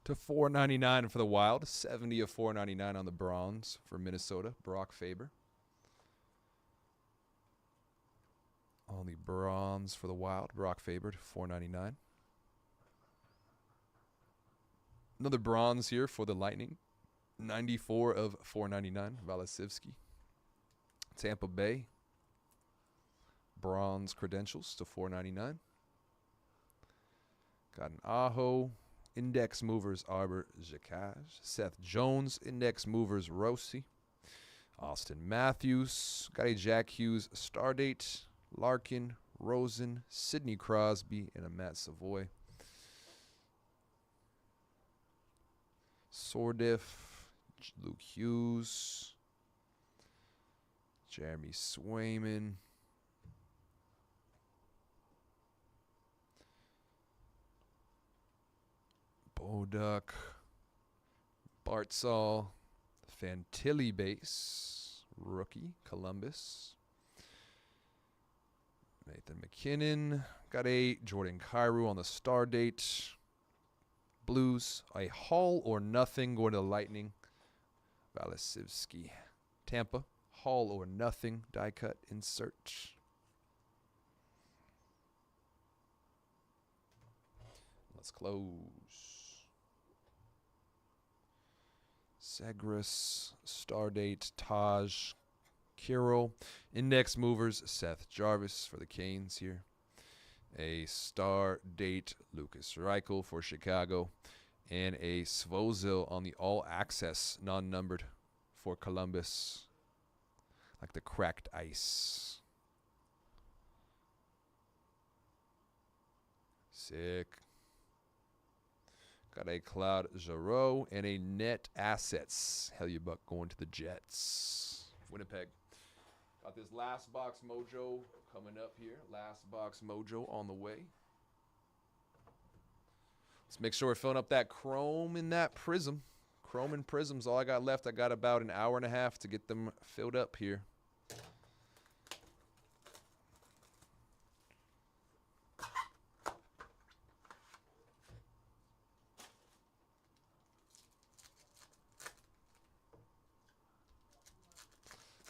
To 499 for the Wild. 70 of 499 on the bronze for Minnesota. Brock Faber. On the bronze for the Wild. Brock Faber to 499. Another bronze here for the Lightning. 94 of 499, Vasilevsky. Tampa Bay. Bronze credentials to 499. Got an Aho. Index movers Arbor Jacquage. Seth Jones. Index movers Rossi. Austin Matthews. Got a Jack Hughes Stardate. Larkin. Rosen. Sidney Crosby. And a Matt Savoy. Sordiff. Luke Hughes. Jeremy Swayman. Boduck. Bartzall. Fantilli base. Rookie. Columbus. Nathan McKinnon. Got a Jordan Kyrou on the star date. Blues. A Hall or nothing going to the Lightning. Vasilevsky. Tampa. Hall or nothing. Die cut. Insert. Let's close. Sagres. Stardate. Taj. Kiro. Index movers. Seth Jarvis for the Canes here. A star date. Lucas Reichel for Chicago. And a Svozil on the all-access, non-numbered for Columbus. Like the cracked ice. Sick. Got a Claude Giroux and a net assets. Hellbuck going to the Jets. Winnipeg. Got this last box mojo coming up here. Last box mojo on the way. Let's make sure we're filling up that chrome in that prism. Chrome and prisms, all I got left. I got about an hour and a half to get them filled up here.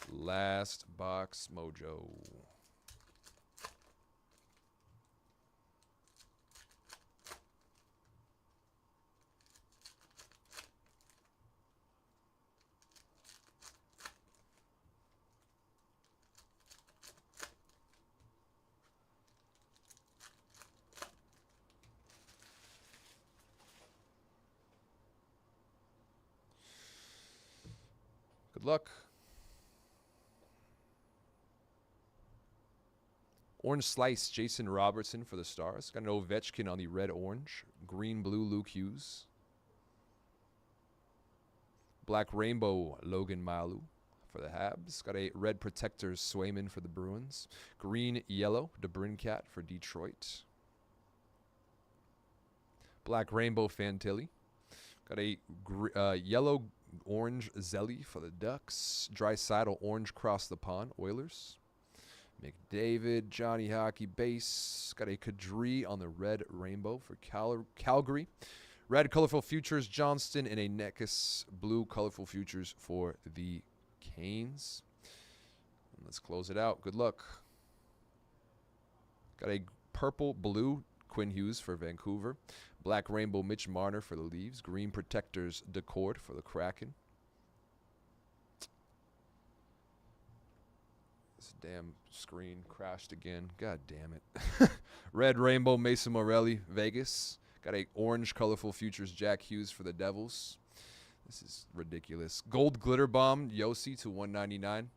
Last box mojo. Good luck. Orange Slice, Jason Robertson for the Stars. Got an Ovechkin on the red-orange. Green-blue, Luke Hughes. Black Rainbow, Logan Mailloux for the Habs. Got a red Protectors, Swayman for the Bruins. Green-yellow, DeBrincat for Detroit. Black Rainbow, Fantilli. Got a yellow-orange Zelly for the Ducks. Draisaitl, orange across the pond, Oilers. McDavid, Johnny Hockey base. Got a Kadri on the red rainbow for Calgary. Red colorful futures, Johnston, and a Neckus blue colorful futures for the Canes. And let's close it out. Good luck. Got a purple blue Quinn Hughes for Vancouver. Black rainbow Mitch Marner for the Leafs. Green protectors Decord for the Kraken. This damn screen crashed again. God damn it. Red rainbow Mason Morelli, Vegas. Got a orange colorful futures Jack Hughes for the Devils. This is ridiculous. Gold glitter bomb Yossi to 199.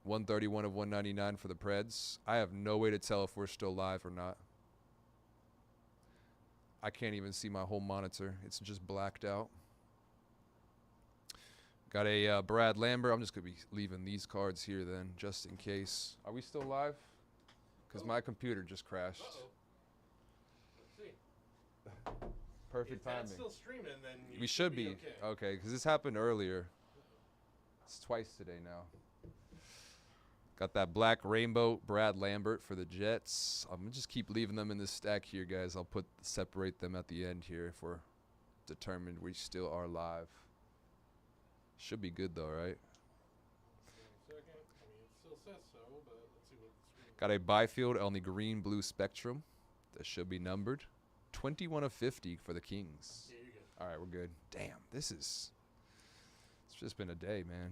131 of 199 for the Preds. I have no way to tell if we're still live or not. I can't even see my whole monitor. It's just blacked out. Got a Brad Lambert. I'm just going to be leaving these cards here then, just in case. Are we still live? Because my computer just crashed. Let's see. Perfect If timing. that's still streaming, then We should be. Okay, because this happened earlier. It's twice today now. Got that black rainbow Brad Lambert for the Jets. I'm going to just keep leaving them in this stack here, guys. I'll separate them at the end here if we're determined we still are live. Should be good though, right? Second. I mean, it still says so, but let's see what the screen. Got a Byfield on the green-blue spectrum. That should be numbered 21 of 50 for the Kings. Yeah, you're good. All right, we're good. Damn, it's just been a day, man.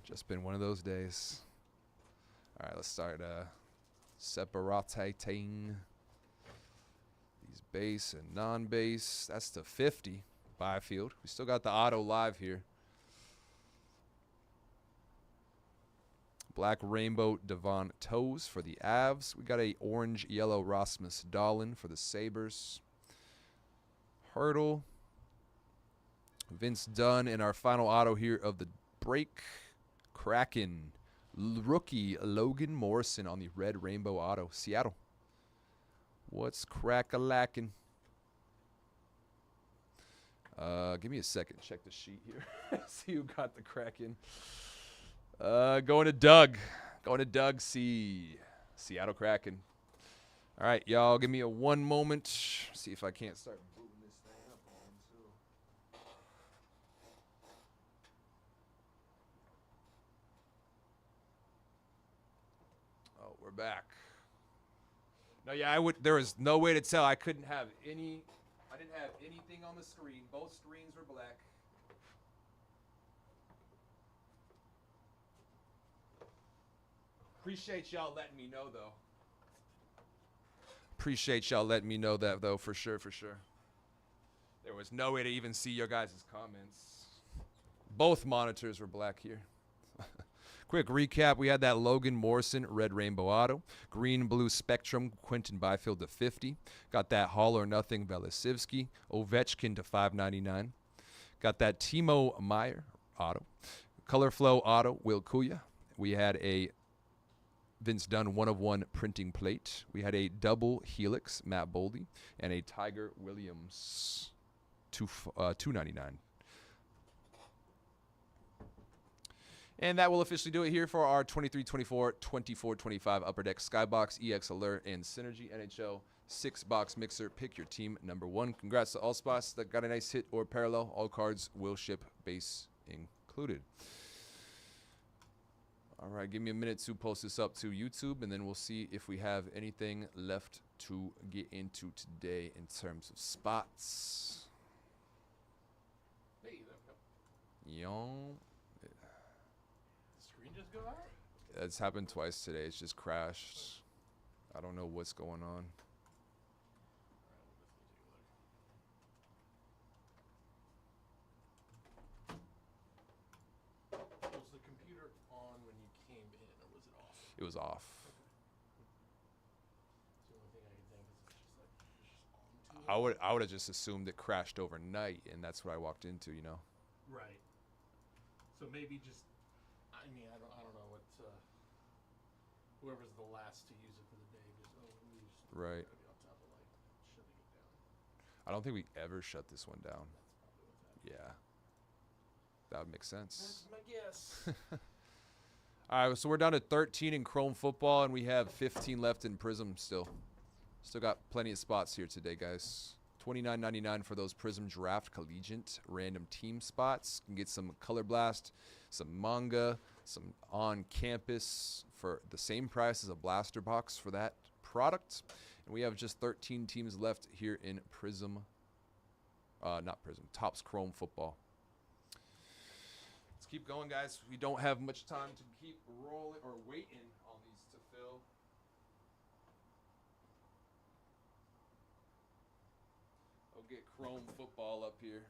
Just been one of those days. All right, let's start separating these base and non-base. That's to 50, Byfield. We still got the auto live here. Black Rainbow Devon Toes for the Avs. We got a orange-yellow Rasmus Dahlin for the Sabres. Hurdle. Vince Dunn in our final auto here of the break. Kraken. Rookie Logan Morrison on the red rainbow auto. Seattle. What's crack-a-lackin'? Give me a second. Check the sheet here. See who got the Kraken. Going to Doug. Going to Doug C. Seattle Kraken. All right, y'all. Give me a one moment. See if I can't start moving this thing up again, too. Oh, we're back. No, yeah, there was no way to tell. I didn't have anything on the screen. Both screens were black. Appreciate y'all letting me know, though. Appreciate y'all letting me know that, though, for sure, for sure. There was no way to even see your guys' comments. Both monitors were black here. Quick recap. We had that Logan Morrison red rainbow auto. Green blue spectrum Quentin Byfield to 50. Got that Hall or Nothing Velisivsky. Ovechkin to 5.99. Got that Timo Meyer auto. Color Flow auto Will Kuya. We had a Vince Dunn 1/1 printing plate. We had a double helix Matt Boldy and a Tiger Williams 2.99. And that will officially do it here for our 23-24, 24-25 Upper Deck Skybox, EX Alert, and Synergy NHL 6-box mixer. Pick your team number 1. Congrats to all spots that got a nice hit or parallel. All cards will ship, base included. All right, give me a minute to post this up to YouTube, and then we'll see if we have anything left to get into today in terms of spots. Hey, there we go. Yo. The screen just go out? It's happened twice today. It's just crashed. I don't know what's going on. Was the computer on when you came in, or was it off? It was off. It's the only thing I can think is it's just on too I would have just assumed it crashed overnight, and that's what I walked into, you know. Right. So maybe just, I mean, I don't know what, whoever's the last to use it for the day, Right. gotta be on top of like shutting it down. I don't think we ever shut this one down. That's probably what's happening. Yeah. That would make sense. That's my guess. All right, so we're down to 13 in Chrome Football, and we have 15 left in Prism still. Still got plenty of spots here today, guys. $29.99 for those Prism Draft Collegiate random team spots. You can get some Color Blast, some manga, some on-campus for the same price as a blaster box for that product. And we have just 13 teams left here in Prism. Not Prism, Topps Chrome Football. Let's keep going, guys. We don't have much time to keep rolling or waiting on these to fill. I'll get Chrome Football up here.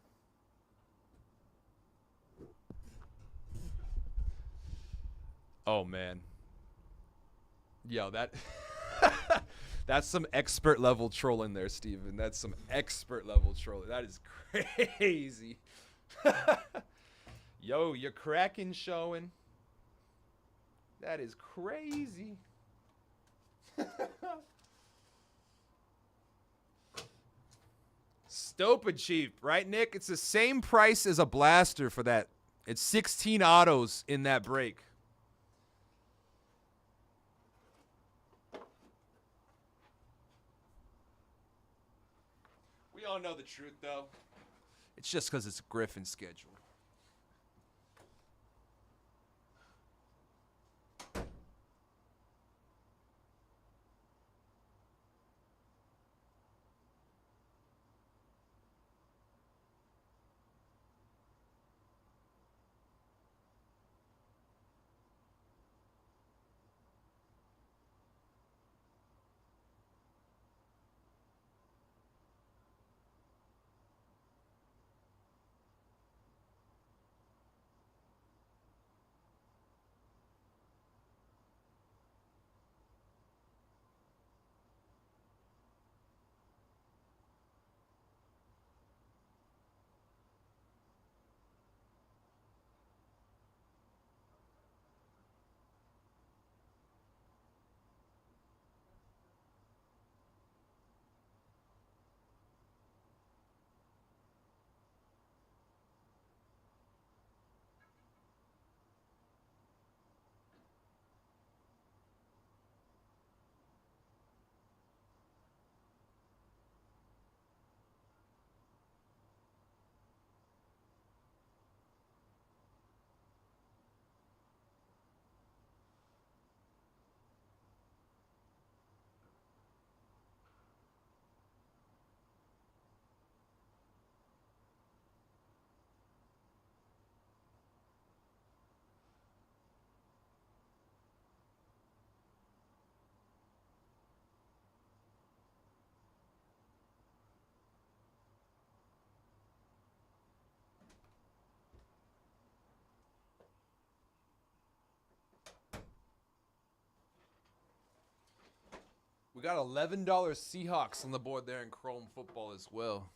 Oh, man. Yo, that that's some expert level trolling there, Steven. That's some expert level trolling. That is crazy. Yo, your Kraken showing. That is crazy. Stupid cheap, right, Nick? It's the same price as a blaster for that. It's 16 autos in that break. We all know the truth, though. It's just because it's a Griffin schedule. We got $11 Seahawks on the board there in Chrome football as well.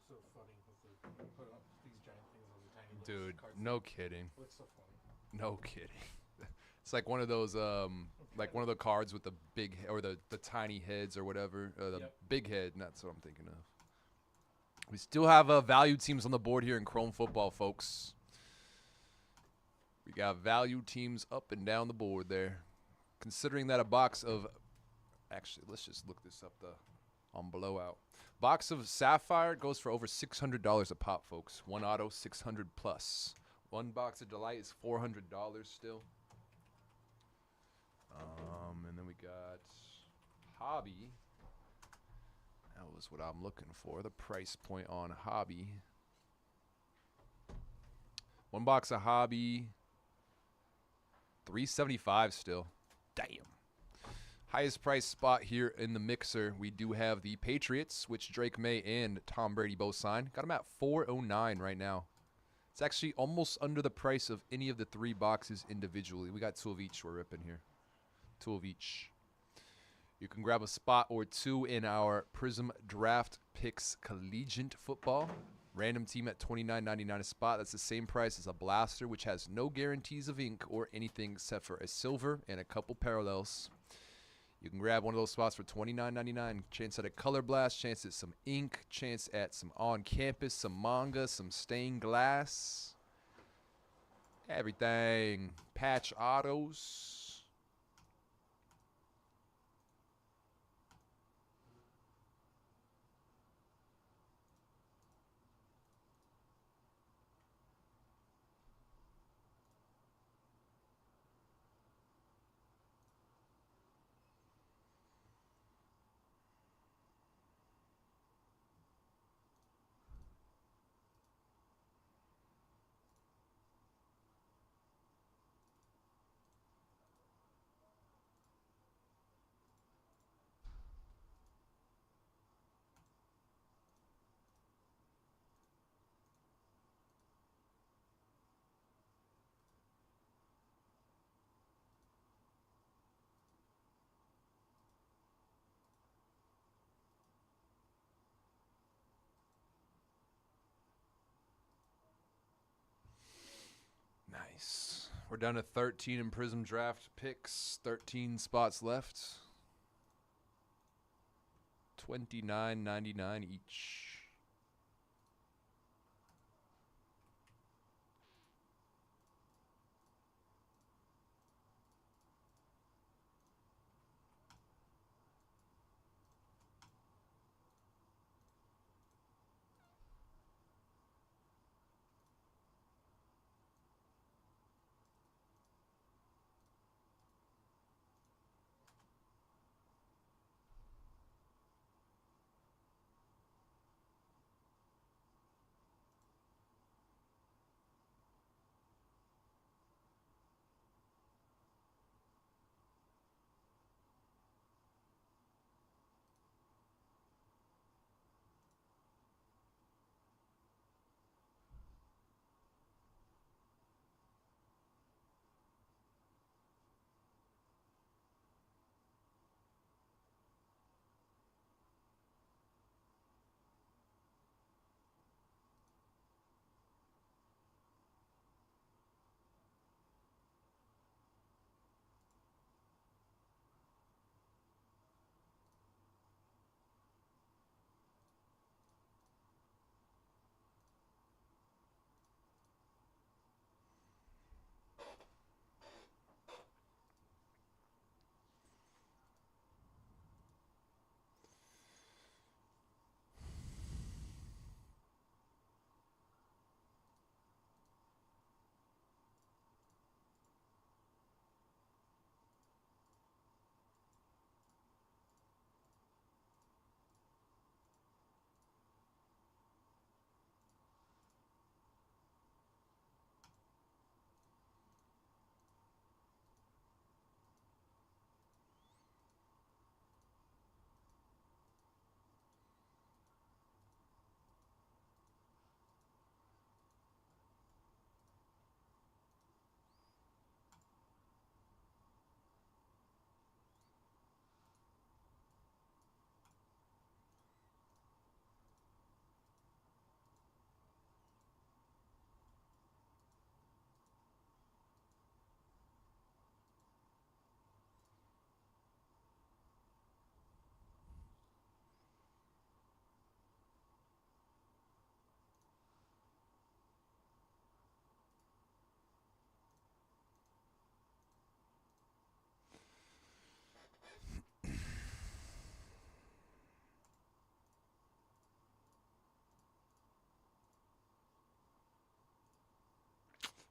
So funny with the put up these giant things on the tiny little Dude, cards. no kidding. Looks so funny. No kidding. It's like one of those, like one of the cards with the big, or the tiny heads or whatever. The Yep. big head, and that's what I'm thinking of. We still have value teams on the board here in Chrome football, folks. We got value teams up and down the board there. Considering that a box of, actually, let's just look this up on Blowout. Box of Sapphire goes for over $600 a pop, folks. One auto, 600 plus. One box of Delight is $400 still. And then we got Hobby. That was what I'm looking for. The price point on Hobby. One box of Hobby, $375 still. Damn. Highest price spot here in the mixer, we do have the Patriots, which Drake May and Tom Brady both signed. Got them at $409 right now. It's actually almost under the price of any of the three boxes individually. We got two of each we're ripping here. Two of each. You can grab a spot or two in our Prism Draft Picks Collegiate Football. Random team at $29.99 a spot. That's the same price as a Blaster, which has no guarantees of ink or anything except for a silver and a couple parallels. You can grab one of those spots for $29.99. Chance at a color blast, chance at some ink, chance at some on-campus, some manga, some stained glass. Everything. Patch autos. Nice. We're down to 13 in Prism Draft Picks. 13 spots left. $29.99 each.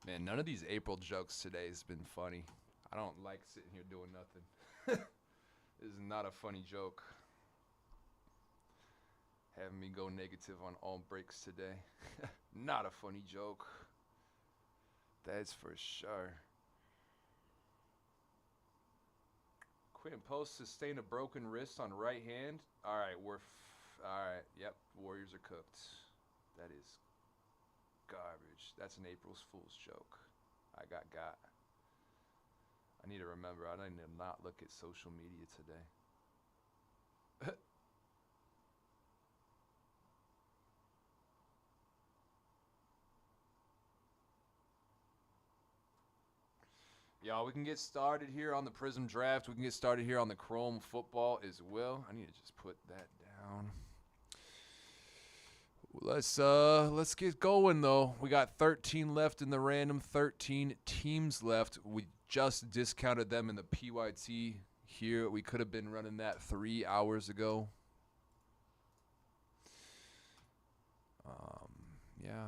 Man, none of these April jokes today has been funny. I don't like sitting here doing nothing. This is not a funny joke. Having me go negative on all breaks today. Not a funny joke. That's for sure. Quinn Post sustained a broken wrist on right hand. All right, all right. Yep, Warriors are cooked. That is garbage. That's an April's Fool's joke. I got. I need to remember. I need to not look at social media today. Y'all, we can get started here on the Prism Draft. We can get started here on the Chrome Football as well. I need to just put that down. Let's get going though. We got 13 left in the random, 13 teams left. We just discounted them in the PYT here. We could have been running that 3 hours ago. Yeah.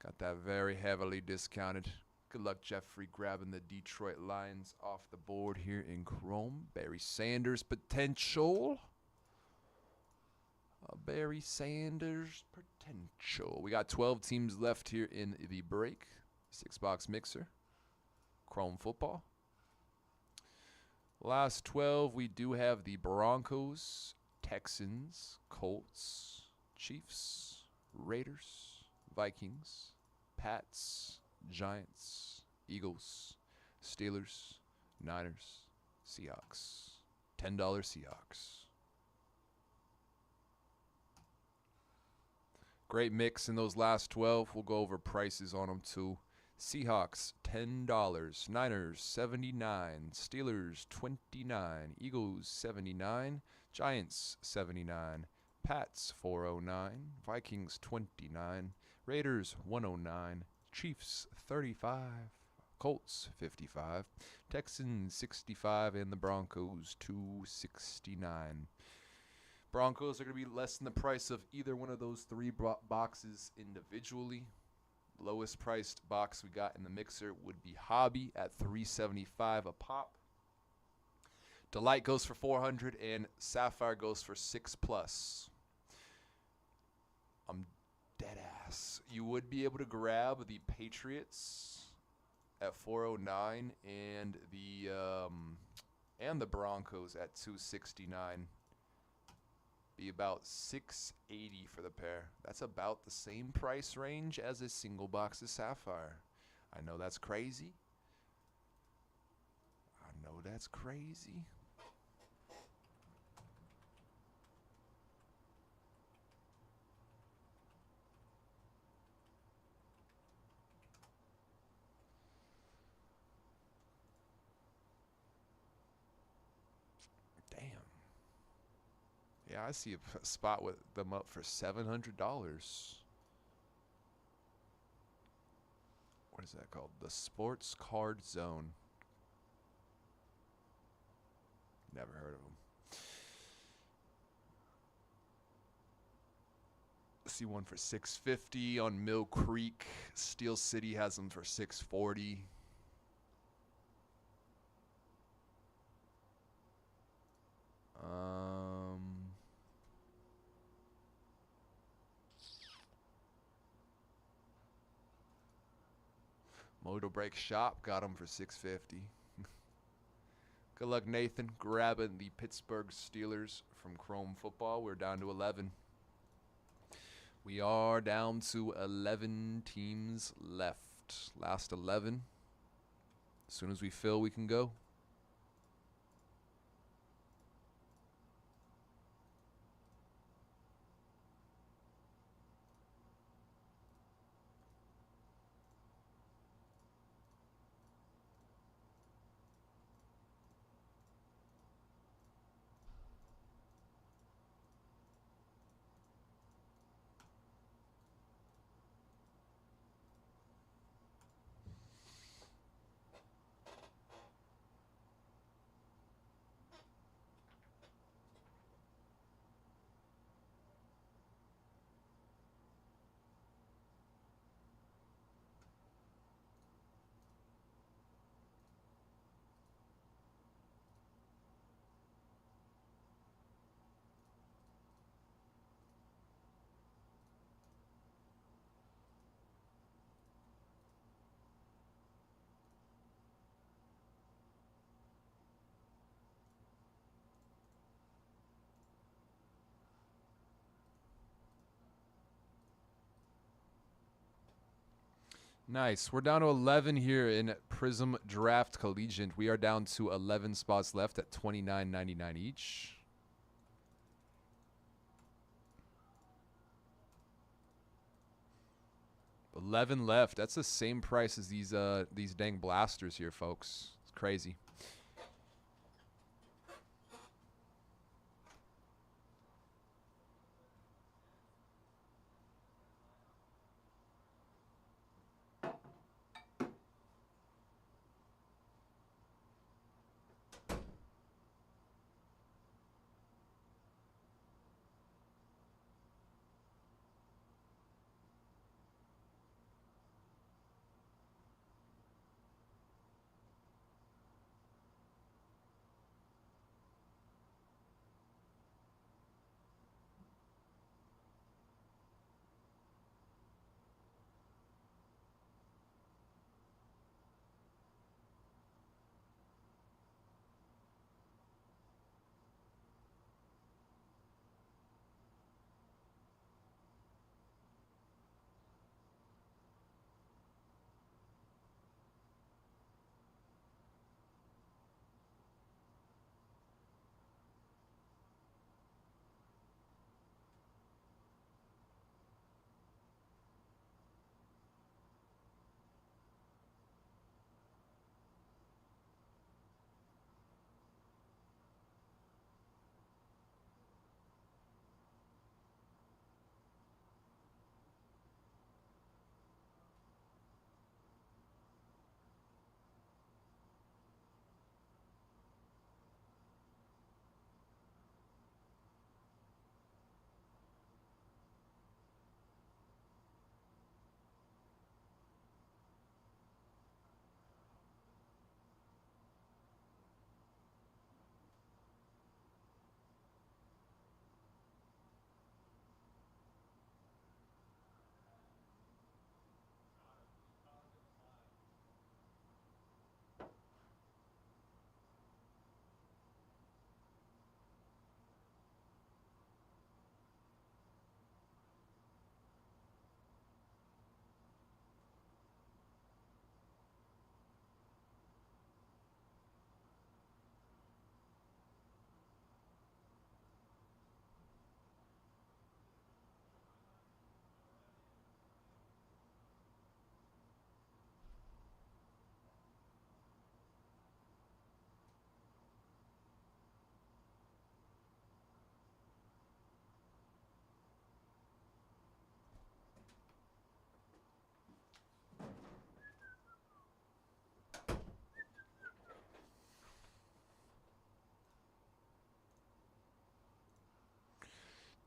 Got that very heavily discounted. Good luck, Jeffrey, grabbing the Detroit Lions off the board here in Chrome. Barry Sanders potential. Barry Sanders potential. We got 12 teams left here in the break. 6-box mixer. Chrome football. Last 12, we do have the Broncos, Texans, Colts, Chiefs, Raiders, Vikings, Pats, Giants, Eagles, Steelers, Niners, Seahawks. $10 Seahawks. Great mix in those last 12. We'll go over prices on them too. Seahawks, $10. Niners, $79. Steelers, $29. Eagles, $79. Giants, $79. Pats, $409. Vikings, $29. Raiders, $109. Chiefs, $35. Colts, $55. Texans, $65. And the Broncos, $269. Broncos are going to be less than the price of either one of those three boxes individually. Lowest priced box we got in the mixer would be Hobby at $375 a pop. Delight goes for $400 and Sapphire goes for $6+. I'm dead ass. You would be able to grab the Patriots at $409 and the Broncos at $269. Be about $680 for the pair. That's about the same price range as a single box of Sapphire. I know that's crazy. Damn. Yeah, I see a spot with them up for $700. What is that called? The Sports Card Zone. Never heard of them. See one for $650 on Mill Creek. Steel City has them for $640. Mojobreaks shop got them for $650. Good luck, Nathan, grabbing the Pittsburgh Steelers from Chrome Football. We're down to 11. We are down to 11 teams left. Last 11. As soon as we fill, we can go. Nice. We're down to 11 here in Prism Draft Collegiate. We are down to 11 spots left at $29.99 each. $11 left. That's the same price as these dang blasters here, folks. It's crazy.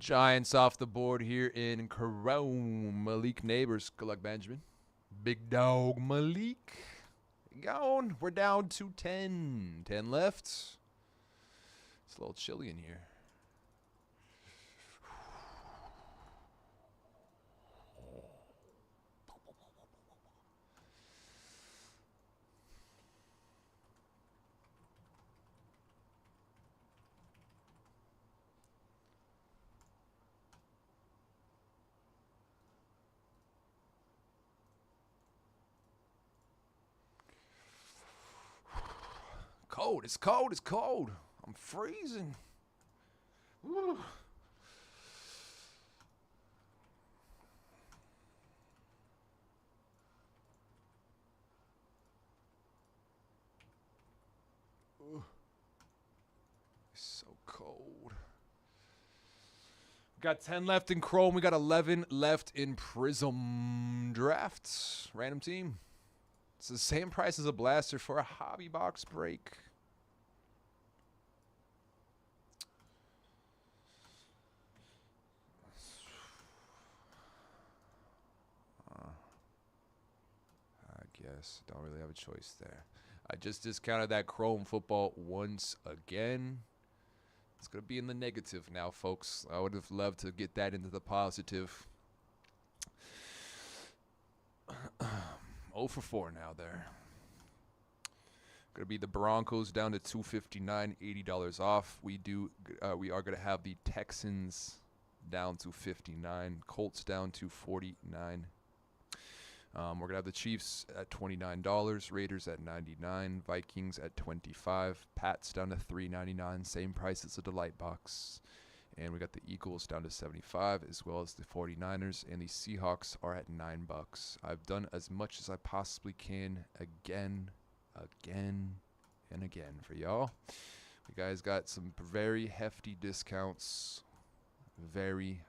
Giants off the board here in Chrome. Malik Neighbors. Good luck, Benjamin. Big dog Malik. Gone. We're down to 10. 10 left. It's a little chilly in here. Cold. It's cold. It's cold. I'm freezing. Woo. So cold. Got 10 left in Chrome. We got 11 left in Prism Drafts. Random team. It's the same price as a blaster for a hobby box break. I guess don't really have a choice there. I just discounted that Chrome football once again. It's going to be in the negative now, folks. I would have loved to get that into the positive. 0 for 4 now there. Going to be the Broncos down to $259, $80 off. We are going to have the Texans down to $59, Colts down to $49. We're gonna have the Chiefs at $29, Raiders at $99, Vikings at $25, Pats down to $3.99, same price as the Delight Box. And we got the Eagles down to $75, as well as the 49ers, and the Seahawks are at $9. I've done as much as I possibly can again, and again for y'all. You guys got some very hefty discounts, very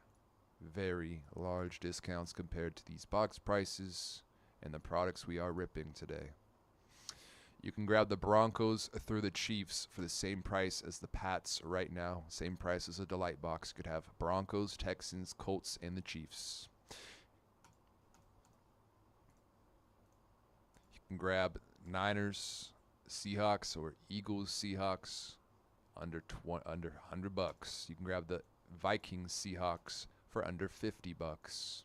large discounts compared to these box prices and the products we are ripping today. You can grab the Broncos through the Chiefs for the same price as the Pats right now. Same price as a Delight Box. You could have Broncos, Texans, Colts, and the Chiefs. You can grab Niners, Seahawks, or Eagles, Seahawks under $100. You can grab the Vikings, Seahawks for under $50.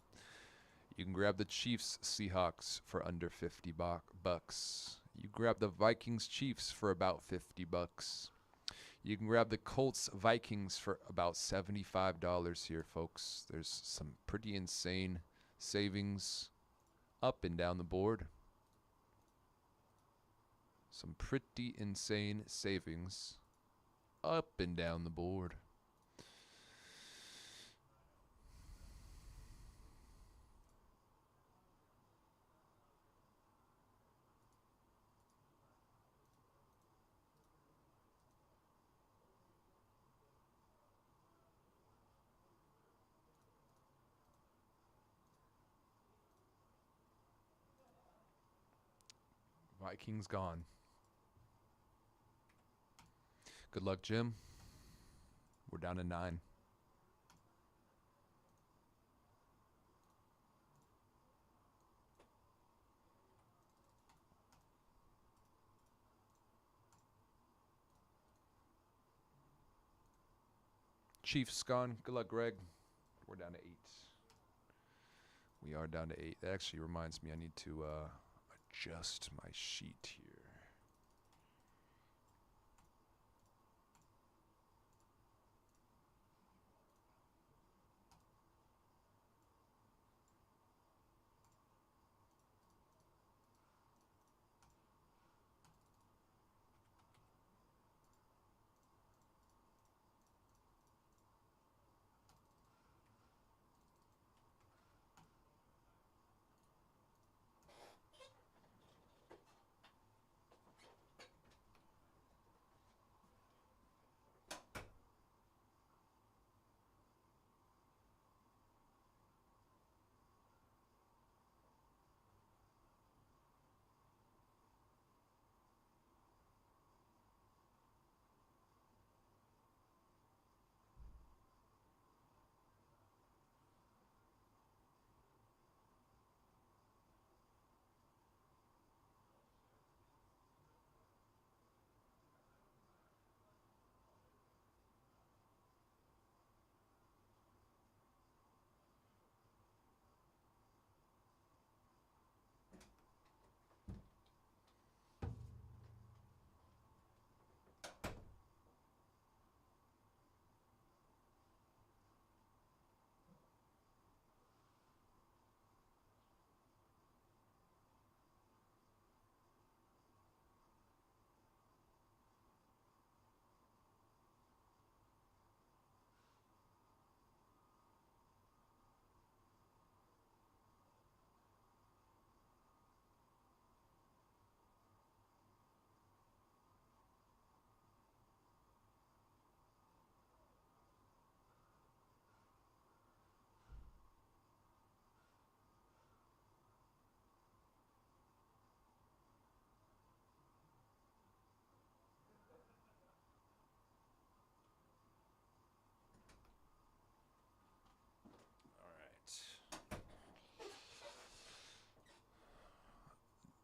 You can grab the Chiefs Seahawks for under $50. You grab the Vikings Chiefs for about $50. You can grab the Colts Vikings for about $75 here, folks. There's some pretty insane savings up and down the board. Some pretty insane savings up and down the board. Vikings gone. Good luck, Jim. We're down to 9. Chiefs gone. Good luck, Greg. We're down to 8. We are down to 8. That actually reminds me I need to adjust my sheet here.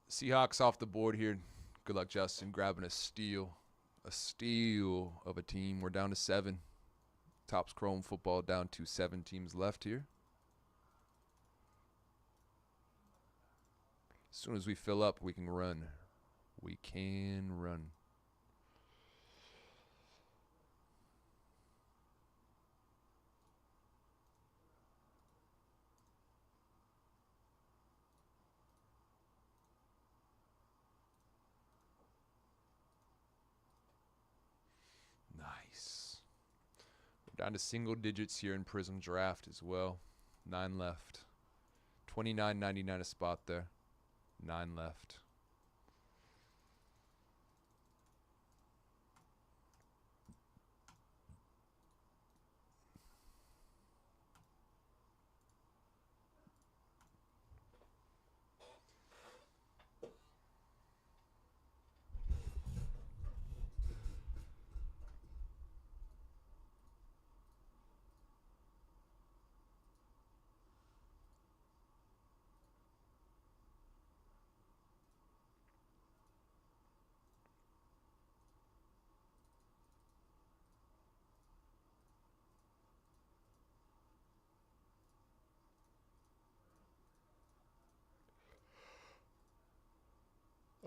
Seahawks off the board here. Good luck, Justin. Grabbing a steal of a team. We're down to 7. Topps Chrome football down to 7 teams left here. As soon as we fill up, we can run. We can run. Down to single digits here in Prism Draft as well. 9 left. $29.99 a spot there. 9 left.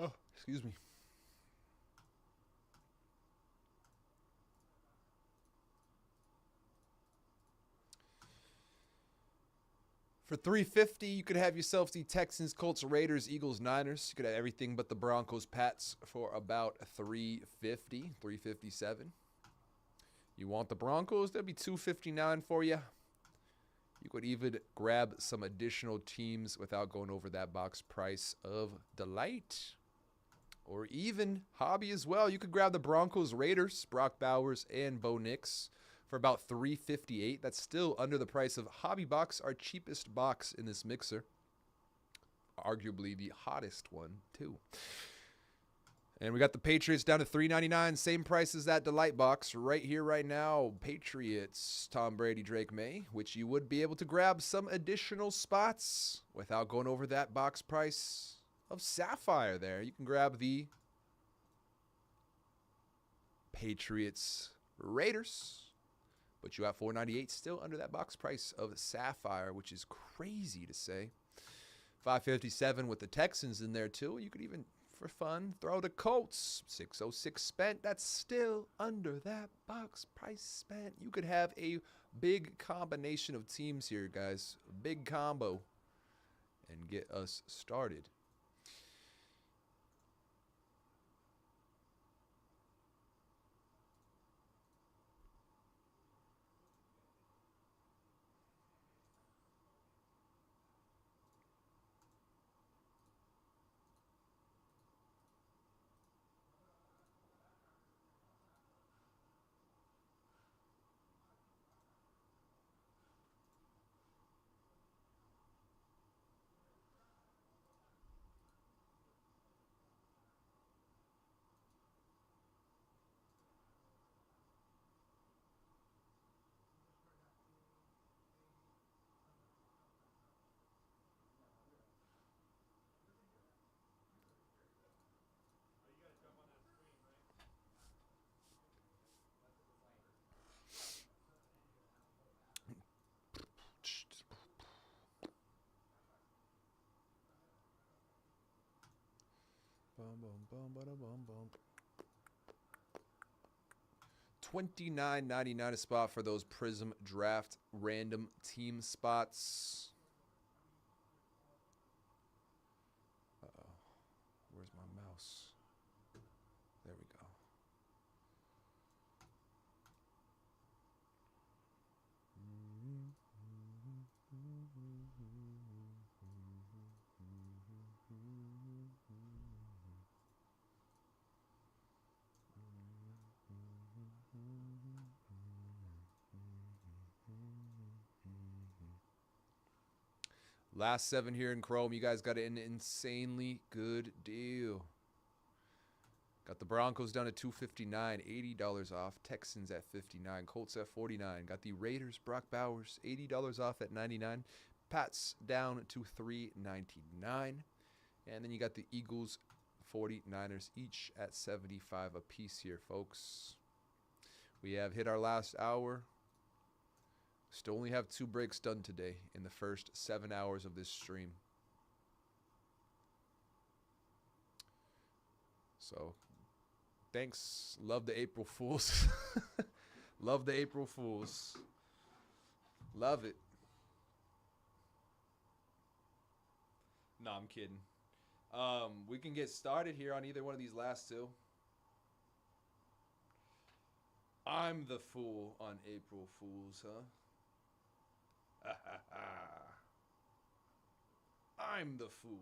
Oh, excuse me. For $350, you could have yourself the Texans, Colts, Raiders, Eagles, Niners. You could have everything but the Broncos, Pats for about $350, $357. You want the Broncos? That'd be $259 for you. You could even grab some additional teams without going over that box price of Delight. Or even Hobby as well. You could grab the Broncos, Raiders, Brock Bowers, and Bo Nix for about $358. That's still under the price of Hobby Box, our cheapest box in this mixer. Arguably the hottest one, too. And we got the Patriots down to $399. Same price as that Delight box right here, right now. Patriots, Tom Brady, Drake May, which you would be able to grab some additional spots without going over that box price of Sapphire there. You can grab the Patriots, Raiders, but you have $498 still under that box price of Sapphire, which is crazy to say. $557 with the Texans in there too. You could even, for fun, throw the Colts. $606 spent. That's still under that box price spent. You could have a big combination of teams here, guys. A big combo. And get us started. $29.99 a spot for those Prism Draft random team spots. Uh-oh. Where's my mouse? There we go. Last 7 here in Chrome. You guys got an insanely good deal. Got the Broncos down to $259, $80 off. Texans at $59, Colts at $49. Got the Raiders, Brock Bowers, $80 off at $99. Pats down to $399. And then you got the Eagles, 49ers, each at $75 a piece here, folks. We have hit our last hour. Still only have 2 breaks done today in the first 7 hours of this stream. So, thanks. Love the April Fools. Love the April Fools. Love it. No, I'm kidding. We can get started here on either one of these last 2. I'm the fool on April Fools, huh? I'm the fool.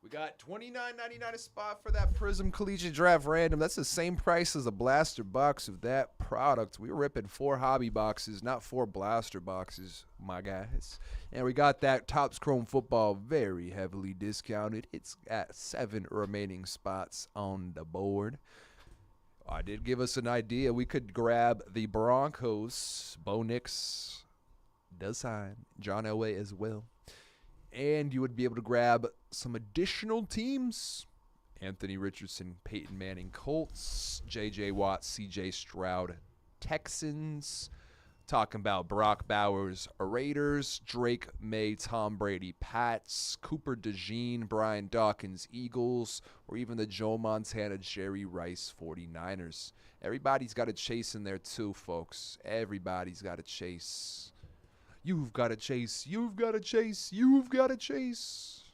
We got $29.99 a spot for that Prism Collegiate Draft Random. That's the same price as a blaster box of that product. We were ripping 4 hobby boxes, not 4 blaster boxes, my guys. And we got that Topps Chrome Football very heavily discounted. It's at 7 remaining spots on the board. I did give us an idea. We could grab the Broncos. Bo Nix does sign. John Elway as well. And you would be able to grab some additional teams. Anthony Richardson, Peyton Manning, Colts, J.J. Watt, C.J. Stroud, Texans. Talking about Brock Bowers, Raiders, Drake May, Tom Brady, Pats, Cooper DeJean, Brian Dawkins, Eagles, or even the Joe Montana, Jerry Rice 49ers. Everybody's got a chase in there too, folks. Everybody's got a chase. You've got to chase. You've got to chase. You've got to chase.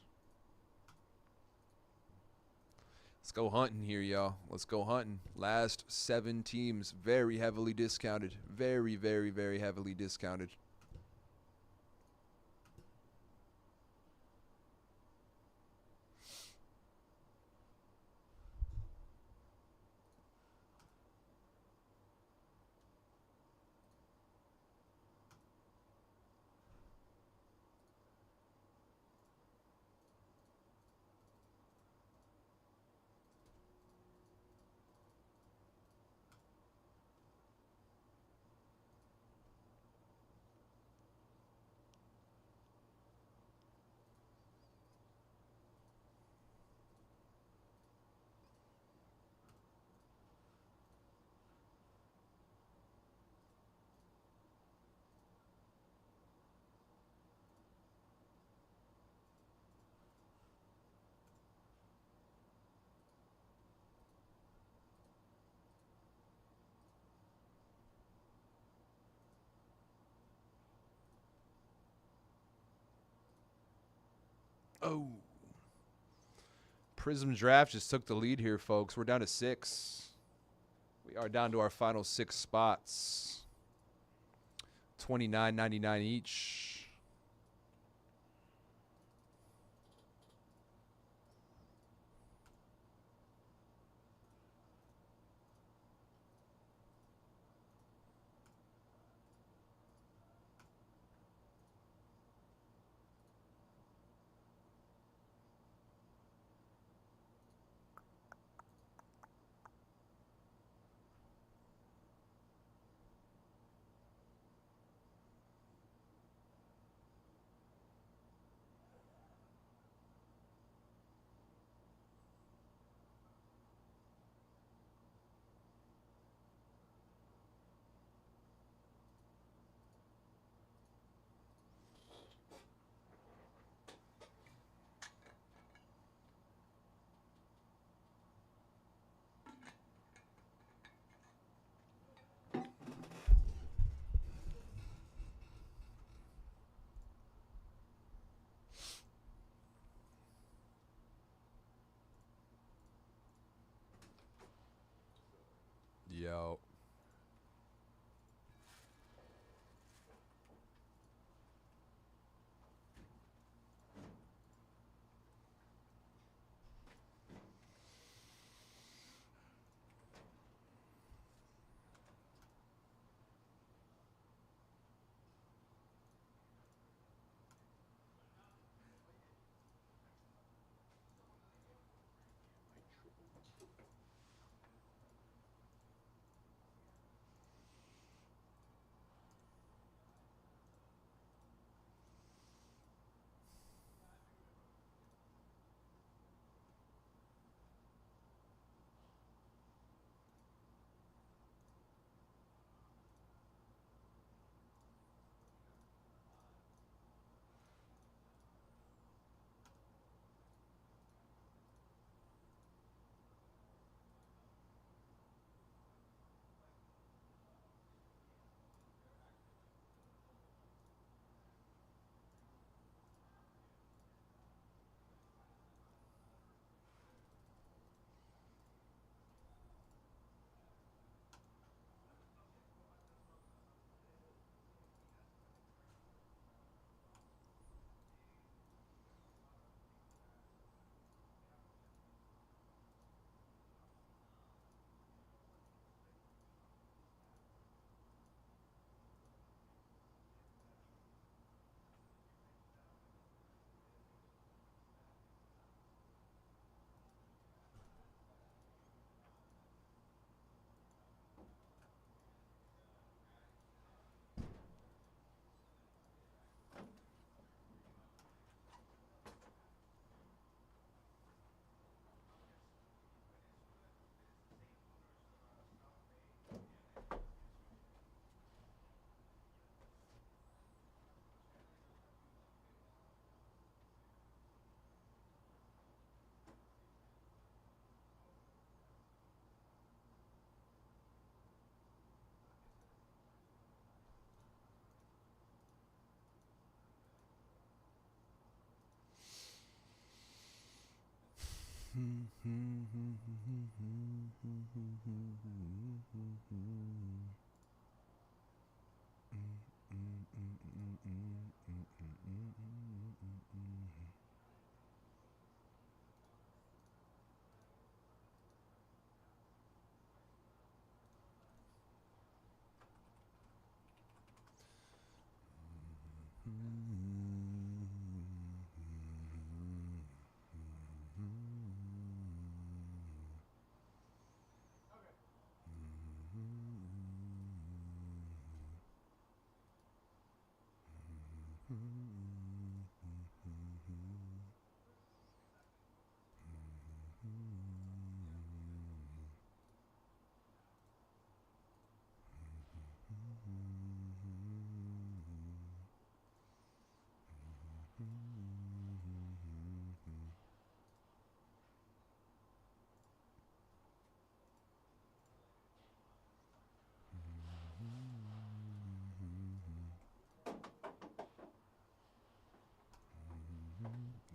Let's go hunting here, y'all. Let's go hunting. Last 7 teams, very heavily discounted. Very, very, very heavily discounted. Oh. Prism Draft just took the lead here, folks. We're down to 6. We are down to our final 6 spots. $29.99 each. Yo.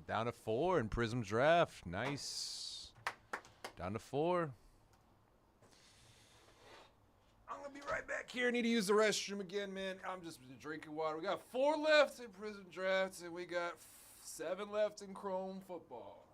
Down to 4 in Prism Draft. Nice. Down to 4. I'm going to be right back here. I need to use the restroom again, man. I'm just drinking water. We got 4 left in Prism Drafts, and we got 7 left in Chrome Football.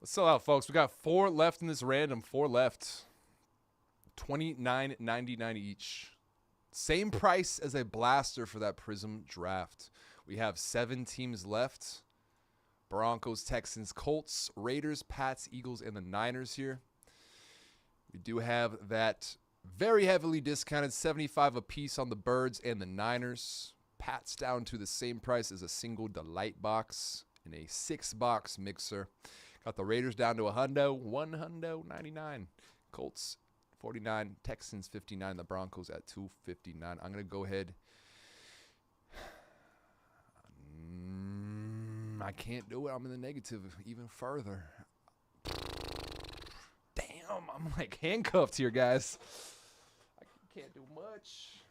Let's sell out, folks. We got 4 left in this random. 4 left. $29.99 each. Same price as a blaster for that Prism Draft. We have 7 teams left. Broncos, Texans, Colts, Raiders, Pats, Eagles, and the Niners here. We do have that very heavily discounted $75 a piece on the Birds and the Niners. Pats down to the same price as a single Delight box in a 6-box mixer. Got the Raiders down to a hundo, $199. Colts 49, Texans 59, the Broncos at 259. I'm gonna go ahead. I can't do it. I'm in the negative even further. Damn, I'm like handcuffed here, guys. I can't do much.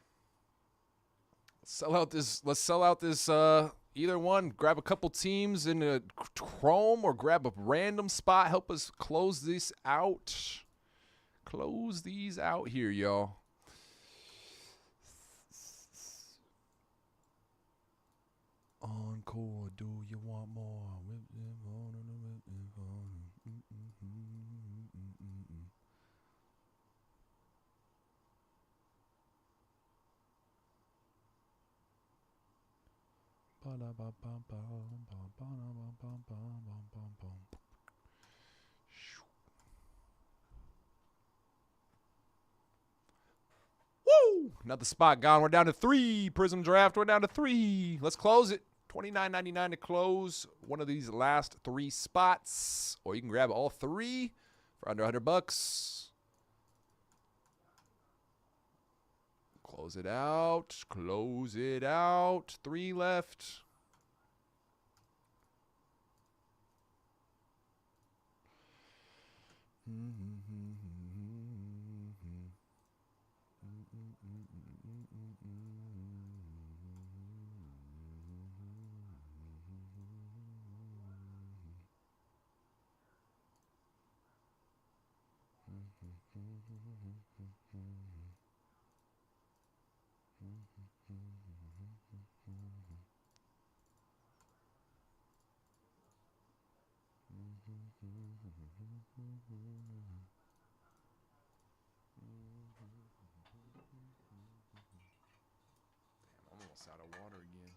Sell out this. Let's sell out this. Either one. Grab a couple teams in a Chrome or grab a random spot. Help us close this out. Close these out here, y'all. Encore, do you want more? Woo! Another spot gone. We're down to 3. Prism draft. We're down to 3. Let's close it. $29.99 to close one of these last 3 spots, or you can grab all 3 for under $100. Close it out. Close it out. 3 left. I'm almost out of water again.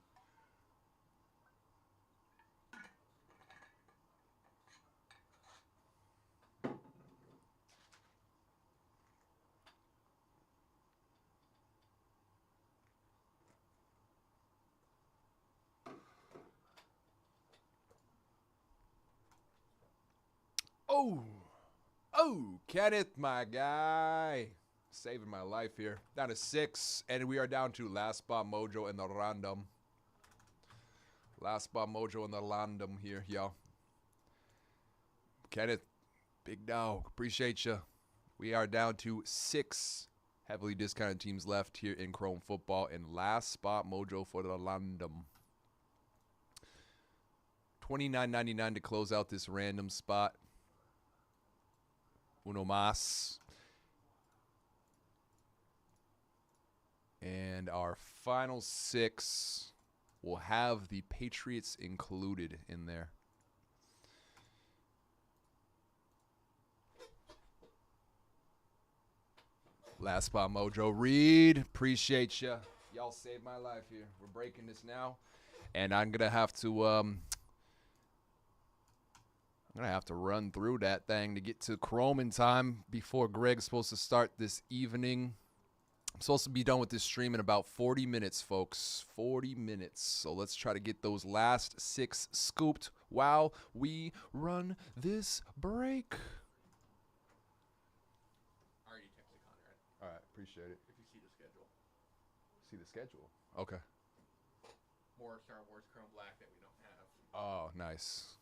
Oh, Kenneth, my guy. Saving my life here. Down to 6, and we are down to last spot Mojo and the random. Last spot Mojo and the random here, y'all. Kenneth, big dog. Appreciate you. We are down to 6 heavily discounted teams left here in Chrome football, and last spot Mojo for the random. $29.99 to close out this random spot. Uno más. And our final 6 will have the Patriots included in there. Last spot Mojo. Reed, appreciate ya. Y'all saved my life here. We're breaking this now, and I'm gonna have to run through that thing to get to Chrome in time before Greg's supposed to start this evening. I'm supposed to be done with this stream in about 40 minutes, folks. 40 minutes. So let's try to get those last 6 scooped while we run this break. I already texted Conrad. All right, appreciate it. If you see the schedule. See the schedule? Okay. More Star Wars Chrome Black that we don't have. Oh, nice.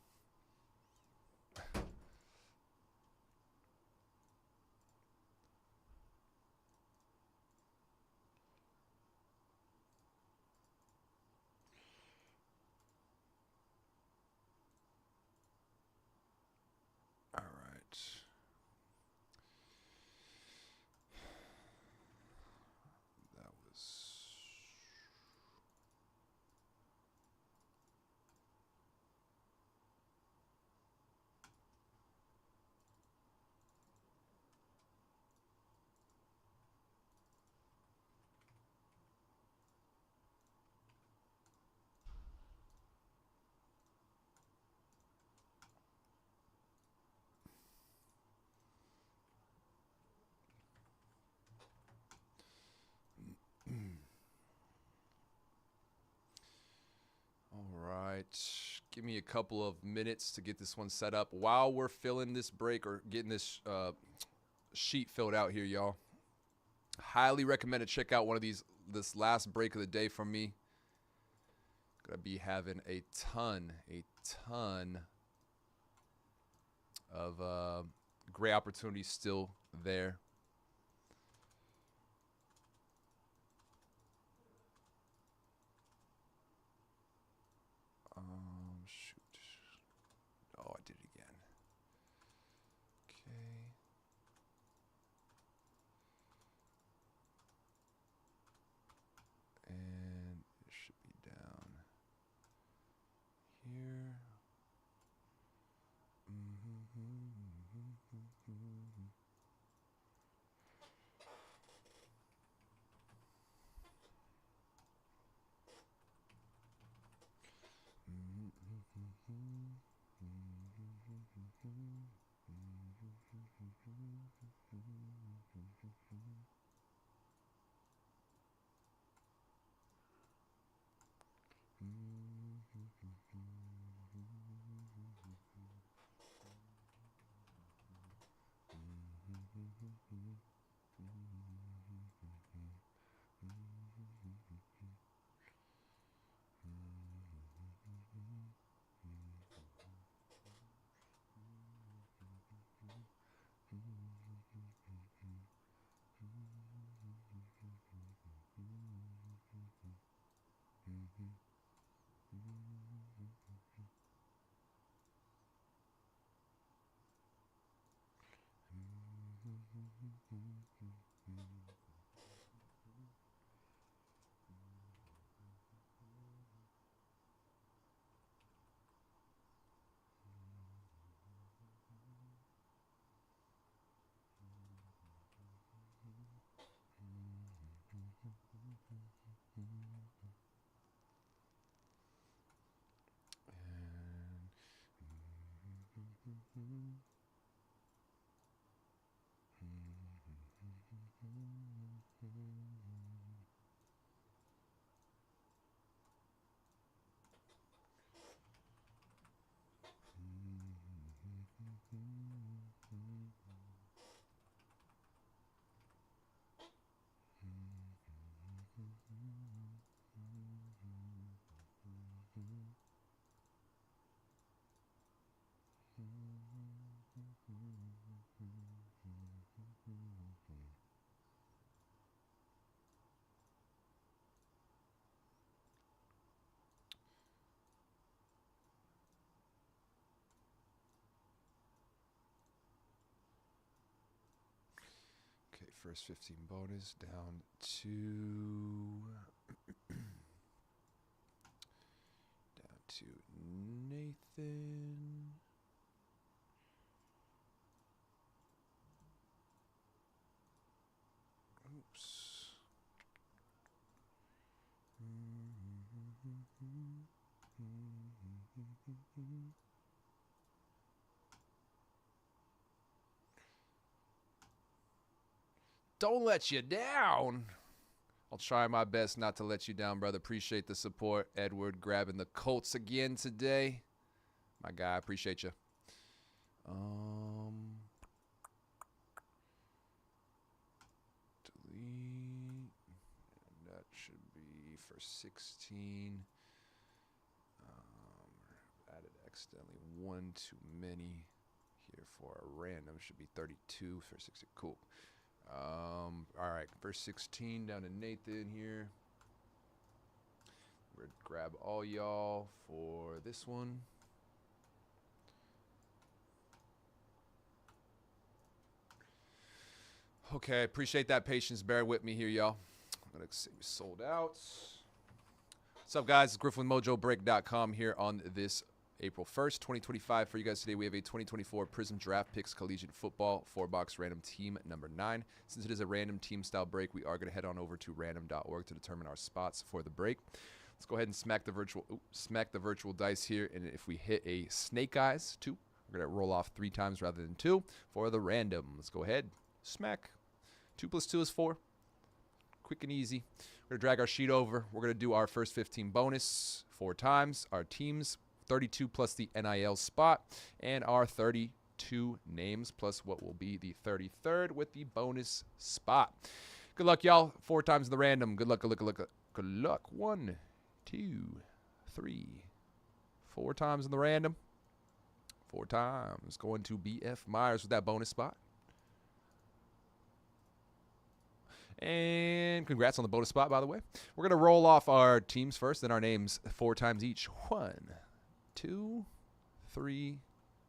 All right. That was... All right. Give me a couple of minutes to get this one set up while we're filling this break or getting this sheet filled out here, y'all. Highly recommend to check out one of these, this last break of the day from me. Gonna be having a ton of great opportunities still there. Okay, first 15 bonus down to Nathan. Oops. Don't let you down. I'll try my best not to let you down, brother. Appreciate the support. Edward grabbing the Colts again today. My guy, I appreciate you. Delete. That should be for 16. Added accidentally one too many here for a random. Should be 32 for 60. Cool. All right, verse 16 down to Nathan here. We're gonna grab all y'all for this one. Okay, appreciate that patience. Bear with me here, y'all. I'm gonna say we sold out. What's up, guys? It's Griffin with Mojobreak.com here on this April 1st, 2025. For you guys today, we have a 2024 Prism Draft Picks Collegiate Football 4-box random team number 9. Since it is a random team style break, we are going to head on over to random.org to determine our spots for the break. Let's go ahead and smack the virtual dice here, and if we hit a snake eyes 2, we're going to roll off 3 times rather than 2 for the random. Let's go ahead, smack. 2 plus 2 is 4. Quick and easy. We're going to drag our sheet over. We're going to do our first 15 bonus 4 times. Our teams 32 plus the NIL spot, and our 32 names plus what will be the 33rd with the bonus spot. Good luck, y'all. 4 times in the random. Good luck, good luck, good luck. Good luck. 1, 2, 3, 4 times in the random. 4 times. Going to BF Myers with that bonus spot. And congrats on the bonus spot, by the way. We're going to roll off our teams first, then our names 4 times each. 1, 2, 3,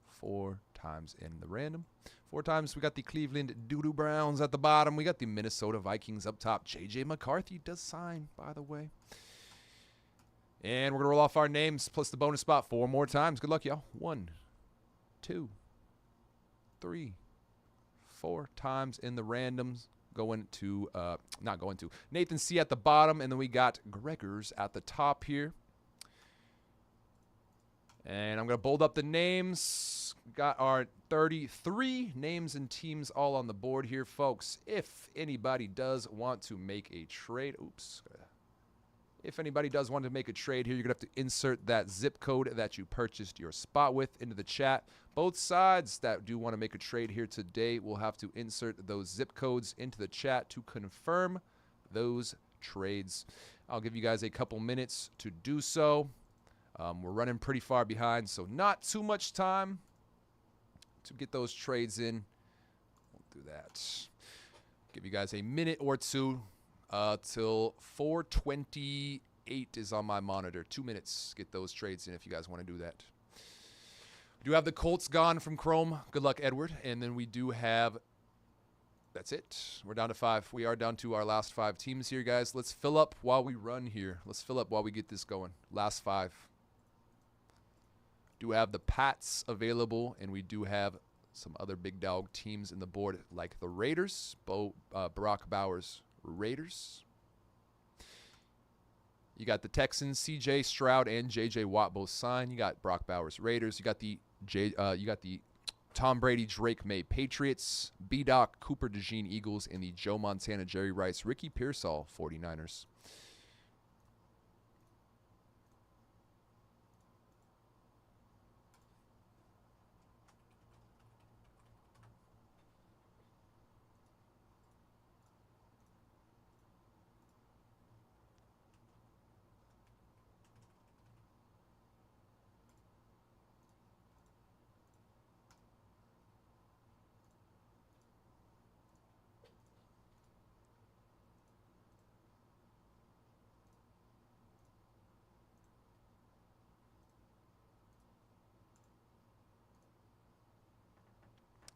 4 times in the random. 4 times. We got the Cleveland Doo-Doo Browns at the bottom. We got the Minnesota Vikings up top. J.J. McCarthy does sign, by the way. And we're going to roll off our names plus the bonus spot 4 more times. Good luck, y'all. 1, 2, 3, 4 times in the randoms. Nathan C. at the bottom, and then we got Gregors at the top here. And I'm going to bold up the names. Got our 33 names and teams all on the board here, folks. If anybody does want to make a trade, if anybody does want to make a trade here, you're going to have to insert that zip code that you purchased your spot with into the chat. Both sides that do want to make a trade here today will have to insert those zip codes into the chat to confirm those trades. I'll give you guys a couple minutes to do so. We're running pretty far behind, so not too much time to get those trades in. We'll do that. Give you guys a minute or two till 4:28 is on my monitor. 2 minutes. Get those trades in if you guys want to do that. We do have the Colts gone from Chrome. Good luck, Edward. And then we do have That's it. We're down to 5. We are down to our last 5 teams here, guys. Let's fill up while we run here. Let's fill up while we get this going. Last 5. Do have the Pats available, and we do have some other big dog teams in the board, like the Raiders. Brock Bowers Raiders. You got the Texans, C.J. Stroud and J.J. Watt both signed. You got Brock Bowers Raiders. You got the Tom Brady, Drake May Patriots, B-Doc, Cooper DeJean Eagles, and the Joe Montana, Jerry Rice, Ricky Pearsall 49ers.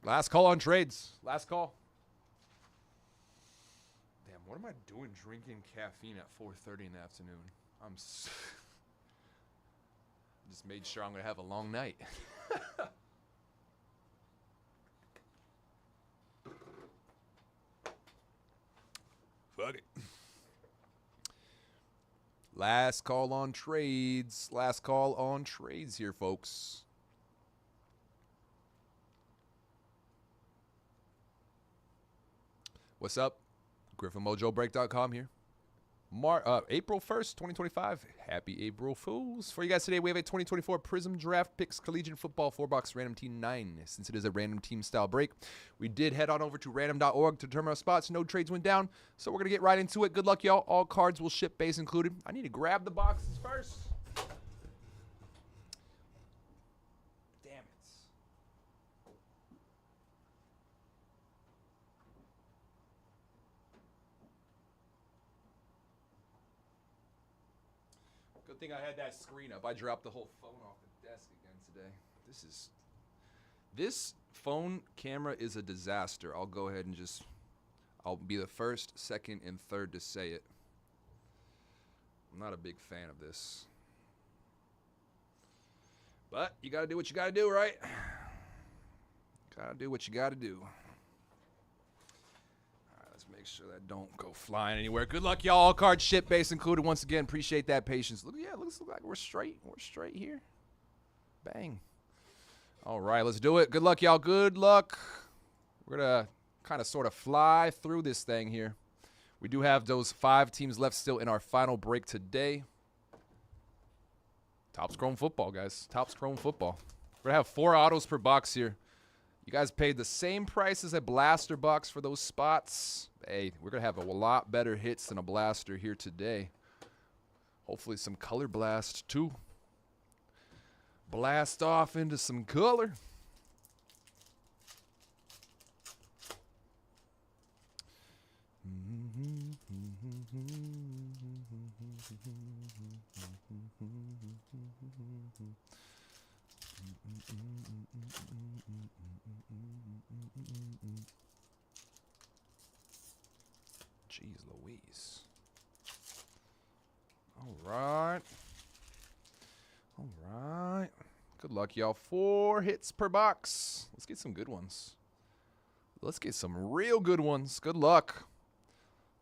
Last call on trades. Last call. Damn, what am I doing drinking caffeine at 4:30 in the afternoon? Just made sure I'm going to have a long night. Fuck it. Last call on trades. Last call on trades here, folks. What's up? GriffinMojoBreak.com here. April 1st, 2025. Happy April Fools. For you guys today, we have a 2024 Prism Draft Picks Collegiate Football 4-box Random Team 9. Since it is a random team style break, we did head on over to random.org to determine our spots. No trades went down, so we're going to get right into it. Good luck, y'all. All cards will ship, base included. I need to grab the boxes first. Damn it. Good thing I had that screen up. I dropped the whole phone off the desk again today. This phone camera is a disaster. I'll go ahead and I'll be the first, second, and third to say it. I'm not a big fan of this. But you gotta do what you gotta do, right? Gotta do what you gotta do. Make sure that don't go flying anywhere. Good luck, y'all. All cards ship, base included. Once again, appreciate that patience. Look, yeah, looks like we're straight. We're straight here. Bang. All right, let's do it. Good luck, y'all. Good luck. We're gonna kind of sort of fly through this thing here. We do have those 5 teams left still in our final break today. Topps Chrome football, guys. Topps Chrome football. We're gonna have 4 autos per box here. You guys paid the same price as a blaster box for those spots. Hey, we're going to have a lot better hits than a blaster here today. Hopefully some color blast, too. Blast off into some color. Jeez Louise. All right. All right. Good luck, y'all. 4 hits per box. Let's get some good ones. Let's get some real good ones. Good luck.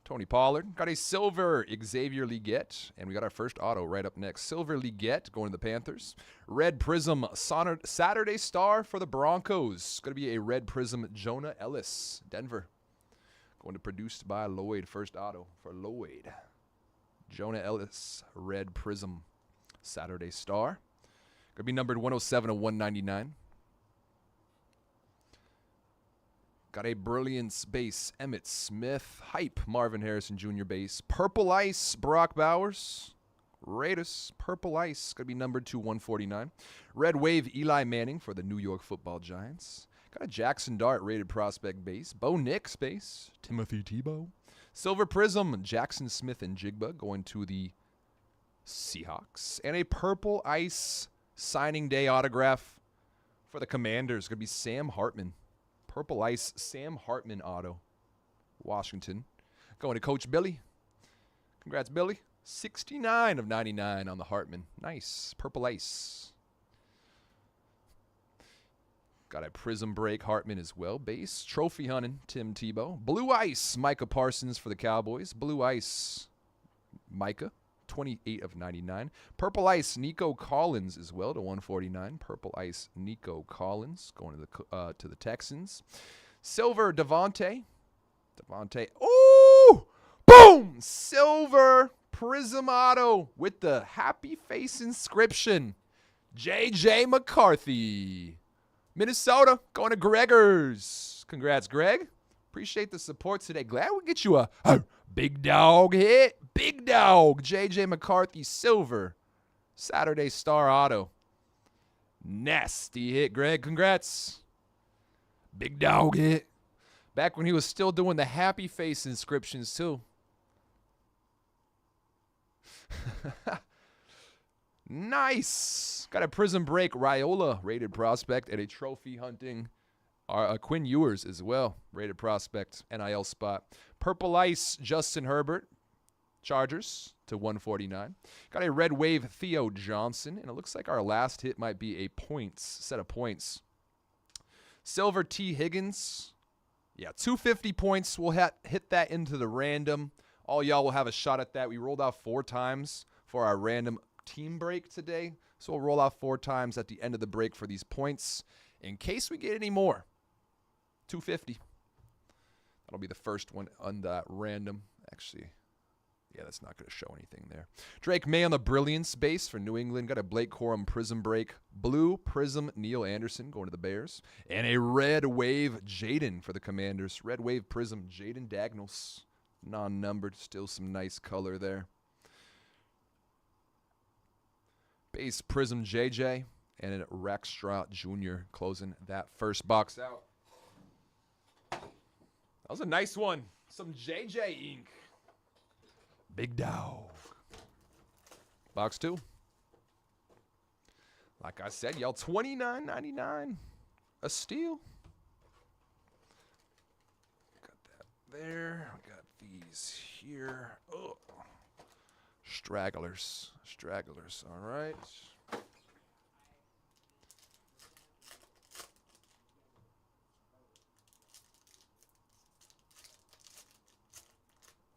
Tony Pollard. Got a silver Xavier Leggett. And we got our first auto right up next. Silver Leggett going to the Panthers. Red Prism Saturday Star for the Broncos. Going to be a Red Prism Jonah Ellis. Denver. Going to produced by Lloyd. First auto for Lloyd. Jonah Ellis. Red Prism Saturday Star. Going to be numbered 107 of 199. Got a Brilliance base, Emmitt Smith. Hype, Marvin Harrison Jr. base. Purple Ice, Brock Bowers. Raiders, Purple Ice. Going to be numbered to 149. Red Wave, Eli Manning for the New York Football Giants. Got a Jackson Dart rated prospect base. Bo Nix base. Timothy Tebow. Silver Prism, Jackson Smith and Jigba going to the Seahawks. And a Purple Ice signing day autograph for the Commanders. Going to be Sam Hartman. Purple Ice, Sam Hartman auto. Washington. Going to Coach Billy. Congrats, Billy. 69 of 99 on the Hartman. Nice. Purple Ice. Got a Prism Break Hartman as well. Base. Trophy hunting. Tim Tebow. Blue Ice. Micah Parsons for the Cowboys. Blue Ice. Micah. 28 of 99. Purple Ice. Nico Collins as well to 149. Purple Ice. Nico Collins going to the Texans. Silver. Devontae. Oh! Boom! Silver Prism Auto with the happy face inscription. J.J. McCarthy. Minnesota going to Gregors. Congrats, Greg. Appreciate the support today. Glad we get you a big dog hit. Big dog. J.J. McCarthy Silver. Saturday Star Auto. Nasty hit, Greg. Congrats. Big dog hit. Back when he was still doing the happy face inscriptions, too. Nice. Got a Prism Break Raiola rated prospect and a trophy hunting Quinn Ewers as well. Rated prospect, NIL spot. Purple Ice Justin Herbert. Chargers to 149. Got a Red Wave Theo Johnson. And it looks like our last hit might be a set of points. Silver T. Higgins. Yeah, 250 points. We'll hit that into the random. All y'all will have a shot at that. We rolled out 4 times for our random team break today. So we'll roll out 4 times at the end of the break for these points. In case we get any more, 250. That'll be the first one on that random. Actually, yeah, that's not going to show anything there. Drake May on the Brilliance base for New England. Got a Blake Corum Prism Break. Blue Prism Neil Anderson going to the Bears. And a Red Wave Jaden for the Commanders. Red Wave Prism Jaden Dagnalls. Non-numbered. Still some nice color there. Base Prism JJ. And a Rex Strout Jr. closing that first box out. That was a nice one. Some JJ ink. Big dog. Box 2. Like I said, y'all, $29.99. A steal. Got that there. We got these here. Oh. Stragglers. All right.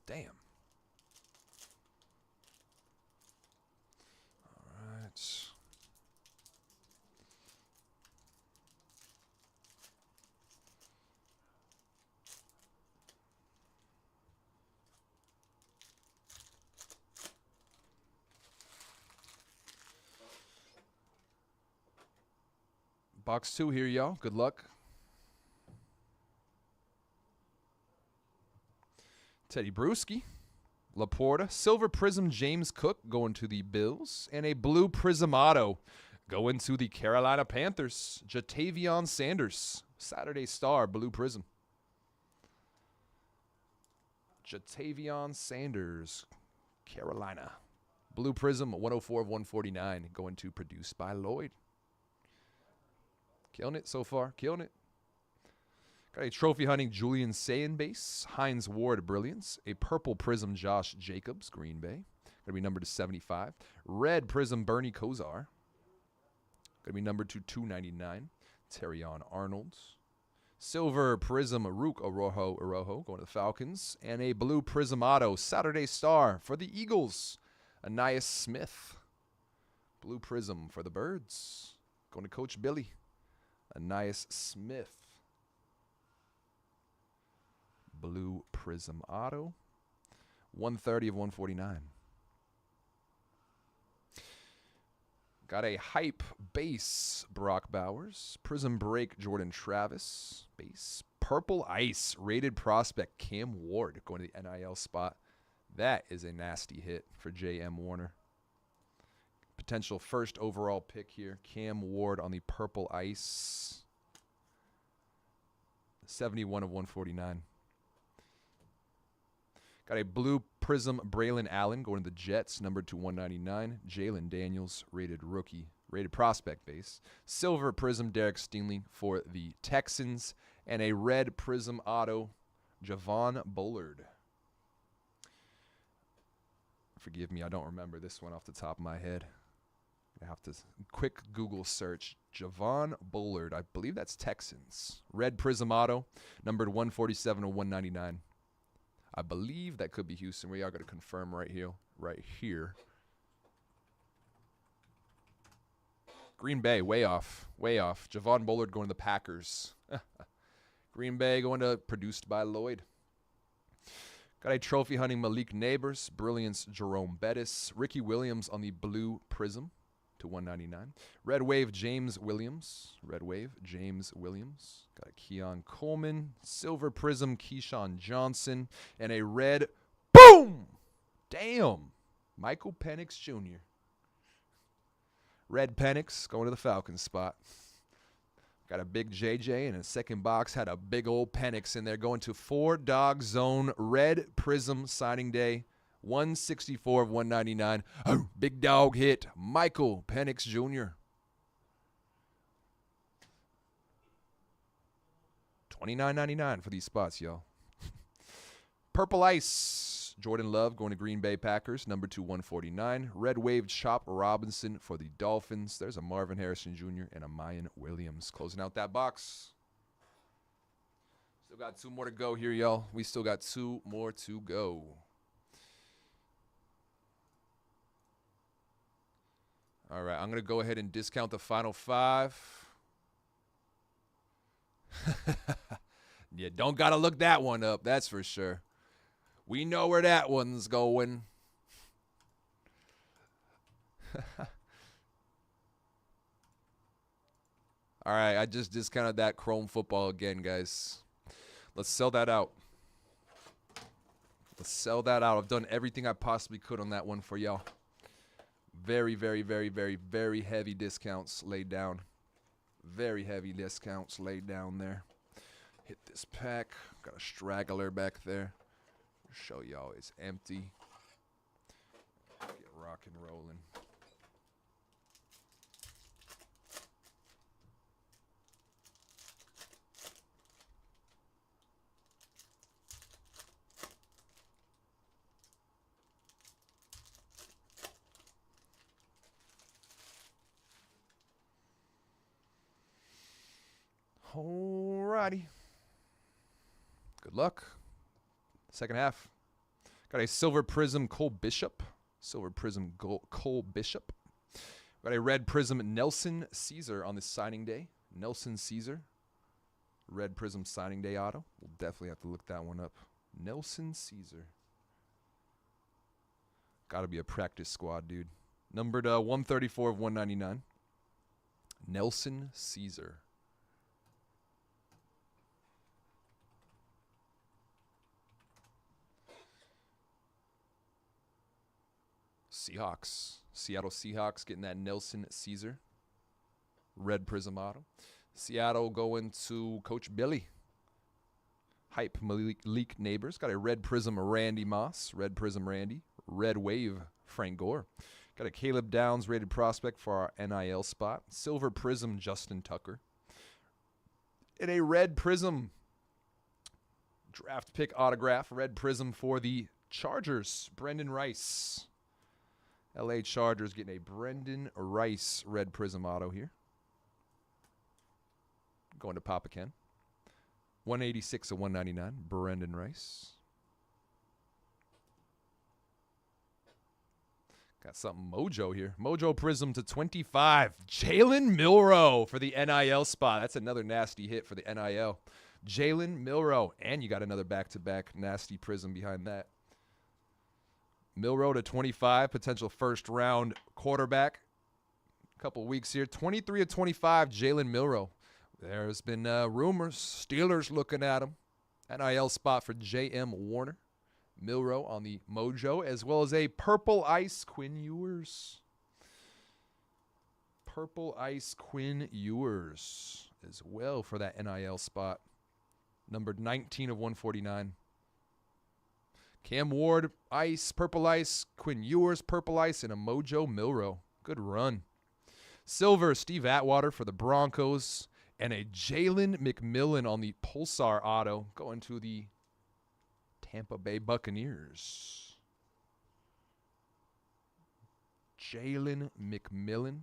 Damn. Box 2 here, y'all. Good luck. Teddy Bruschi. Laporta. Silver Prism James Cook going to the Bills. And a Blue Prism Auto going to the Carolina Panthers. Jatavion Sanders. Saturday Star Blue Prism. Jatavion Sanders. Carolina. Blue Prism 104 of 149 going to Produced by Lloyd. Killing it so far. Killing it. Got a Trophy Hunting Julian Sayin base. Hines Ward Brilliance. A Purple Prism Josh Jacobs Green Bay. Going to be numbered to 75. Red Prism Bernie Kosar. Going to be numbered to 299. Terrion Arnold. Silver Prism Rook Orojo going to the Falcons. And a Blue Prism Auto Saturday Star for the Eagles. Anais Smith. Blue Prism for the Birds. Going to Coach Billy. Anais Smith. Blue Prism Auto. 130 of 149. Got a Hype base Brock Bowers. Prism Break Jordan Travis. Base. Purple Ice rated prospect Cam Ward going to the NIL spot. That is a nasty hit for J.M. Warner. Potential first overall pick here. Cam Ward on the Purple Ice. 71 of 149. Got a Blue Prism Braylon Allen going to the Jets, numbered to 199. Jalen Daniels, rated rookie, rated prospect base. Silver Prism Derek Stingley for the Texans. And a Red Prism Auto Javon Bullard. Forgive me, I don't remember this one off the top of my head. I have to quick Google search. Javon Bullard. I believe that's Texans. Red Prism Auto, numbered 147 to 199. I believe that could be Houston. We are going to confirm right here. Right here. Green Bay, way off. Way off. Javon Bullard going to the Packers. Green Bay going to produced by Lloyd. Got a trophy hunting Malik Neighbors, Brilliance Jerome Bettis, Ricky Williams on the blue prism to 199. Red Wave James Williams, Red Wave James Williams. Got a Keon Coleman, silver prism Keyshawn Johnson, and a red boom. Damn, Michael Penix Jr. Red Penix going to the Falcons spot. Got a big JJ, and a second box had a big old Penix in there going to 4-Dog Zone Red Prism signing day. 164 of 199. Oh, big dog hit. Michael Penix Jr. $29.99 for these spots, y'all. Purple Ice. Jordan Love going to Green Bay Packers, number 2, 149. Red Wave Chop Robinson for the Dolphins. There's a Marvin Harrison Jr. and a Mayan Williams. Closing out that box. Still got 2 more to go here, y'all. We still got 2 more to go. All right, I'm going to go ahead and discount the final 5. You don't got to look that one up, that's for sure. We know where that one's going. All right, I just discounted that Chrome football again, guys. Let's sell that out. Let's sell that out. I've done everything I possibly could on that one for y'all. Very, very, very, very, very heavy discounts laid down. Very heavy discounts laid down there. Hit this pack. Got a straggler back there. Show y'all it's empty. Get rock and rolling. Alrighty. Good luck. Second half. Got a Silver Prism Cole Bishop. Silver Prism Cole Bishop. Got a Red Prism Nelson Caesar on the signing day. Nelson Caesar. Red Prism signing day auto. We'll definitely have to look that one up. Nelson Caesar. Got to be a practice squad, dude. Numbered 134 of 199. Nelson Caesar. Seahawks. Seattle Seahawks getting that Nelson Caesar. Red Prism auto. Seattle going to Coach Billy. Hype Malik Neighbors. Got a Red Prism Randy Moss. Red Prism Randy. Red Wave Frank Gore. Got a Caleb Downs rated prospect for our NIL spot. Silver Prism Justin Tucker. And a Red Prism draft pick autograph. Red Prism for the Chargers. Brendan Rice. LA Chargers getting a Brendan Rice Red Prism auto here. Going to Papa Ken. 186 of 199. Brendan Rice. Got something mojo here. Mojo Prism to 25. Jalen Milroe for the NIL spot. That's another nasty hit for the NIL. Jalen Milroe. And you got another back-to-back nasty prism behind that. Milroe to 25, potential first-round quarterback. A couple weeks here. 23 of 25, Jalen Milroe. There's been rumors. Steelers looking at him. NIL spot for J.M. Warner. Milroe on the Mojo, as well as a Purple Ice Quinn Ewers. Purple Ice Quinn Ewers as well for that NIL spot. Numbered 19 of 149. Cam Ward, Ice, Purple Ice, Quinn Ewers, Purple Ice, and a Mojo Milroe. Good run. Silver, Steve Atwater for the Broncos, and a Jalen McMillan on the Pulsar auto going to the Tampa Bay Buccaneers. Jalen McMillan.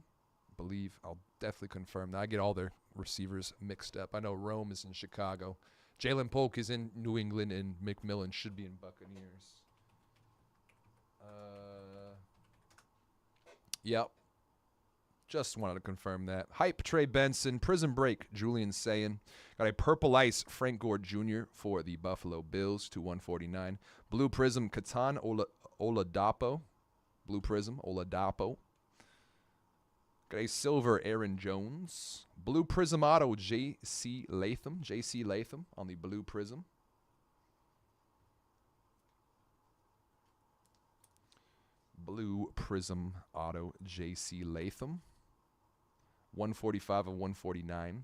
Believe I'll definitely confirm that. I get all their receivers mixed up. I know Rome is in Chicago. Jalen Polk is in New England, and McMillan should be in Buccaneers. Yep. Just wanted to confirm that. Hype, Trey Benson. Prison Break, Julian Sayin. Got a Purple Ice, Frank Gore Jr. for the Buffalo Bills to 149. Blue Prism, Katan Oladapo. Blue Prism, Oladapo. Got a Silver, Aaron Jones. Blue Prism Auto, J.C. Latham. J.C. Latham on the Blue Prism. Blue Prism Auto, J.C. Latham. 145 of 149.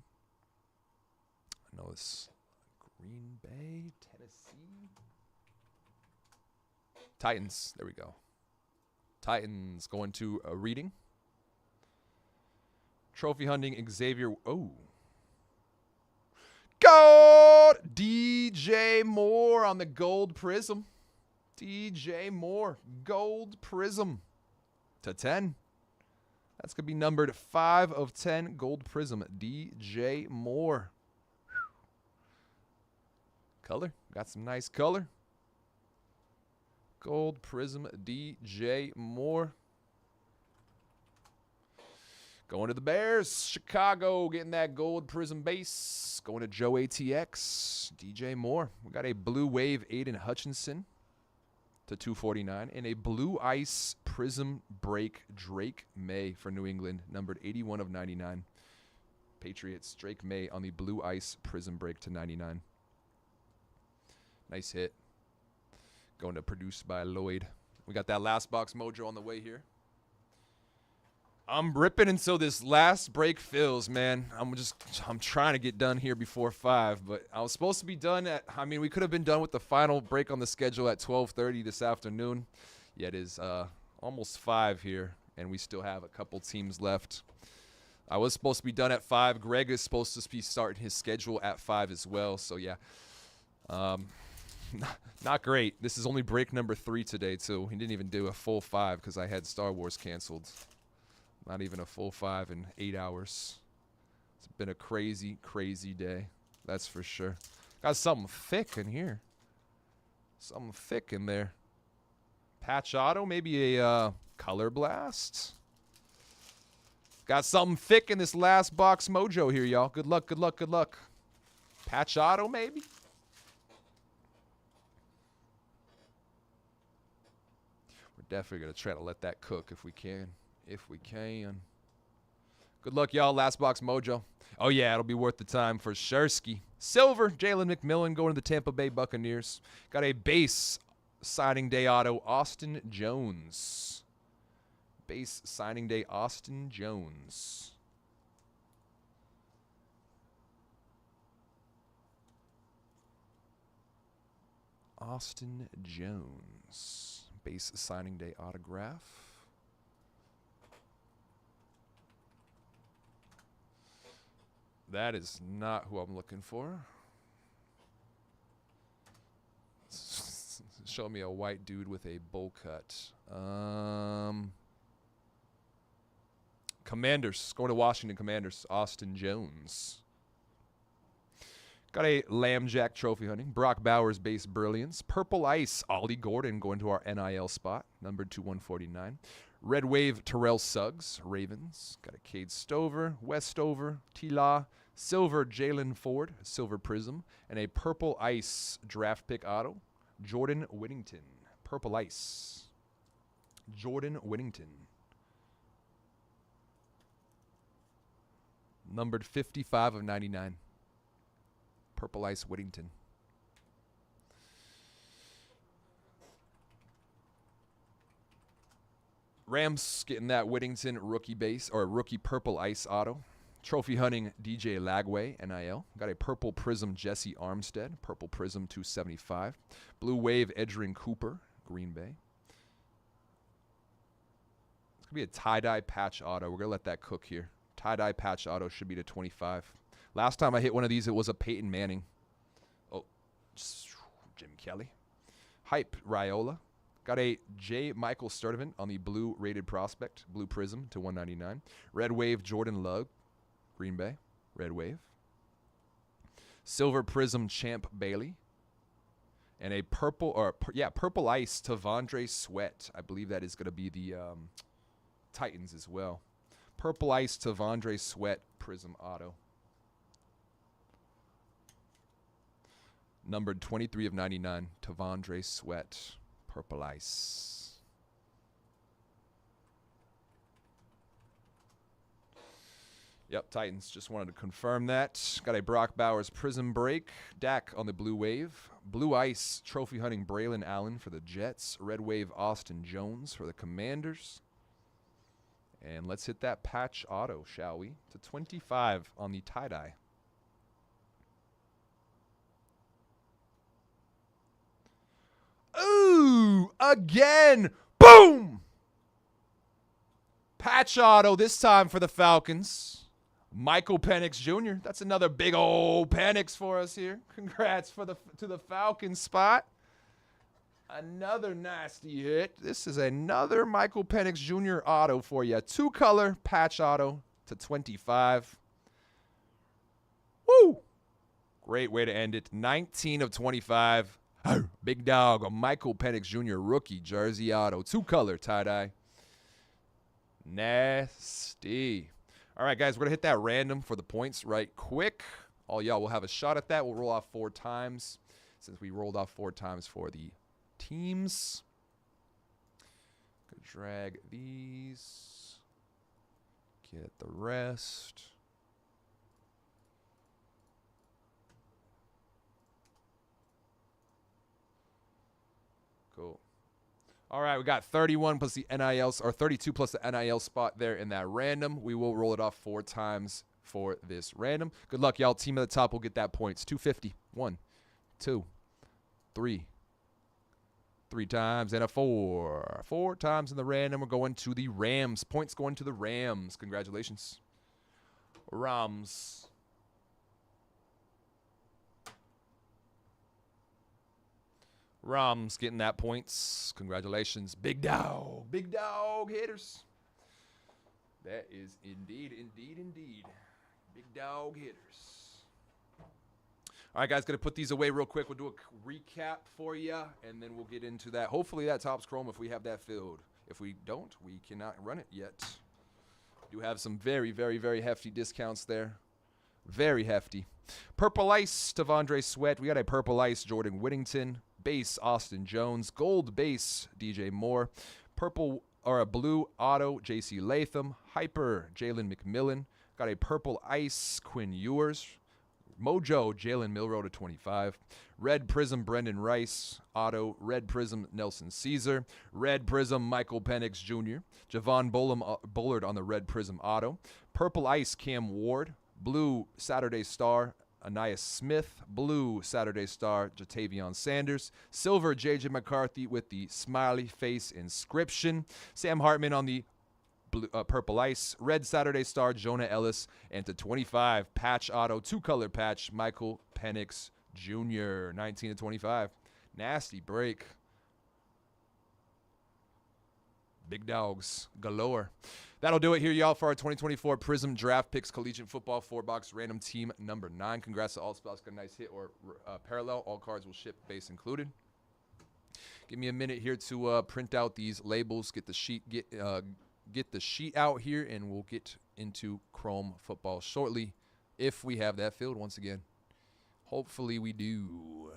I know it's Green Bay, Tennessee. Titans. There we go. Titans going to a reading. Trophy hunting Xavier. Oh. Gold! DJ Moore on the Gold Prism. DJ Moore. Gold Prism. To 10. That's going to be numbered 5 of 10. Gold Prism. DJ Moore. Color. Got some nice color. Gold Prism. DJ Moore. Going to the Bears. Chicago getting that Gold Prism base. Going to Joe ATX. DJ Moore. We got a Blue Wave Aiden Hutchinson to 249. And a Blue Ice Prism Break Drake May for New England. Numbered 81 of 99. Patriots. Drake May on the Blue Ice Prism Break to 99. Nice hit. Going to produced by Lloyd. We got that last box mojo on the way here. I'm ripping until this last break fills, man. I'm trying to get done here before 5, but I was supposed to be done we could have been done with the final break on the schedule at 12:30 this afternoon. Yet it is almost 5 here, and we still have a couple teams left. I was supposed to be done at 5. Greg is supposed to be starting his schedule at 5 as well, so yeah. Not great. This is only break number 3 today, too. He didn't even do a full 5 because I had Star Wars canceled. Not even a full 5 in 8 hours. It's been a crazy, crazy day. That's for sure. Got something thick in here. Something thick in there. Patch auto, maybe a color blast. Got something thick in this last box mojo here, y'all. Good luck, good luck, good luck. Patch auto, maybe? We're definitely going to try to let that cook if we can. If we can. Good luck, y'all. Last box mojo. Oh, yeah, it'll be worth the time for Shersky. Silver, Jalen McMillan going to the Tampa Bay Buccaneers. Got a base signing day auto, Austin Jones. Base signing day, Austin Jones. Austin Jones. Base signing day autograph. That is not who I'm looking for. Show me a white dude with a bowl cut. Commanders. Going to Washington Commanders. Austin Jones. Got a Lambjack trophy hunting. Brock Bowers base brilliance. Purple Ice. Ollie Gordon going to our NIL spot. Numbered to 149. Red Wave Terrell Suggs. Ravens. Got a Cade Stover. Westover. Tila. Silver Jalen Ford. Silver Prism. And a Purple Ice draft pick auto. Jordan Whittington. Purple Ice. Jordan Whittington. Numbered 55 of 99. Purple Ice Whittington. Rams getting that Whittington rookie base or rookie Purple Ice auto. Trophy hunting DJ Lagway, NIL. Got a Purple Prism Jesse Armstead. Purple Prism 275. Blue Wave Edgerrin Cooper, Green Bay. It's going to be a tie-dye patch auto. We're going to let that cook here. Tie-dye patch auto should be to 25. Last time I hit one of these, it was a Peyton Manning. Oh, Jim Kelly. Hype Raiola. Got a J. Michael Sturdivant on the blue rated prospect. Blue Prism to 199. Red Wave Jordan Love. Green Bay. Red Wave. Silver Prism Champ Bailey. And a purple, purple ice to Vondre Sweat. I believe that is going to be the Titans as well. Purple ice to Vondre Sweat Prism Auto. Numbered 23 of 99 to Vondre Sweat. Purple ice. Yep, Titans. Just wanted to confirm that. Got a Brock Bowers Prism Break. Dak on the Blue Wave. Blue Ice Trophy Hunting Braylon Allen for the Jets. Red Wave Austin Jones for the Commanders. And let's hit that patch auto, shall we? To 25 on the tie-dye. Ooh, again. Boom! Patch auto this time for the Falcons. Michael Penix Jr. That's another big old Penix for us here. Congrats to the Falcons spot. Another nasty hit. This is another Michael Penix Jr. auto for you. 2-color patch auto to 25. Woo! Great way to end it. 19 of 25. Big dog, a Michael Penix Jr. rookie jersey auto. 2-color tie-dye. Nasty. All right, guys, we're going to hit that random for the points right quick. All y'all will have a shot at that. We'll roll off 4 times since we rolled off 4 times for the teams. Could drag these. Get the rest. Cool. All right, we got 31 plus the NIL, or 32 plus the NIL spot there in that random. We will roll it off 4 times for this random. Good luck, y'all. Team at the top will get that points. 250. 1, 2, 3. 3 times and a 4. 4 times in the random. We're going to the Rams. Points going to the Rams. Congratulations. Rams. Rams getting that points. Congratulations. Big dog. Big dog hitters. That is indeed. Big dog hitters. All right, guys, going to put these away real quick. We'll do a recap for you, and then we'll get into that. Hopefully that Topps Chrome if we have that filled. If we don't, we cannot run it yet. We do have some very, very, very hefty discounts there. Very hefty. Purple Ice to Vondre Sweat. We got a Purple Ice Jordan Whittington. Base Austin Jones. Gold base DJ Moore. Purple or a blue auto JC Latham. Hyper Jalen McMillan. Got a Purple Ice Quinn Ewers. Mojo Jalen Milrow to 25. Red Prism Brendan Rice. Auto Red Prism Nelson Caesar. Red Prism Michael Penix Jr. Javon Bullard on the Red Prism auto. Purple Ice Cam Ward. Blue Saturday Star Anais Smith. Blue Saturday Star Jatavion Sanders. Silver J.J. McCarthy with the smiley face inscription. Sam Hartman on the blue, Purple Ice. Red Saturday Star Jonah Ellis. And to 25 patch auto 2-color patch Michael Penix Jr. 19 to 25. Nasty break. Big dogs galore. That'll do it here, y'all, for our 2024 Prism Draft Picks Collegiate Football 4-box random team number 9. Congrats to all spots. Got a nice hit or parallel. All cards will ship, base included. Give me a minute here to print out these labels, get the sheet out here, and we'll get into Chrome football shortly if we have that filled once again. Hopefully we do.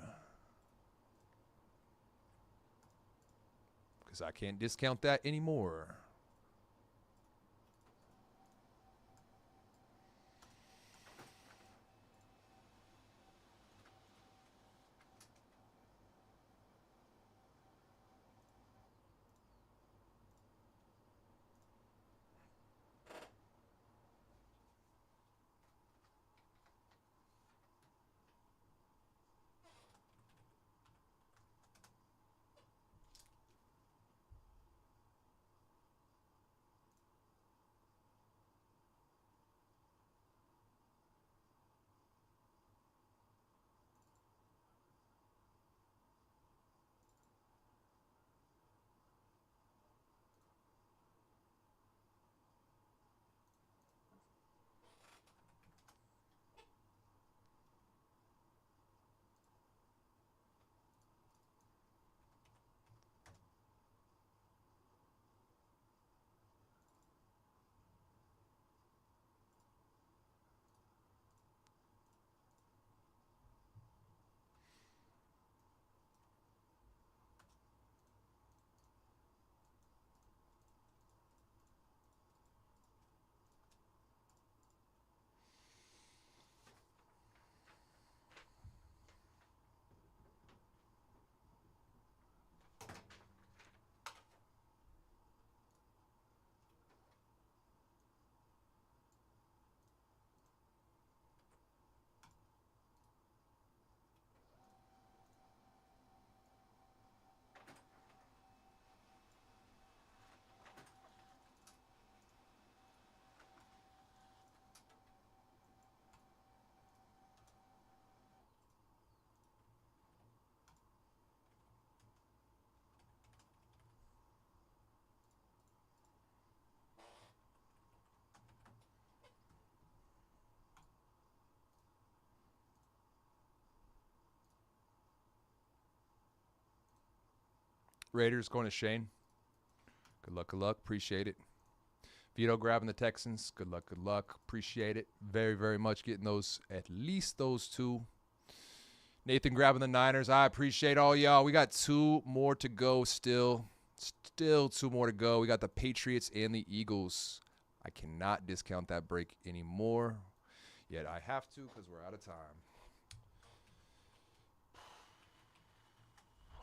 Because I can't discount that anymore. Raiders going to Shane. Good luck, good luck. Appreciate it. Vito grabbing the Texans. Good luck, good luck. Appreciate it. Very, very much getting those, at least those two. Nathan grabbing the Niners. I appreciate all y'all. We got two more to go still. Still two more to go. We got the Patriots and the Eagles. I cannot discount that break anymore. Yet I have to because we're out of time.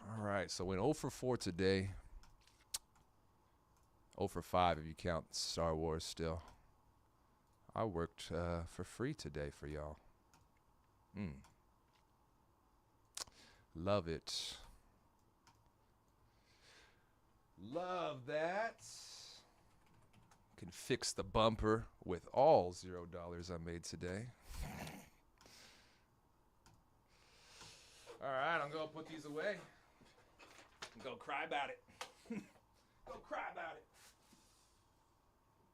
All right, so went 0 for 4 today. 0 for 5 if you count Star Wars still. I worked for free today for y'all. Love it. Love that. Can fix the bumper with all $0 I made today. All right, I'm going to put these away. Go cry about it. Go cry about it.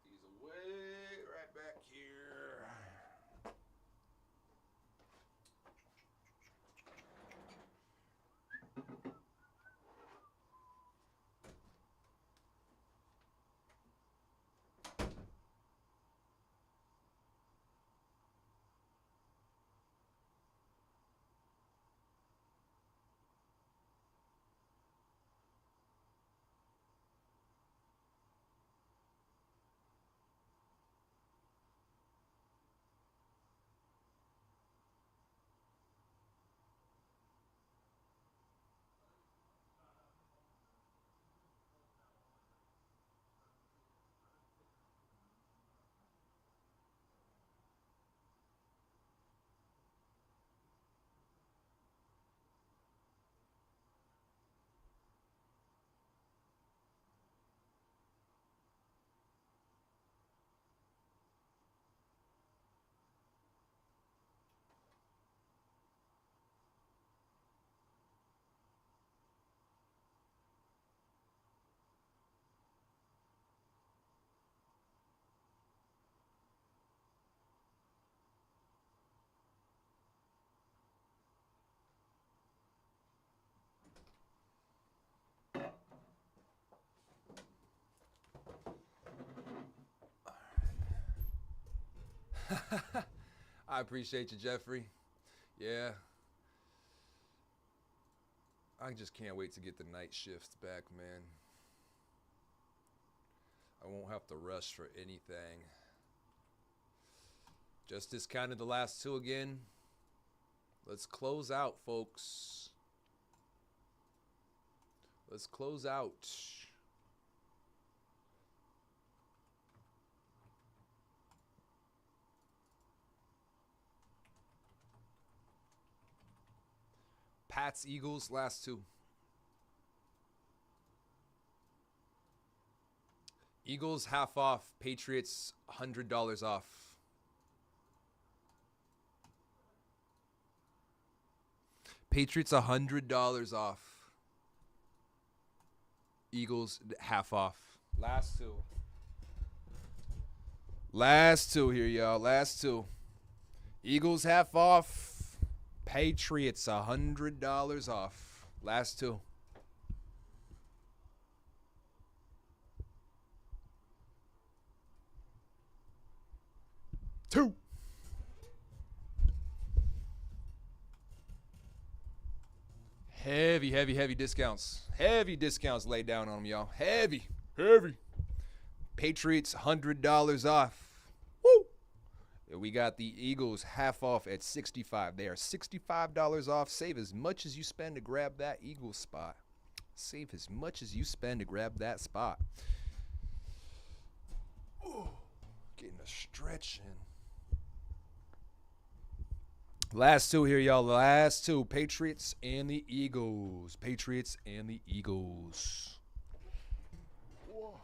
Put these away right back here. I appreciate you, Jeffrey. Yeah. I just can't wait to get the night shifts back, man. I won't have to rush for anything. Just discounted the last two again. Let's close out, folks. Let's close out. Pats, Eagles, last two. Eagles half off. Patriots $100 off. Patriots $100 off. Eagles half off. Last two. Last two here, y'all. Last two. Eagles half off. Patriots $100 off. Last two. Two. Heavy, heavy, heavy discounts. Heavy discounts laid down on them, y'all. Heavy. Heavy. Patriots $100 off. Woo! We got the Eagles half off at $65. They are $65 off. Save as much as you spend to grab that Eagles spot. Save as much as you spend to grab that spot. Ooh, getting a stretch in. Last two here, y'all. Last two. Patriots and the Eagles. Patriots and the Eagles. Whoa.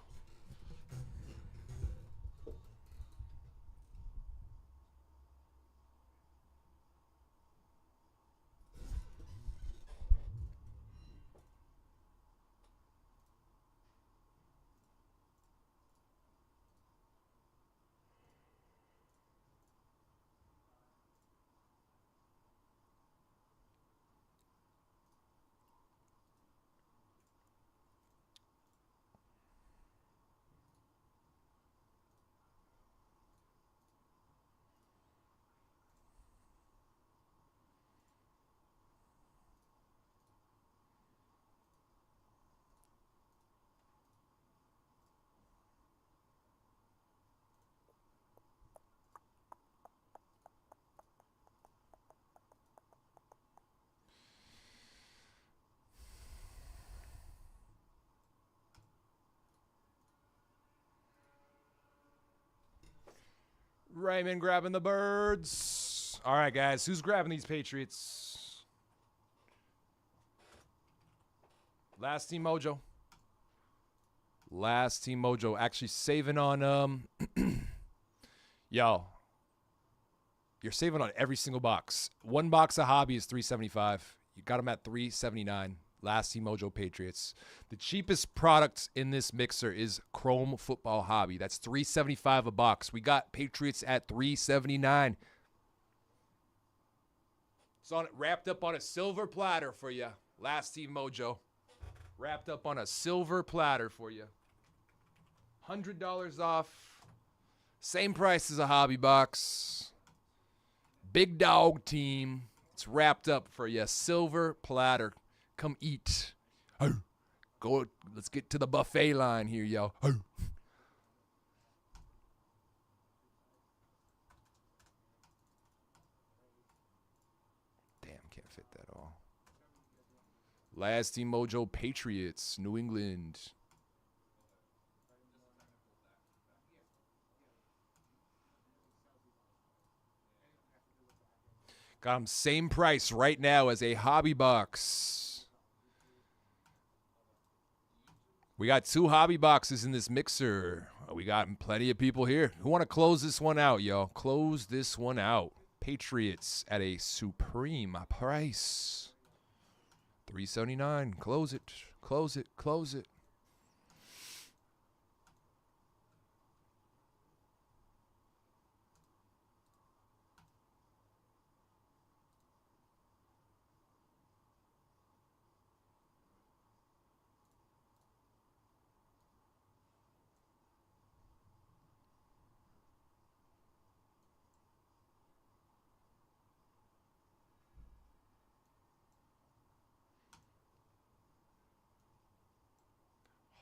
Raymond grabbing the birds. All right, guys. Who's grabbing these Patriots? Last Team Mojo. Last Team Mojo. Actually saving on, yo. You're saving on every single box. One box of hobby is $375. You got them at $379. Last Team Mojo Patriots. The cheapest product in this mixer is Chrome Football Hobby. That's $375 a box. We got Patriots at $379. It's on it, wrapped up on a silver platter for you. Last Team Mojo. Wrapped up on a silver platter for you. $100 off. Same price as a hobby box. Big dog team. It's wrapped up for you. Silver platter. Come eat. Go. Let's get to the buffet line here, yo. Damn, can't fit that all. Last Team Mojo Patriots, New England. Got them same price right now as a hobby box. We got 2 hobby boxes in this mixer. We got plenty of people here who want to close this one out, yo. Close this one out. Patriots at a supreme price. $379. Close it. Close it. Close it.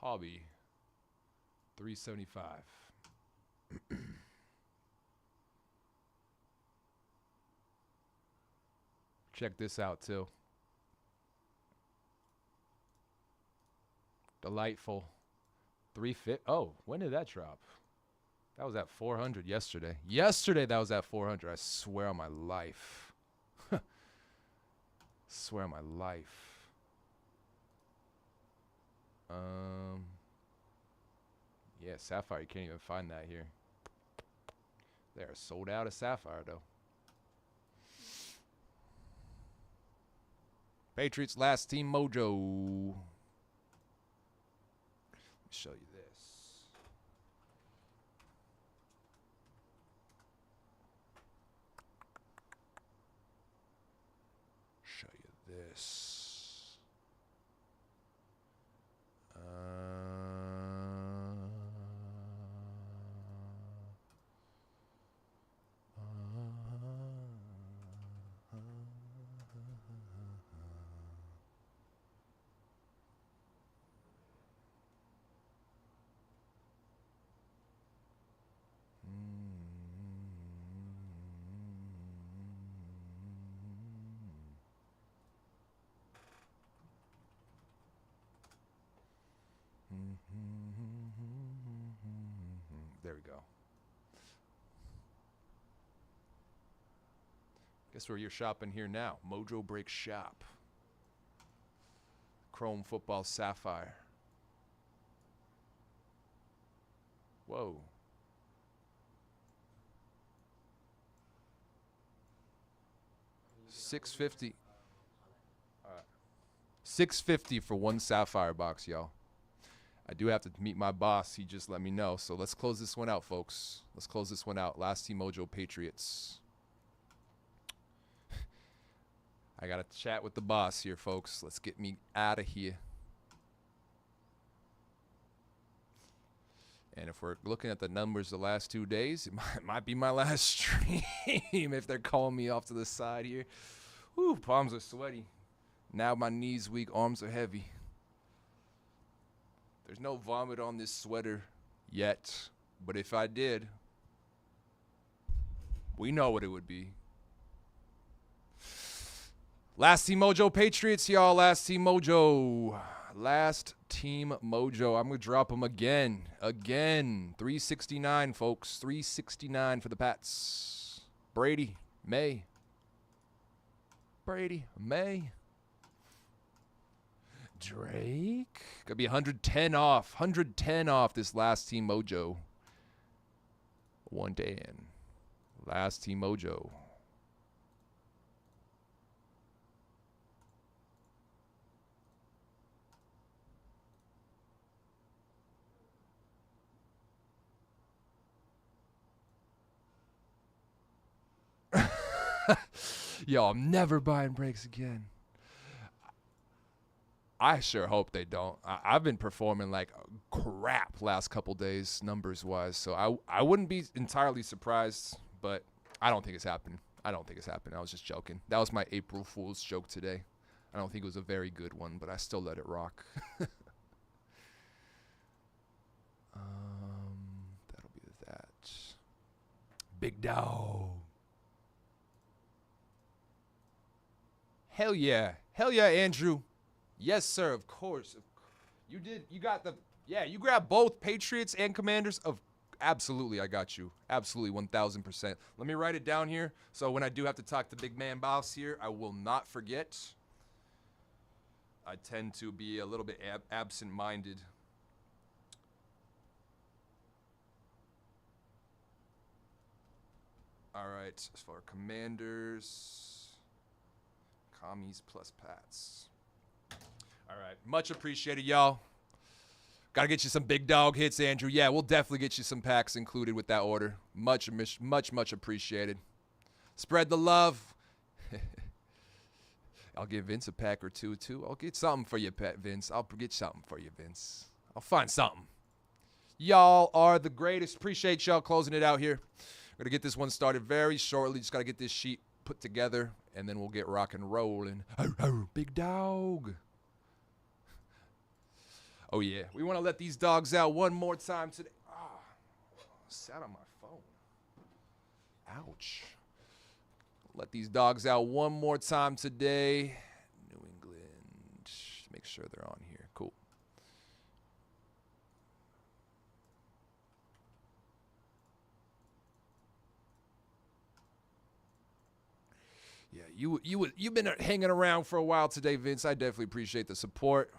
Hobby, $375. Check this out too. Delightful. $350. Oh, when did that drop? That was at 400 yesterday. Yesterday that was at 400. I swear on my life. Swear on my life. Yeah, Sapphire, you can't even find that here. They are sold out of Sapphire, though. Patriots Last Team Mojo. Let me show you this. Show you this. There we go. Guess where you're shopping here now? Mojobreaks shop. Chrome Football Sapphire. Whoa. $650. All right. $650 for one Sapphire box, y'all. I do have to meet my boss. He just let me know. So let's close this one out, folks. Let's close this one out. Last Team Mojo Patriots. I got to chat with the boss here, folks. Let's get me out of here. And if we're looking at the numbers the last 2 days, it might be my last stream if they're calling me off to the side here. Whew, palms are sweaty. Now my knees weak, arms are heavy. There's no vomit on this sweater yet, but if I did, we know what it would be. Last Team Mojo Patriots, y'all. Last Team Mojo. Last team Mojo. I'm going to drop them again. 369, folks. 369 for the Pats. Brady, May. Drake. Going to be 110 off. 110 off this last team Mojo. One day in. Last team Mojo. Yo, I'm never buying breaks again. I sure hope they don't. I've been performing like crap last couple days, numbers-wise, so I wouldn't be entirely surprised, but I don't think it's happening. I was just joking. That was my April Fool's joke today. I don't think it was a very good one, but I still let it rock. That'll be that. Big dog. Hell yeah, Andrew. Yes, sir. Of course. You did. You got the. Yeah, you grabbed both Patriots and Commanders. Absolutely, I got you. Absolutely, 1,000%. Let me write it down here, so when I do have to talk to Big Man Boss here, I will not forget. I tend to be a little bit absent-minded. All right, as for Commanders. Commies plus Pats. All right. Much appreciated, y'all. Got to get you some big dog hits, Andrew. Yeah, we'll definitely get you some packs included with that order. Much appreciated. Spread the love. I'll give Vince a pack or two, too. I'll get something for you, Vince. I'll get something for you, Vince. I'll find something. Y'all are the greatest. Appreciate y'all closing it out here. We're going to get this one started very shortly. Just got to get this sheet put together, and then we'll get rock and rolling. Big dog. Oh, yeah. We want to let these dogs out one more time today. Sat on my phone. Ouch. Let these dogs out one more time today. New England. Make sure they're on here. Cool. Yeah, you've been hanging around for a while today, Vince. I definitely appreciate the support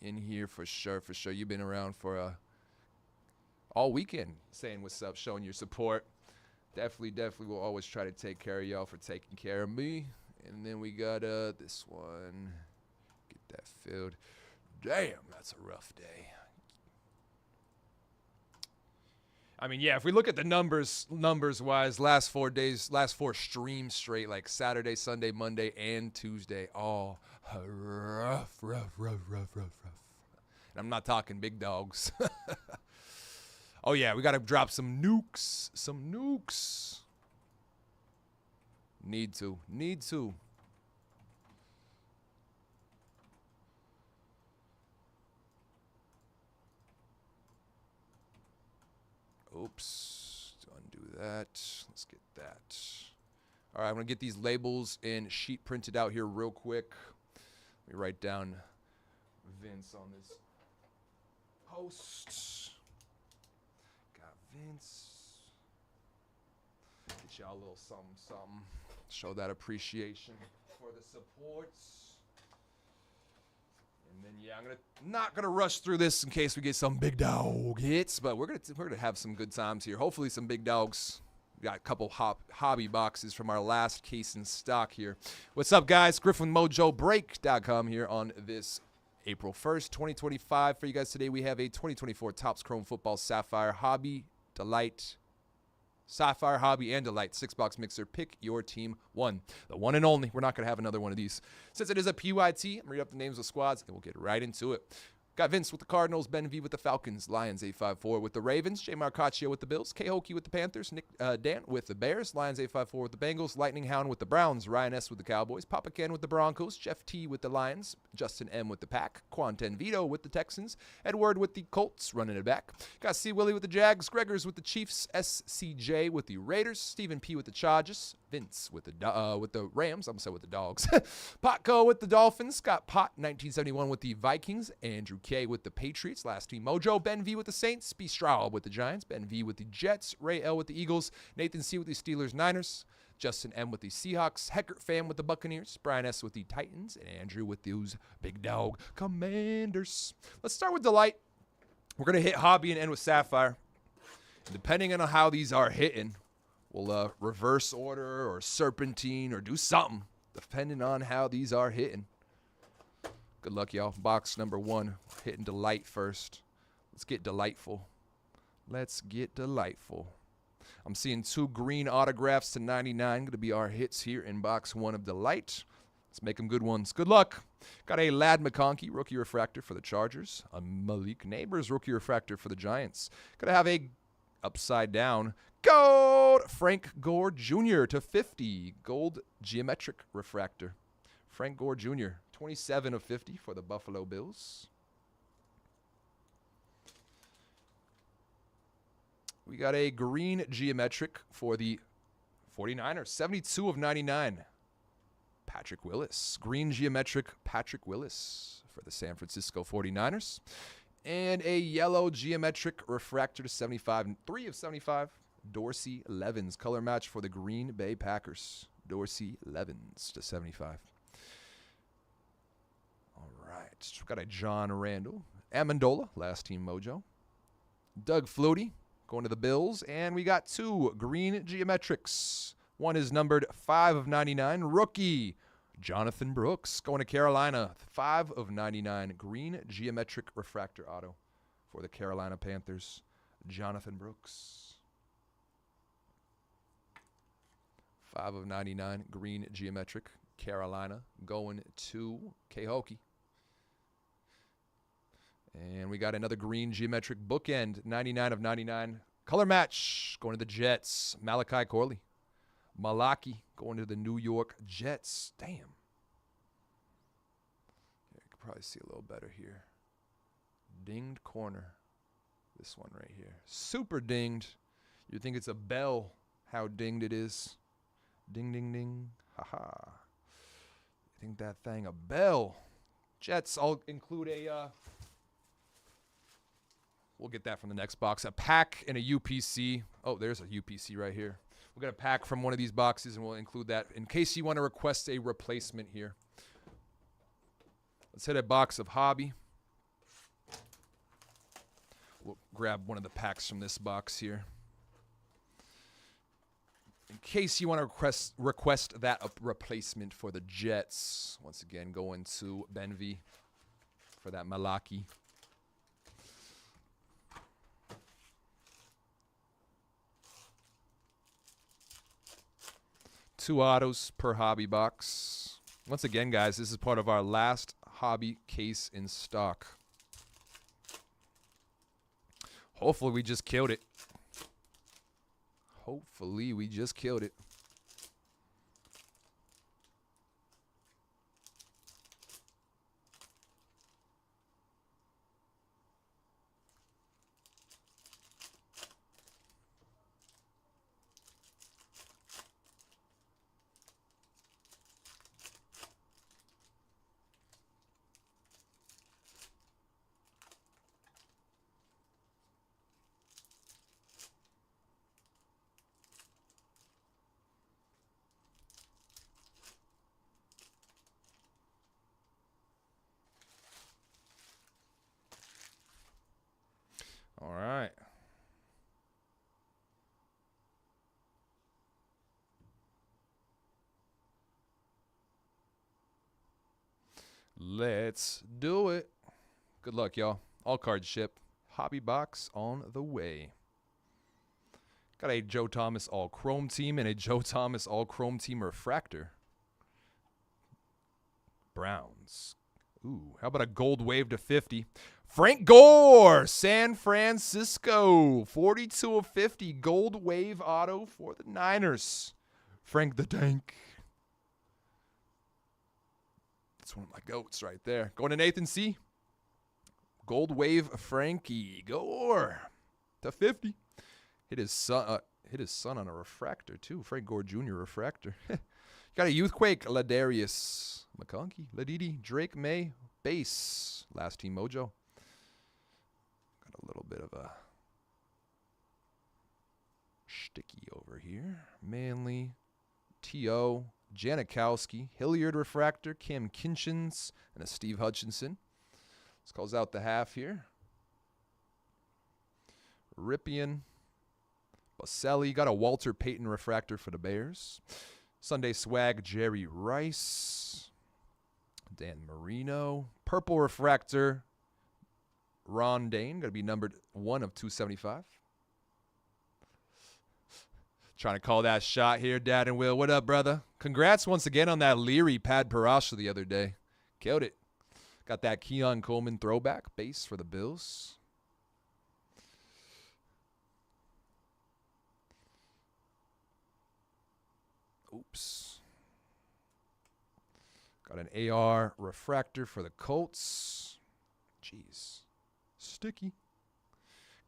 in here for sure. You've been around for all weekend saying what's up, showing your support. Definitely will always try to take care of y'all for taking care of me. And then we got this one. Get that filled. Damn, that's a rough day. I mean, yeah, if we look at the numbers-wise, last 4 days, last 4 streams straight, like Saturday, Sunday, Monday, and Tuesday, all rough. And I'm not talking big dogs. Oh, yeah, we got to drop some nukes. Need to. Oops, undo that. Let's get that. All right, I'm going to get these labels and sheet printed out here real quick. Let me write down Vince on this post. Got Vince. Get y'all a little something. Show that appreciation for the supports. And then, yeah, I'm not gonna rush through this in case we get some big dog hits, but we're gonna have some good times here. Hopefully, some big dogs. We got a couple hobby boxes from our last case in stock here. What's up, guys? Griffin, Mojobreak.com here on this April 1st, 2025. For you guys today, we have a 2024 Topps Chrome Football Sapphire Hobby Delight. Sapphire Hobby and Delight 6-box mixer. Pick your team one. The one and only. We're not going to have another one of these. Since it is a PYT, I'm going to read up the names of squads, and we'll get right into it. Got Vince with the Cardinals, Ben V with the Falcons, Lions 854 with the Ravens, Jay Marcaccio with the Bills, K. Hokie with the Panthers, Nick Dan with the Bears, Lions 854 with the Bengals, Lightning Hound with the Browns, Ryan S. with the Cowboys, Papa Ken with the Broncos, Jeff T. with the Lions, Justin M. with the Pack, Quanten Vito with the Texans, Edward with the Colts, running it back. Got C. Willie with the Jags, Gregors with the Chiefs, SCJ with the Raiders, Stephen P. with the Chargers, Vince with the Rams, I'm going to say with the Dogs, Potco with the Dolphins, Scott Pot 1971 with the Vikings, Andrew K. with the Patriots, last team Mojo, Ben V. with the Saints, B. Stroud with the Giants, Ben V. with the Jets, Ray L. with the Eagles, Nathan C. with the Steelers, Niners, Justin M. with the Seahawks, Heckert Fam with the Buccaneers, Brian S. with the Titans, and Andrew with those big dog Commanders. Let's start with Delight. We're going to hit Hobby and end with Sapphire. And depending on how these are hitting, we'll reverse order or serpentine or do something, depending on how these are hitting. Good luck, y'all. Box number 1, hitting Delight first. Let's get delightful. Let's get delightful. I'm seeing 2 green autographs to 99. Going to be our hits here in box 1 of Delight. Let's make them good ones. Good luck. Got a Lad McConkey, rookie refractor for the Chargers. A Malik Neighbors, rookie refractor for the Giants. Going to have a upside down gold Frank Gore Jr. to 50. Gold geometric refractor. Frank Gore Jr., 27 of 50 for the Buffalo Bills. We got a green geometric for the 49ers, 72 of 99. Patrick Willis. Green geometric Patrick Willis for the San Francisco 49ers. And a yellow geometric refractor to 75, 3 of 75. Dorsey Levens, color match for the Green Bay Packers. Dorsey Levens to 75. All right, we've got a John Randall. Amendola, last team Mojo. Doug Flutie, going to the Bills. And we got 2 green geometrics. One is numbered 5 of 99. Rookie, Jonathan Brooks, going to Carolina. 5 of 99. Green geometric refractor auto for the Carolina Panthers. Jonathan Brooks. 5 of 99. Green geometric. Carolina going to K. Hokie. And we got another green geometric bookend, 99 of 99. Color match, going to the Jets, Malachi Corley. Malaki going to the New York Jets. Damn. Yeah, you can probably see a little better here. Dinged corner. This one right here. Super dinged. You think it's a bell, how dinged it is. Ding, ding, ding. Ha-ha. You think that thing a bell. Jets, I'll include a... We'll get that from the next box. A pack and a UPC. Oh, there's a UPC right here. We'll get a pack from one of these boxes, and we'll include that in case you want to request a replacement here. Let's hit a box of Hobby. We'll grab one of the packs from this box here. In case you want to request that replacement for the Jets. Once again, going to Ben V for that Malaki. Two autos per hobby box. Once again, guys, this is part of our last hobby case in stock. Hopefully we just killed it. Hopefully we just killed it. All right. Let's do it. Good luck, y'all. All cards ship. Hobby box on the way. Got a Joe Thomas all chrome team and a Joe Thomas all chrome team refractor. Browns. Ooh, how about a gold wave to 50 Frank Gore, San Francisco. 42 of 50. Gold wave auto for the Niners. Frank the Tank. That's one of my goats right there. Going to Nathan C. Gold wave Frankie Gore to 50. Hit his son on a refractor too. Frank Gore Jr. refractor. Got a Youthquake, Ladarius McConkey, Ladidi, Drake May, base. Last team Mojo. Got a little bit of a sticky over here. Manley, T.O., Janikowski, Hilliard refractor, Cam Kinchins, and a Steve Hutchinson. Let's close out the half here. Ripien, Baselli, got a Walter Payton refractor for the Bears. Sunday swag, Jerry Rice, Dan Marino, purple refractor, Ron Dane, going to be numbered 1 of 275. Trying to call that shot here, Dad and Will. What up, brother? Congrats once again on that Leary Pad Parasha the other day. Killed it. Got that Keon Coleman throwback base for the Bills. Oops. Got an AR refractor for the Colts. Jeez. Sticky.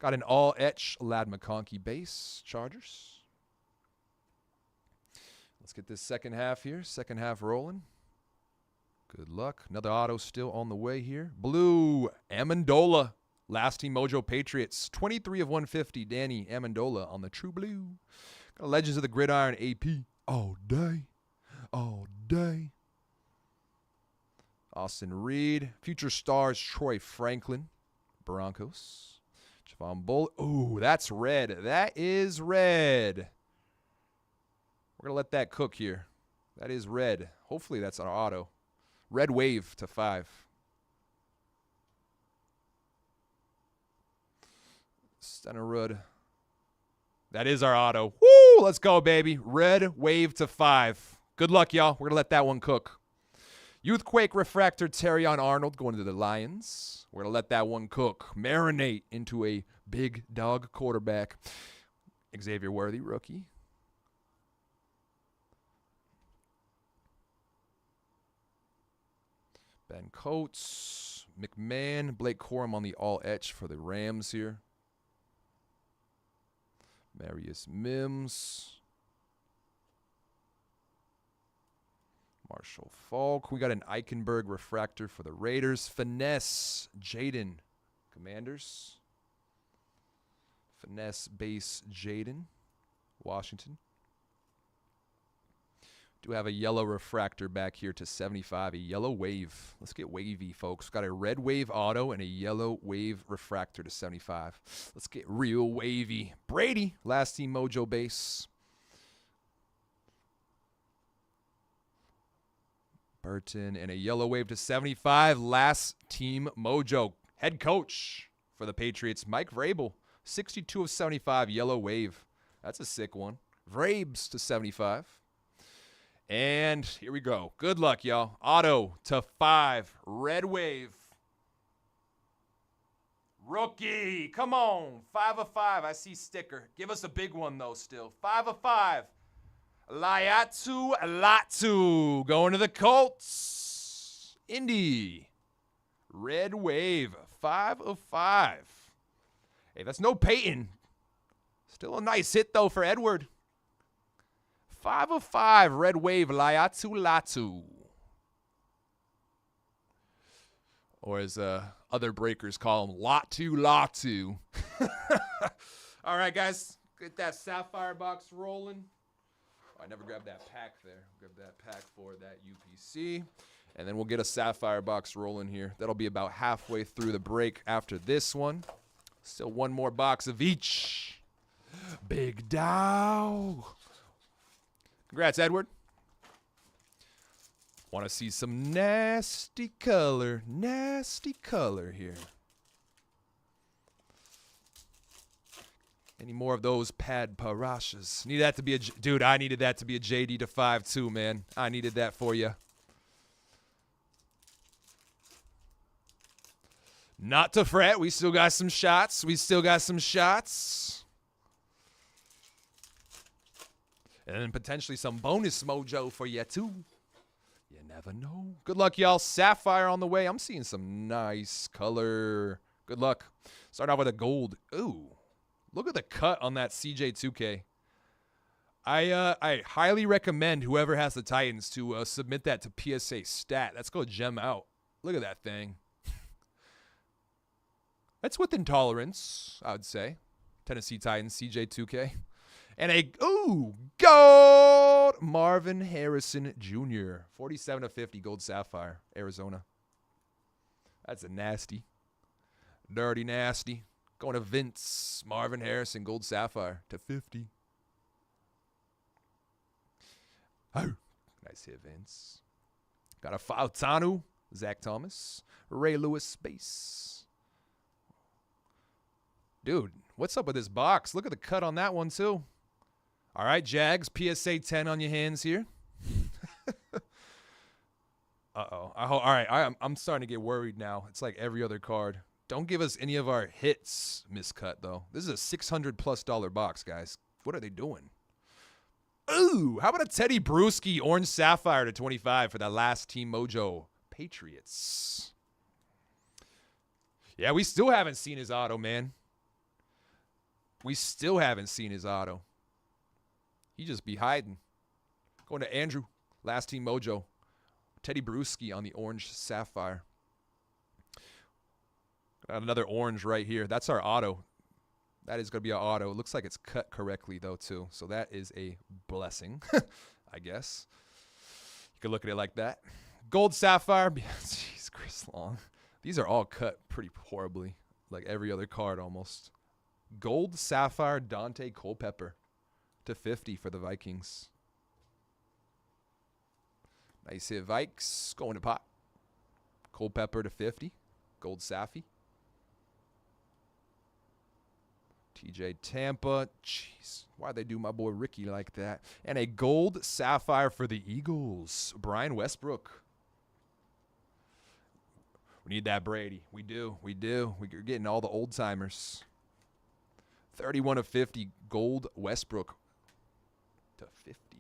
Got an all-etch Lad McConkey base. Chargers. Let's get this second half here. Second half rolling. Good luck. Another auto still on the way here. Blue Amendola. Last team Mojo Patriots. 23 of 150. Danny Amendola on the True Blue. Got a Legends of the Gridiron AP. All day. All day. Austin Reed. Future stars Troy Franklin. Broncos. Javon Bull. Ooh, that's red. That is red. We're going to let that cook here. That is red. Hopefully that's an auto. Red wave to 5. Stenerud. That is our auto. Woo! Let's go, baby. Red wave to 5. Good luck, y'all. We're going to let that one cook. Youthquake refractor Terrion Arnold going to the Lions. We're going to let that one cook. Marinate into a big dog quarterback. Xavier Worthy, rookie. Ben Coates, McMahon, Blake Corum on the all-etch for the Rams here. Marius Mims. Marshall Falk. We got an Eichenberg refractor for the Raiders. Finesse, Jaden, Commanders. Finesse base, Jaden, Washington. Do have a yellow refractor back here to 75, a yellow wave. Let's get wavy, folks. Got a red wave auto and a yellow wave refractor to 75. Let's get real wavy. Brady, last team Mojo base. Burton and a yellow wave to 75, last team Mojo. Head coach for the Patriots, Mike Vrabel, 62 of 75, yellow wave. That's a sick one. Vrabes to 75. And here we go. Good luck, y'all. Auto to 5. Red wave. Rookie. Come on. 5 of 5. I see sticker. Give us a big one, though, still. 5 of 5. Laiatu Latu. Going to the Colts. Indy. Red wave. 5 of 5. Hey, that's no Peyton. Still a nice hit, though, for Edward. 5 of 5, red wave, Laiatu Latu. Or as other breakers call him, Latu Latu. All right, guys, get that Sapphire box rolling. Oh, I never grabbed that pack there. Grab that pack for that UPC. And then we'll get a Sapphire box rolling here. That'll be about halfway through the break after this one. Still one more box of each. Big Dow. Congrats, Edward. Want to see some nasty color here. Any more of those pad parashas? Need that to be a dude. I needed that to be a JD to 5 too, man. I needed that for you. Not to fret. We still got some shots. We still got some shots. And then potentially some bonus mojo for you, too. You never know. Good luck, y'all. Sapphire on the way. I'm seeing some nice color. Good luck. Start off with a gold. Ooh. Look at the cut on that CJ2K. I highly recommend whoever has the Titans to submit that to PSA Stat. Let's go gem out. Look at that thing. That's within tolerance, I would say. Tennessee Titans, CJ2K. And a, gold Marvin Harrison Jr. 47/50 gold sapphire, Arizona. That's a nasty. Dirty nasty. Going to Vince, Marvin Harrison, gold sapphire to 50. Oh, nice hit, Vince. Got a Fautanu, Zach Thomas, Ray Lewis base. Dude, what's up with this box? Look at the cut on that one, too. All right, Jags, PSA 10 on your hands here. Uh-oh. All right, I'm starting to get worried now. It's like every other card. Don't give us any of our hits miscut, though. This is a $600+ box, guys. What are they doing? Ooh, how about a Teddy Bruschi orange sapphire to 25 for that last Team Mojo Patriots? Yeah, we still haven't seen his auto, man. We still haven't seen his auto. He just be hiding. Going to Andrew, last Team Mojo. Teddy Bruschi on the orange sapphire. Got another orange right here. That's our auto. That is going to be our auto. It looks like it's cut correctly, though, too. So that is a blessing, I guess. You could look at it like that. Gold sapphire. Jeez, Chris Long. These are all cut pretty horribly, like every other card almost. Gold sapphire Dante Culpepper to 50 for the Vikings. Nice hit, Vikes. Going to pot. Culpepper to 50. Gold Safi. TJ Tampa. Jeez. Why'd they do my boy Ricky like that? And a gold sapphire for the Eagles. Brian Westbrook. We need that Brady. We do. We do. We're getting all the old timers. 31/50 gold Westbrook to 50.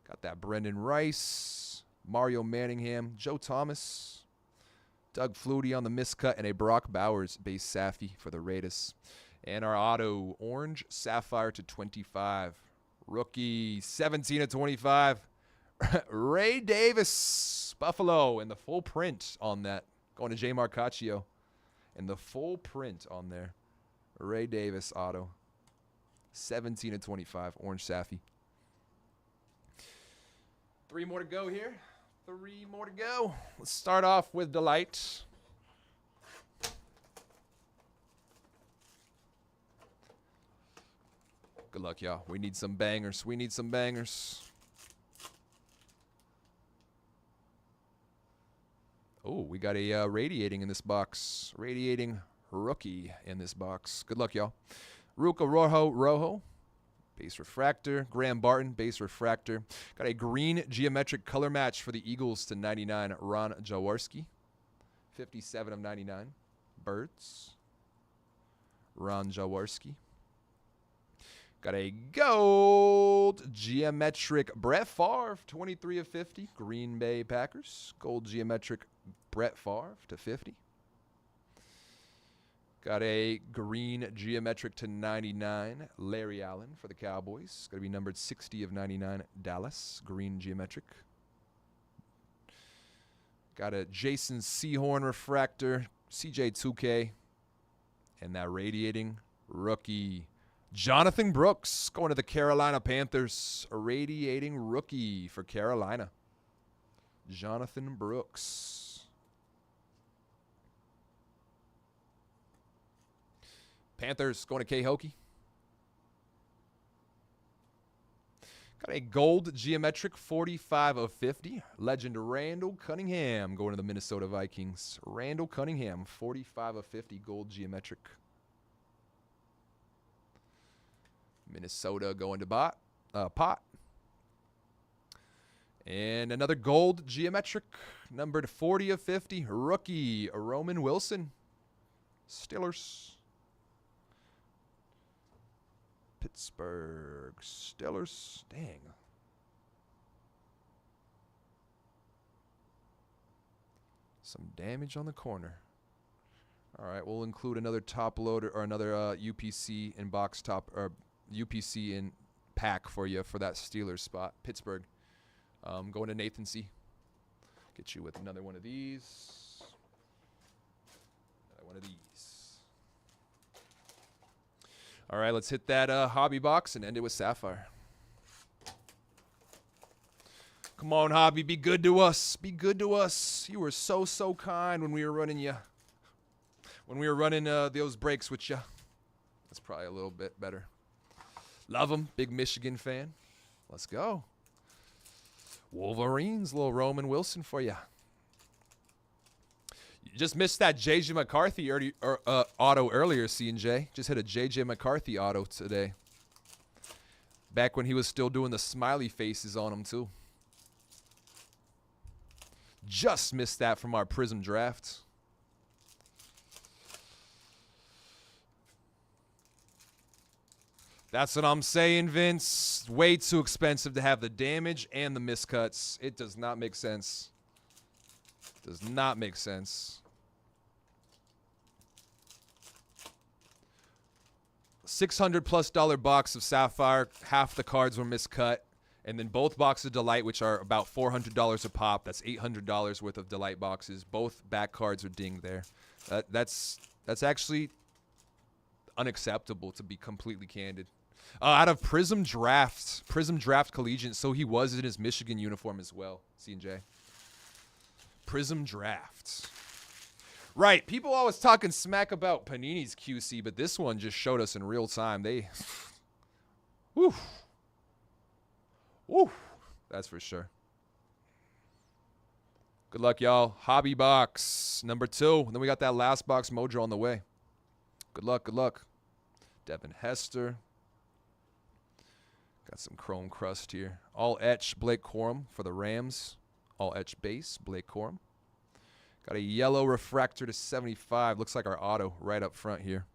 Got that Brendan Rice, Mario Manningham, Joe Thomas, Doug Flutie on the miscut, and a Brock Bowers base Safi for the Raiders. And our auto orange sapphire to 25. Rookie 17/25. Ray Davis, Buffalo, and the full print on that. Going to J. Marcaccio. And the full print on there. Ray Davis auto. 17/25. Orange Safi. 3 more to go here. 3 more to go. Let's start off with Delight. Good luck, y'all. We need some bangers. We need some bangers. Oh, we got a radiating in this box. Radiating rookie in this box. Good luck, y'all. Ruka Rojo. Base refractor. Graham Barton, base refractor. Got a green geometric color match for the Eagles to 99. Ron Jaworski. 57/99. Birds. Ron Jaworski. Got a gold geometric Brett Favre, 23/50. Green Bay Packers. Gold geometric Brett Favre to 50. Got a green geometric to 99. Larry Allen for the Cowboys. Going to be numbered 60/99. Dallas. Green geometric. Got a Jason Sehorn refractor. CJ2K. And that radiating rookie. Jonathan Brooks going to the Carolina Panthers. A radiating rookie for Carolina. Jonathan Brooks. Panthers going to K. Hokie. Got a gold geometric 45/50. Legend Randall Cunningham going to the Minnesota Vikings. Randall Cunningham 45/50 gold geometric. Minnesota going to pot. And another gold geometric, numbered 40/50, rookie Roman Wilson. Steelers. Pittsburgh Steelers. Dang. Some damage on the corner. All right, we'll include another top loader or another UPC in box top or UPC in pack for you for that Steelers spot. Pittsburgh. Going to Nathan C. Get you with another one of these. Another one of these. All right, let's hit that hobby box and end it with Sapphire. Come on, hobby, be good to us. Be good to us. You were so kind when we were running you. When we were running those breaks with you. That's probably a little bit better. Love them. Big Michigan fan. Let's go. Wolverines, little Roman Wilson for you. You just missed that J.J. McCarthy auto earlier, C&J. Just hit a J.J. McCarthy auto today. Back when he was still doing the smiley faces on him, too. Just missed that from our Prism draft. That's what I'm saying, Vince. Way too expensive to have the damage and the miscuts. It does not make sense. Does not make sense. $600+ box of Sapphire. Half the cards were miscut. And then both boxes of Delight, which are about $400 a pop. That's $800 worth of Delight boxes. Both back cards are dinged there. That's actually unacceptable, to be completely candid. Out of Prism Draft Collegiate, so he was in his Michigan uniform as well, C&J. Prism Draft. Right, people always talking smack about Panini's QC, but this one just showed us in real time. Woo. Woo. That's for sure. Good luck, y'all. Hobby box number 2. And then we got that last box Mojo on the way. Good luck, good luck. Devin Hester. Got some chrome crust here. All etch Blake Corum for the Rams. All etch base, Blake Corum. Got a yellow refractor to 75. Looks like our auto right up front here.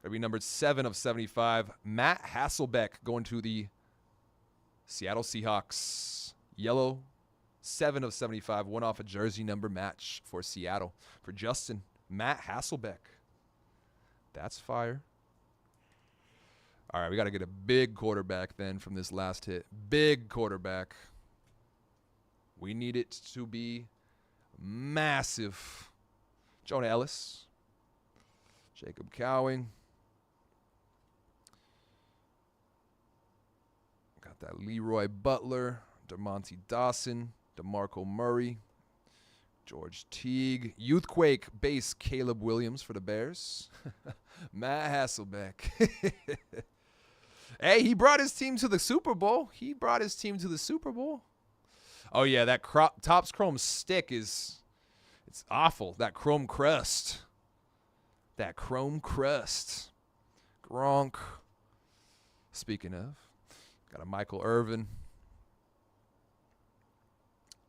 Got to be numbered 7 of 75. Matt Hasselbeck going to the Seattle Seahawks. Yellow, 7 of 75. One off a jersey number match for Seattle. For Justin, Matt Hasselbeck. That's fire. All right, we got to get a big quarterback then from this last hit. Big quarterback. We need it to be massive. Jonah Ellis. Jacob Cowing. Got that Leroy Butler. DeMonte Dawson. DeMarco Murray. George Teague. Youthquake base Caleb Williams for the Bears. Matt Hasselbeck. Hey, he brought his team to the Super Bowl. Oh, yeah, that Topps Chrome stick it's awful. That chrome crust. Gronk. Speaking of, got a Michael Irvin.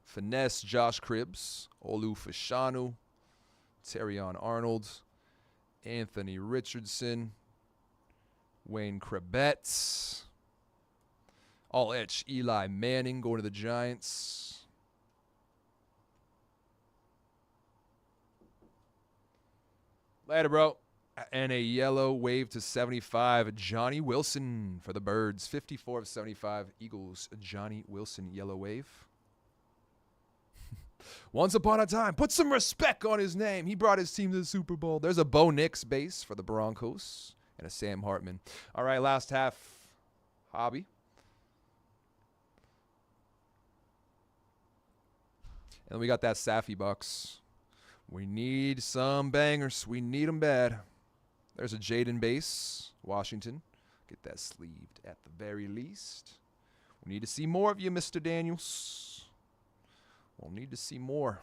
Finesse Josh Cribbs. Olu Fashanu. Terrion Arnold. Anthony Richardson. Wayne Krebetz. All etch Eli Manning going to the Giants. Later, bro. And a yellow wave to 75. Johnny Wilson for the Birds. 54 of 75. Eagles. Johnny Wilson yellow wave. Once upon a time, put some respect on his name. He brought his team to the Super Bowl. There's a Bo Nix base for the Broncos. And a Sam Hartman. All right, last half. Hobby. And we got that Safi box. We need some bangers. We need them bad. There's a Jaden base. Washington. Get that sleeved at the very least. We need to see more of you, Mr. Daniels. We'll need to see more.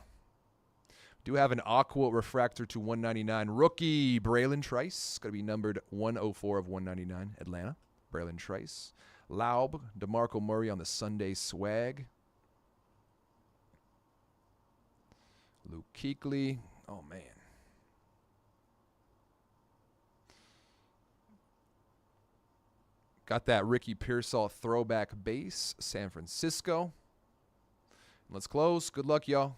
Do have an Aqua Refractor to 199. Rookie, Braylon Trice. Going to be numbered 104 of 199. Atlanta. Braylon Trice. Laub, DeMarco Murray on the Sunday swag. Luke Kuechly. Oh, man. Got that Ricky Pearsall throwback base, San Francisco. Let's close. Good luck, y'all.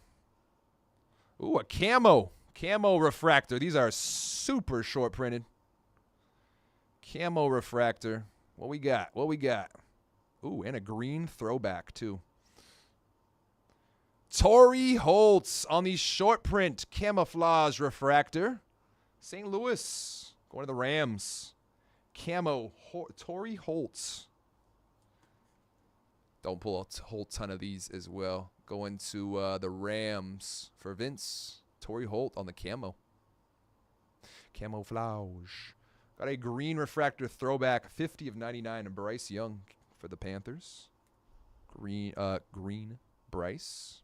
Ooh, a camo. Camo refractor. These are super short printed. Camo refractor. What we got? What we got? Ooh, and a green throwback, too. Torrey Holtz on the short print camouflage refractor. St. Louis. Going to the Rams. Camo. Torrey Holtz. Don't pull a whole ton of these as well. Going to the Rams for Vince. Torrey Holt on the camo. Camouflage. Got a green refractor throwback, 50 of 99, and Bryce Young for the Panthers. Green Bryce.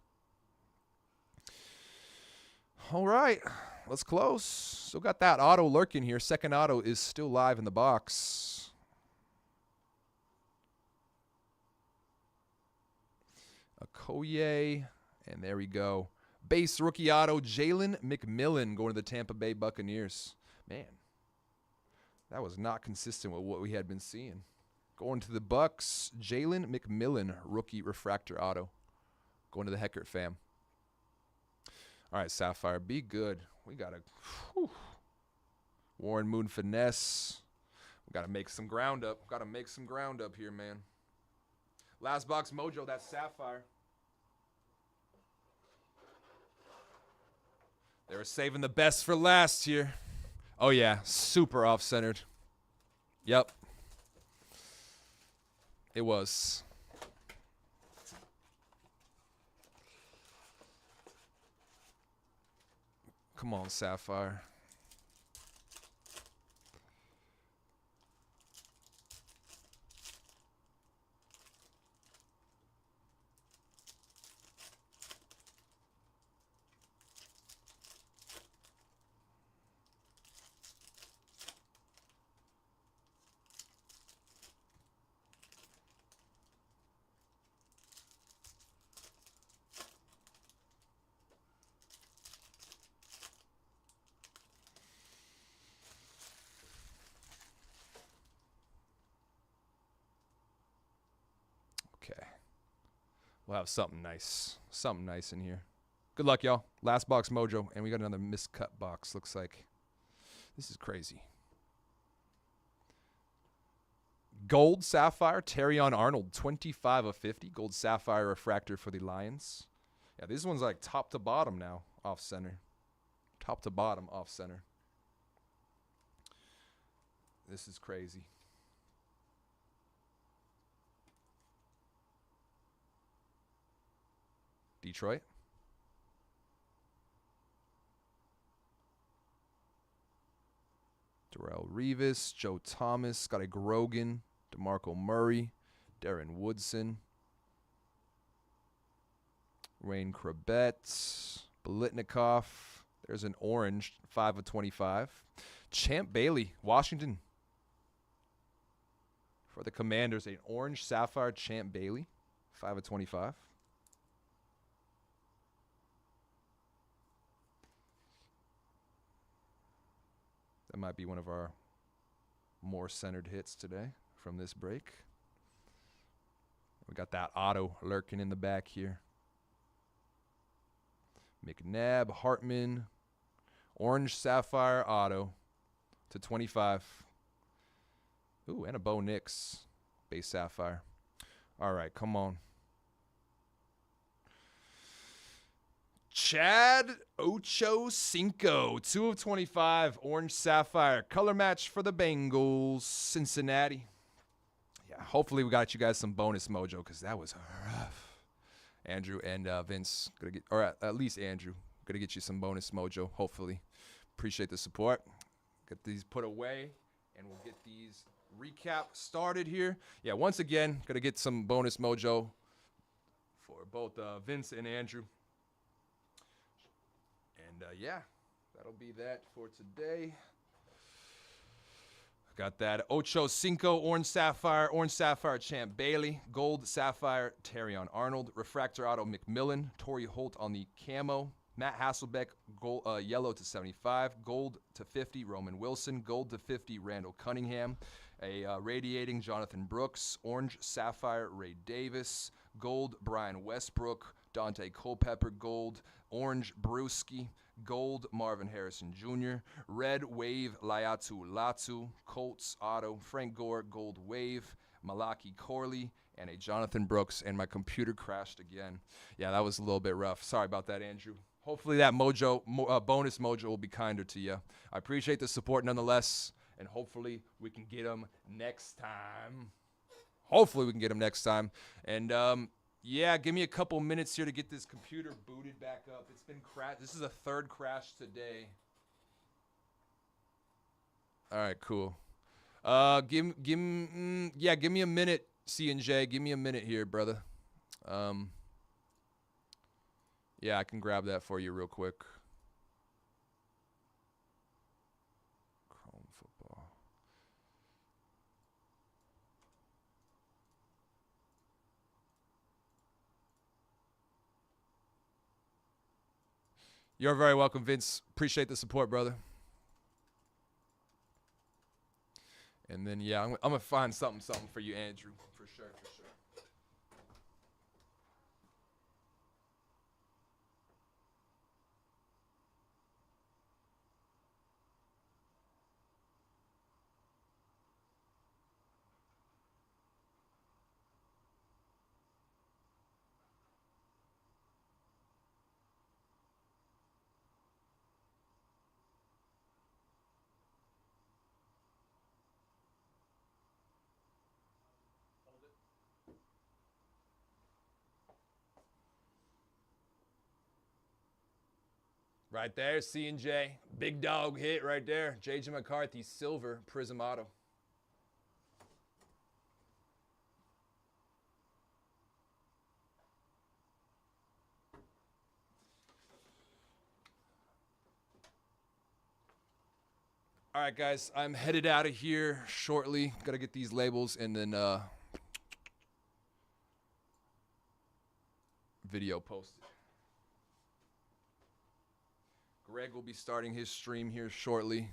All right, let's close. Still got that auto lurking here. Second auto is still live in the box. Okoye, and there we go. Base rookie auto, Jalen McMillan going to the Tampa Bay Buccaneers. Man, that was not consistent with what we had been seeing. Going to the Bucks, Jalen McMillan, rookie refractor auto. Going to the Heckert fam. All right, Sapphire, be good. We got to Warren Moon finesse. We got to make some ground up. Got to make some ground up here, man. Last box mojo, that's Sapphire. They were saving the best for last here. Oh, yeah, super off-centered. Yep. It was. Come on, Sapphire. Okay. We'll have something nice. Something nice in here. Good luck, y'all. Last box mojo. And we got another miscut box, looks like. This is crazy. Gold Sapphire, Terrion Arnold, 25 of 50. Gold Sapphire refractor for the Lions. Yeah, this one's like top to bottom now, off center. Top to bottom, off center. This is crazy. Detroit. Darrell Revis, Joe Thomas, Scotty Grogan, DeMarco Murray, Darren Woodson, Wayne Krabet, Bolitnikoff. There's an orange, 5 of 25. Champ Bailey, Washington. For the Commanders, an orange sapphire Champ Bailey, 5 of 25. That might be one of our more centered hits today from this break. We got that auto lurking in the back here. McNabb, Hartman, orange sapphire auto to 25. Ooh, and a Bo Nix base sapphire. All right, come on. Chad Ochocinco, 2 of 25, orange sapphire. Color match for the Bengals, Cincinnati. Yeah, hopefully we got you guys some bonus mojo because that was rough. Andrew and Vince, gonna get, or at least Andrew, gonna get you some bonus mojo, hopefully. Appreciate the support. Get these put away, and we'll get these recap started here. Yeah, once again, gonna get some bonus mojo for both Vince and Andrew. And yeah, that'll be that for today. Got that Ochocinco, orange sapphire Champ Bailey, gold sapphire Terrion Arnold, refractor auto McMillan, Torrey Holt on the camo, Matt Hasselbeck, gold, yellow to 75, gold to 50 Roman Wilson, gold to 50 Randall Cunningham, A radiating Jonathan Brooks, orange sapphire Ray Davis, gold Brian Westbrook, Dante Culpepper gold, orange Brewski, gold Marvin Harrison Jr., red wave Layatu Latu, Colts auto Frank Gore gold wave, Malaki Corley, and a Jonathan Brooks, and my computer crashed again. Yeah, that was a little bit rough. Sorry about that, Andrew. Hopefully that bonus mojo will be kinder to you. I appreciate the support nonetheless, and hopefully we can get them next time. And yeah, give me a couple minutes here to get this computer booted back up. It's been crashed. This is a third crash today. All right, cool. Give me a minute, C&J. Give me a minute here, brother. Yeah, I can grab that for you real quick. Chrome football. You're very welcome, Vince. Appreciate the support, brother. And then, yeah, I'm going to find something for you, Andrew, for sure. Right there, C&J. Big dog hit right there. J.J. McCarthy, silver, Prism Auto. All right, guys, I'm headed out of here shortly. Got to get these labels and then video posted. Greg will be starting his stream here shortly.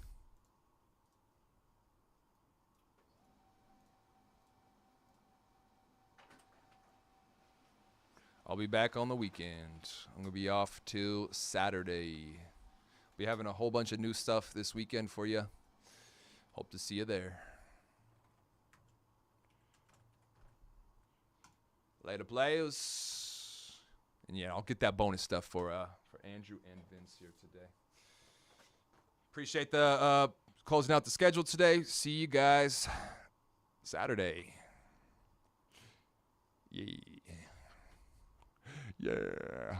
I'll be back on the weekend. I'm going to be off till Saturday. Be having a whole bunch of new stuff this weekend for you. Hope to see you there. Later, players. And yeah, I'll get that bonus stuff for Andrew and Vince here today. Appreciate the closing out the schedule today. See you guys Saturday. Yeah.